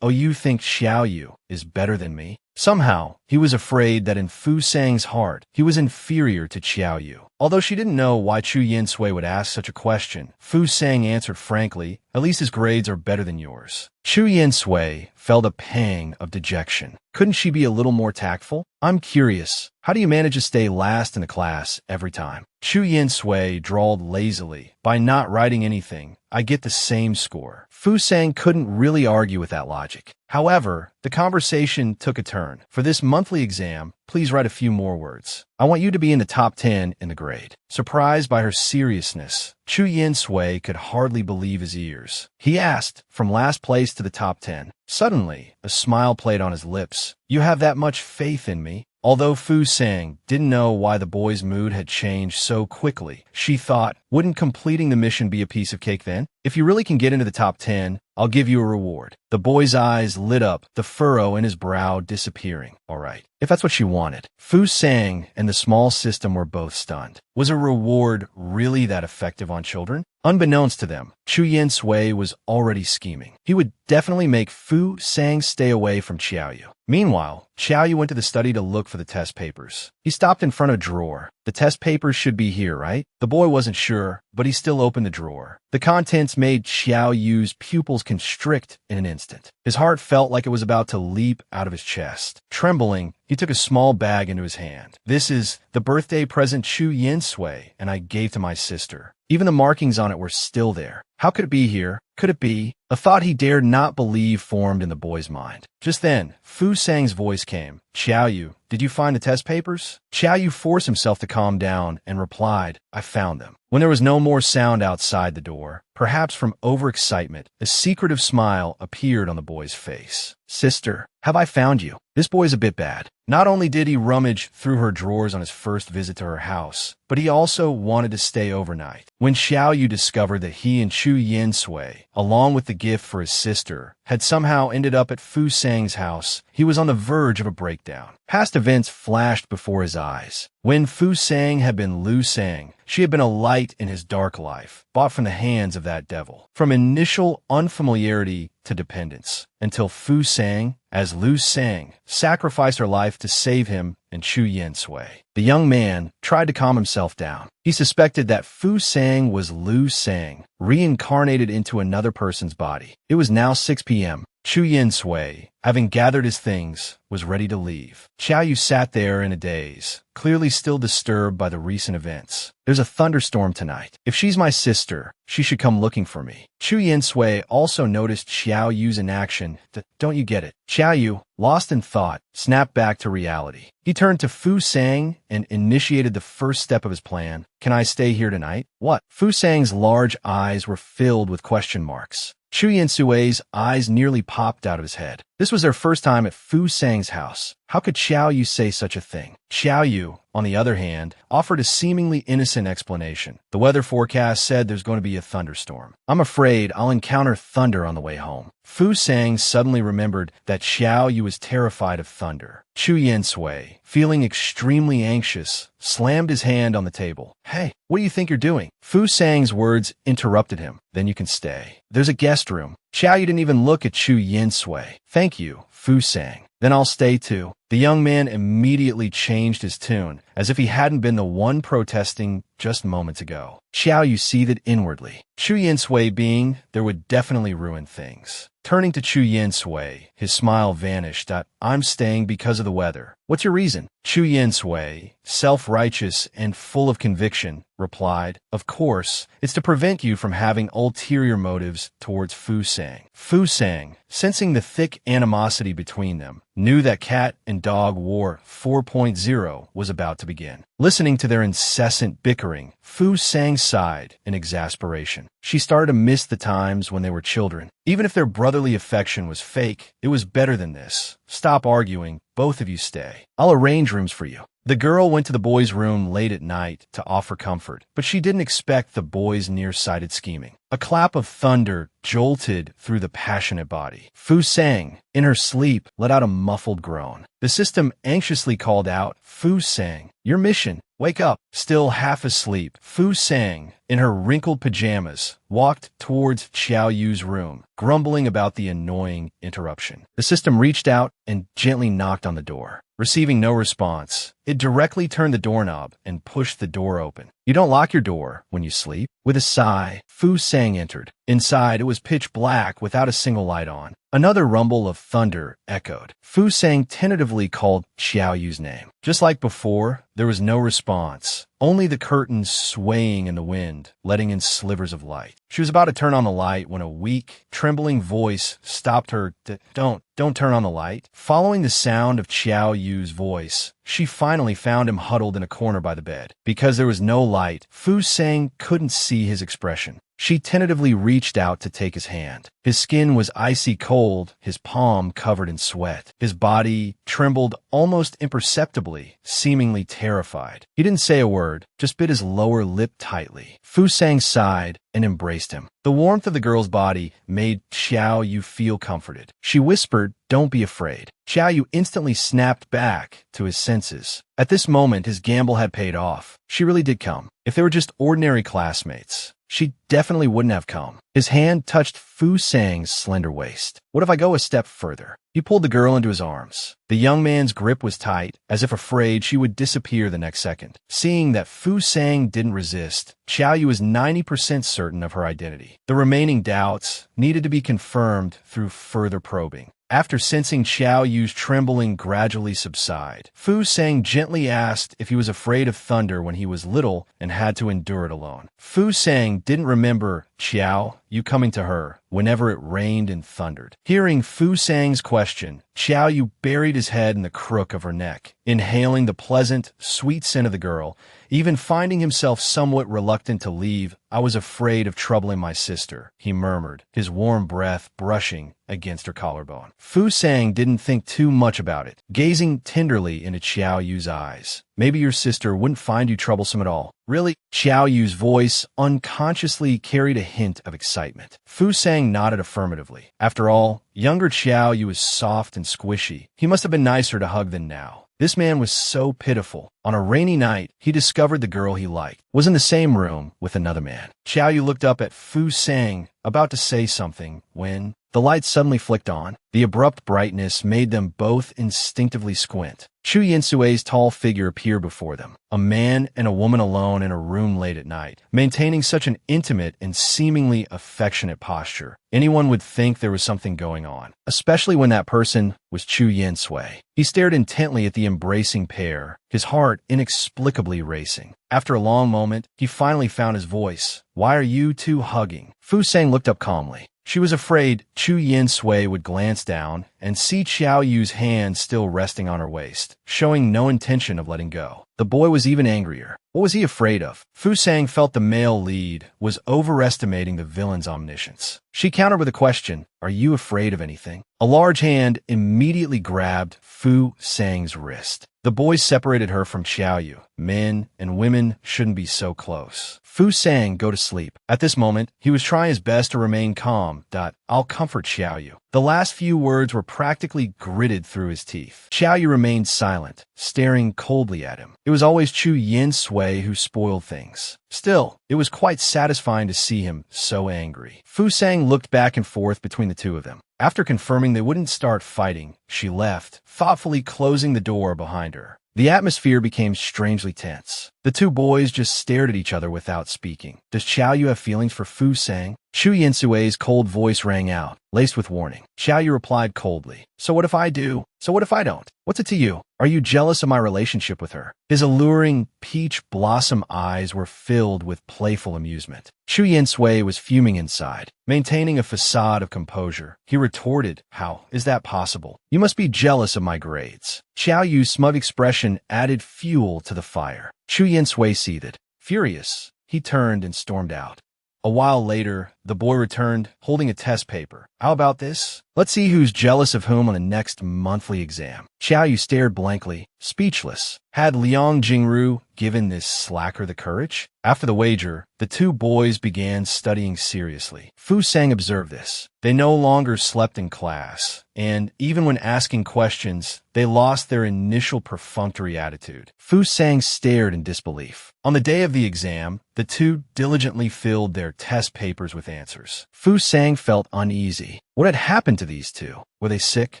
S1: "Oh, you think Xiao Yu is better than me?" Somehow, he was afraid that in Fu Sang's heart, he was inferior to Xiao Yu. Although she didn't know why Chu Yen-sui would ask such a question, Fu Sang answered frankly, "At least his grades are better than yours." Chu Yen-sui felt a pang of dejection. Couldn't she be a little more tactful? "I'm curious. How do you manage to stay last in the class every time? Chu Yin Sui drawled lazily. By not writing anything, I get the same score. Fu Sang couldn't really argue with that logic. However, the conversation took a turn. For this monthly exam, please write a few more words. I want you to be in the top 10 in the grade. Surprised by her seriousness, Chu Yin Sui could hardly believe his ears. He asked, from last place to the top 10. Suddenly, a smile played on his lips. You have that much faith in me? Although Fu Sang didn't know why the boy's mood had changed so quickly, she thought, wouldn't completing the mission be a piece of cake then? If you really can get into the top 10, I'll give you a reward. The boy's eyes lit up, the furrow in his brow disappearing. All right, if that's what she wanted. Fu Sang and the small system were both stunned. Was a reward really that effective on children? Unbeknownst to them, Chu Yin Sui was already scheming. He would definitely make Fu Sang stay away from Xiaoyu. Meanwhile, Xiaoyu went to the study to look for the test papers. He stopped in front of a drawer. The test papers should be here, right? The boy wasn't sure, but he still opened the drawer. The contents made Xiaoyu's pupils constrict in an instant. His heart felt like it was about to leap out of his chest. Trembling, he took a small bag into his hand. This is the birthday present Chu Yin Sui, and I gave to my sister. Even the markings on it were still there. How could it be here? Could it be? A thought he dared not believe formed in the boy's mind. Just then, Fu Sang's voice came. Xiaoyu, did you find the test papers? Xiaoyu forced himself to calm down and replied, I found them. When there was no more sound outside the door, perhaps from overexcitement, a secretive smile appeared on the boy's face. Sister, have I found you? This boy's a bit bad. Not only did he rummage through her drawers on his first visit to her house, but he also wanted to stay overnight. When Xiaoyu discovered that he and Chu Yin Sui, along with the gift for his sister, had somehow ended up at Fu Sang's house, he was on the verge of a breakdown. Past events flashed before his eyes. When Fu Sang had been Lu Sang, she had been a light in his dark life, bought from the hands of that devil. From initial unfamiliarity to dependence, until Fu Sang, as Lu Sang, sacrificed her life to save him and Chu Yin Sui. The young man tried to calm himself down. He suspected that Fu Sang was Lu Sang, reincarnated into another person's body. It was now 6 p.m. Chu Yin Sui, having gathered his things, was ready to leave. Xiaoyu sat there in a daze, clearly still disturbed by the recent events. There's a thunderstorm tonight. If she's my sister, she should come looking for me. Chu Yin Sui also noticed Xiaoyu's inaction. Don't you get it? Xiaoyu, lost in thought, snapped back to reality. He turned to Fu Sang and initiated the first step of his plan. Can I stay here tonight? What? Fu Sang's large eyes were filled with question marks. Chu Yin Sui's eyes nearly popped out of his head. This was their first time at Fu Sang's house. How could Xiaoyu say such a thing? Xiaoyu, on the other hand, offered a seemingly innocent explanation. The weather forecast said there's going to be a thunderstorm. I'm afraid I'll encounter thunder on the way home. Fu Sang suddenly remembered that Xiaoyu was terrified of thunder. Chu Yin Sui, feeling extremely anxious, slammed his hand on the table. Hey, what do you think you're doing? Fu Sang's words interrupted him. Then you can stay. There's a guest room. Xiaoyu didn't even look at Chu Yin Sui. Thank you, Fu Sang. Then I'll stay too. The young man immediately changed his tune, as if he hadn't been the one protesting just moments ago. Xiaoyu seethed inwardly. Chu Yin Sui being there would definitely ruin things. Turning to Chu Yin Sui, his smile vanished. I'm staying because of the weather. What's your reason? Chu Yin Sui, self-righteous and full of conviction, replied, Of course, it's to prevent you from having ulterior motives towards Fu Sang. Fu Sang, sensing the thick animosity between them, knew that cat and dog war 4.0 was about to begin. Listening to their incessant bickering, Fu Sang sighed in exasperation. She started to miss the times when they were children. Even if their brotherly affection was fake, it was better than this. Stop arguing. Both of you stay. I'll arrange rooms for you. The girl went to the boy's room late at night to offer comfort, but she didn't expect the boy's nearsighted scheming. A clap of thunder jolted through the passionate body. Fu Sang, in her sleep, let out a muffled groan. The system anxiously called out, Fu Sang, your mission. Wake up. Still half asleep, Fu Sang, in her wrinkled pajamas, walked towards Xiaoyu's room, grumbling about the annoying interruption. The system reached out and gently knocked on the door. Receiving no response, it directly turned the doorknob and pushed the door open. You don't lock your door when you sleep. With a sigh, Fu Sang entered. Inside, it was pitch black without a single light on. Another rumble of thunder echoed. Fu Sang tentatively called Xiao Yu's name. Just like before, there was no response, only the curtains swaying in the wind, letting in slivers of light. She was about to turn on the light when a weak, trembling voice stopped her. Don't turn on the light. Following the sound of Xiao Yu's voice, she finally found him huddled in a corner by the bed. Because there was no light, Fu Sang couldn't see his expression. She tentatively reached out to take his hand. His skin was icy cold, his palm covered in sweat. His body trembled almost imperceptibly, seemingly terrified. He didn't say a word, just bit his lower lip tightly. Fu Sang sighed and embraced him. The warmth of the girl's body made Xiao Yu feel comforted. She whispered, "Don't be afraid." Xiao Yu instantly snapped back to his senses. At this moment, his gamble had paid off. She really did come. If they were just ordinary classmates, she definitely wouldn't have come. His hand touched Fu Sang's slender waist. What if I go a step further? He pulled the girl into his arms. The young man's grip was tight, as if afraid she would disappear the next second. Seeing that Fu Sang didn't resist, Xiao Yu was 90% certain of her identity. The remaining doubts needed to be confirmed through further probing. After sensing Xiao Yu's trembling gradually subside, Fu Sang gently asked if he was afraid of thunder when he was little and had to endure it alone. Fu Sang didn't remember Xiao Yu coming to her whenever it rained and thundered. Hearing Fu Sang's question, Xiao Yu buried his head in the crook of her neck, inhaling the pleasant, sweet scent of the girl, even finding himself somewhat reluctant to leave. "I was afraid of troubling my sister," he murmured, his warm breath brushing against her collarbone. Fu Sang didn't think too much about it, gazing tenderly into Xiao Yu's eyes. "Maybe your sister wouldn't find you troublesome at all." "Really?" Xiao Yu's voice unconsciously carried a hint of excitement. Fu Sang nodded affirmatively. After all, younger Xiao Yu was soft and squishy. He must have been nicer to hug than now. This man was so pitiful. On a rainy night, he discovered the girl he liked was in the same room with another man. Xiao Yu looked up at Fu Sang, about to say something, when the light suddenly flicked on. The abrupt brightness made them both instinctively squint. Chu Yinsue's tall figure appeared before them, a man and a woman alone in a room late at night, maintaining such an intimate and seemingly affectionate posture. Anyone would think there was something going on, especially when that person was Chu Yinsui. He stared intently at the embracing pair, his heart inexplicably racing. After a long moment, he finally found his voice. "Why are you two hugging?" Fu Sang looked up calmly. She was afraid Chu Yinsui would glance down and see Xiao Yu's hand still resting on her waist, showing no intention of letting go. The boy was even angrier. What was he afraid of? Fu Sang felt the male lead was overestimating the villain's omniscience. She countered with a question, "Are you afraid of anything?" A large hand immediately grabbed Fu Sang's wrist. The boy separated her from Xiao Yu. Men and women shouldn't be so close. Fu Sang, go to sleep. At this moment, he was trying his best to remain calm. "I'll comfort Xiao Yu." The last few words were practically gritted through his teeth. Xiao Yu remained silent, staring coldly at him. It was always Chu Yinsui who spoiled things. Still, it was quite satisfying to see him so angry. Fu Sang looked back and forth between the two of them. After confirming they wouldn't start fighting, she left, thoughtfully closing the door behind her. The atmosphere became strangely tense. The two boys just stared at each other without speaking. "Does Xiao Yu have feelings for Fu Sang?" Chu Yinsui's cold voice rang out, laced with warning. Xiao Yu replied coldly, "So what if I do? So what if I don't? What's it to you? Are you jealous of my relationship with her?" His alluring peach blossom eyes were filled with playful amusement. Chu Yinsui was fuming inside, maintaining a facade of composure. He retorted, "How is that possible? You must be jealous of my grades." Xiao Yu's smug expression added fuel to the fire. Chu Yinsui seethed. Furious, he turned and stormed out. A while later, the boy returned, holding a test paper. "How about this? Let's see who's jealous of whom on the next monthly exam." Xiao Yu stared blankly, speechless. Had Liang Jingru given this slacker the courage? After the wager, the two boys began studying seriously. Fu Sang observed this. They no longer slept in class, and even when asking questions, they lost their initial perfunctory attitude. Fu Sang stared in disbelief. On the day of the exam, the two diligently filled their test papers with answers. Fu Sang felt uneasy. What had happened to these two? Were they sick?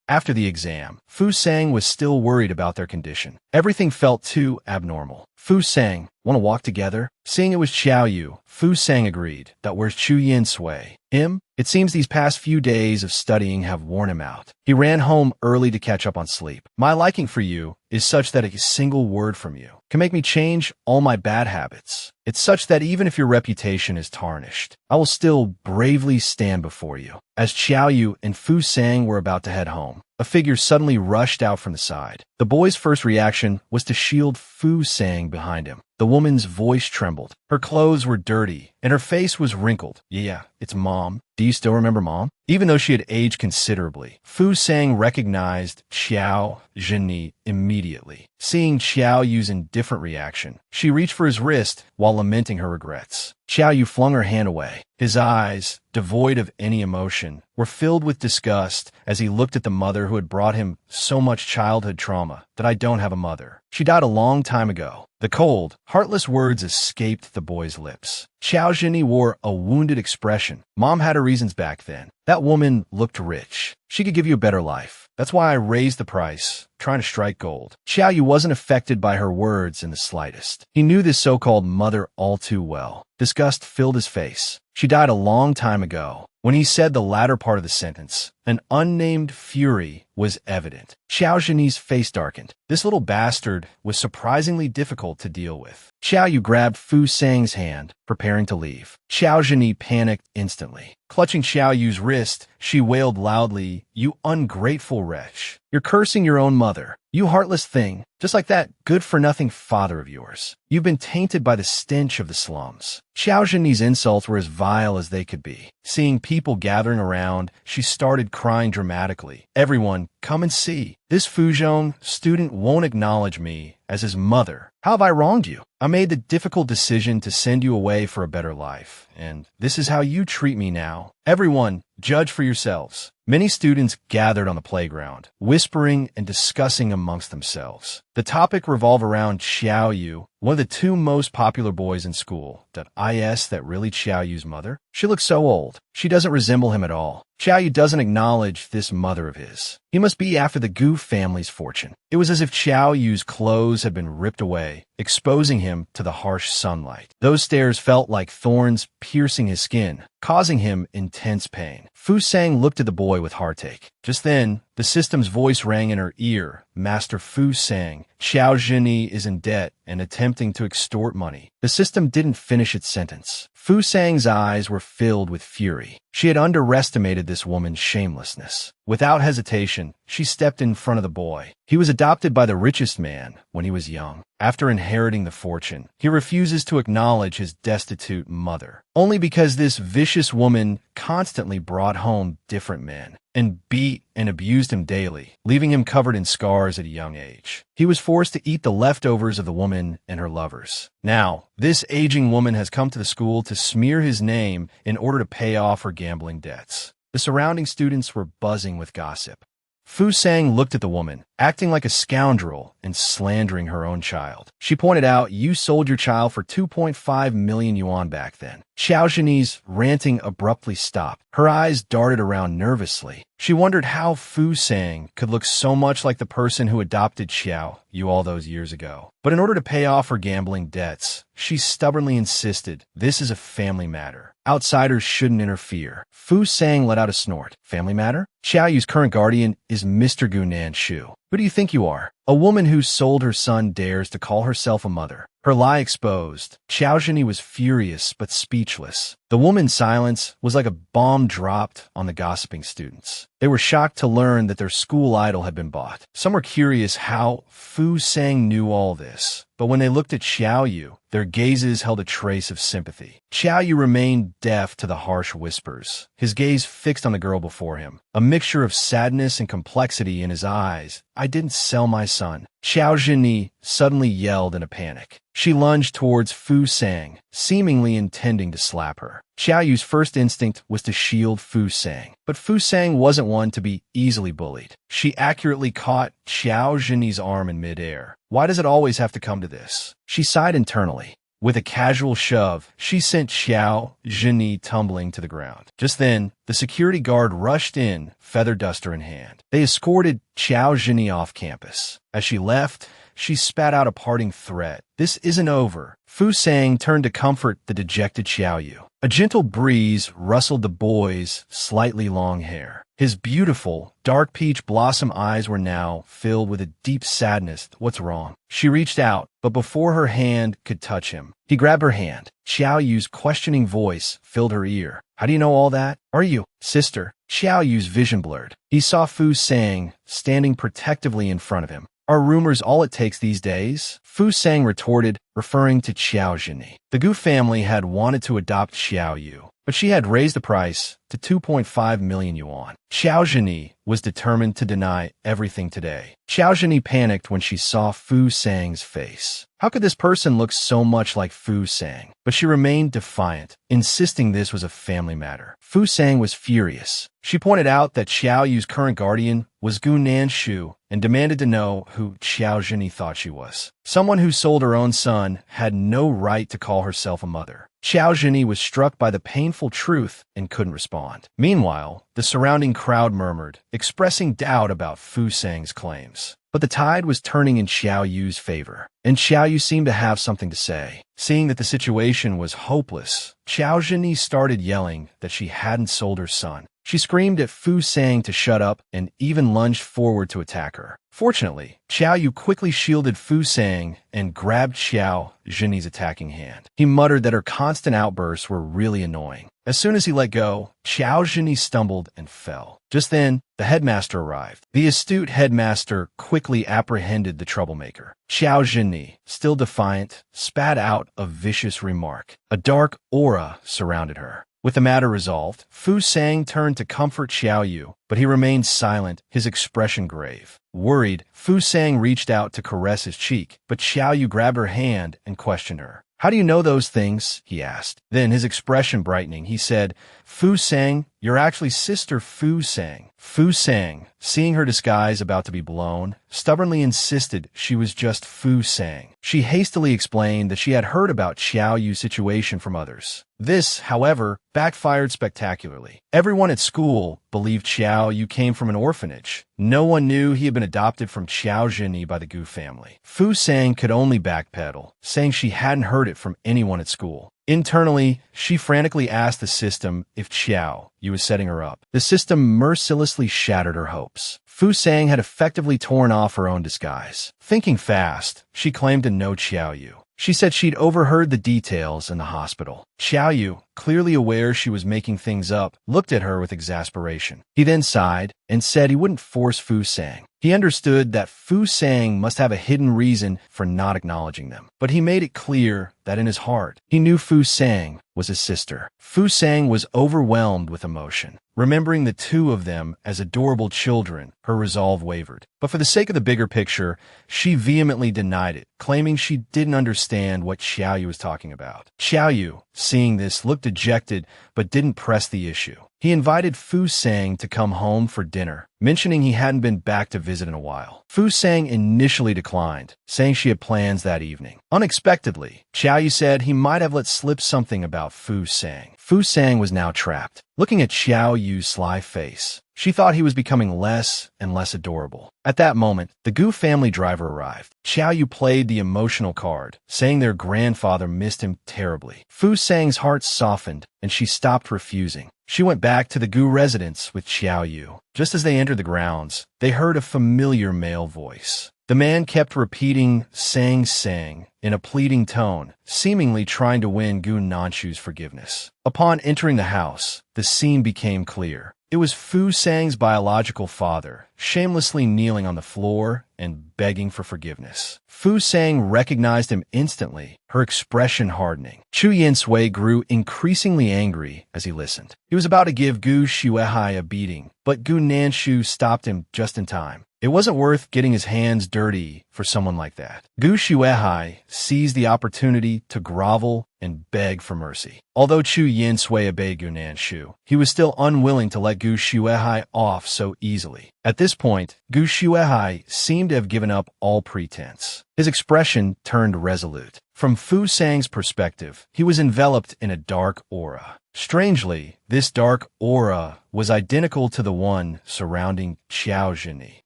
S1: After the exam, Fu Sang was still worried about their condition. Everything felt too abnormal. Fu Sang, want to walk together? Seeing it was Xiao Yu, Fu Sang agreed. That where's Chu Yin Sui? Him? It seems these past few days of studying have worn him out. He ran home early to catch up on sleep. My liking for you is such that a single word from you can make me change all my bad habits. It's such that even if your reputation is tarnished, I will still bravely stand before you. As Xiao Yu and Fu Sang were about to head home, a figure suddenly rushed out from the side. The boy's first reaction was to shield Fu Sang behind him. The woman's voice trembled. Her clothes were dirty, and her face was wrinkled. Yeah, it's Mom. Do you still remember Mom? Even though she had aged considerably, Fu Sang recognized Xiao Zhenyi immediately. Seeing Xiao Yu's indifferent reaction, she reached for his wrist while lamenting her regrets. Xiao Yu flung her hand away. His eyes, devoid of any emotion, were filled with disgust as he looked at the mother who had brought him so much childhood trauma. That I don't have a mother. She died a long time ago. The cold, heartless words escaped the boy's lips. Xiao Zhenyi wore a wounded expression. Mom had her reasons back then. That woman looked rich. She could give you a better life. That's why I raised the price, trying to strike gold. Xiao Yu wasn't affected by her words in the slightest. He knew this so-called mother all too well. Disgust filled his face. She died a long time ago. When he said the latter part of the sentence, an unnamed fury was evident. Xiao Zhenyi's face darkened. This little bastard was surprisingly difficult to deal with. Xiao Yu grabbed Fu Sang's hand, preparing to leave. Xiao Zhenyi panicked instantly. Clutching Xiao Yu's wrist, she wailed loudly, "You ungrateful wretch! You're cursing your own mother. You heartless thing, just like that good-for-nothing father of yours. You've been tainted by the stench of the slums." Xiao Zhenyi's insults were as vile as they could be. Seeing people gathering around, she started crying dramatically. "Everyone, come and see. This Fuzhong student won't acknowledge me as his mother. How have I wronged you? I made the difficult decision to send you away for a better life, and this is how you treat me now. Everyone, judge for yourselves." Many students gathered on the playground, whispering and discussing amongst themselves. The topic revolved around Xiao Yu, one of the two most popular boys in school. That really Xiao Yu's mother? She looks so old. She doesn't resemble him at all. Xiao Yu doesn't acknowledge this mother of his. He must be after the Gu family's fortune. It was as if Xiao Yu's clothes had been ripped away, exposing him to the harsh sunlight. Those stares felt like thorns piercing his skin, causing him intense pain. Fu Sang looked at the boy with heartache. Just then, the system's voice rang in her ear. "Master Fu Sang, Xiao Zhenyi is in debt and attempting to extort money." The system didn't finish its sentence. Fu Sang's eyes were filled with fury. She had underestimated this woman's shamelessness. Without hesitation, she stepped in front of the boy. He was adopted by the richest man when he was young. After inheriting the fortune, he refuses to acknowledge his destitute mother, only because this vicious woman constantly brought home different men and beat and abused him daily, leaving him covered in scars at a young age. He was forced to eat the leftovers of the woman and her lovers. Now, this aging woman has come to the school to smear his name in order to pay off her gambling debts. The surrounding students were buzzing with gossip. Fu Sang looked at the woman, acting like a scoundrel and slandering her own child. She pointed out, "You sold your child for 2.5 million yuan back then." Xiao Zhenyi's ranting abruptly stopped. Her eyes darted around nervously. She wondered how Fu Sang could look so much like the person who adopted Xiao Yu all those years ago. But in order to pay off her gambling debts, she stubbornly insisted, "This is a family matter. Outsiders shouldn't interfere." Fu Sang let out a snort. "Family matter? Xiao Yu's current guardian is Mr. Gunan Shu. Who do you think you are? A woman who sold her son dares to call herself a mother." Her lie exposed, Xiao Zhenyi was furious but speechless. The woman's silence was like a bomb dropped on the gossiping students. They were shocked to learn that their school idol had been bought. Some were curious how Fu Sang knew all this, but when they looked at Xiao Yu, their gazes held a trace of sympathy. Xiao Yu remained deaf to the harsh whispers, his gaze fixed on the girl before him, a mixture of sadness and complexity in his eyes. "I didn't sell my son." Xiao Zhenyi suddenly yelled in a panic. She lunged towards Fu Sang, seemingly intending to slap her. Xiao Yu's first instinct was to shield Fu Sang, but Fu Sang wasn't one to be easily bullied. She accurately caught Xiao Zhenyi's arm in midair. Why does it always have to come to this? She sighed internally. With a casual shove, she sent Xiao Zhenyi tumbling to the ground. Just then, the security guard rushed in, feather duster in hand. They escorted Xiao Zhenyi off campus. As she left, she spat out a parting threat. "This isn't over." Fu Sang turned to comfort the dejected Xiao Yu. A gentle breeze rustled the boy's slightly long hair. His beautiful, dark peach blossom eyes were now filled with a deep sadness. "What's wrong?" She reached out, but before her hand could touch him, he grabbed her hand. Xiao Yu's questioning voice filled her ear. "How do you know all that? Are you, sister?" Xiao Yu's vision blurred. He saw Fu Sang standing protectively in front of him. "Are rumors all it takes these days?" Fu Sang retorted, referring to Xiao Zhenyi. The Gu family had wanted to adopt Xiao Yu, but she had raised the price to 2.5 million yuan. Xiao Zhenyi was determined to deny everything today. Xiao Zhenyi panicked when she saw Fu Sang's face. How could this person look so much like Fu Sang? But she remained defiant, insisting this was a family matter. Fu Sang was furious. She pointed out that Xiao Yu's current guardian was Gu Nanshu and demanded to know who Xiao Zhenyi thought she was. Someone who sold her own son had no right to call herself a mother. Xiao Zhenyi was struck by the painful truth and couldn't respond. Meanwhile, the surrounding crowd murmured, expressing doubt about Fu Sang's claims. But the tide was turning in Xiao Yu's favor, and Xiao Yu seemed to have something to say. Seeing that the situation was hopeless, Xiao Zhenyi started yelling that she hadn't sold her son. She screamed at Fu Sang to shut up and even lunged forward to attack her. Fortunately, Xiao Yu quickly shielded Fu Sang and grabbed Xiao Zhenyi's attacking hand. He muttered that her constant outbursts were really annoying. As soon as he let go, Xiao Zhenyi stumbled and fell. Just then, the headmaster arrived. The astute headmaster quickly apprehended the troublemaker. Xiao Zhenyi, still defiant, spat out a vicious remark. A dark aura surrounded her. With the matter resolved, Fu Sang turned to comfort Xiao Yu, but he remained silent, his expression grave. Worried, Fu Sang reached out to caress his cheek, but Xiao Yu grabbed her hand and questioned her. "How do you know those things?" he asked. Then, his expression brightening, he said, "Fu Sang, you're actually Sister Fu Sang." Fu Sang, seeing her disguise about to be blown, stubbornly insisted she was just Fu Sang. She hastily explained that she had heard about Xiao Yu's situation from others. This, however, backfired spectacularly. Everyone at school believed Xiao Yu came from an orphanage. No one knew he had been adopted from Xiao Zhenyi by the Gu family. Fu Sang could only backpedal, saying she hadn't heard it from anyone at school. Internally, she frantically asked the system if Xiao Yu was setting her up. The system mercilessly shattered her hopes. Fu Sang had effectively torn off her own disguise. Thinking fast, she claimed to know Xiao Yu. She said she'd overheard the details in the hospital. Xiao Yu, clearly aware she was making things up, looked at her with exasperation. He then sighed and said he wouldn't force Fu Sang. He understood that Fu Sang must have a hidden reason for not acknowledging them. But he made it clear that in his heart, he knew Fu Sang was his sister. Fu Sang was overwhelmed with emotion. Remembering the two of them as adorable children, her resolve wavered. But for the sake of the bigger picture, she vehemently denied it, claiming she didn't understand what Xiao Yu was talking about. Xiao Yu, seeing this, looked dejected but didn't press the issue. He invited Fu Sang to come home for dinner, mentioning he hadn't been back to visit in a while. Fu Sang initially declined, saying she had plans that evening. Unexpectedly, Xiao Yu said he might have let slip something about Fu Sang. Fu Sang was now trapped. Looking at Xiao Yu's sly face, she thought he was becoming less and less adorable. At that moment, the Gu family driver arrived. Xiao Yu played the emotional card, saying their grandfather missed him terribly. Fu Sang's heart softened, and she stopped refusing. She went back to the Gu residence with Xiao Yu. Just as they entered the grounds, they heard a familiar male voice. The man kept repeating "sang sang" in a pleading tone, seemingly trying to win Gu Nanshu's forgiveness. Upon entering the house, the scene became clear. It was Fu Sang's biological father, shamelessly kneeling on the floor and begging for forgiveness. Fu Sang recognized him instantly, her expression hardening. Chu Yinsui grew increasingly angry as he listened. He was about to give Gu Shuehai a beating, but Gu Nanshu stopped him just in time. It wasn't worth getting his hands dirty for someone like that. Gu Shuehai seized the opportunity to grovel and beg for mercy. Although Chu Yinsui obeyed Gu Nanshu, he was still unwilling to let Gu Shuehai off so easily. At this point, Gu Shuehai seemed to have given up all pretense. His expression turned resolute. From Fu Sang's perspective, he was enveloped in a dark aura. Strangely, this dark aura was identical to the one surrounding Xiao Zhini.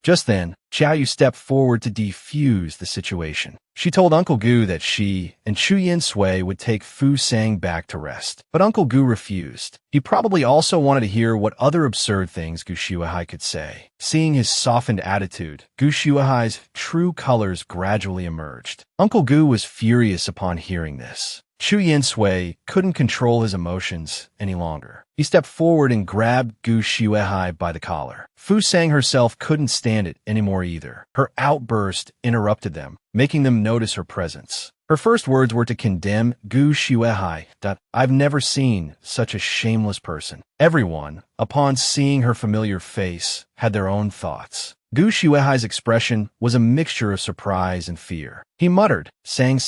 S1: Just then, Xiao Yu stepped forward to defuse the situation. She told Uncle Gu that she and Chu Yin Sui would take Fu Sang back to rest. But Uncle Gu refused. He probably also wanted to hear what other absurd things Gu Shuahai could say. Seeing his softened attitude, Gu Shuahai's true colors gradually emerged. Uncle Gu was furious upon hearing this. Chu Yin Sui couldn't control his emotions any longer. He stepped forward and grabbed Gu Shuehai by the collar. Fu Sang herself couldn't stand it anymore either. Her outburst interrupted them, making them notice her presence. Her first words were to condemn Gu Shuehai. I've never seen such a shameless person. Everyone, upon seeing her familiar face, had their own thoughts. Gu Shuehai's expression was a mixture of surprise and fear. He muttered, Sang,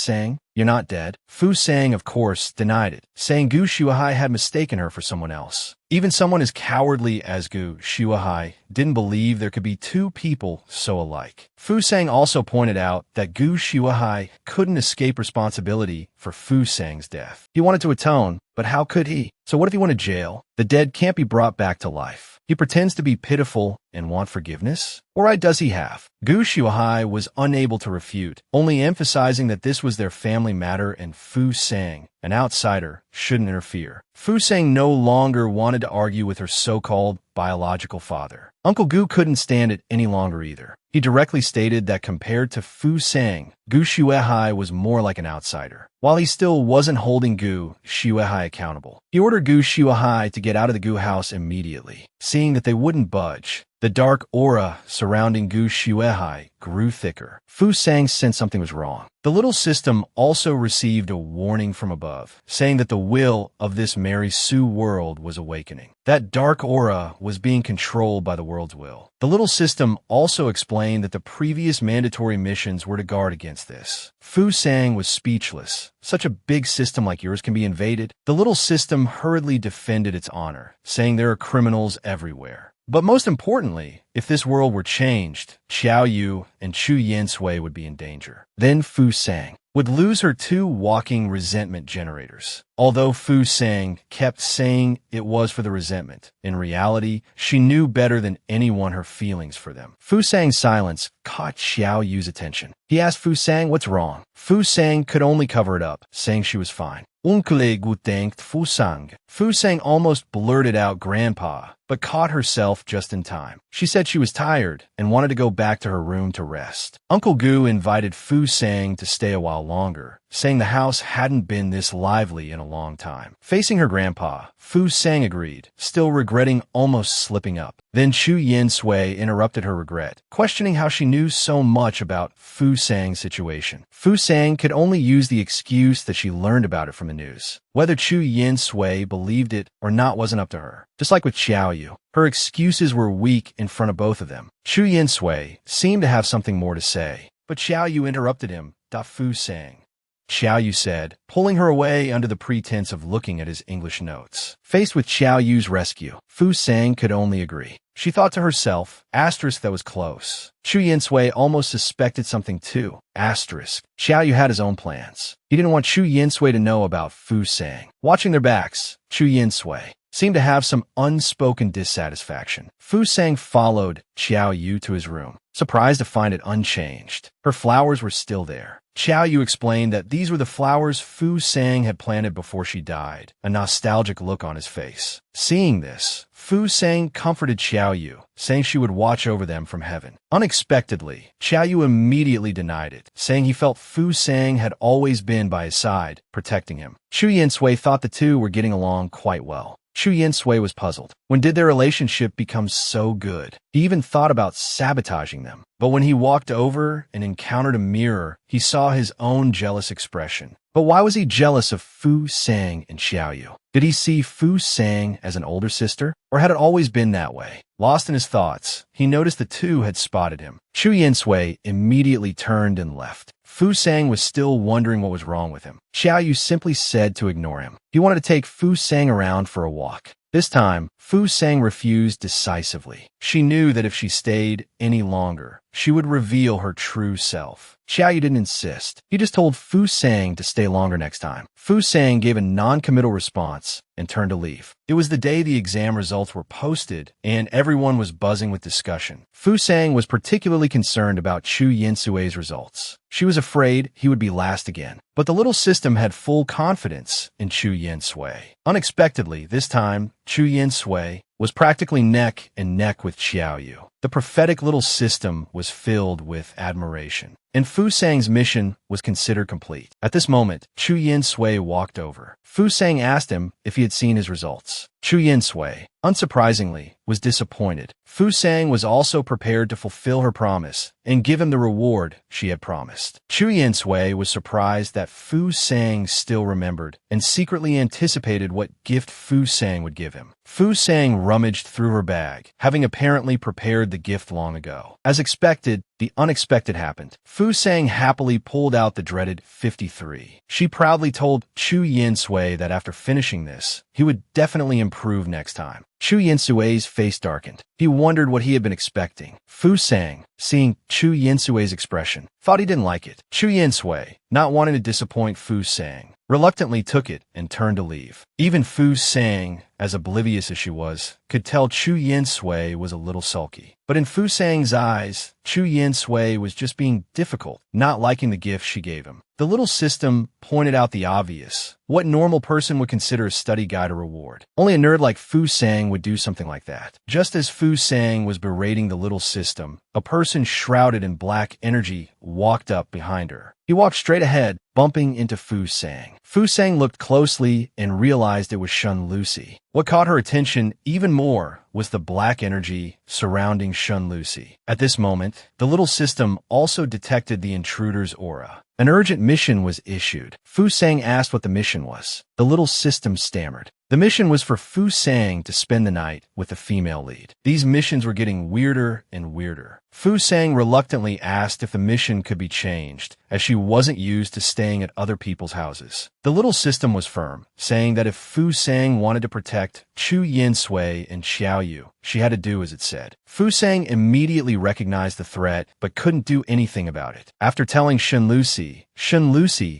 S1: you're not dead. Fu Sang, of course, denied it, saying Gu Shuahai had mistaken her for someone else. Even someone as cowardly as Gu Shuahai didn't believe there could be two people so alike. Fu Sang also pointed out that Gu Shuahai couldn't escape responsibility for Fu Sang's death. He wanted to atone, but how could he? So what if he went to jail? The dead can't be brought back to life. He pretends to be pitiful and want forgiveness? What right does he have? Gu Shuahai was unable to refute, only emphasizing that this was their family matter and Fu Sang, an outsider, shouldn't interfere. Fu Sang no longer wanted to argue with her so-called biological father. Uncle Gu couldn't stand it any longer either. He directly stated that compared to Fu Sang, Gu Shuehai was more like an outsider. While he still wasn't holding Gu Shuehai accountable, he ordered Gu Shuehai to get out of the Gu house immediately. Seeing that they wouldn't budge, the dark aura surrounding Gu Shuehai grew thicker. Fu Sang sensed something was wrong. The little system also received a warning from above, saying that the will of this Mary Sue world was awakening. That dark aura was being controlled by the world's will. The little system also explained that the previous mandatory missions were to guard against this. Fu Sang was speechless. Such a big system like yours can be invaded? The little system hurriedly defended its honor, saying there are criminals everywhere. But most importantly, if this world were changed, Xiao Yu and Chu Yin Sui would be in danger. Then Fu Sang would lose her two walking resentment generators. Although Fu Sang kept saying it was for the resentment, in reality, she knew better than anyone her feelings for them. Fu Sang's silence caught Xiao Yu's attention. He asked Fu Sang what's wrong. Fu Sang could only cover it up, saying she was fine. Uncle Gu thanked Fu Sang. Fu Sang almost blurted out Grandpa, but caught herself just in time. She said she was tired and wanted to go back to her room to rest. Uncle Gu invited Fu Sang to stay a while longer, saying the house hadn't been this lively in a long time. Facing her grandpa, Fu Sang agreed, still regretting almost slipping up. Then Chu Yin Sui interrupted her regret, questioning how she knew so much about Fu Sang's situation. Fu Sang could only use the excuse that she learned about it from the news. Whether Chu Yin Sui believed it or not wasn't up to her. Just like with Xiao Yu, her excuses were weak in front of both of them. Chu Yin Sui seemed to have something more to say, but Xiao Yu interrupted him. Fu Sang, Xiao Yu said, pulling her away under the pretense of looking at his English notes. Faced with Xiao Yu's rescue, Fu Sang could only agree. She thought to herself, asterisk, that was close. Chu Yin Sui almost suspected something too. Asterisk. Xiao Yu had his own plans. He didn't want Chu Yin Sui to know about Fu Sang. Watching their backs, Chu Yin Sui seemed to have some unspoken dissatisfaction. Fu Sang followed Xiao Yu to his room, surprised to find it unchanged. Her flowers were still there. Xiao Yu explained that these were the flowers Fu Sang had planted before she died, a nostalgic look on his face. Seeing this, Fu Sang comforted Xiao Yu, saying she would watch over them from heaven. Unexpectedly, Xiao Yu immediately denied it, saying he felt Fu Sang had always been by his side, protecting him. Chu Yin Sui thought the two were getting along quite well. Chu Yin Sui was puzzled. When did their relationship become so good? He even thought about sabotaging them. But when he walked over and encountered a mirror, he saw his own jealous expression. But why was he jealous of Fu Sang and Xiao Yu? Did he see Fu Sang as an older sister? Or had it always been that way? Lost in his thoughts, he noticed the two had spotted him. Chu Yin Sui immediately turned and left. Fu Sang was still wondering what was wrong with him. Xiao Yu simply said to ignore him. He wanted to take Fu Sang around for a walk. This time, Fu Sang refused decisively. She knew that if she stayed any longer, she would reveal her true self. Xiaoyu didn't insist. He just told Fu Sang to stay longer next time. Fu Sang gave a non-committal response and turned to leave. It was the day the exam results were posted, and everyone was buzzing with discussion. Fu Sang was particularly concerned about Chu Yinsue's results. She was afraid he would be last again. But the little system had full confidence in Chu Yinsui. Unexpectedly, this time, Chu Yinsui was practically neck and neck with Xiaoyu. The prophetic little system was filled with admiration, and Fu Sang's mission was considered complete. At this moment, Chu Yinsui walked over. Fu Sang asked him if he had seen his results. Chu Yinsui, unsurprisingly, was disappointed. Fu Sang was also prepared to fulfill her promise and give him the reward she had promised. Chu Yinsui was surprised that Fu Sang still remembered and secretly anticipated what gift Fu Sang would give him. Fu Sang rummaged through her bag, having apparently prepared the gift long ago. As expected, the unexpected happened. Fu Sang happily pulled out the dreaded 53. She proudly told Chu Yinsui that after finishing this, he would definitely improve next time. Chu Yinsui's face darkened. He wondered what he had been expecting. Fu Sang, seeing Chu Yinsui's expression, thought he didn't like it. Chu Yinsui, not wanting to disappoint Fu Sang, reluctantly took it and turned to leave. Even Fu Sang, as oblivious as she was, could tell Chu Yinsui was a little sulky. But in Fu Sang's eyes, Chu Yinsui was just being difficult, not liking the gift she gave him. The little system pointed out the obvious. What normal person would consider a study guide a reward? Only a nerd like Fu Sang would do something like that. Just as Fu Sang was berating the little system, a person shrouded in black energy walked up behind her. He walked straight ahead, bumping into Fu Sang. Fu Sang looked closely and realized it was Shun Lucy. What caught her attention even more was the black energy surrounding Shun Lucy. At this moment, the little system also detected the intruder's aura. An urgent mission was issued. Fu Sang asked what the mission was. The little system stammered. The mission was for Fu Sang to spend the night with the female lead. These missions were getting weirder and weirder. Fu Sang reluctantly asked if the mission could be changed, as she wasn't used to staying at other people's houses. The little system was firm, saying that if Fu Sang wanted to protect Chu Yinsui and Xiaoyu, she had to do as it said. Fu Sang immediately recognized the threat, but couldn't do anything about it. After telling Shun Lucy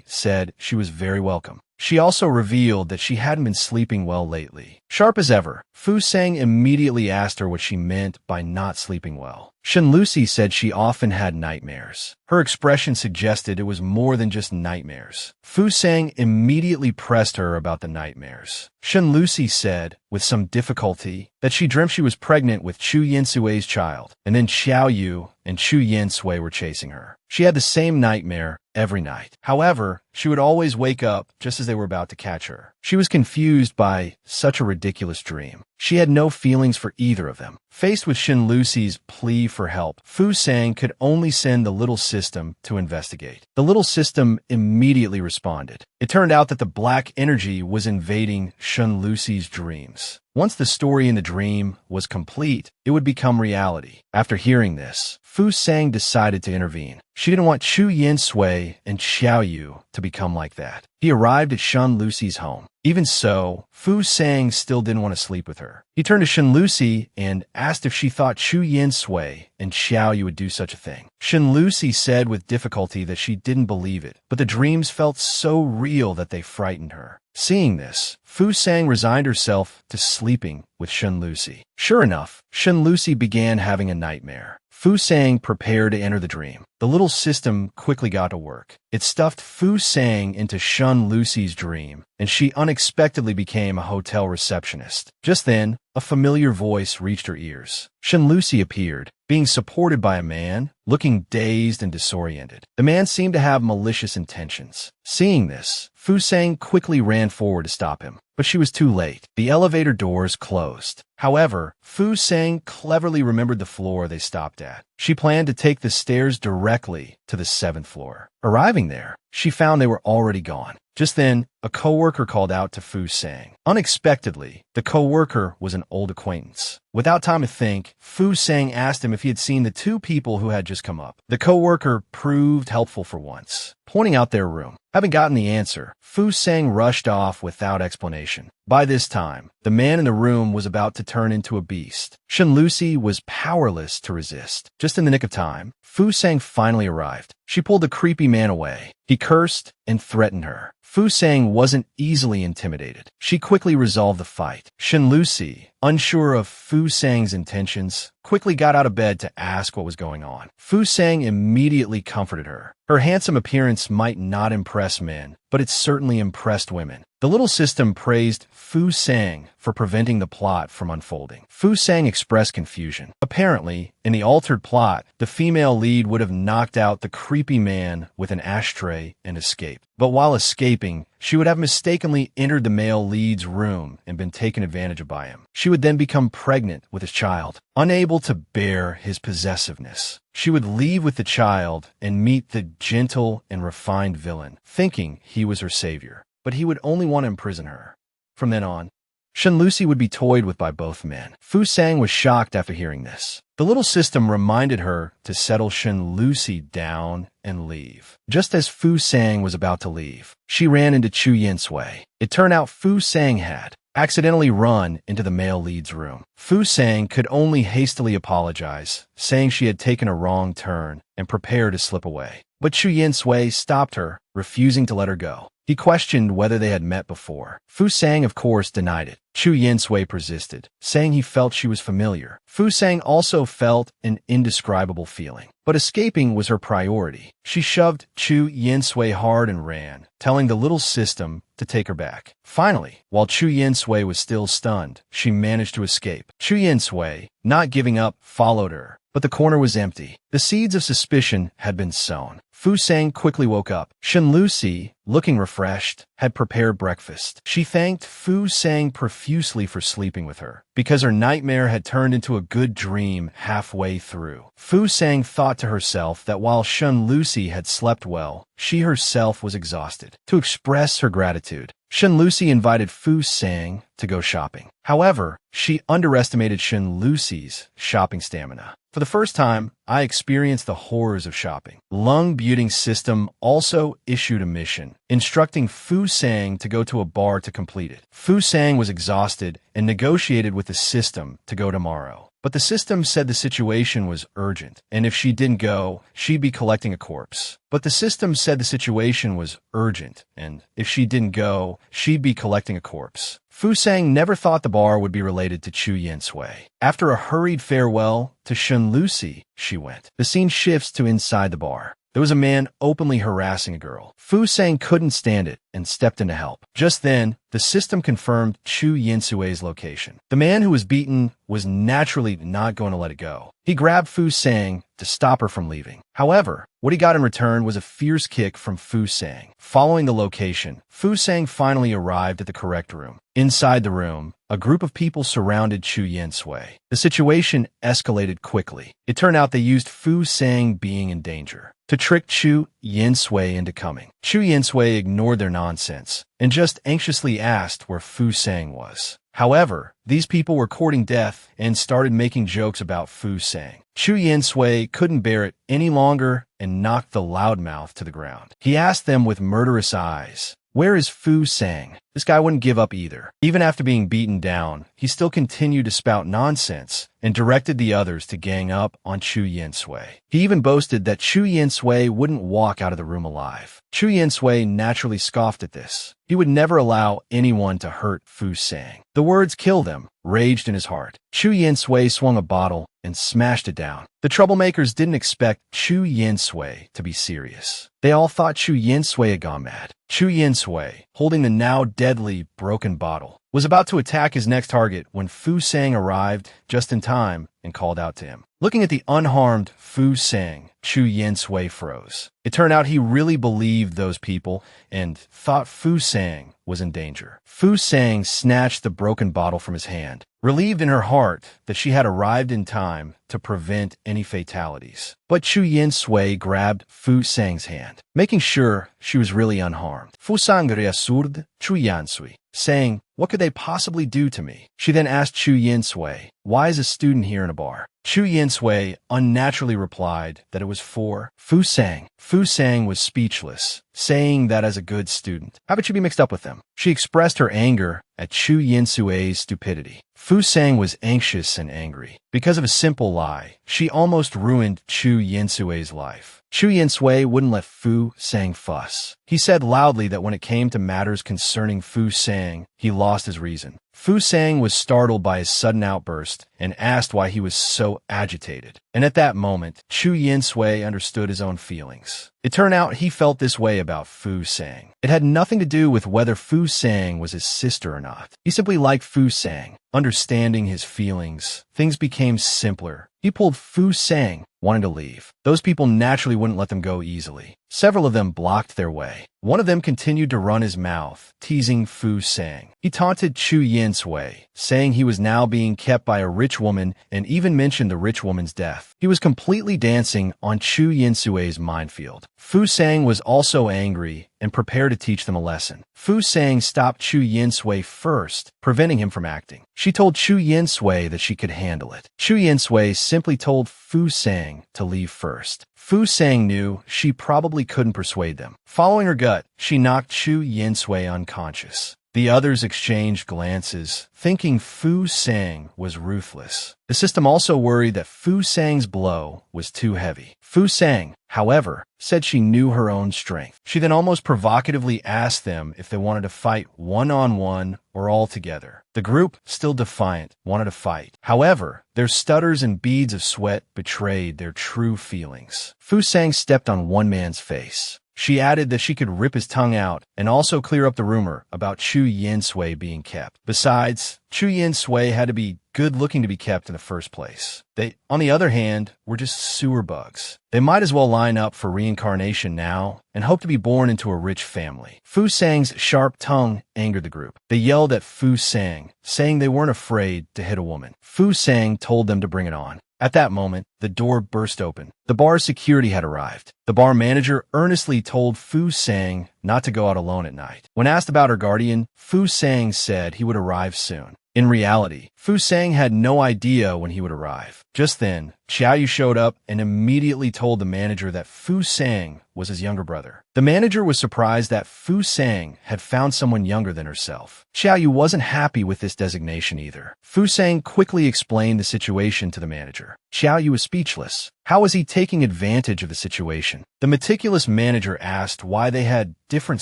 S1: said she was very welcome. She also revealed that she hadn't been sleeping well lately. Sharp as ever, Fu Sang immediately asked her what she meant by not sleeping well. Shun Lucy said she often had nightmares. Her expression suggested it was more than just nightmares. Fu Sang immediately pressed her about the nightmares. Shun Lucy said, with some difficulty, that she dreamt she was pregnant with Chu Yinsui's child, and then Xiaoyu and Chu Yinsui were chasing her. She had the same nightmare every night. However, she would always wake up just as they were about to catch her. She was confused by such a ridiculous dream. She had no feelings for either of them. Faced with Shun Lucy's plea for help, Fu Sang could only send the little system to investigate. The little system immediately responded. It turned out that the black energy was invading Shun Lucy's dreams. Once the story in the dream was complete, it would become reality. After hearing this, Fu Sang decided to intervene. She didn't want Chu Yinsui and Xiaoyu to become like that. He arrived at Shun Lucy's home. Even so, Fu Sang still didn't want to sleep with her. He turned to Shun Lucy and asked if she thought Chu Yinsui and Xiaoyu would do such a thing. Shun Lucy said with difficulty that she didn't believe it, but the dreams felt so real that they frightened her. Seeing this, Fu Sang resigned herself to sleeping with Shun Lucy. Sure enough, Shun Lucy began having a nightmare. Fu Sang prepared to enter the dream. The little system quickly got to work. It stuffed Fu Sang into Shun Lucy's dream, and she unexpectedly became a hotel receptionist. Just then, a familiar voice reached her ears. Shun Lucy appeared, being supported by a man, looking dazed and disoriented. The man seemed to have malicious intentions. Seeing this, Fu Sang quickly ran forward to stop him, but she was too late. The elevator doors closed. However, Fu Sang cleverly remembered the floor they stopped at. She planned to take the stairs directly to the 7th floor. Arriving there, she found they were already gone. Just then, a coworker called out to Fu Sang. Unexpectedly, the coworker was an old acquaintance. Without time to think, Fu Sang asked him if he had seen the two people who had just come up. The coworker proved helpful for once, pointing out their room. Having gotten the answer, Fu Sang rushed off without explanation. By this time, the man in the room was about to turn into a beast. Shen Lucy was powerless to resist. Just in the nick of time, Fu Sang finally arrived. She pulled the creepy man away. He cursed and threatened her. Fu Sang wasn't easily intimidated. She quickly resolved the fight. Shen Lucy, unsure of Fu Sang's intentions, quickly got out of bed to ask what was going on. Fu Sang immediately comforted her. Her handsome appearance might not impress men, but it certainly impressed women. The little system praised Fu Sang for preventing the plot from unfolding. Fu Sang expressed confusion. Apparently, in the altered plot, the female lead would have knocked out the creepy man with an ashtray and escaped. But while escaping, she would have mistakenly entered the male lead's room and been taken advantage of by him. She would then become pregnant with his child. Unable to bear his possessiveness, she would leave with the child and meet the gentle and refined villain, thinking he was her savior. But he would only want to imprison her. From then on, Shen Lucy would be toyed with by both men. Fu Sang was shocked after hearing this. The little system reminded her to settle Shen Lucy down and leave. Just as Fu Sang was about to leave, she ran into Chu Yinsui. It turned out Fu Sang had accidentally run into the male lead's room. Fu Sang could only hastily apologize, saying she had taken a wrong turn and prepare to slip away. But Chu Yinsui stopped her, refusing to let her go. He questioned whether they had met before. Fu Sang, of course, denied it. Chu Yinsui persisted, saying he felt she was familiar. Fu Sang also felt an indescribable feeling, but escaping was her priority. She shoved Chu Yinsui hard and ran, telling the little system to take her back. Finally, while Chu Yinsui was still stunned, she managed to escape. Chu Yinsui, not giving up, followed her. But the corner was empty. The seeds of suspicion had been sown. Fu Sang quickly woke up. Shen Lucy, looking refreshed, had prepared breakfast. She thanked Fu Sang profusely for sleeping with her, because her nightmare had turned into a good dream halfway through. Fu Sang thought to herself that while Shen Lucy had slept well, she herself was exhausted. To express her gratitude, Shen Lucy invited Fu Sang to go shopping. However, she underestimated Shen Lucy's shopping stamina. For the first time, I experienced the horrors of shopping. Lung Beauting System also issued a mission, instructing Fu Sang to go to a bar to complete it. Fu Sang was exhausted and negotiated with the system to go tomorrow. But the system said the situation was urgent, and if she didn't go, she'd be collecting a corpse. But the system said the situation was urgent, and if she didn't go, she'd be collecting a corpse. Fu Sang never thought the bar would be related to Chu Yinsui. After a hurried farewell to Shen Lucy, she went. The scene shifts to inside the bar. There was a man openly harassing a girl. Fu Sang couldn't stand it and stepped in to help. Just then, the system confirmed Chu Yinsui's location. The man who was beaten was naturally not going to let it go. He grabbed Fu Sang to stop her from leaving. However, what he got in return was a fierce kick from Fu Sang. Following the location, Fu Sang finally arrived at the correct room. Inside the room, a group of people surrounded Chu Yinsui. The situation escalated quickly. It turned out they used Fu Sang being in danger to trick Chu Yinsui into coming. Chu Yinsui ignored their nonsense and just anxiously asked where Fu Sang was. However, these people were courting death and started making jokes about Fu Sang. Chu Yinsui couldn't bear it any longer and knocked the loudmouth to the ground. He asked them with murderous eyes, "Where is Fu Sang?" This guy wouldn't give up either. Even after being beaten down, he still continued to spout nonsense and directed the others to gang up on Chu Yinsui. He even boasted that Chu Yinsui wouldn't walk out of the room alive. Chu Yinsui naturally scoffed at this. He would never allow anyone to hurt Fu Sang. The words "kill them" raged in his heart. Chu Yinsui swung a bottle and smashed it down. The troublemakers didn't expect Chu Yinsui to be serious. They all thought Chu Yinsui had gone mad. Chu Yinsui, holding the now deadly broken bottle, was about to attack his next target when Fu Sang arrived just in time and called out to him. Looking at the unharmed Fu Sang, Chu Yinsui froze. It turned out he really believed those people and thought Fu Sang was in danger. Fu Sang snatched the broken bottle from his hand, relieved in her heart that she had arrived in time to to prevent any fatalities. But Chu Yin-sui grabbed Fu Sang's hand, making sure she was really unharmed. Fu Sang reassured Chu Yin-sui, saying, "What could they possibly do to me?" She then asked Chu Yin-sui, "Why is a student here in a bar?" Chu Yin-sui unnaturally replied that it was for Fu Sang. Fu Sang was speechless, saying that as a good student, how could she be mixed up with them? She expressed her anger at Chu Yin-sui's stupidity. Fu Sang was anxious and angry. Because of a simple lie, she almost ruined Chu Yin-sui's life. Chu Yin-sui wouldn't let Fu Sang fuss. He said loudly that when it came to matters concerning Fu Sang, he lost his reason. Fu Sang was startled by his sudden outburst and asked why he was so agitated. And at that moment, Chu Yin-sui understood his own feelings. It turned out he felt this way about Fu Sang. It had nothing to do with whether Fu Sang was his sister or not. He simply liked Fu Sang. Understanding his feelings, things became simpler. He pulled Fu Sang, wanting to leave. Those people naturally wouldn't let them go easily. Several of them blocked their way. One of them continued to run his mouth, teasing Fu Sang. He taunted Chu Yin-sui, saying he was now being kept by a rich woman and even mentioned the rich woman's death. He was completely dancing on Chu Yin-sui's minefield. Fu Sang was also angry and prepared to teach them a lesson. Fu Sang stopped Chu Yin-sui first, preventing him from acting. She told Chu Yin-sui that she could handle it. Chu Yin-sui simply told Fu Sang to leave first. Fu Sang knew she probably couldn't persuade them. Following her gut, she knocked Chu Yin-sui unconscious. The others exchanged glances, thinking Fu Sang was ruthless. The system also worried that Fu Sang's blow was too heavy. Fu Sang, however, said she knew her own strength. She then almost provocatively asked them if they wanted to fight one-on-one or all together. The group, still defiant, wanted to fight. However, their stutters and beads of sweat betrayed their true feelings. Fu Sang stepped on one man's face. She added that she could rip his tongue out and also clear up the rumor about Chu Yin-sui being kept. Besides, Chu Yin-sui had to be good-looking to be kept in the first place. They, on the other hand, were just sewer bugs. They might as well line up for reincarnation now and hope to be born into a rich family. Fu Sang's sharp tongue angered the group. They yelled at Fu Sang, saying they weren't afraid to hit a woman. Fu Sang told them to bring it on. At that moment, the door burst open. The bar's security had arrived. The bar manager earnestly told Fu Sang not to go out alone at night. When asked about her guardian, Fu Sang said he would arrive soon. In reality, Fu Sang had no idea when he would arrive. Just then, Xiaoyu showed up and immediately told the manager that Fu Sang was his younger brother. The manager was surprised that Fu Sang had found someone younger than herself. Xiaoyu wasn't happy with this designation either. Fu Sang quickly explained the situation to the manager. Xiaoyu was speechless. How was he taking advantage of the situation? The meticulous manager asked why they had different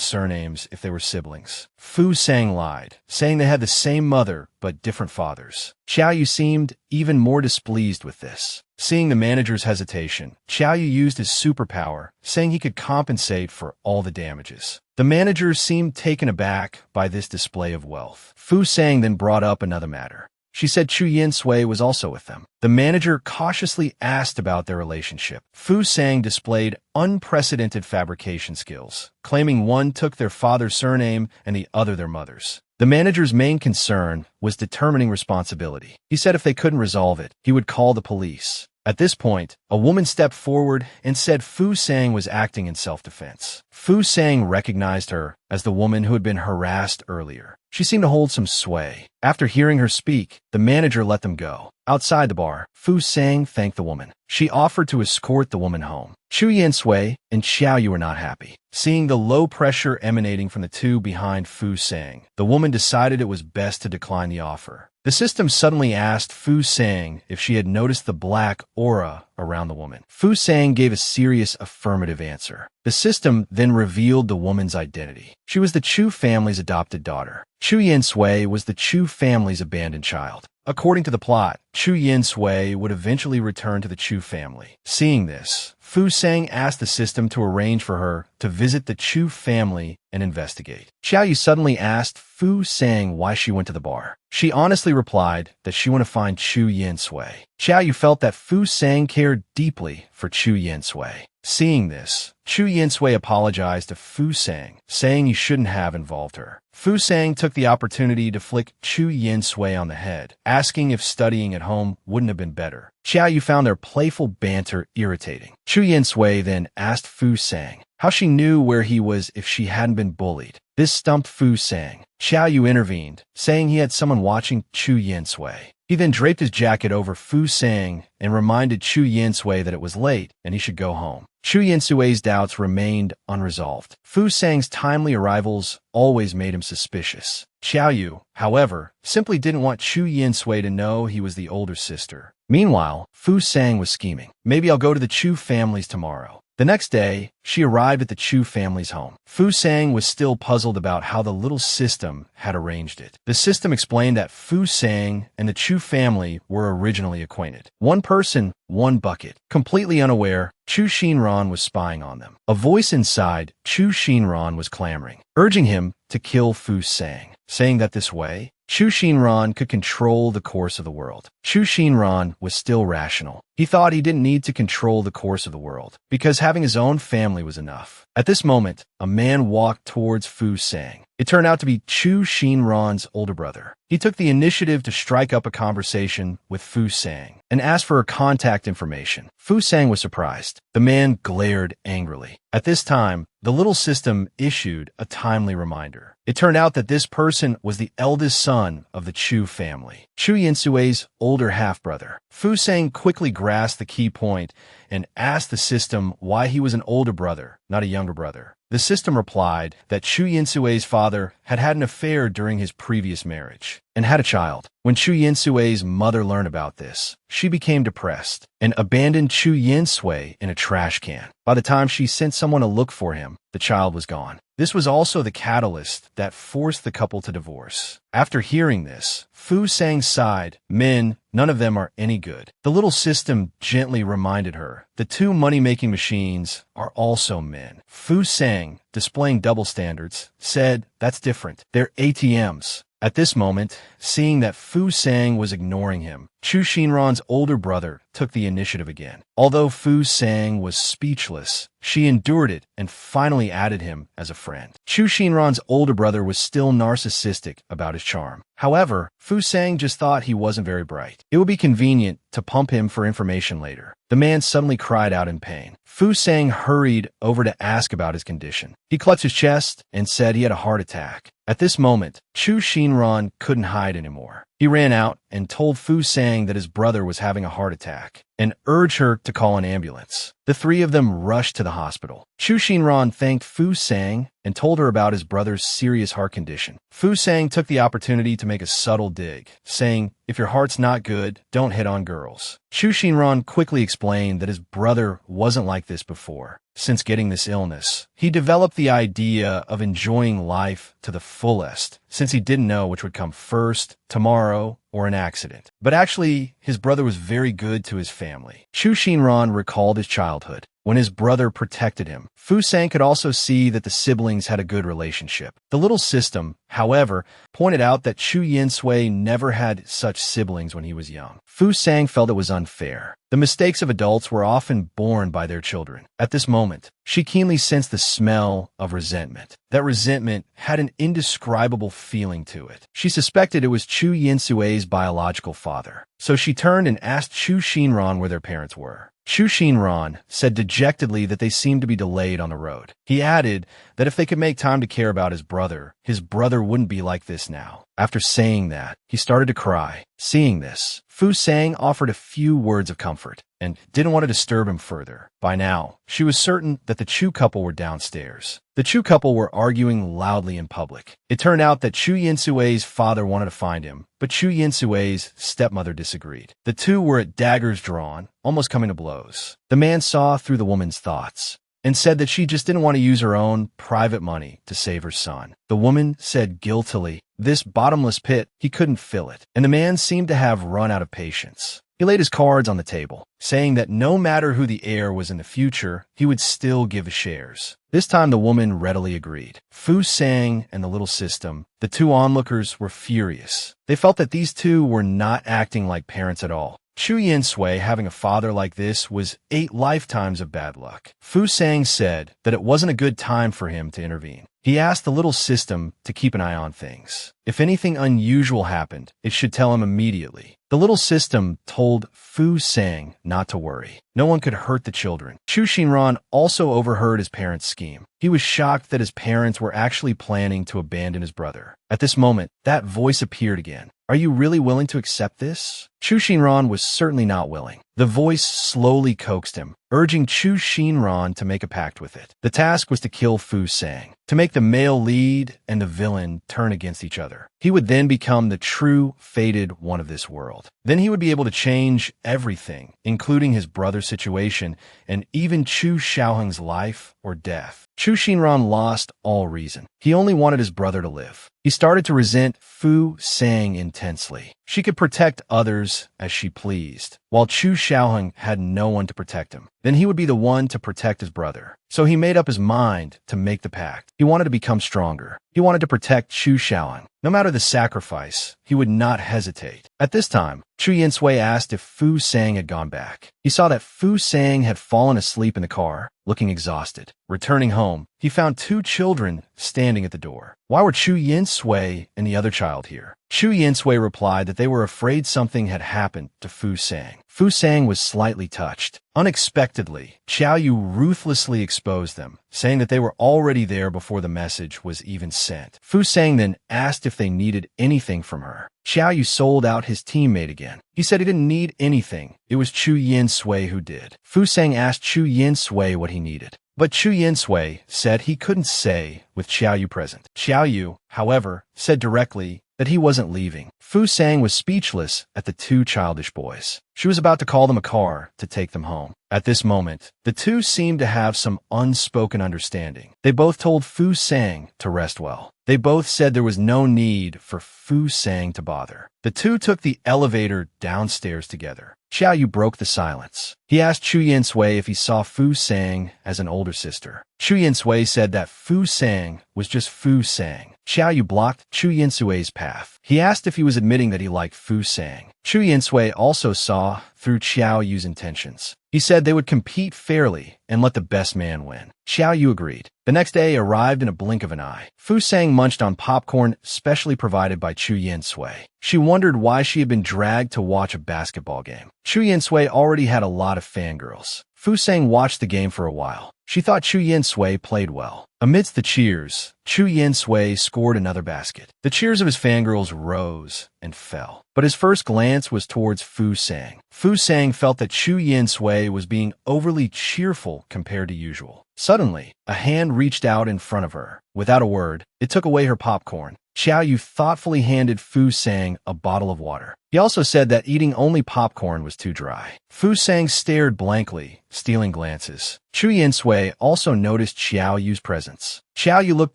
S1: surnames if they were siblings. Fu Sang lied, saying they had the same mother but different fathers. Xiaoyu seemed even more displeased with this. Seeing the manager's hesitation, Xiaoyu used his superpower, saying he could compensate for all the damages. The manager seemed taken aback by this display of wealth. Fu Sang then brought up another matter. She said Chu Yin-sui was also with them. The manager cautiously asked about their relationship. Fu Sang displayed unprecedented fabrication skills, claiming one took their father's surname and the other their mother's. The manager's main concern was determining responsibility. He said if they couldn't resolve it, he would call the police. At this point, a woman stepped forward and said Fu Sang was acting in self-defense. Fu Sang recognized her as the woman who had been harassed earlier. She seemed to hold some sway. After hearing her speak, the manager let them go. Outside the bar, Fu Sang thanked the woman. She offered to escort the woman home. Chu Yin-sui and Xiaoyu were not happy. Seeing the low pressure emanating from the two behind Fu Sang, the woman decided it was best to decline the offer. The system suddenly asked Fu Sang if she had noticed the black aura around the woman. Fu Sang gave a serious affirmative answer. The system then revealed the woman's identity. She was the Chu family's adopted daughter. Chu Yin-sui was the Chu family's abandoned child. According to the plot, Chu Yin-sui would eventually return to the Chu family. Seeing this, Fu Sang asked the system to arrange for her to visit the Chu family and investigate. Xiaoyu suddenly asked Fu Sang why she went to the bar. She honestly replied that she wanted to find Chu Yin-sui. Xiaoyu felt that Fu Sang cared deeply for Chu Yin-sui. Seeing this, Chu Yinsui apologized to Fu Sang, saying he shouldn't have involved her. Fu Sang took the opportunity to flick Chu Yinsui on the head, asking if studying at home wouldn't have been better. Xiao Yu found their playful banter irritating. Chu Yinsui then asked Fu Sang how she knew where he was if she hadn't been bullied. This stumped Fu Sang. Xiao Yu intervened, saying he had someone watching Chu Yinsui. He then draped his jacket over Fu Sang and reminded Chu Yinsui that it was late and he should go home. Chu Yinsui's doubts remained unresolved. Fu Sang's timely arrivals always made him suspicious. Xiao Yu, however, simply didn't want Chu Yinsui to know he was the older sister. Meanwhile, Fu Sang was scheming. Maybe I'll go to the Chu family's tomorrow. The next day, she arrived at the Chu family's home. Fu Sang was still puzzled about how the little system had arranged it. The system explained that Fu Sang and the Chu family were originally acquainted. One person, one bucket. Completely unaware, Chu Shinran was spying on them. A voice inside Chu Shinran was clamoring, urging him to kill Fu Sang, saying that this way, Chu Shinran could control the course of the world. Chu Shinran was still rational. He thought he didn't need to control the course of the world, because having his own family was enough. At this moment, a man walked towards Fu Sang. It turned out to be Chu Shinran's older brother. He took the initiative to strike up a conversation with Fu Sang and asked for her contact information. Fu Sang was surprised. The man glared angrily. At this time, the little system issued a timely reminder. It turned out that this person was the eldest son of the Chu family, Chu Yinsui's older half-brother. Fu Sang quickly grasped the key point and asked the system why he was an older brother, not a younger brother. The system replied that Chu Yinsui's father had had an affair during his previous marriage and had a child. When Chu Yinsui's mother learned about this, she became depressed and abandoned Chu Yinsui in a trash can. By the time she sent someone to look for him, the child was gone. This was also the catalyst that forced the couple to divorce. After hearing this, Fu Sang sighed. Men, none of them are any good. The little system gently reminded her, the two money-making machines are also men. Fu Sang, displaying double standards, said, that's different. They're ATMs. At this moment, seeing that Fu Sang was ignoring him, Chu Shinran's older brother took the initiative again. Although Fu Sang was speechless, she endured it and finally added him as a friend. Chu Shinran's older brother was still narcissistic about his charm. However, Fu Sang just thought he wasn't very bright. It would be convenient to pump him for information later. The man suddenly cried out in pain. Fu Sang hurried over to ask about his condition. He clutched his chest and said he had a heart attack. At this moment, Chu Shinran couldn't hide anymore. He ran out and told Fu Sang that his brother was having a heart attack and urged her to call an ambulance. The three of them rushed to the hospital. Chu Shinran thanked Fu Sang and told her about his brother's serious heart condition. Fu Sang took the opportunity to make a subtle dig, saying, if your heart's not good, don't hit on girls. Chu Shinran quickly explained that his brother wasn't like this before. Since getting this illness, he developed the idea of enjoying life to the fullest, since he didn't know which would come first, tomorrow or an accident. But actually, his brother was very good to his family. Chu Shinran recalled his childhood, when his brother protected him. Fu Sang could also see that the siblings had a good relationship. The little system, however, pointed out that Chu Yinsui never had such siblings when he was young. Fu Sang felt it was unfair. The mistakes of adults were often borne by their children. At this moment, she keenly sensed the smell of resentment. That resentment had an indescribable feeling to it. She suspected it was Chu Yinsui's biological father. So she turned and asked Chu Shinran where their parents were. Chu Shinran said dejectedly that they seemed to be delayed on the road. He added that if they could make time to care about his brother wouldn't be like this now. After saying that, he started to cry. Seeing this, Fu Sang offered a few words of comfort and didn't want to disturb him further. By now, she was certain that the Chu couple were downstairs. The Chu couple were arguing loudly in public. It turned out that Chu Yinsui's father wanted to find him, but Chu Yinsui's stepmother disagreed. The two were at daggers drawn, almost coming to blows. The man saw through the woman's thoughts and said that she just didn't want to use her own private money to save her son. The woman said guiltily, this bottomless pit, he couldn't fill it, and the man seemed to have run out of patience. He laid his cards on the table, saying that no matter who the heir was in the future, he would still give his shares. This time the woman readily agreed. Fu Sang and the little system, the two onlookers, were furious. They felt that these two were not acting like parents at all. Chu Yin-sui having a father like this was 8 lifetimes of bad luck. Fu Sang said that it wasn't a good time for him to intervene. He asked the little system to keep an eye on things. If anything unusual happened, it should tell him immediately. The little system told Fu Sang not to worry. No one could hurt the children. Chu Xinran also overheard his parents' scheme. He was shocked that his parents were actually planning to abandon his brother. At this moment, that voice appeared again. Are you really willing to accept this? Chu Xinran was certainly not willing. The voice slowly coaxed him, urging Chu Xinran to make a pact with it. The task was to kill Fu Sang, to make the male lead and the villain turn against each other. He would then become the true, fated one of this world. Then he would be able to change everything, including his brother's situation and even Chu Xiaoheng's life or death. Chu Xinran lost all reason. He only wanted his brother to live. He started to resent Fu Sang intensely. She could protect others as she pleased, while Chu Xiaoheng had no one to protect him. Then he would be the one to protect his brother. So he made up his mind to make the pact. He wanted to become stronger. He wanted to protect Chu Xiaoheng. No matter the sacrifice, he would not hesitate. At this time, Chu Yin-sui asked if Fu Sang had gone back. He saw that Fu Sang had fallen asleep in the car, looking exhausted. Returning home, he found 2 children standing at the door. Why were Chu Yin-sui and the other child here? Chu Yin-sui replied that they were afraid something had happened to Fu Sang. Fu Sang was slightly touched. Unexpectedly, Xiao Yu ruthlessly exposed them, saying that they were already there before the message was even sent. Fu Sang then asked if they needed anything from her. Xiao Yu sold out his teammate again. He said he didn't need anything. It was Chu Yin-sui who did. Fu Sang asked Chu Yin-sui what he needed. But Chu Yin-sui said he couldn't say with Xiao Yu present. Xiao Yu, however, said directly that he wasn't leaving. Fu Sang was speechless at the 2 childish boys. She was about to call them a car to take them home. At this moment, the 2 seemed to have some unspoken understanding. They both told Fu Sang to rest well. They both said there was no need for Fu Sang to bother. The 2 took the elevator downstairs together. Xiao Yu broke the silence. He asked Chu Yin-sui if he saw Fu Sang as an older sister. Chu Yin-sui said that Fu Sang was just Fu Sang. Xiao Yu blocked Chu Yin-sui's path. He asked if he was admitting that he liked Fu Sang. Chu Yin-sui also saw through Xiao Yu's intentions. He said they would compete fairly and let the best man win. Xiao Yu agreed. The next day arrived in a blink of an eye. Fu Sang munched on popcorn specially provided by Chu Yin-sui. She wondered why she had been dragged to watch a basketball game. Chu Yin-sui already had a lot of fangirls. Fu Sang watched the game for a while. She thought Chu Yin-sui played well. Amidst the cheers, Chu Yin-sui scored another basket. The cheers of his fangirls rose and fell, but his first glance was towards Fu Sang. Fu Sang felt that Chu Yin-sui was being overly cheerful compared to usual. Suddenly, a hand reached out in front of her. Without a word, it took away her popcorn. Xiao Yu thoughtfully handed Fu Sang a bottle of water. He also said that eating only popcorn was too dry. Fu Sang stared blankly, stealing glances. Chu Yin-sui also noticed Xiao Yu's presence. Xiao Yu looked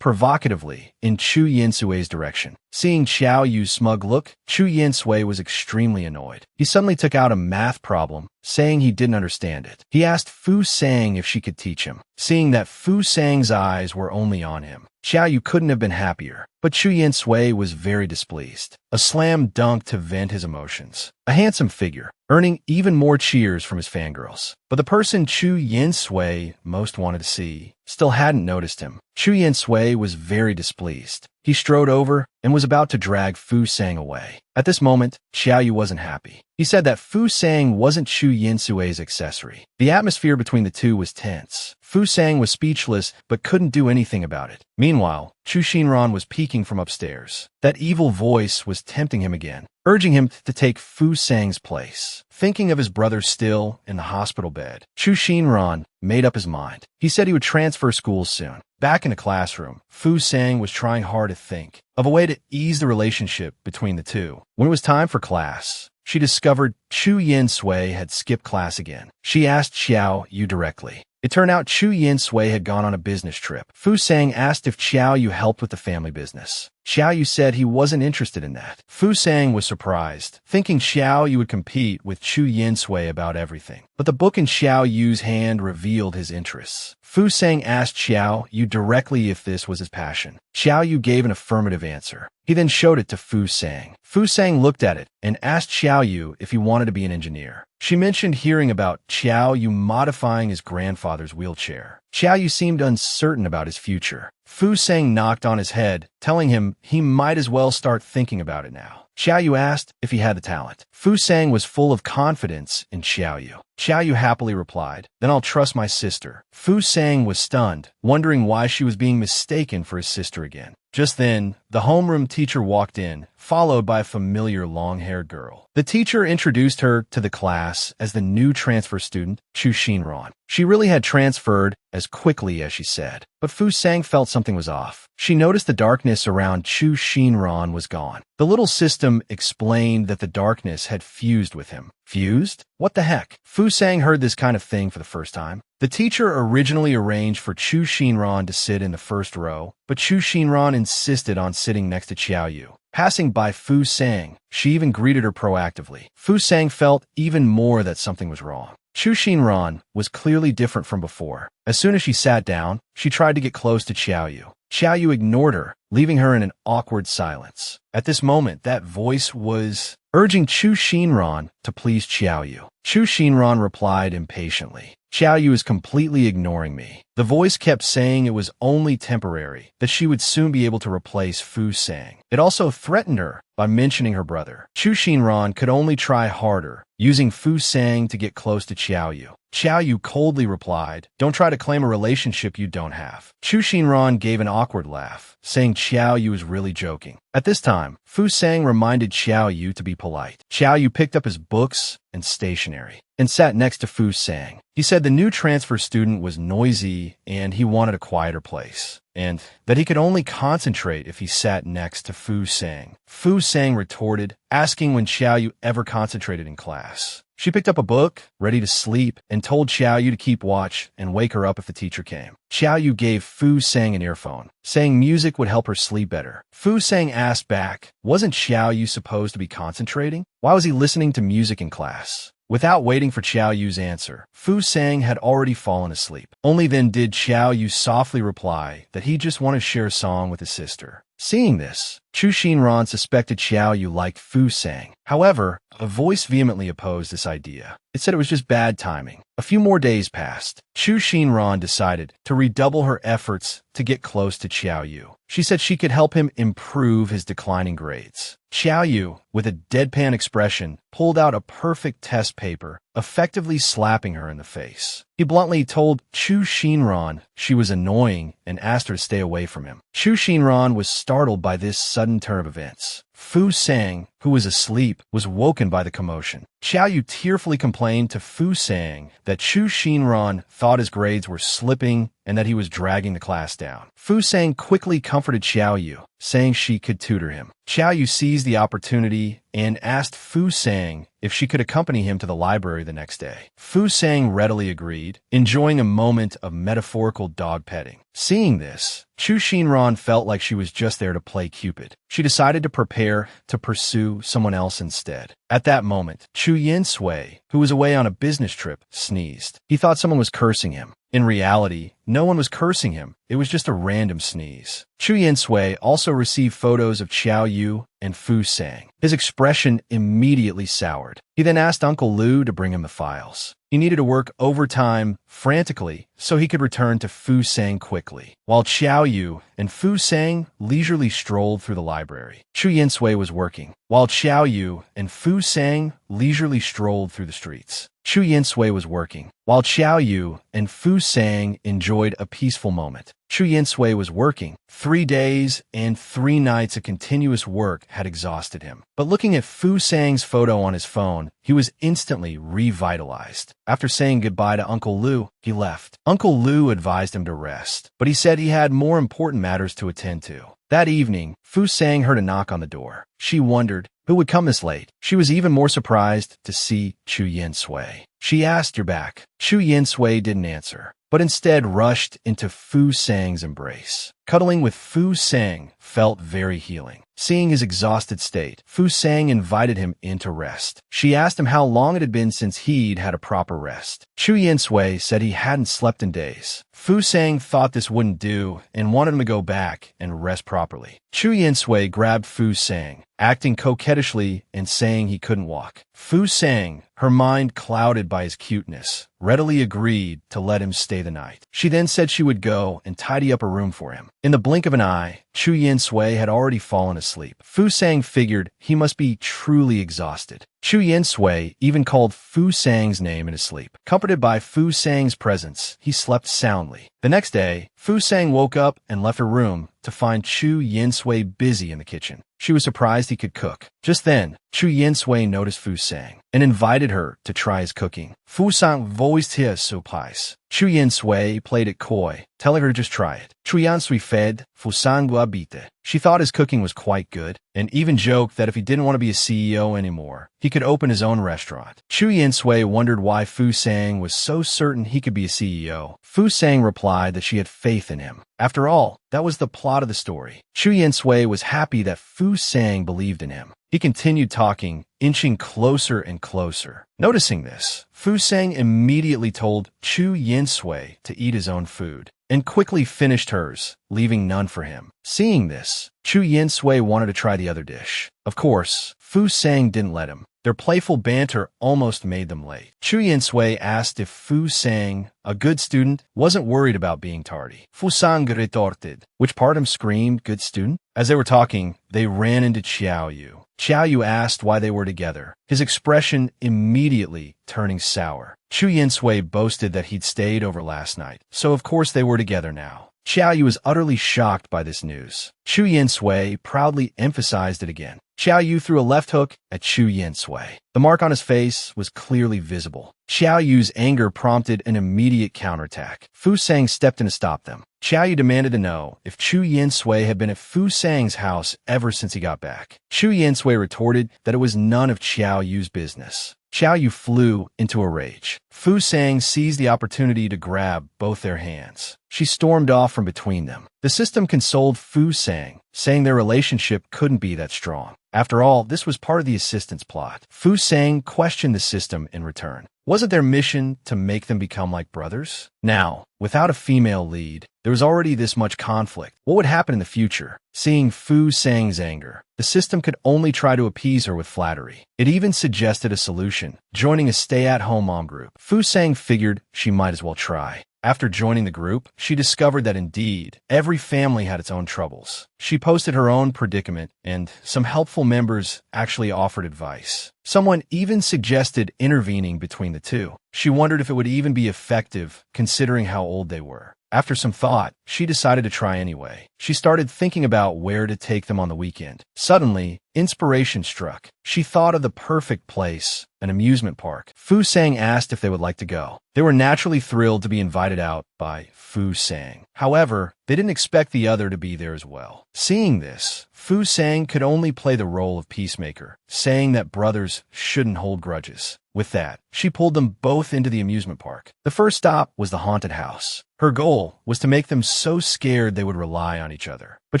S1: provocatively in Chu Yin-sui's direction. Seeing Xiao Yu's smug look, Chu Yin-sui was extremely annoyed. He suddenly took out a math problem, saying he didn't understand it. He asked Fu Sang if she could teach him. Seeing that Fu Sang's eyes were only on him, Xiao Yu couldn't have been happier, but Chu Yin-sui was very displeased. A slam dunk to vent his emotions. A handsome figure, earning even more cheers from his fangirls. But the person Chu Yin-sui most wanted to see still hadn't noticed him. Chu Yin-sui was very displeased. He strode over and was about to drag Fu Sang away. At this moment, Xiao Yu wasn't happy. He said that Fu Sang wasn't Chu Yin-sui's accessory. The atmosphere between the 2 was tense. Fu Sang was speechless but couldn't do anything about it. Meanwhile, Chu Xinran was peeking from upstairs. That evil voice was tempting him again, urging him to take Fu Sang's place. Thinking of his brother still in the hospital bed, Chu Xinran made up his mind. He said he would transfer schools soon. Back in the classroom, Fu Sang was trying hard to think of a way to ease the relationship between the 2. When it was time for class, she discovered Chu Yin-sui had skipped class again. She asked Xiao Yu directly, It turned out Chu Yin-sui had gone on a business trip. Fu Sang asked if Xiao Yu helped with the family business. Xiao Yu said he wasn't interested in that. Fu Sang was surprised, thinking Xiao Yu would compete with Chu Yin-sui about everything. But the book in Xiao Yu's hand revealed his interests. Fu Sang asked Xiao Yu directly if this was his passion. Xiao Yu gave an affirmative answer. He then showed it to Fu Sang. Fu Sang looked at it and asked Xiao Yu if he wanted to be an engineer. She mentioned hearing about Xiao Yu modifying his grandfather's wheelchair. Xiao Yu seemed uncertain about his future. Fu Sang knocked on his head, telling him he might as well start thinking about it now. Xiao Yu asked if he had the talent. Fu Sang was full of confidence in Xiao Yu. Xiao Yu happily replied, "Then I'll trust my sister." Fu Sang was stunned, wondering why she was being mistaken for his sister again. Just then, the homeroom teacher walked in, followed by a familiar long-haired girl. The teacher introduced her to the class as the new transfer student, Chu Xinran. She really had transferred as quickly as she said, but Fu Sang felt something was off. She noticed the darkness around Chu Xinran was gone. The little system explained that the darkness had fused with him. Fused? What the heck? Fu Sang heard this kind of thing for the first time. The teacher originally arranged for Chu Xinran to sit in the first row, but Chu Xinran insisted on sitting next to Xiao Yu. Passing by Fu Sang, she even greeted her proactively. Fu Sang felt even more that something was wrong. Chu Xinran was clearly different from before. As soon as she sat down, she tried to get close to Xiao Yu. Xiao Yu ignored her, leaving her in an awkward silence. At this moment, that voice was urging Chu Xinran to please Xiao Yu. Chu Xinran replied impatiently, "Xiao Yu is completely ignoring me." The voice kept saying it was only temporary, that she would soon be able to replace Fu Sang. It also threatened her by mentioning her brother. Chu Xinran could only try harder, using Fu Sang to get close to Xiao Yu. Xiao Yu coldly replied, "Don't try to claim a relationship you don't have." Chu Xinran gave an awkward laugh, saying Xiao Yu was really joking. At this time, Fu Sang reminded Xiao Yu to be polite. Xiao Yu picked up his books and stationery and sat next to Fu Sang. He said the new transfer student was noisy and he wanted a quieter place, and that he could only concentrate if he sat next to Fu Sang. Fu Sang retorted, asking when Xiao Yu ever concentrated in class. She picked up a book, ready to sleep, and told Xiao Yu to keep watch and wake her up if the teacher came. Xiao Yu gave Fu Sang an earphone, saying music would help her sleep better. Fu Sang asked back, wasn't Xiao Yu supposed to be concentrating? Why was he listening to music in class? Without waiting for Xiao Yu's answer, Fu Sang had already fallen asleep. Only then did Xiao Yu softly reply that he just wanted to share a song with his sister. Seeing this, Chu Xinran suspected Xiao Yu liked Fu Sang. However, a voice vehemently opposed this idea. It said it was just bad timing. A few more days passed. Chu Xinran decided to redouble her efforts to get close to Xiao Yu. She said she could help him improve his declining grades. Xiao Yu, with a deadpan expression, pulled out a perfect test paper, effectively slapping her in the face. He bluntly told Chu Xinran she was annoying and asked her to stay away from him. Chu Xinran was startled by this sudden turn of events. Fu Sang, who was asleep, was woken by the commotion. Xiao Yu tearfully complained to Fu Sang that Chu Xinran thought his grades were slipping and that he was dragging the class down. Fu Sang quickly comforted Xiao Yu, saying she could tutor him. Xiao Yu seized the opportunity and asked Fu Sang if she could accompany him to the library the next day. Fu Sang readily agreed, enjoying a moment of metaphorical dog petting. Seeing this, Chu Xinran felt like she was just there to play Cupid. She decided to prepare to pursue someone else instead. At that moment, Chu Yin-sui, who was away on a business trip, sneezed. He thought someone was cursing him. In reality, no one was cursing him. It was just a random sneeze. Chu Yin-sui also received photos of Xiao Yu and Fu Sang. His expression immediately soured. He then asked Uncle Lu to bring him the files. He needed to work overtime frantically so he could return to Fu Sang quickly. While Xiao Yu and Fu Sang leisurely strolled through the library, Chu Yin-sui was working. While Xiao Yu and Fu Sang leisurely strolled through the streets, Chu Yin-sui was working. While Xiao Yu and Fu Sang enjoyed a peaceful moment, Chu Yin-sui was working. 3 days and 3 nights of continuous work had exhausted him. But But looking at Fu Sang's photo on his phone, he was instantly revitalized. After saying goodbye to Uncle Lu, he left. Uncle Lu advised him to rest, but he said he had more important matters to attend to. That evening, Fu Sang heard a knock on the door. She wondered who would come this late. She was even more surprised to see Chu Yin Sui. She asked, "You're back." Chu Yin Sui didn't answer, but instead rushed into Fu Sang's embrace. Cuddling with Fu Sang felt very healing. Seeing his exhausted state, Fu Sang invited him in to rest. She asked him how long it had been since he'd had a proper rest. Chu Yin Sui said he hadn't slept in days. Fu Sang thought this wouldn't do and wanted him to go back and rest properly. Chu Yin Sui grabbed Fu Sang, acting coquettishly and saying he couldn't walk. Fu Sang, her mind clouded by his cuteness, readily agreed to let him stay the night. She then said she would go and tidy up a room for him. In the blink of an eye, Chu Yin Sui had already fallen asleep. Fu Sang figured he must be truly exhausted. Chu Yin Sui even called Fu Sang's name in his sleep. Comforted by Fu Sang's presence, he slept soundly. The next day, Fu Sang woke up and left her room to find Chu Yin Sui busy in the kitchen. She was surprised he could cook. Just then, Chu Yin Sui noticed Fu Sang and invited her to try his cooking. Fu Sang voiced his surprise. Chu Yin Sui played it coy, telling her to just try it. Chu Yin Sui fed, Fu Sang habite. She thought his cooking was quite good, and even joked that if he didn't want to be a CEO anymore, he could open his own restaurant. Chu Yin Sui wondered why Fu Sang was so certain he could be a CEO. Fu Sang replied that she had faith in him. After all, that was the plot of the story. Chu Yin Sui was happy that Fu Sang believed in him. He continued talking, inching closer and closer. Noticing this, Fu Sang immediately told Chu Yin Sui to eat his own food, and quickly finished hers, leaving none for him. Seeing this, Chu Yin Sui wanted to try the other dish. Of course, Fu Sang didn't let him. Their playful banter almost made them late. Chu Yin Sui asked if Fu Sang, a good student, wasn't worried about being tardy. Fu Sang retorted, which part him screamed, "Good student?" As they were talking, they ran into Xiao Yu. Xiao Yu asked why they were together, his expression immediately turning sour. Chu Yin Sui boasted that he'd stayed over last night, so of course they were together now. Xiao Yu was utterly shocked by this news. Chu Yin Sui proudly emphasized it again. Xiao Yu threw a left hook at Chu Yin Sui. The mark on his face was clearly visible. Xiao Yu's anger prompted an immediate counterattack. Fu Sang stepped in to stop them. Xiao Yu demanded to know if Chu Yin Sui had been at Fu Sang's house ever since he got back. Chu Yin Sui retorted that it was none of Xiao Yu's business. Xiao Yu flew into a rage. Fu Sang seized the opportunity to grab both their hands. She stormed off from between them. The system consoled Fu Sang, saying their relationship couldn't be that strong. After all, this was part of the assistance plot. Fu Sang questioned the system in return. Wasn't their mission to make them become like brothers? Now, without a female lead, there was already this much conflict. What would happen in the future? Seeing Fu Sang's anger, the system could only try to appease her with flattery. It even suggested a solution, joining a stay-at-home mom group. Fu Sang figured she might as well try. After joining the group, she discovered that indeed, every family had its own troubles. She posted her own predicament, and some helpful members actually offered advice. Someone even suggested intervening between the two. She wondered if it would even be effective, considering how old they were. After some thought, she decided to try anyway. She started thinking about where to take them on the weekend. Suddenly, inspiration struck. She thought of the perfect place, an amusement park. Fu Sang asked if they would like to go. They were naturally thrilled to be invited out by Fu Sang. However, they didn't expect the other to be there as well. Seeing this, Fu Sang could only play the role of peacemaker, saying that brothers shouldn't hold grudges. With that, she pulled them both into the amusement park. The first stop was the haunted house. Her goal was to make them so scared they would rely on each other. But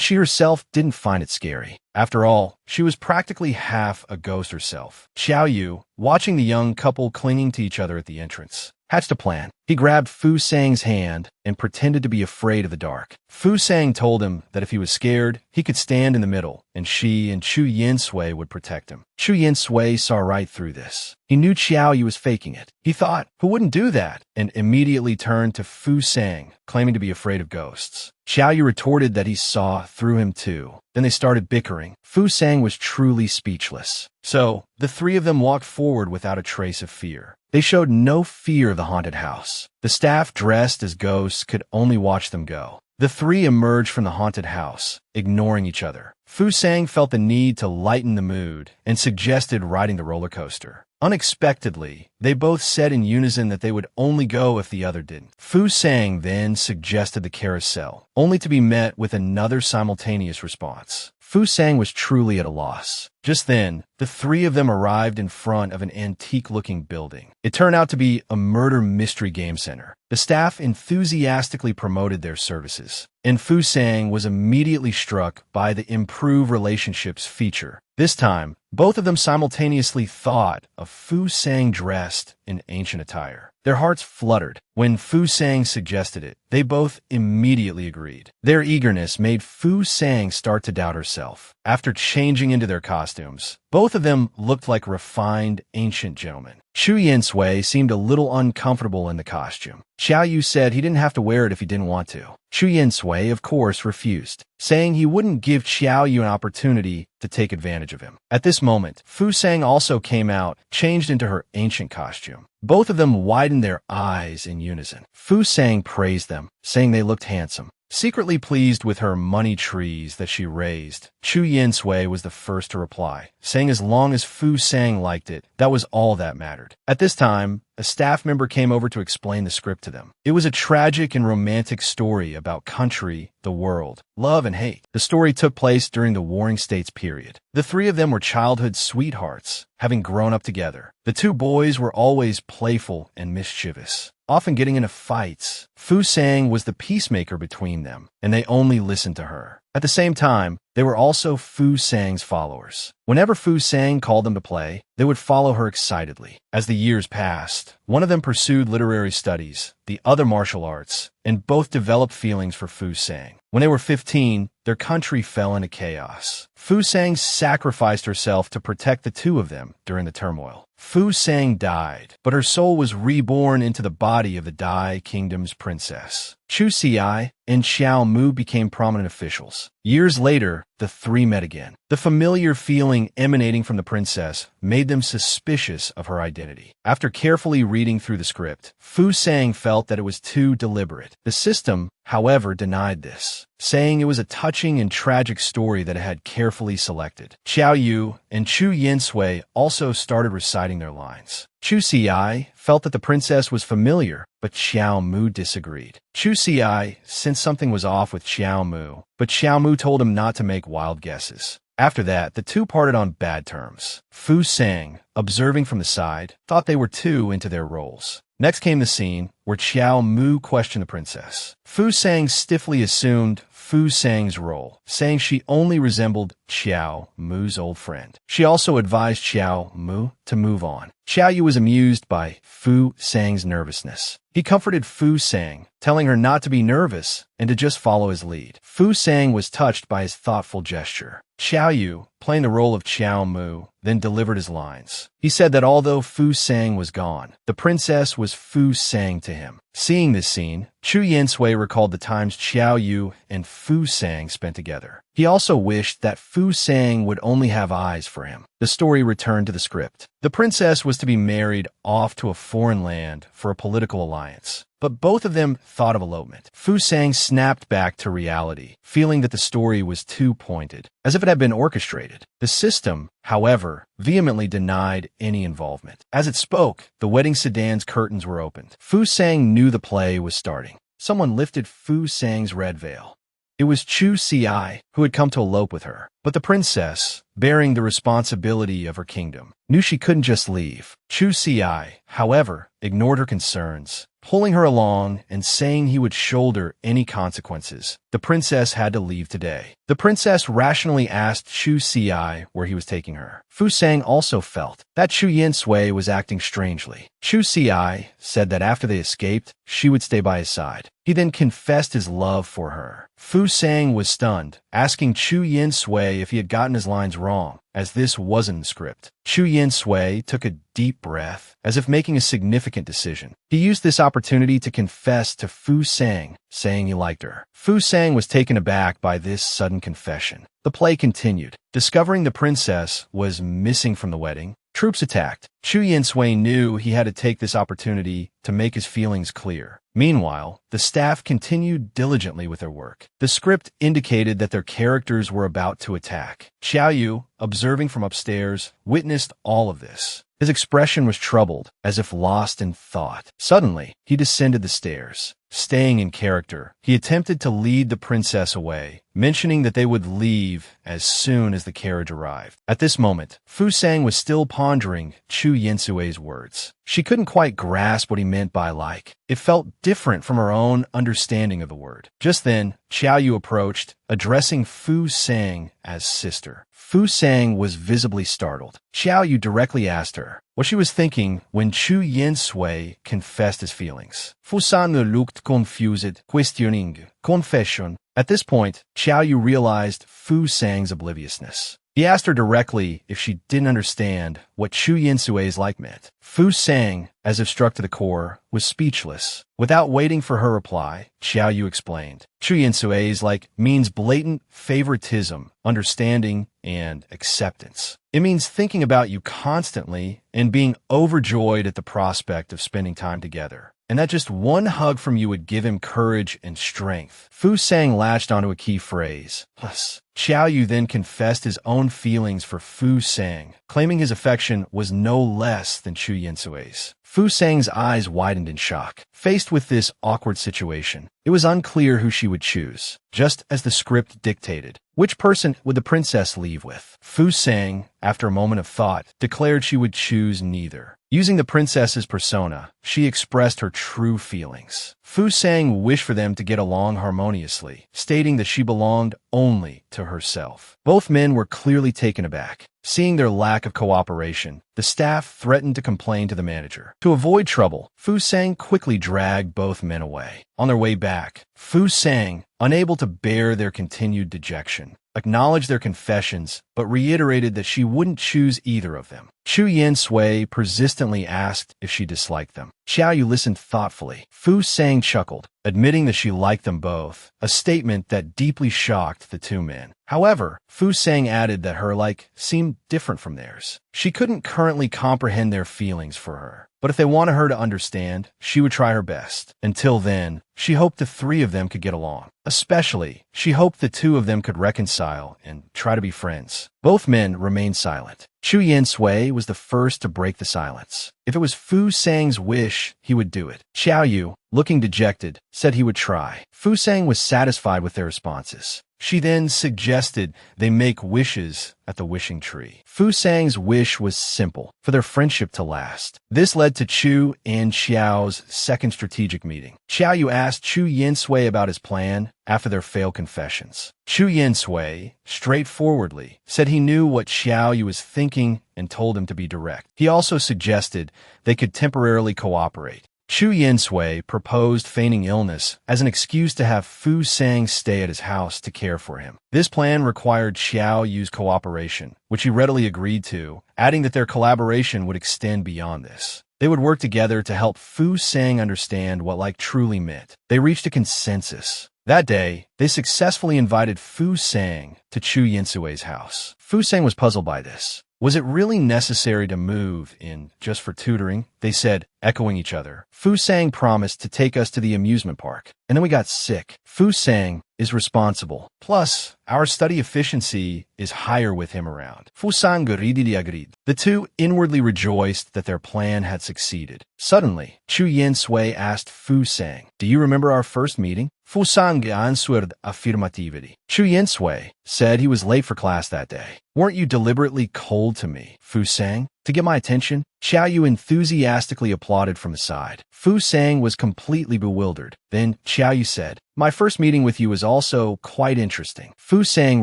S1: she herself didn't find it scary. After all, she was practically half a ghost herself. Xiao Yu, watching the young couple clinging to each other at the entrance, hatched a plan. He grabbed Fu Sang's hand and pretended to be afraid of the dark. Fu Sang told him that if he was scared, he could stand in the middle, and she and Chu Yin Sui would protect him. Chu Yin Sui saw right through this. He knew Xiao Yu was faking it. He thought, who wouldn't do that? And immediately turned to Fu Sang, claiming to be afraid of ghosts. Xiao Yu retorted that he saw through him too. Then they started bickering. Fu Sang was truly speechless. So, the three of them walked forward without a trace of fear. They showed no fear of the haunted house. The staff dressed as ghosts could only watch them go. The three emerged from the haunted house, ignoring each other. Fu Sang felt the need to lighten the mood and suggested riding the roller coaster. Unexpectedly, they both said in unison that they would only go if the other didn't. Fu Sang then suggested the carousel, only to be met with another simultaneous response. Fu Sang was truly at a loss. Just then, the three of them arrived in front of an antique-looking building. It turned out to be a murder mystery game center. The staff enthusiastically promoted their services, and Fu Sang was immediately struck by the improve relationships feature. This time, both of them simultaneously thought of Fu Sang dressed in ancient attire. Their hearts fluttered. When Fu Sang suggested it, they both immediately agreed. Their eagerness made Fu Sang start to doubt herself. After changing into their costumes, both of them looked like refined ancient gentlemen. Chu Yinsui seemed a little uncomfortable in the costume. Xiao Yu said he didn't have to wear it if he didn't want to. Chu Yinsui, of course, refused, saying he wouldn't give Xiao Yu an opportunity to take advantage of him. At this moment, Fu Sang also came out, changed into her ancient costume. Both of them widened their eyes in unison. Fu Sang praised them, saying they looked handsome. Secretly pleased with her money trees that she raised, Chu Yinsui was the first to reply, saying as long as Fu Sang liked it, that was all that mattered. At this time, a staff member came over to explain the script to them. It was a tragic and romantic story about country, the world, love, and hate. The story took place during the Warring States period. The three of them were childhood sweethearts, having grown up together. The two boys were always playful and mischievous, often getting into fights. Fu Sang was the peacemaker between them, and they only listened to her. At the same time, they were also Fu Sang's followers. Whenever Fu Sang called them to play, they would follow her excitedly. As the years passed, one of them pursued literary studies, the other martial arts, and both developed feelings for Fu Sang. When they were 15, their country fell into chaos. Fu Sang sacrificed herself to protect the two of them during the turmoil. Fu Sang died, but her soul was reborn into the body of the Dai Kingdom's princess. Chu Xiai and Xiao Mu became prominent officials. Years later, the three met again. The familiar feeling emanating from the princess made them suspicious of her identity. After carefully reading through the script, Fu Sang felt that it was too deliberate. The system, however, denied this, saying it was a touching and tragic story that it had carefully selected. Xiao Yu and Chu Yinsui also started reciting their lines. Chu Xiai felt that the princess was familiar, but Xiao Mu disagreed. Chu Xiai sensed something was off with Xiao Mu, but Xiao Mu told him not to make wild guesses. After that, the two parted on bad terms. Fu Sang, observing from the side, thought they were too into their roles. Next came the scene where Xiao Mu questioned the princess. Fu Sang stiffly assumed Fu Sang's role, saying she only resembled Xiao Mu's old friend. She also advised Xiao Mu to move on. Xiao Yu was amused by Fu Sang's nervousness. He comforted Fu Sang, telling her not to be nervous and to just follow his lead. Fu Sang was touched by his thoughtful gesture. Xiao Yu, playing the role of Xiao Mu, then delivered his lines. He said that although Fu Sang was gone, the princess was Fu Sang to him. Seeing this scene, Chu Yinsui recalled the times Xiao Yu and Fu Sang spent together. He also wished that Fu Sang would only have eyes for him. The story returned to the script. The princess was to be married off to a foreign land for a political alliance, but both of them thought of elopement. Fu Sang snapped back to reality, feeling that the story was too pointed, as if it had been orchestrated. The system, however, vehemently denied any involvement. As it spoke, the wedding sedan's curtains were opened. Fu Sang knew the play was starting. Someone lifted Fu Sang's red veil. It was Chu Xiai, who had come to elope with her. But the princess, bearing the responsibility of her kingdom, knew she couldn't just leave. Chu Xiai, however, ignored her concerns, pulling her along and saying he would shoulder any consequences. The princess had to leave today. The princess rationally asked Chu Xiai where he was taking her. Fu Sang also felt that Chu Yinsui was acting strangely. Chu Xiai said that after they escaped, she would stay by his side. He then confessed his love for her. Fu Sang was stunned, asking Chu Yinsui if he had gotten his lines wrong, as this wasn't in the script. Chu Yinsui took a deep breath, as if making a significant decision. He used this opportunity to confess to Fu Sang, saying he liked her. Fu Sang was taken aback by this sudden confession. The play continued. Discovering the princess was missing from the wedding, Troops attacked. Chu Yinsui knew he had to take this opportunity to make his feelings clear. Meanwhile, the staff continued diligently with their work. The script indicated that their characters were about to attack. Xiaoyu, observing from upstairs, witnessed all of this. His expression was troubled, as if lost in thought. Suddenly, he descended the stairs. Staying in character, he attempted to lead the princess away, mentioning that they would leave as soon as the carriage arrived. At this moment, Fu Sang was still pondering Chu Yinsui's words. She couldn't quite grasp what he meant by like. It felt different from her own understanding of the word. Just then, Xiaoyu approached, addressing Fu Sang as sister. Fu Sang was visibly startled. Xiaoyu directly asked her what she was thinking when Chu Yinsui confessed his feelings. Fu Sang looked confused, questioning confession. At this point, Xiaoyu realized Fu Sang's obliviousness. He asked her directly if she didn't understand what Chu Yinsui's like meant. Fu Sang, as if struck to the core, was speechless. Without waiting for her reply, Xiaoyu explained. Chu Yinsui's like means blatant favoritism, understanding, and acceptance. It means thinking about you constantly and being overjoyed at the prospect of spending time together. And that just one hug from you would give him courage and strength. Fu Sang latched onto a key phrase, plus. Xiaoyu then confessed his own feelings for Fu Sang, claiming his affection was no less than Chu Yinsui's. Fu Sang's eyes widened in shock. Faced with this awkward situation, it was unclear who she would choose, just as the script dictated. Which person would the princess leave with? Fu Sang, after a moment of thought, declared she would choose neither. Using the princess's persona, she expressed her true feelings. Fu Sang wished for them to get along harmoniously, stating that she belonged only to herself. Both men were clearly taken aback. Seeing their lack of cooperation, the staff threatened to complain to the manager. To avoid trouble, Fu Sang quickly dragged both men away. On their way back, Fu Sang, unable to bear their continued dejection, acknowledged their confessions, but reiterated that she wouldn't choose either of them. Chu Yinsui persistently asked if she disliked them. Xiaoyu listened thoughtfully. Fu Sang chuckled, admitting that she liked them both, a statement that deeply shocked the two men. However, Fu Sang added that her like seemed different from theirs. She couldn't currently comprehend their feelings for her, but if they wanted her to understand, she would try her best. Until then, she hoped the three of them could get along. Especially, she hoped the two of them could reconcile and try to be friends. Both men remained silent. Chu Yinsui was the first to break the silence. If it was Fu Sang's wish, he would do it. Xiaoyu, looking dejected, said he would try. Fu Sang was satisfied with their responses. She then suggested they make wishes at the wishing tree. Fu Sang's wish was simple, for their friendship to last. This led to Chu and Xiao's second strategic meeting. Xiaoyu asked Chu Yinsui about his plan after their failed confessions. Chu Yinsui, straightforwardly, said he knew what Xiaoyu was thinking and told him to be direct. He also suggested they could temporarily cooperate. Chu Yinsui proposed feigning illness as an excuse to have Fu Sang stay at his house to care for him. This plan required Xiaoyu's cooperation, which he readily agreed to, adding that their collaboration would extend beyond this. They would work together to help Fu Sang understand what like truly meant. They reached a consensus. That day, they successfully invited Fu Sang to Chu Yinsui's house. Fu Sang was puzzled by this. Was it really necessary to move in just for tutoring? They said, echoing each other. Fu Sang promised to take us to the amusement park, and then we got sick. Fu Sang is responsible. Plus, our study efficiency is higher with him around. Fu Sang greedily agreed. The two inwardly rejoiced that their plan had succeeded. Suddenly, Chu Yinsui asked Fu Sang, "Do you remember our first meeting?" Fu Sang answered affirmatively. Chu Yinsui said he was late for class that day. "Weren't you deliberately cold to me, Fu Sang? To get my attention?" Xiaoyu enthusiastically applauded from the side. Fu Sang was completely bewildered. Then Xiaoyu said, "My first meeting with you was also quite interesting." Fu Sang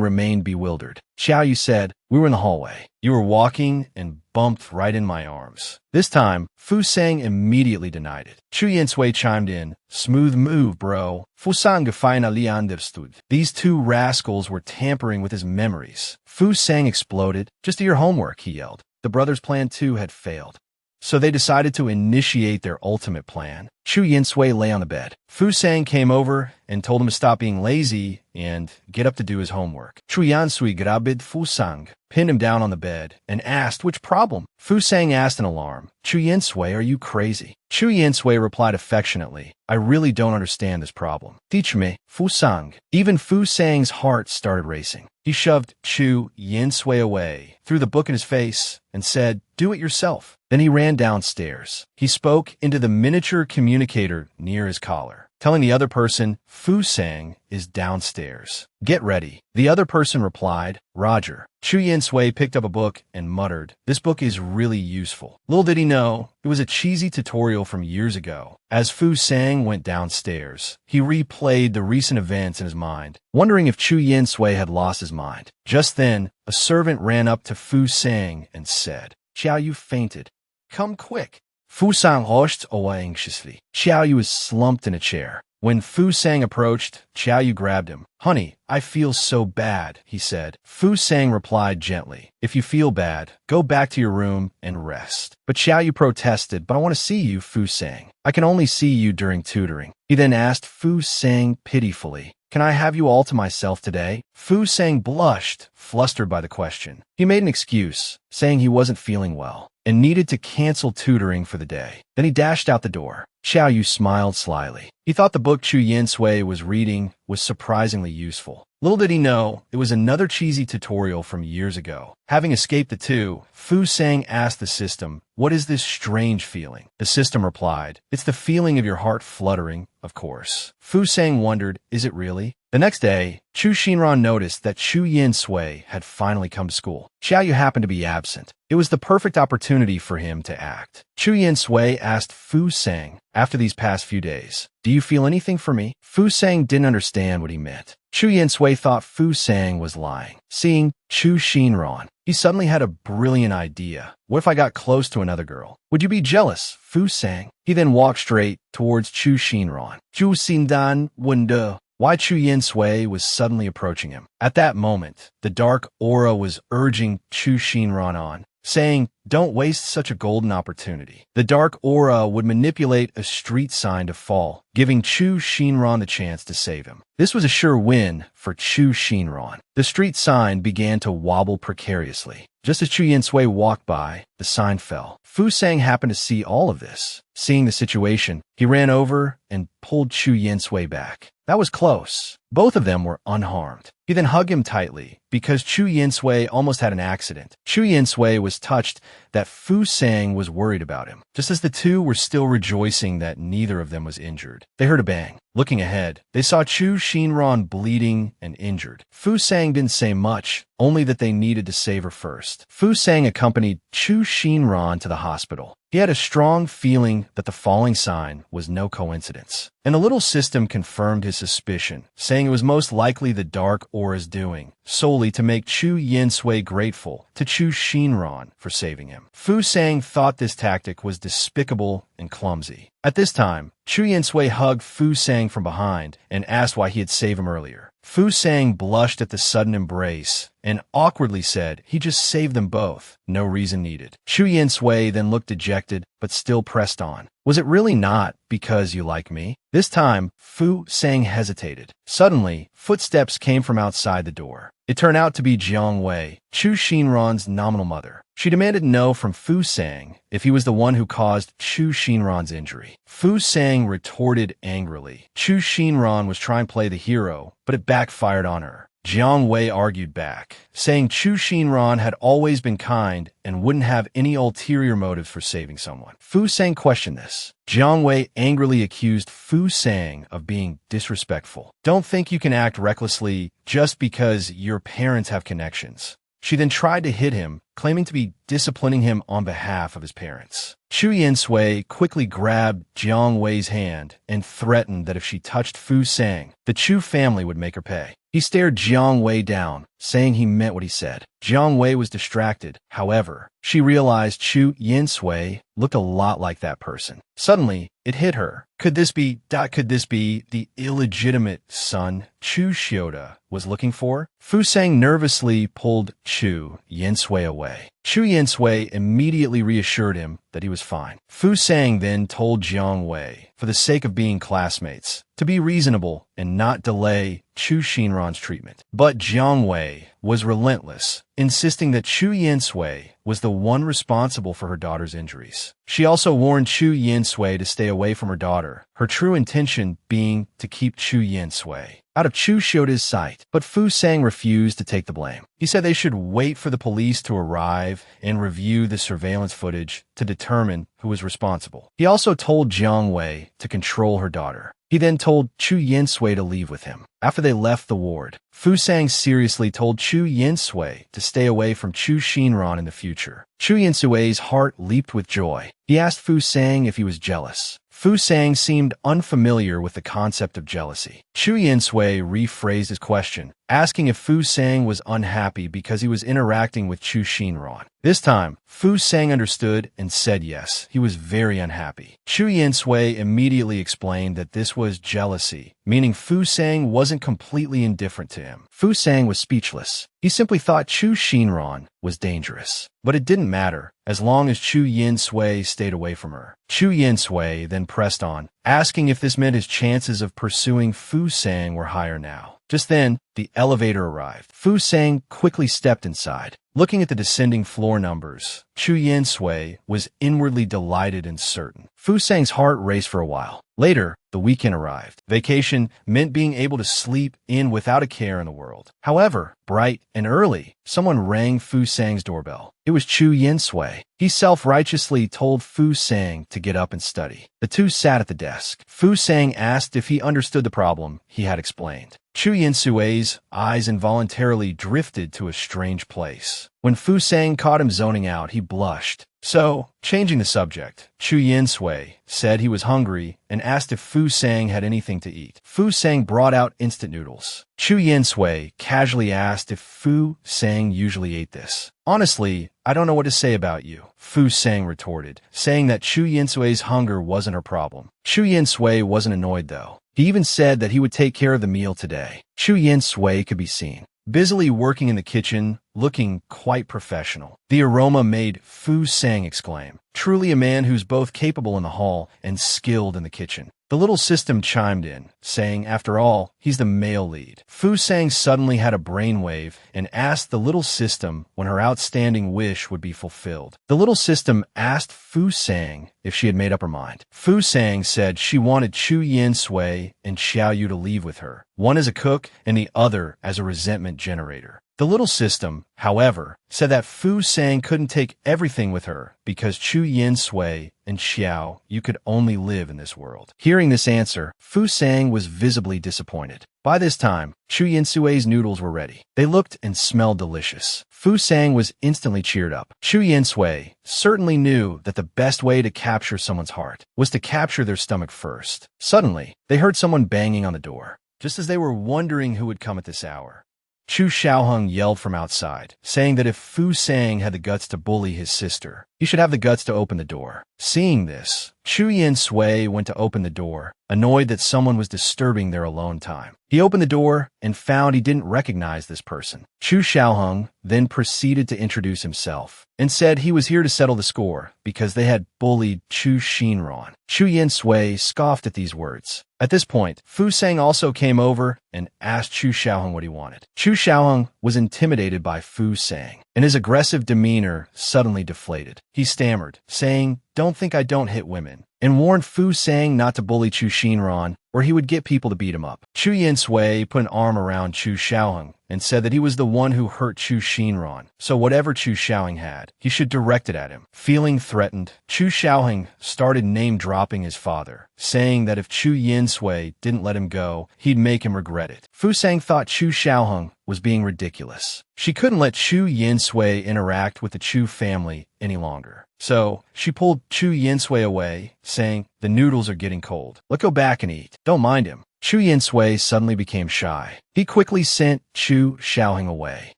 S1: remained bewildered. Xiaoyu said, "We were in the hallway. You were walking and bumped right in my arms." This time, Fu Sang immediately denied it. Chu Yinsui chimed in, "Smooth move, bro." Fu Sang finally understood. These two rascals were tampering with his memories. Fu Sang exploded. "Just do your homework," he yelled. The brothers' plan too had failed. so they decided to initiate their ultimate plan. Chu Yinsui lay on the bed. Fu Sang came over and told him to stop being lazy and get up to do his homework. Chu Yinsui grabbed Fu Sang, pinned him down on the bed, and asked which problem. Fu Sang asked in alarm, Chu Yinsui, are you crazy? Chu Yinsui replied affectionately, I really don't understand this problem. Teach me, Fu Sang. Even Fu Sang's heart started racing. He shoved Chu Yinsui away, threw the book in his face, and said, do it yourself. Then he ran downstairs. He spoke into the miniature communicator near his collar, telling the other person, Fu Sang is downstairs. Get ready. The other person replied, Roger. Chu Yinsui picked up a book and muttered, this book is really useful. Little did he know, it was a cheesy tutorial from years ago. As Fu Sang went downstairs, he replayed the recent events in his mind, wondering if Chu Yinsui had lost his mind. Just then, a servant ran up to Fu Sang and said, Xiao Yu fainted. Come quick. Fu Sang rushed away anxiously. Xiao Yu was slumped in a chair. When Fu Sang approached, Xiao Yu grabbed him. Honey, I feel so bad, he said. Fu Sang replied gently, if you feel bad, go back to your room and rest. But Xiao Yu protested, but I want to see you, Fu Sang. I can only see you during tutoring. He then asked Fu Sang pitifully, can I have you all to myself today? Fu Sang blushed, flustered by the question. He made an excuse, saying he wasn't feeling well and needed to cancel tutoring for the day. Then he dashed out the door. Xiao Yu smiled slyly. He thought the book Chu Yinsui was reading was surprisingly useful. Little did he know, it was another cheesy tutorial from years ago. Having escaped the two, Fu Sang asked the system, what is this strange feeling? The system replied, it's the feeling of your heart fluttering, of course. Fu Sang wondered, is it really? The next day, Chu Xinran noticed that Chu Yinsui had finally come to school. Xiao Yu happened to be absent. It was the perfect opportunity for him to act. Chu Yinsui asked Fu Sang, after these past few days, do you feel anything for me? Fu Sang didn't understand what he meant. Chu Yinsui thought Fu Sang was lying. Seeing Chu Xinran, he suddenly had a brilliant idea. What if I got close to another girl? Would you be jealous, Fu Sang? He then walked straight towards Chu Xinran. Chu Xindan wonder why Chu Yinsui was suddenly approaching him. At that moment, the dark aura was urging Chu Xinran on, saying, don't waste such a golden opportunity. The dark aura would manipulate a street sign to fall, giving Chu Xinran the chance to save him. This was a sure win for Chu Xinran. The street sign began to wobble precariously. Just as Chu Yinsui walked by, the sign fell. Fu Sang happened to see all of this. Seeing the situation, he ran over and pulled Chu Yinsui back. That was close. Both of them were unharmed. He then hugged him tightly, because Chu Yinsui almost had an accident. Chu Yinsui was touched that Fu Sang was worried about him. Just as the two were still rejoicing that neither of them was injured, they heard a bang. Looking ahead, they saw Chu Xinran bleeding and injured. Fu Sang didn't say much, only that they needed to save her first. Fu Sang accompanied Chu Xinran to the hospital. He had a strong feeling that the falling sign was no coincidence. And the little system confirmed his suspicion, saying it was most likely the dark aura's doing, solely to make Chu Yinsui grateful to Chu Xinran for saving him. Fu Sang thought this tactic was despicable and clumsy. At this time, Chu Yinsui hugged Fu Sang from behind and asked why he had saved him earlier. Fu Sang blushed at the sudden embrace and awkwardly said he just saved them both, no reason needed. Chu Yinsui then looked dejected, but still pressed on. Was it really not because you like me? This time, Fu Sang hesitated. Suddenly, footsteps came from outside the door. It turned out to be Jiang Wei, Chu Xinran's nominal mother. She demanded to know from Fu Sang if he was the one who caused Chu Xinran's injury. Fu Sang retorted angrily. Chu Xinran was trying to play the hero, but it backfired on her. Jiang Wei argued back, saying Chu Xinran had always been kind and wouldn't have any ulterior motives for saving someone. Fu Sang questioned this. Jiang Wei angrily accused Fu Sang of being disrespectful. Don't think you can act recklessly just because your parents have connections. She then tried to hit him, claiming to be disciplining him on behalf of his parents. Chu Yinsui quickly grabbed Jiang Wei's hand and threatened that if she touched Fu Sang, the Chu family would make her pay. He stared Jiang Wei down, saying he meant what he said. Jiang Wei was distracted. However, she realized Chu Yinsui looked a lot like that person. Suddenly, it hit her. Could this be the illegitimate son Chu Xiuda was looking for? Fu Sang nervously pulled Chu Yinsui away. Chu Yinsui immediately reassured him that he was fine. Fu Sang then told Jiang Wei, for the sake of being classmates, to be reasonable and not delay Chu Xinran's treatment. But Jiang Wei was relentless, insisting that Chu Yinsui was the one responsible for her daughter's injuries. She also warned Chu Yinsui to stay away from her daughter, her true intention being to keep Chu Yinsui out of Chu Xiuda's sight. But Fu Sang refused to take the blame. He said they should wait for the police to arrive and review the surveillance footage to determine who was responsible. He also told Jiang Wei to control her daughter. He then told Chu Yinsui to leave with him. After they left the ward, Fu Sang seriously told Chu Yinsui to stay away from Chu Xinran in the future. Chu Yinsui's heart leaped with joy. He asked Fu Sang if he was jealous. Fu Sang seemed unfamiliar with the concept of jealousy. Chu Yinsui rephrased his question, asking if Fu Sang was unhappy because he was interacting with Chu Xinran. This time, Fu Sang understood and said yes, he was very unhappy. Chu Yinsui immediately explained that this was jealousy, meaning Fu Sang wasn't completely indifferent to him. Fu Sang was speechless. He simply thought Chu Xinran was dangerous. But it didn't matter, as long as Chu Yinsui stayed away from her. Chu Yinsui then pressed on, asking if this meant his chances of pursuing Fu Sang were higher now. Just then, the elevator arrived. Fu Sang quickly stepped inside. Looking at the descending floor numbers, Chu Yinsui was inwardly delighted and certain. Fu Sang's heart raced for a while. Later, the weekend arrived. Vacation meant being able to sleep in without a care in the world. However, bright and early, someone rang Fu Sang's doorbell. It was Chu Yinsui. He self-righteously told Fu Sang to get up and study. The two sat at the desk. Fu Sang asked if he understood the problem he had explained. Chu Yinsui's eyes involuntarily drifted to a strange place. When Fu Sang caught him zoning out, he blushed. So, changing the subject, Chu Yinsui said he was hungry and asked if Fu Sang had anything to eat. Fu Sang brought out instant noodles. Chu Yinsui casually asked if Fu Sang usually ate this. Honestly, I don't know what to say about you, Fu Sang retorted, saying that Chu Yinsui's hunger wasn't her problem. Chu Yinsui wasn't annoyed though. He even said that he would take care of the meal today. Chu Yinsui could be seen busily working in the kitchen, looking quite professional. The aroma made Fu Sang exclaim, "Truly a man who's both capable in the hall and skilled in the kitchen." The little system chimed in, saying, after all, he's the male lead. Fu Sang suddenly had a brainwave and asked the little system when her outstanding wish would be fulfilled. The little system asked Fu Sang if she had made up her mind. Fu Sang said she wanted Chu Yinsui and Xiao Yu to leave with her, one as a cook and the other as a resentment generator. The little system, however, said that Fu Sang couldn't take everything with her because Chu Yinsui and Xiao Yu could only live in this world. Hearing this answer, Fu Sang was visibly disappointed. By this time, Chu Yinsui's noodles were ready. They looked and smelled delicious. Fu Sang was instantly cheered up. Chu Yinsui certainly knew that the best way to capture someone's heart was to capture their stomach first. Suddenly, they heard someone banging on the door. Just as they were wondering who would come at this hour, Chu Xiaoheng yelled from outside, saying that if Fu Sang had the guts to bully his sister, he should have the guts to open the door. Seeing this, Chu Yinsui went to open the door, annoyed that someone was disturbing their alone time. He opened the door and found he didn't recognize this person. Chu Xiaoheng then proceeded to introduce himself and said he was here to settle the score because they had bullied Chu Xinran. Chu Yinsui scoffed at these words. At this point, Fu Sang also came over and asked Chu Xiaoheng what he wanted. Chu Xiaoheng was intimidated by Fu Sang, and his aggressive demeanor suddenly deflated. He stammered, saying, "Don't think I don't hit women," and warned Fu Sang not to bully Chu Xinran or he would get people to beat him up. Chu Yinsui put an arm around Chu Xiaoheng and said that he was the one who hurt Chu Xinran, so whatever Chu Xiaoheng had, he should direct it at him. Feeling threatened, Chu Xiaoheng started name-dropping his father, saying that if Chu Yinsui didn't let him go, he'd make him regret it. Fu Sang thought Chu Xiaoheng was being ridiculous. She couldn't let Chu Yinsui interact with the Chu family any longer. So, she pulled Chu Yinsui away, saying, "The noodles are getting cold. Let's go back and eat. Don't mind him." Chu Yinsui suddenly became shy. He quickly sent Chu Xiaoheng away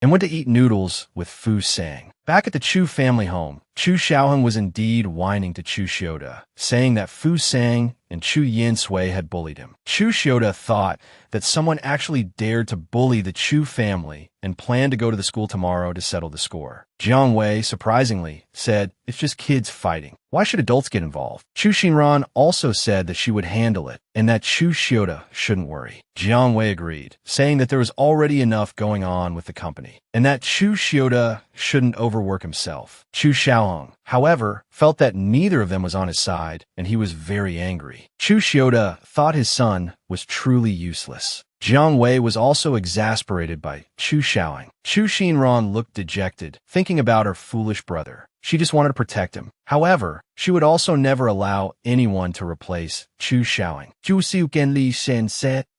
S1: and went to eat noodles with Fu Sang. Back at the Chu family home, Chu Xiaoheng was indeed whining to Chu Xiuda, saying that Fu Sang and Chu Yinsui had bullied him. Chu Xiuda thought that someone actually dared to bully the Chu family and planned to go to the school tomorrow to settle the score. Jiang Wei, surprisingly, said, "It's just kids fighting. Why should adults get involved?" Chu Xinran also said that she would handle it and that Chu Xiuda shouldn't worry. Jiang Wei agreed, saying that there was already enough going on with the company and that Chu Xiuda shouldn't overwork himself. Chu Xiaoheng, however, felt that neither of them was on his side, and he was very angry. Chu Xiuda thought his son was truly useless. Jiang Wei was also exasperated by Chu Xiaoheng. Chu Xinran looked dejected, thinking about her foolish brother. She just wanted to protect him. However, she would also never allow anyone to replace Chu Xiaoheng.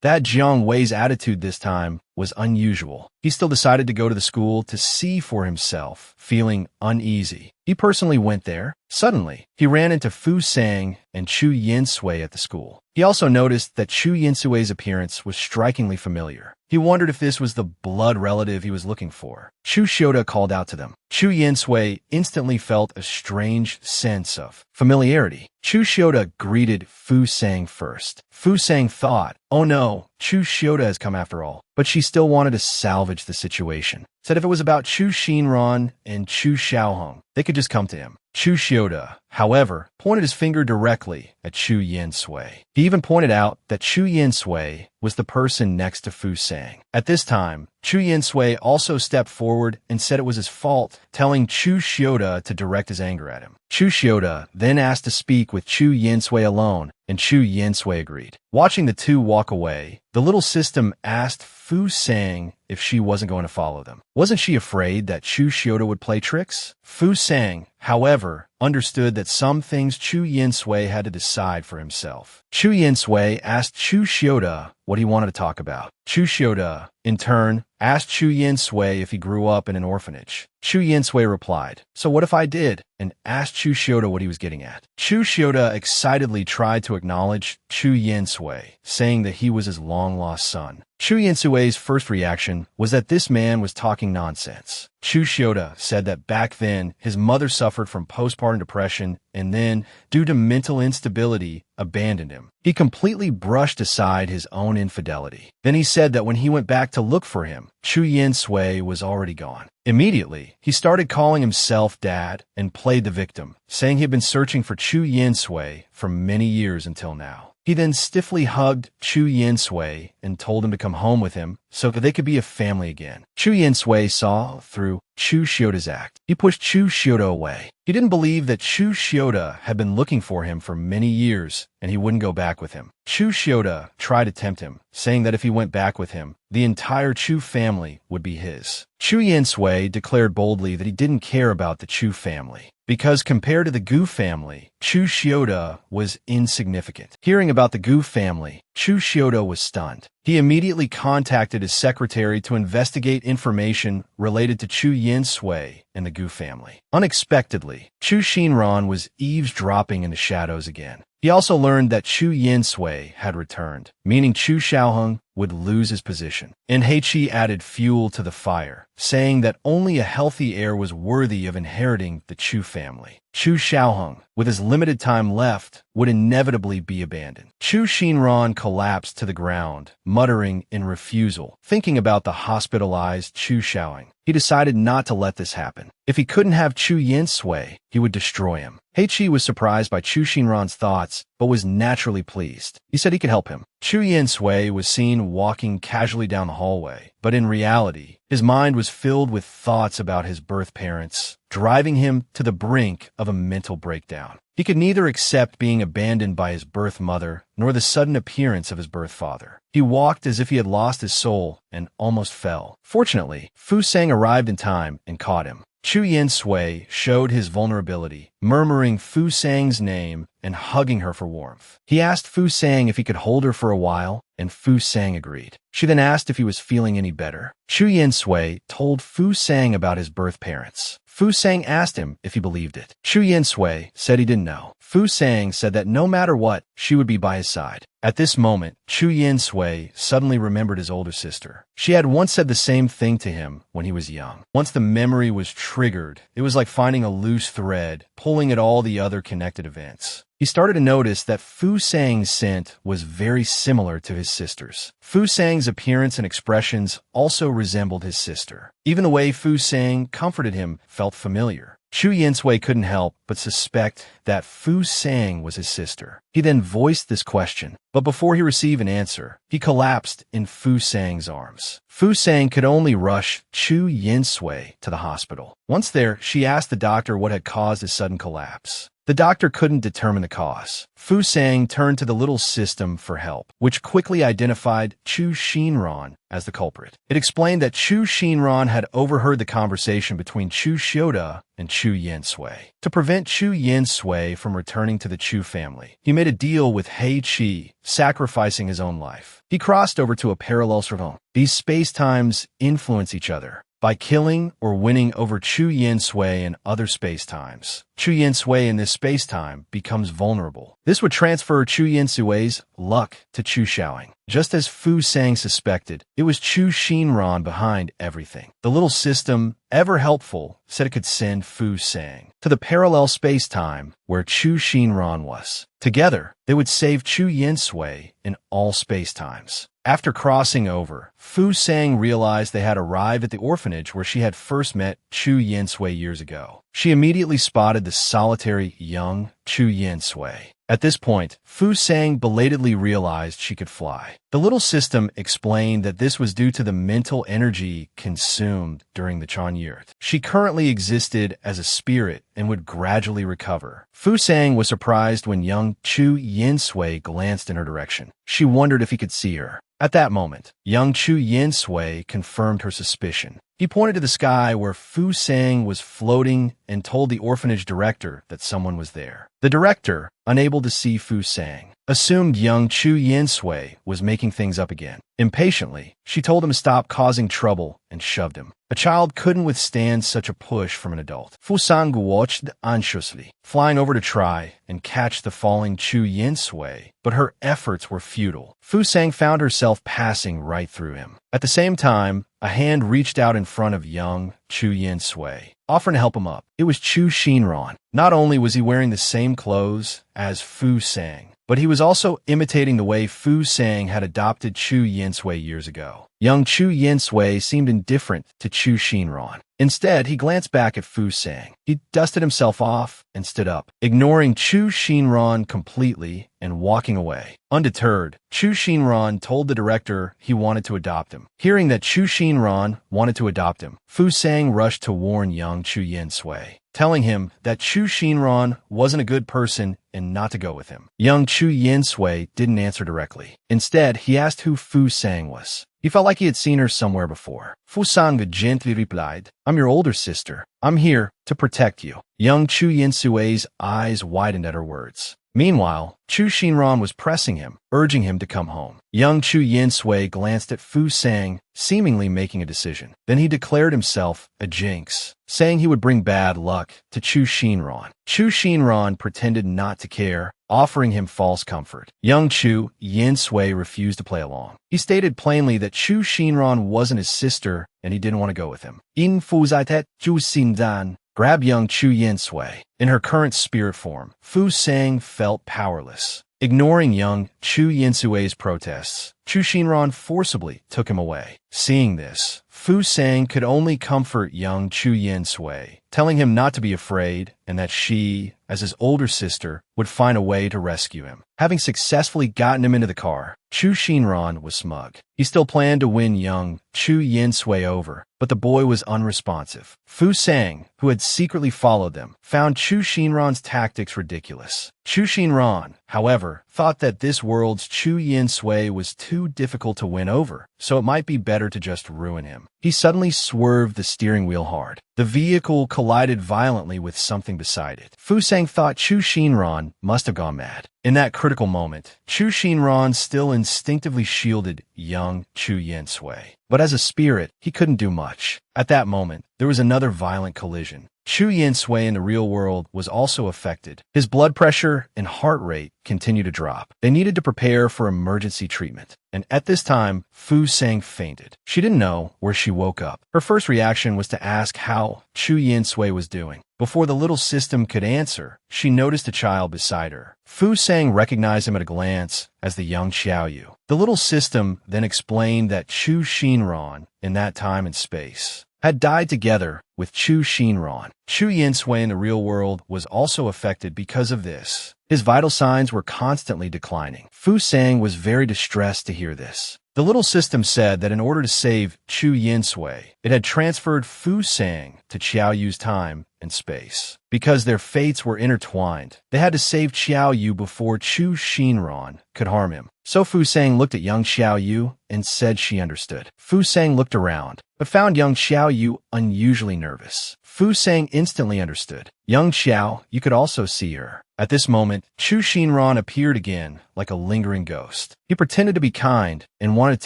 S1: That Jiang Wei's attitude this time was unusual. He still decided to go to the school to see for himself, feeling uneasy. He personally went there. Suddenly, he ran into Fu Sang and Chu Yinsui at the school. He also noticed that Chu Yinsui's appearance was strikingly familiar. He wondered if this was the blood relative he was looking for. Chu Xiuda called out to them. Chu Yinsui instantly felt a strange sense of familiarity. Chu Xiuda greeted Fu Sang first. Fu Sang thought, "Oh no, Chu Xiuda has come after all." But she still wanted to salvage the situation. Said if it was about Chu Xinran and Chu Xiaoheng, they could just come to him. Chu Xiuda, however, pointed his finger directly at Chu Yinsui. He even pointed out that Chu Yinsui was the person next to Fu Sang. At this time, Chu Yinsui also stepped forward and said it was his fault, telling Chu Xiuda to direct his anger at him. Chu Xiuda then asked to speak with Chu Yinsui alone, and Chu Yinsui agreed. Watching the two walk away, the little system asked Fu Sang if she wasn't going to follow them. Wasn't she afraid that Chu Xiuda would play tricks? Fu Sang, however, understood that some things Chu Yinsui had to decide for himself. Chu Yinsui asked Chu Xiuda what he wanted to talk about. Chu Xiuda, in turn, asked Chu Yinsui if he grew up in an orphanage. Chu Yinsui replied, "So what if I did?" and asked Chu Xiuda what he was getting at. Chu Xiuda excitedly tried to acknowledge Chu Yinsui, saying that he was his long-lost son. Chu Yinsui's first reaction was that this man was talking nonsense. Chu Xiuda said that back then, his mother suffered from postpartum depression and then, due to mental instability, abandoned him. He completely brushed aside his own infidelity. Then he said that when he went back to look for him, Chu Yinsui was already gone. Immediately, he started calling himself Dad and played the victim, saying he had been searching for Chu Yinsui for many years until now. He then stiffly hugged Chu Yinsui and told him to come home with him so that they could be a family again. Chu Yinsui saw through Chu Xiuda's act. He pushed Chu Xiuda away. He didn't believe that Chu Xiuda had been looking for him for many years and he wouldn't go back with him. Chu Xiuda tried to tempt him, saying that if he went back with him, the entire Chu family would be his. Chu Yinsui declared boldly that he didn't care about the Chu family, because compared to the Gu family, Chu Xiuda was insignificant. Hearing about the Gu family, Chu Xiuda was stunned. He immediately contacted his secretary to investigate information related to Chu Yinsui and the Gu family. Unexpectedly, Chu Xinran was eavesdropping in the shadows again. He also learned that Chu Yinsui had returned, meaning Chu Xiaoheng would lose his position. And Heiqi added fuel to the fire, saying that only a healthy heir was worthy of inheriting the Chu family. Chu Xiaoheng, with his limited time left, would inevitably be abandoned. Chu Xinran collapsed to the ground, muttering in refusal, thinking about the hospitalized Chu Xiaoheng. He decided not to let this happen. If he couldn't have Chu Yinsui, he would destroy him. Heiqi was surprised by Chu Xinran's thoughts, but was naturally pleased. He said he could help him. Chu Yinsui was seen walking casually down the hallway, but in reality, his mind was filled with thoughts about his birth parents, driving him to the brink of a mental breakdown. He could neither accept being abandoned by his birth mother nor the sudden appearance of his birth father. He walked as if he had lost his soul and almost fell. Fortunately, Fu Sang arrived in time and caught him. Chu Yinsui showed his vulnerability, murmuring Fu Sang's name and hugging her for warmth. He asked Fu Sang if he could hold her for a while, and Fu Sang agreed. She then asked if he was feeling any better. Chu Yinsui told Fu Sang about his birth parents. Fu Sang asked him if he believed it. Chu Yin-sui said he didn't know. Fu Sang said that no matter what, she would be by his side. At this moment, Chu Yin-sui suddenly remembered his older sister. She had once said the same thing to him when he was young. Once the memory was triggered, it was like finding a loose thread, pulling at all the other connected events. He started to notice that Fu Sang's scent was very similar to his sister's. Fu Sang's appearance and expressions also resembled his sister. Even the way Fu Sang comforted him felt familiar. Chu Yin-sui couldn't help but suspect that Fu Sang was his sister. He then voiced this question, but before he received an answer, he collapsed in Fu Sang's arms. Fu Sang could only rush Chu Yin-sui to the hospital. Once there, she asked the doctor what had caused his sudden collapse. The doctor couldn't determine the cause. Fu Sang turned to the little system for help, which quickly identified Chu Shinran as the culprit. It explained that Chu Shinran had overheard the conversation between Chu Shioda and Chu Yin-sui. To prevent Chu Yin-sui from returning to the Chu family, he made a deal with Hei Qi, sacrificing his own life. He crossed over to a parallel servant. These space-times influence each other by killing or winning over Chu Yin-sui in other space-times. Chu Yin-sui in this space-time becomes vulnerable. This would transfer Chu Yin-sui's luck to Chu Xiaoying. Just as Fu Sang suspected, it was Chu Shinran behind everything. The little system, ever helpful, said it could send Fu Sang to the parallel space-time where Chu Shinran was. Together, they would save Chu Yin-sui in all space-times. After crossing over, Fu Sang realized they had arrived at the orphanage where she had first met Chu Yin-sui years ago. She immediately spotted the solitary young Chu Yin-sui. At this point, Fu Sang belatedly realized she could fly. The little system explained that this was due to the mental energy consumed during the Chanyurt. She currently existed as a spirit and would gradually recover. Fu Sang was surprised when young Chu Yin-sui glanced in her direction. She wondered if he could see her. At that moment, young Chu Yin-sui confirmed her suspicion. He pointed to the sky where Fu Sang was floating and told the orphanage director that someone was there. The director, unable to see Fu Sang, assumed young Chu Yin-sui was making things up again. Impatiently, she told him to stop causing trouble and shoved him. A child couldn't withstand such a push from an adult. Fu Sang watched anxiously, flying over to try and catch the falling Chu Yin-sui, but her efforts were futile. Fu Sang found herself passing right through him. At the same time, a hand reached out in front of young Chu Yin-sui, offering to help him up. It was Chu Shinran. Not only was he wearing the same clothes as Fu Sang, but he was also imitating the way Fu Sang had adopted Chu Yin-sui years ago. Young Chu Yin-sui seemed indifferent to Chu Shinran. Instead, he glanced back at Fu Sang. He dusted himself off and stood up, ignoring Chu Shinran completely and walking away. Undeterred, Chu Shinran told the director he wanted to adopt him. Hearing that Chu Shinran wanted to adopt him, Fu Sang rushed to warn young Chu Yin-sui, telling him that Chu Shinran wasn't a good person and not to go with him. Young Chu Yin-sui didn't answer directly. Instead, he asked who Fu Sang was. He felt like he had seen her somewhere before. Fu Sang gently replied, "I'm your older sister. I'm here to protect you." Young Chu Yin-sui's eyes widened at her words. Meanwhile, Chu Shinran was pressing him, urging him to come home. Young Chu Yin-sui glanced at Fu Sang, seemingly making a decision. Then he declared himself a jinx, saying he would bring bad luck to Chu Shinran. Chu Shinran pretended not to care, offering him false comfort. Young Chu Yin-sui refused to play along. He stated plainly that Chu Shinran wasn't his sister and he didn't want to go with him. In Fu Zaitet Chu Xindan grabbed young Chu Yin-sui. In her current spirit form, Fu Sang felt powerless. Ignoring young Chu Yin-sui's protests, Chu Shinran forcibly took him away. Seeing this, Fu Sang could only comfort young Chu Yin-sui, telling him not to be afraid and that she, as his older sister, would find a way to rescue him. Having successfully gotten him into the car, Chu Shinran was smug. He still planned to win young Chu Yin-sui over, but the boy was unresponsive. Fu Sang, who had secretly followed them, found Chu Shinran's tactics ridiculous. Chu Shinran, however, thought that this world's Chu Yin-sui was too difficult to win over, so it might be better to just ruin him. He suddenly swerved the steering wheel hard. The vehicle collided violently with something beside it. Fu Sang thought Chu Shinran must have gone mad. In that critical moment, Chu Shinran still instinctively shielded young Chu Yin-sui. But as a spirit, he couldn't do much. At that moment, there was another violent collision. Chu Yin-sui in the real world was also affected. His blood pressure and heart rate continued to drop. They needed to prepare for emergency treatment. And at this time, Fu Sang fainted. She didn't know where she woke up. Her first reaction was to ask how Chu Yin-sui was doing. Before the little system could answer, she noticed a child beside her. Fu Sang recognized him at a glance as the young Xiaoyu. The little system then explained that Chu Xinran, in that time and space, had died together with Chu Xinran. Chu Yin-sui in the real world was also affected because of this. His vital signs were constantly declining. Fu Sang was very distressed to hear this. The little system said that in order to save Chu Yin-sui, it had transferred Fu Sang to Xiaoyu's time and space. Because their fates were intertwined, they had to save Xiaoyu before Chu Xinran could harm him. So Fu Sang looked at young Xiaoyu and said she understood. Fu Sang looked around, but found young Xiaoyu unusually nervous. Fu Sang instantly understood. Young Xiao, you could also see her. At this moment, Chu Xinran appeared again like a lingering ghost. He pretended to be kind and wanted to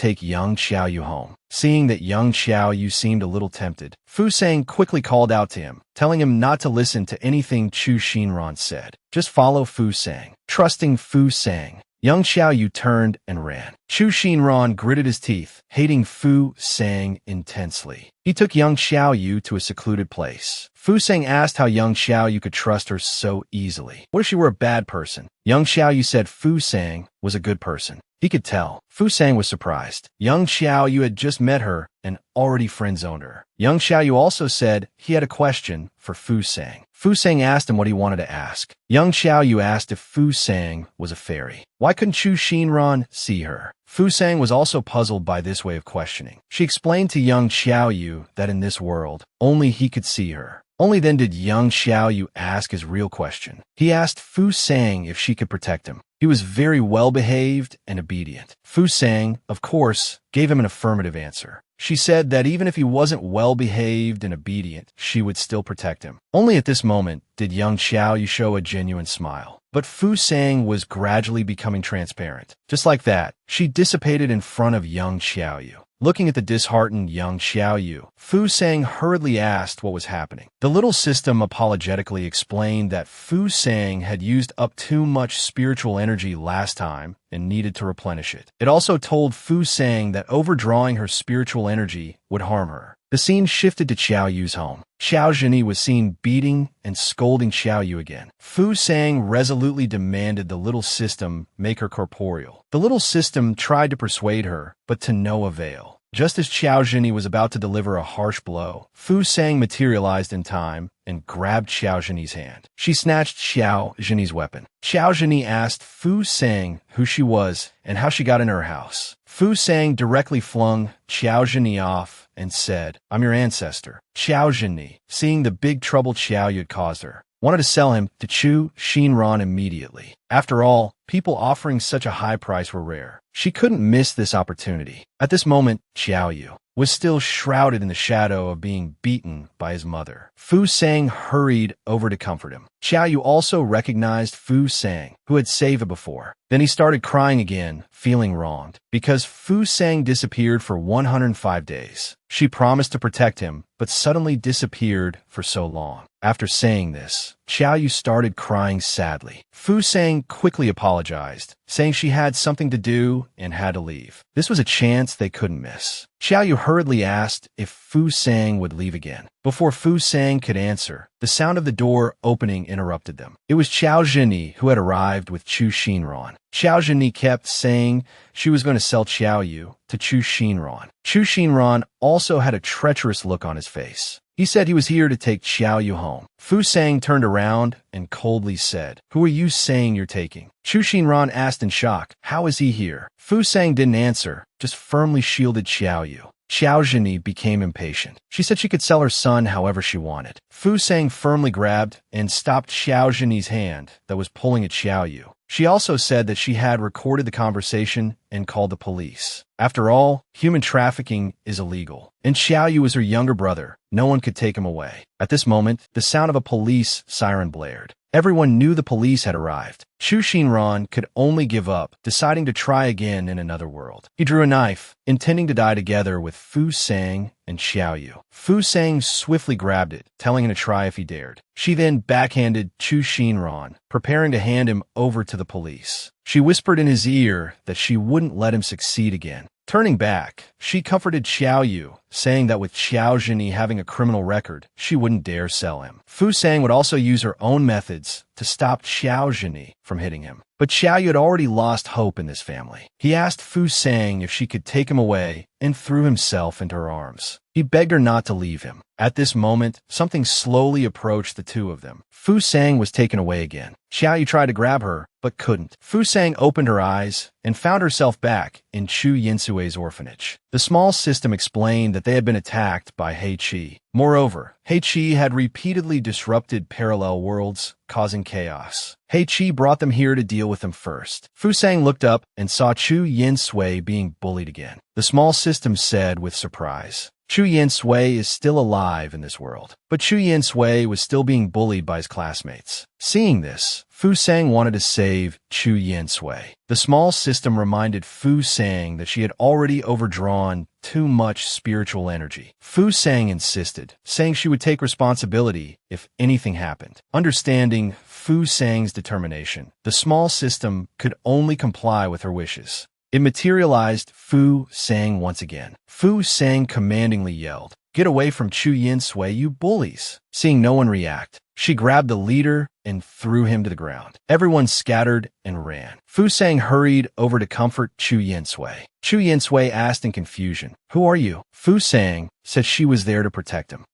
S1: take young Xiaoyu home. Seeing that young Xiaoyu seemed a little tempted, Fu Sang quickly called out to him, telling him not to listen to anything Chu Xinran said. Just follow Fu Sang. Trusting Fu Sang, young Xiaoyu turned and ran. Chu Xinran gritted his teeth, hating Fu Sang intensely. He took young Xiaoyu to a secluded place. Fu Sang asked how young Xiaoyu could trust her so easily. What if she were a bad person? Young Xiaoyu said Fu Sang was a good person. He could tell. Fu Sang was surprised. Young Xiaoyu had just met her and already friend-zoned her. Young Xiaoyu also said he had a question for Fu Sang. Fu Sang asked him what he wanted to ask. Young Xiaoyu asked if Fu Sang was a fairy. Why couldn't Chu Xinran see her? Fu Sang was also puzzled by this way of questioning. She explained to young Xiaoyu that in this world, only he could see her. Only then did young Xiaoyu ask his real question. He asked Fu Sang if she could protect him. He was very well-behaved and obedient. Fu Sang, of course, gave him an affirmative answer. She said that even if he wasn't well-behaved and obedient, she would still protect him. Only at this moment did young Xiaoyu show a genuine smile. But Fu Sang was gradually becoming transparent. Just like that, she dissipated in front of young Xiaoyu. Looking at the disheartened young Xiaoyu, Fu Sang hurriedly asked what was happening. The little system apologetically explained that Fu Sang had used up too much spiritual energy last time and needed to replenish it. It also told Fu Sang that overdrawing her spiritual energy would harm her. The scene shifted to Xiaoyu's home. Xiao Zheni was seen beating and scolding Xiaoyu again. Fu Sang resolutely demanded the little system make her corporeal. The little system tried to persuade her, but to no avail. Just as Xiao Zheni was about to deliver a harsh blow, Fu Sang materialized in time and grabbed Xiao Zheni's hand. She snatched Xiao Zheni's weapon. Xiao Zheni asked Fu Sang who she was and how she got in her house. Fu Sang directly flung Xiao Zheni off and said, "I'm your ancestor." Xiao Zheni, seeing the big trouble Xiaoyu had caused her, wanted to sell him to Chu Xinran immediately. After all, people offering such a high price were rare. She couldn't miss this opportunity. At this moment, Xiaoyu was still shrouded in the shadow of being beaten by his mother. Fu Sang hurried over to comfort him. Xiaoyu also recognized Fu Sang, who had saved her before. Then he started crying again, feeling wronged, because Fu Sang disappeared for 105 days. She promised to protect him, but suddenly disappeared for so long. After saying this, Xiaoyu started crying sadly. Fu Sang quickly apologized, saying she had something to do and had to leave. This was a chance they couldn't miss. Xiaoyu hurriedly asked if Fu Sang would leave again. Before Fu Sang could answer, the sound of the door opening interrupted them. It was Xiao Zheni who had arrived with Chu Xinran. Xiao Zheni kept saying she was going to sell Xiaoyu to Chu Xinran. Chu Xinran also had a treacherous look on his face. He said he was here to take Xiaoyu home. Fu Sang turned around and coldly said, "Who are you saying you're taking?" Chu Xinran asked in shock, "How is he here?" Fu Sang didn't answer, just firmly shielded Xiaoyu. Xiao Zheni became impatient. She said she could sell her son however she wanted. Fu Sang firmly grabbed and stopped Xiao Zheni's hand that was pulling at Xiaoyu. She also said that she had recorded the conversation and called the police. After all, human trafficking is illegal, and Xiaoyu was her younger brother. No one could take him away. At this moment, the sound of a police siren blared, Everyone knew the police had arrived. Chu Xinran could only give up, deciding to try again in another world. He drew a knife, intending to die together with Fu Sang and Xiao Yu. Fu Sang swiftly grabbed it, telling him to try if he dared. She then backhanded Chu Xinran, preparing to hand him over to the police. She whispered in his ear that she wouldn't let him succeed again. Turning back, she comforted Xiao Yu, saying that with Xiao Zhini having a criminal record, she wouldn't dare sell him. Fu Sang would also use her own methods to stop Xiao Zhini from hitting him. But Xiao Yu had already lost hope in this family. He asked Fu Sang if she could take him away and threw himself into her arms. He begged her not to leave him. At this moment, something slowly approached the two of them. Fu Sang was taken away again. Xiao Yu tried to grab her, but couldn't. Fu Sang opened her eyes and found herself back in Chu Yinsue's orphanage. The small system explained that they had been attacked by He Qi. Moreover, He Qi had repeatedly disrupted parallel worlds, causing chaos. He Qi brought them here to deal with them first. Fu Sang looked up and saw Chu Yinsui being bullied again. The small system said with surprise, Chu Yinsui is still alive in this world. But Chu Yinsui was still being bullied by his classmates. Seeing this, Fu Sang wanted to save Chu Yinsui. The small system reminded Fu Sang that she had already overdrawn too much spiritual energy. Fu Sang insisted, saying she would take responsibility if anything happened. Understanding Fu Sang's determination, the small system could only comply with her wishes. It materialized Fu Sang once again. Fu Sang commandingly yelled, "Get away from Chu Yinsui, you bullies!" Seeing no one react, she grabbed the leader and threw him to the ground. Everyone scattered and ran. Fu Sang hurried over to comfort Chu Yinsui. Chu Yinsui asked in confusion, "Who are you?" Fu Sang said she was there to protect him.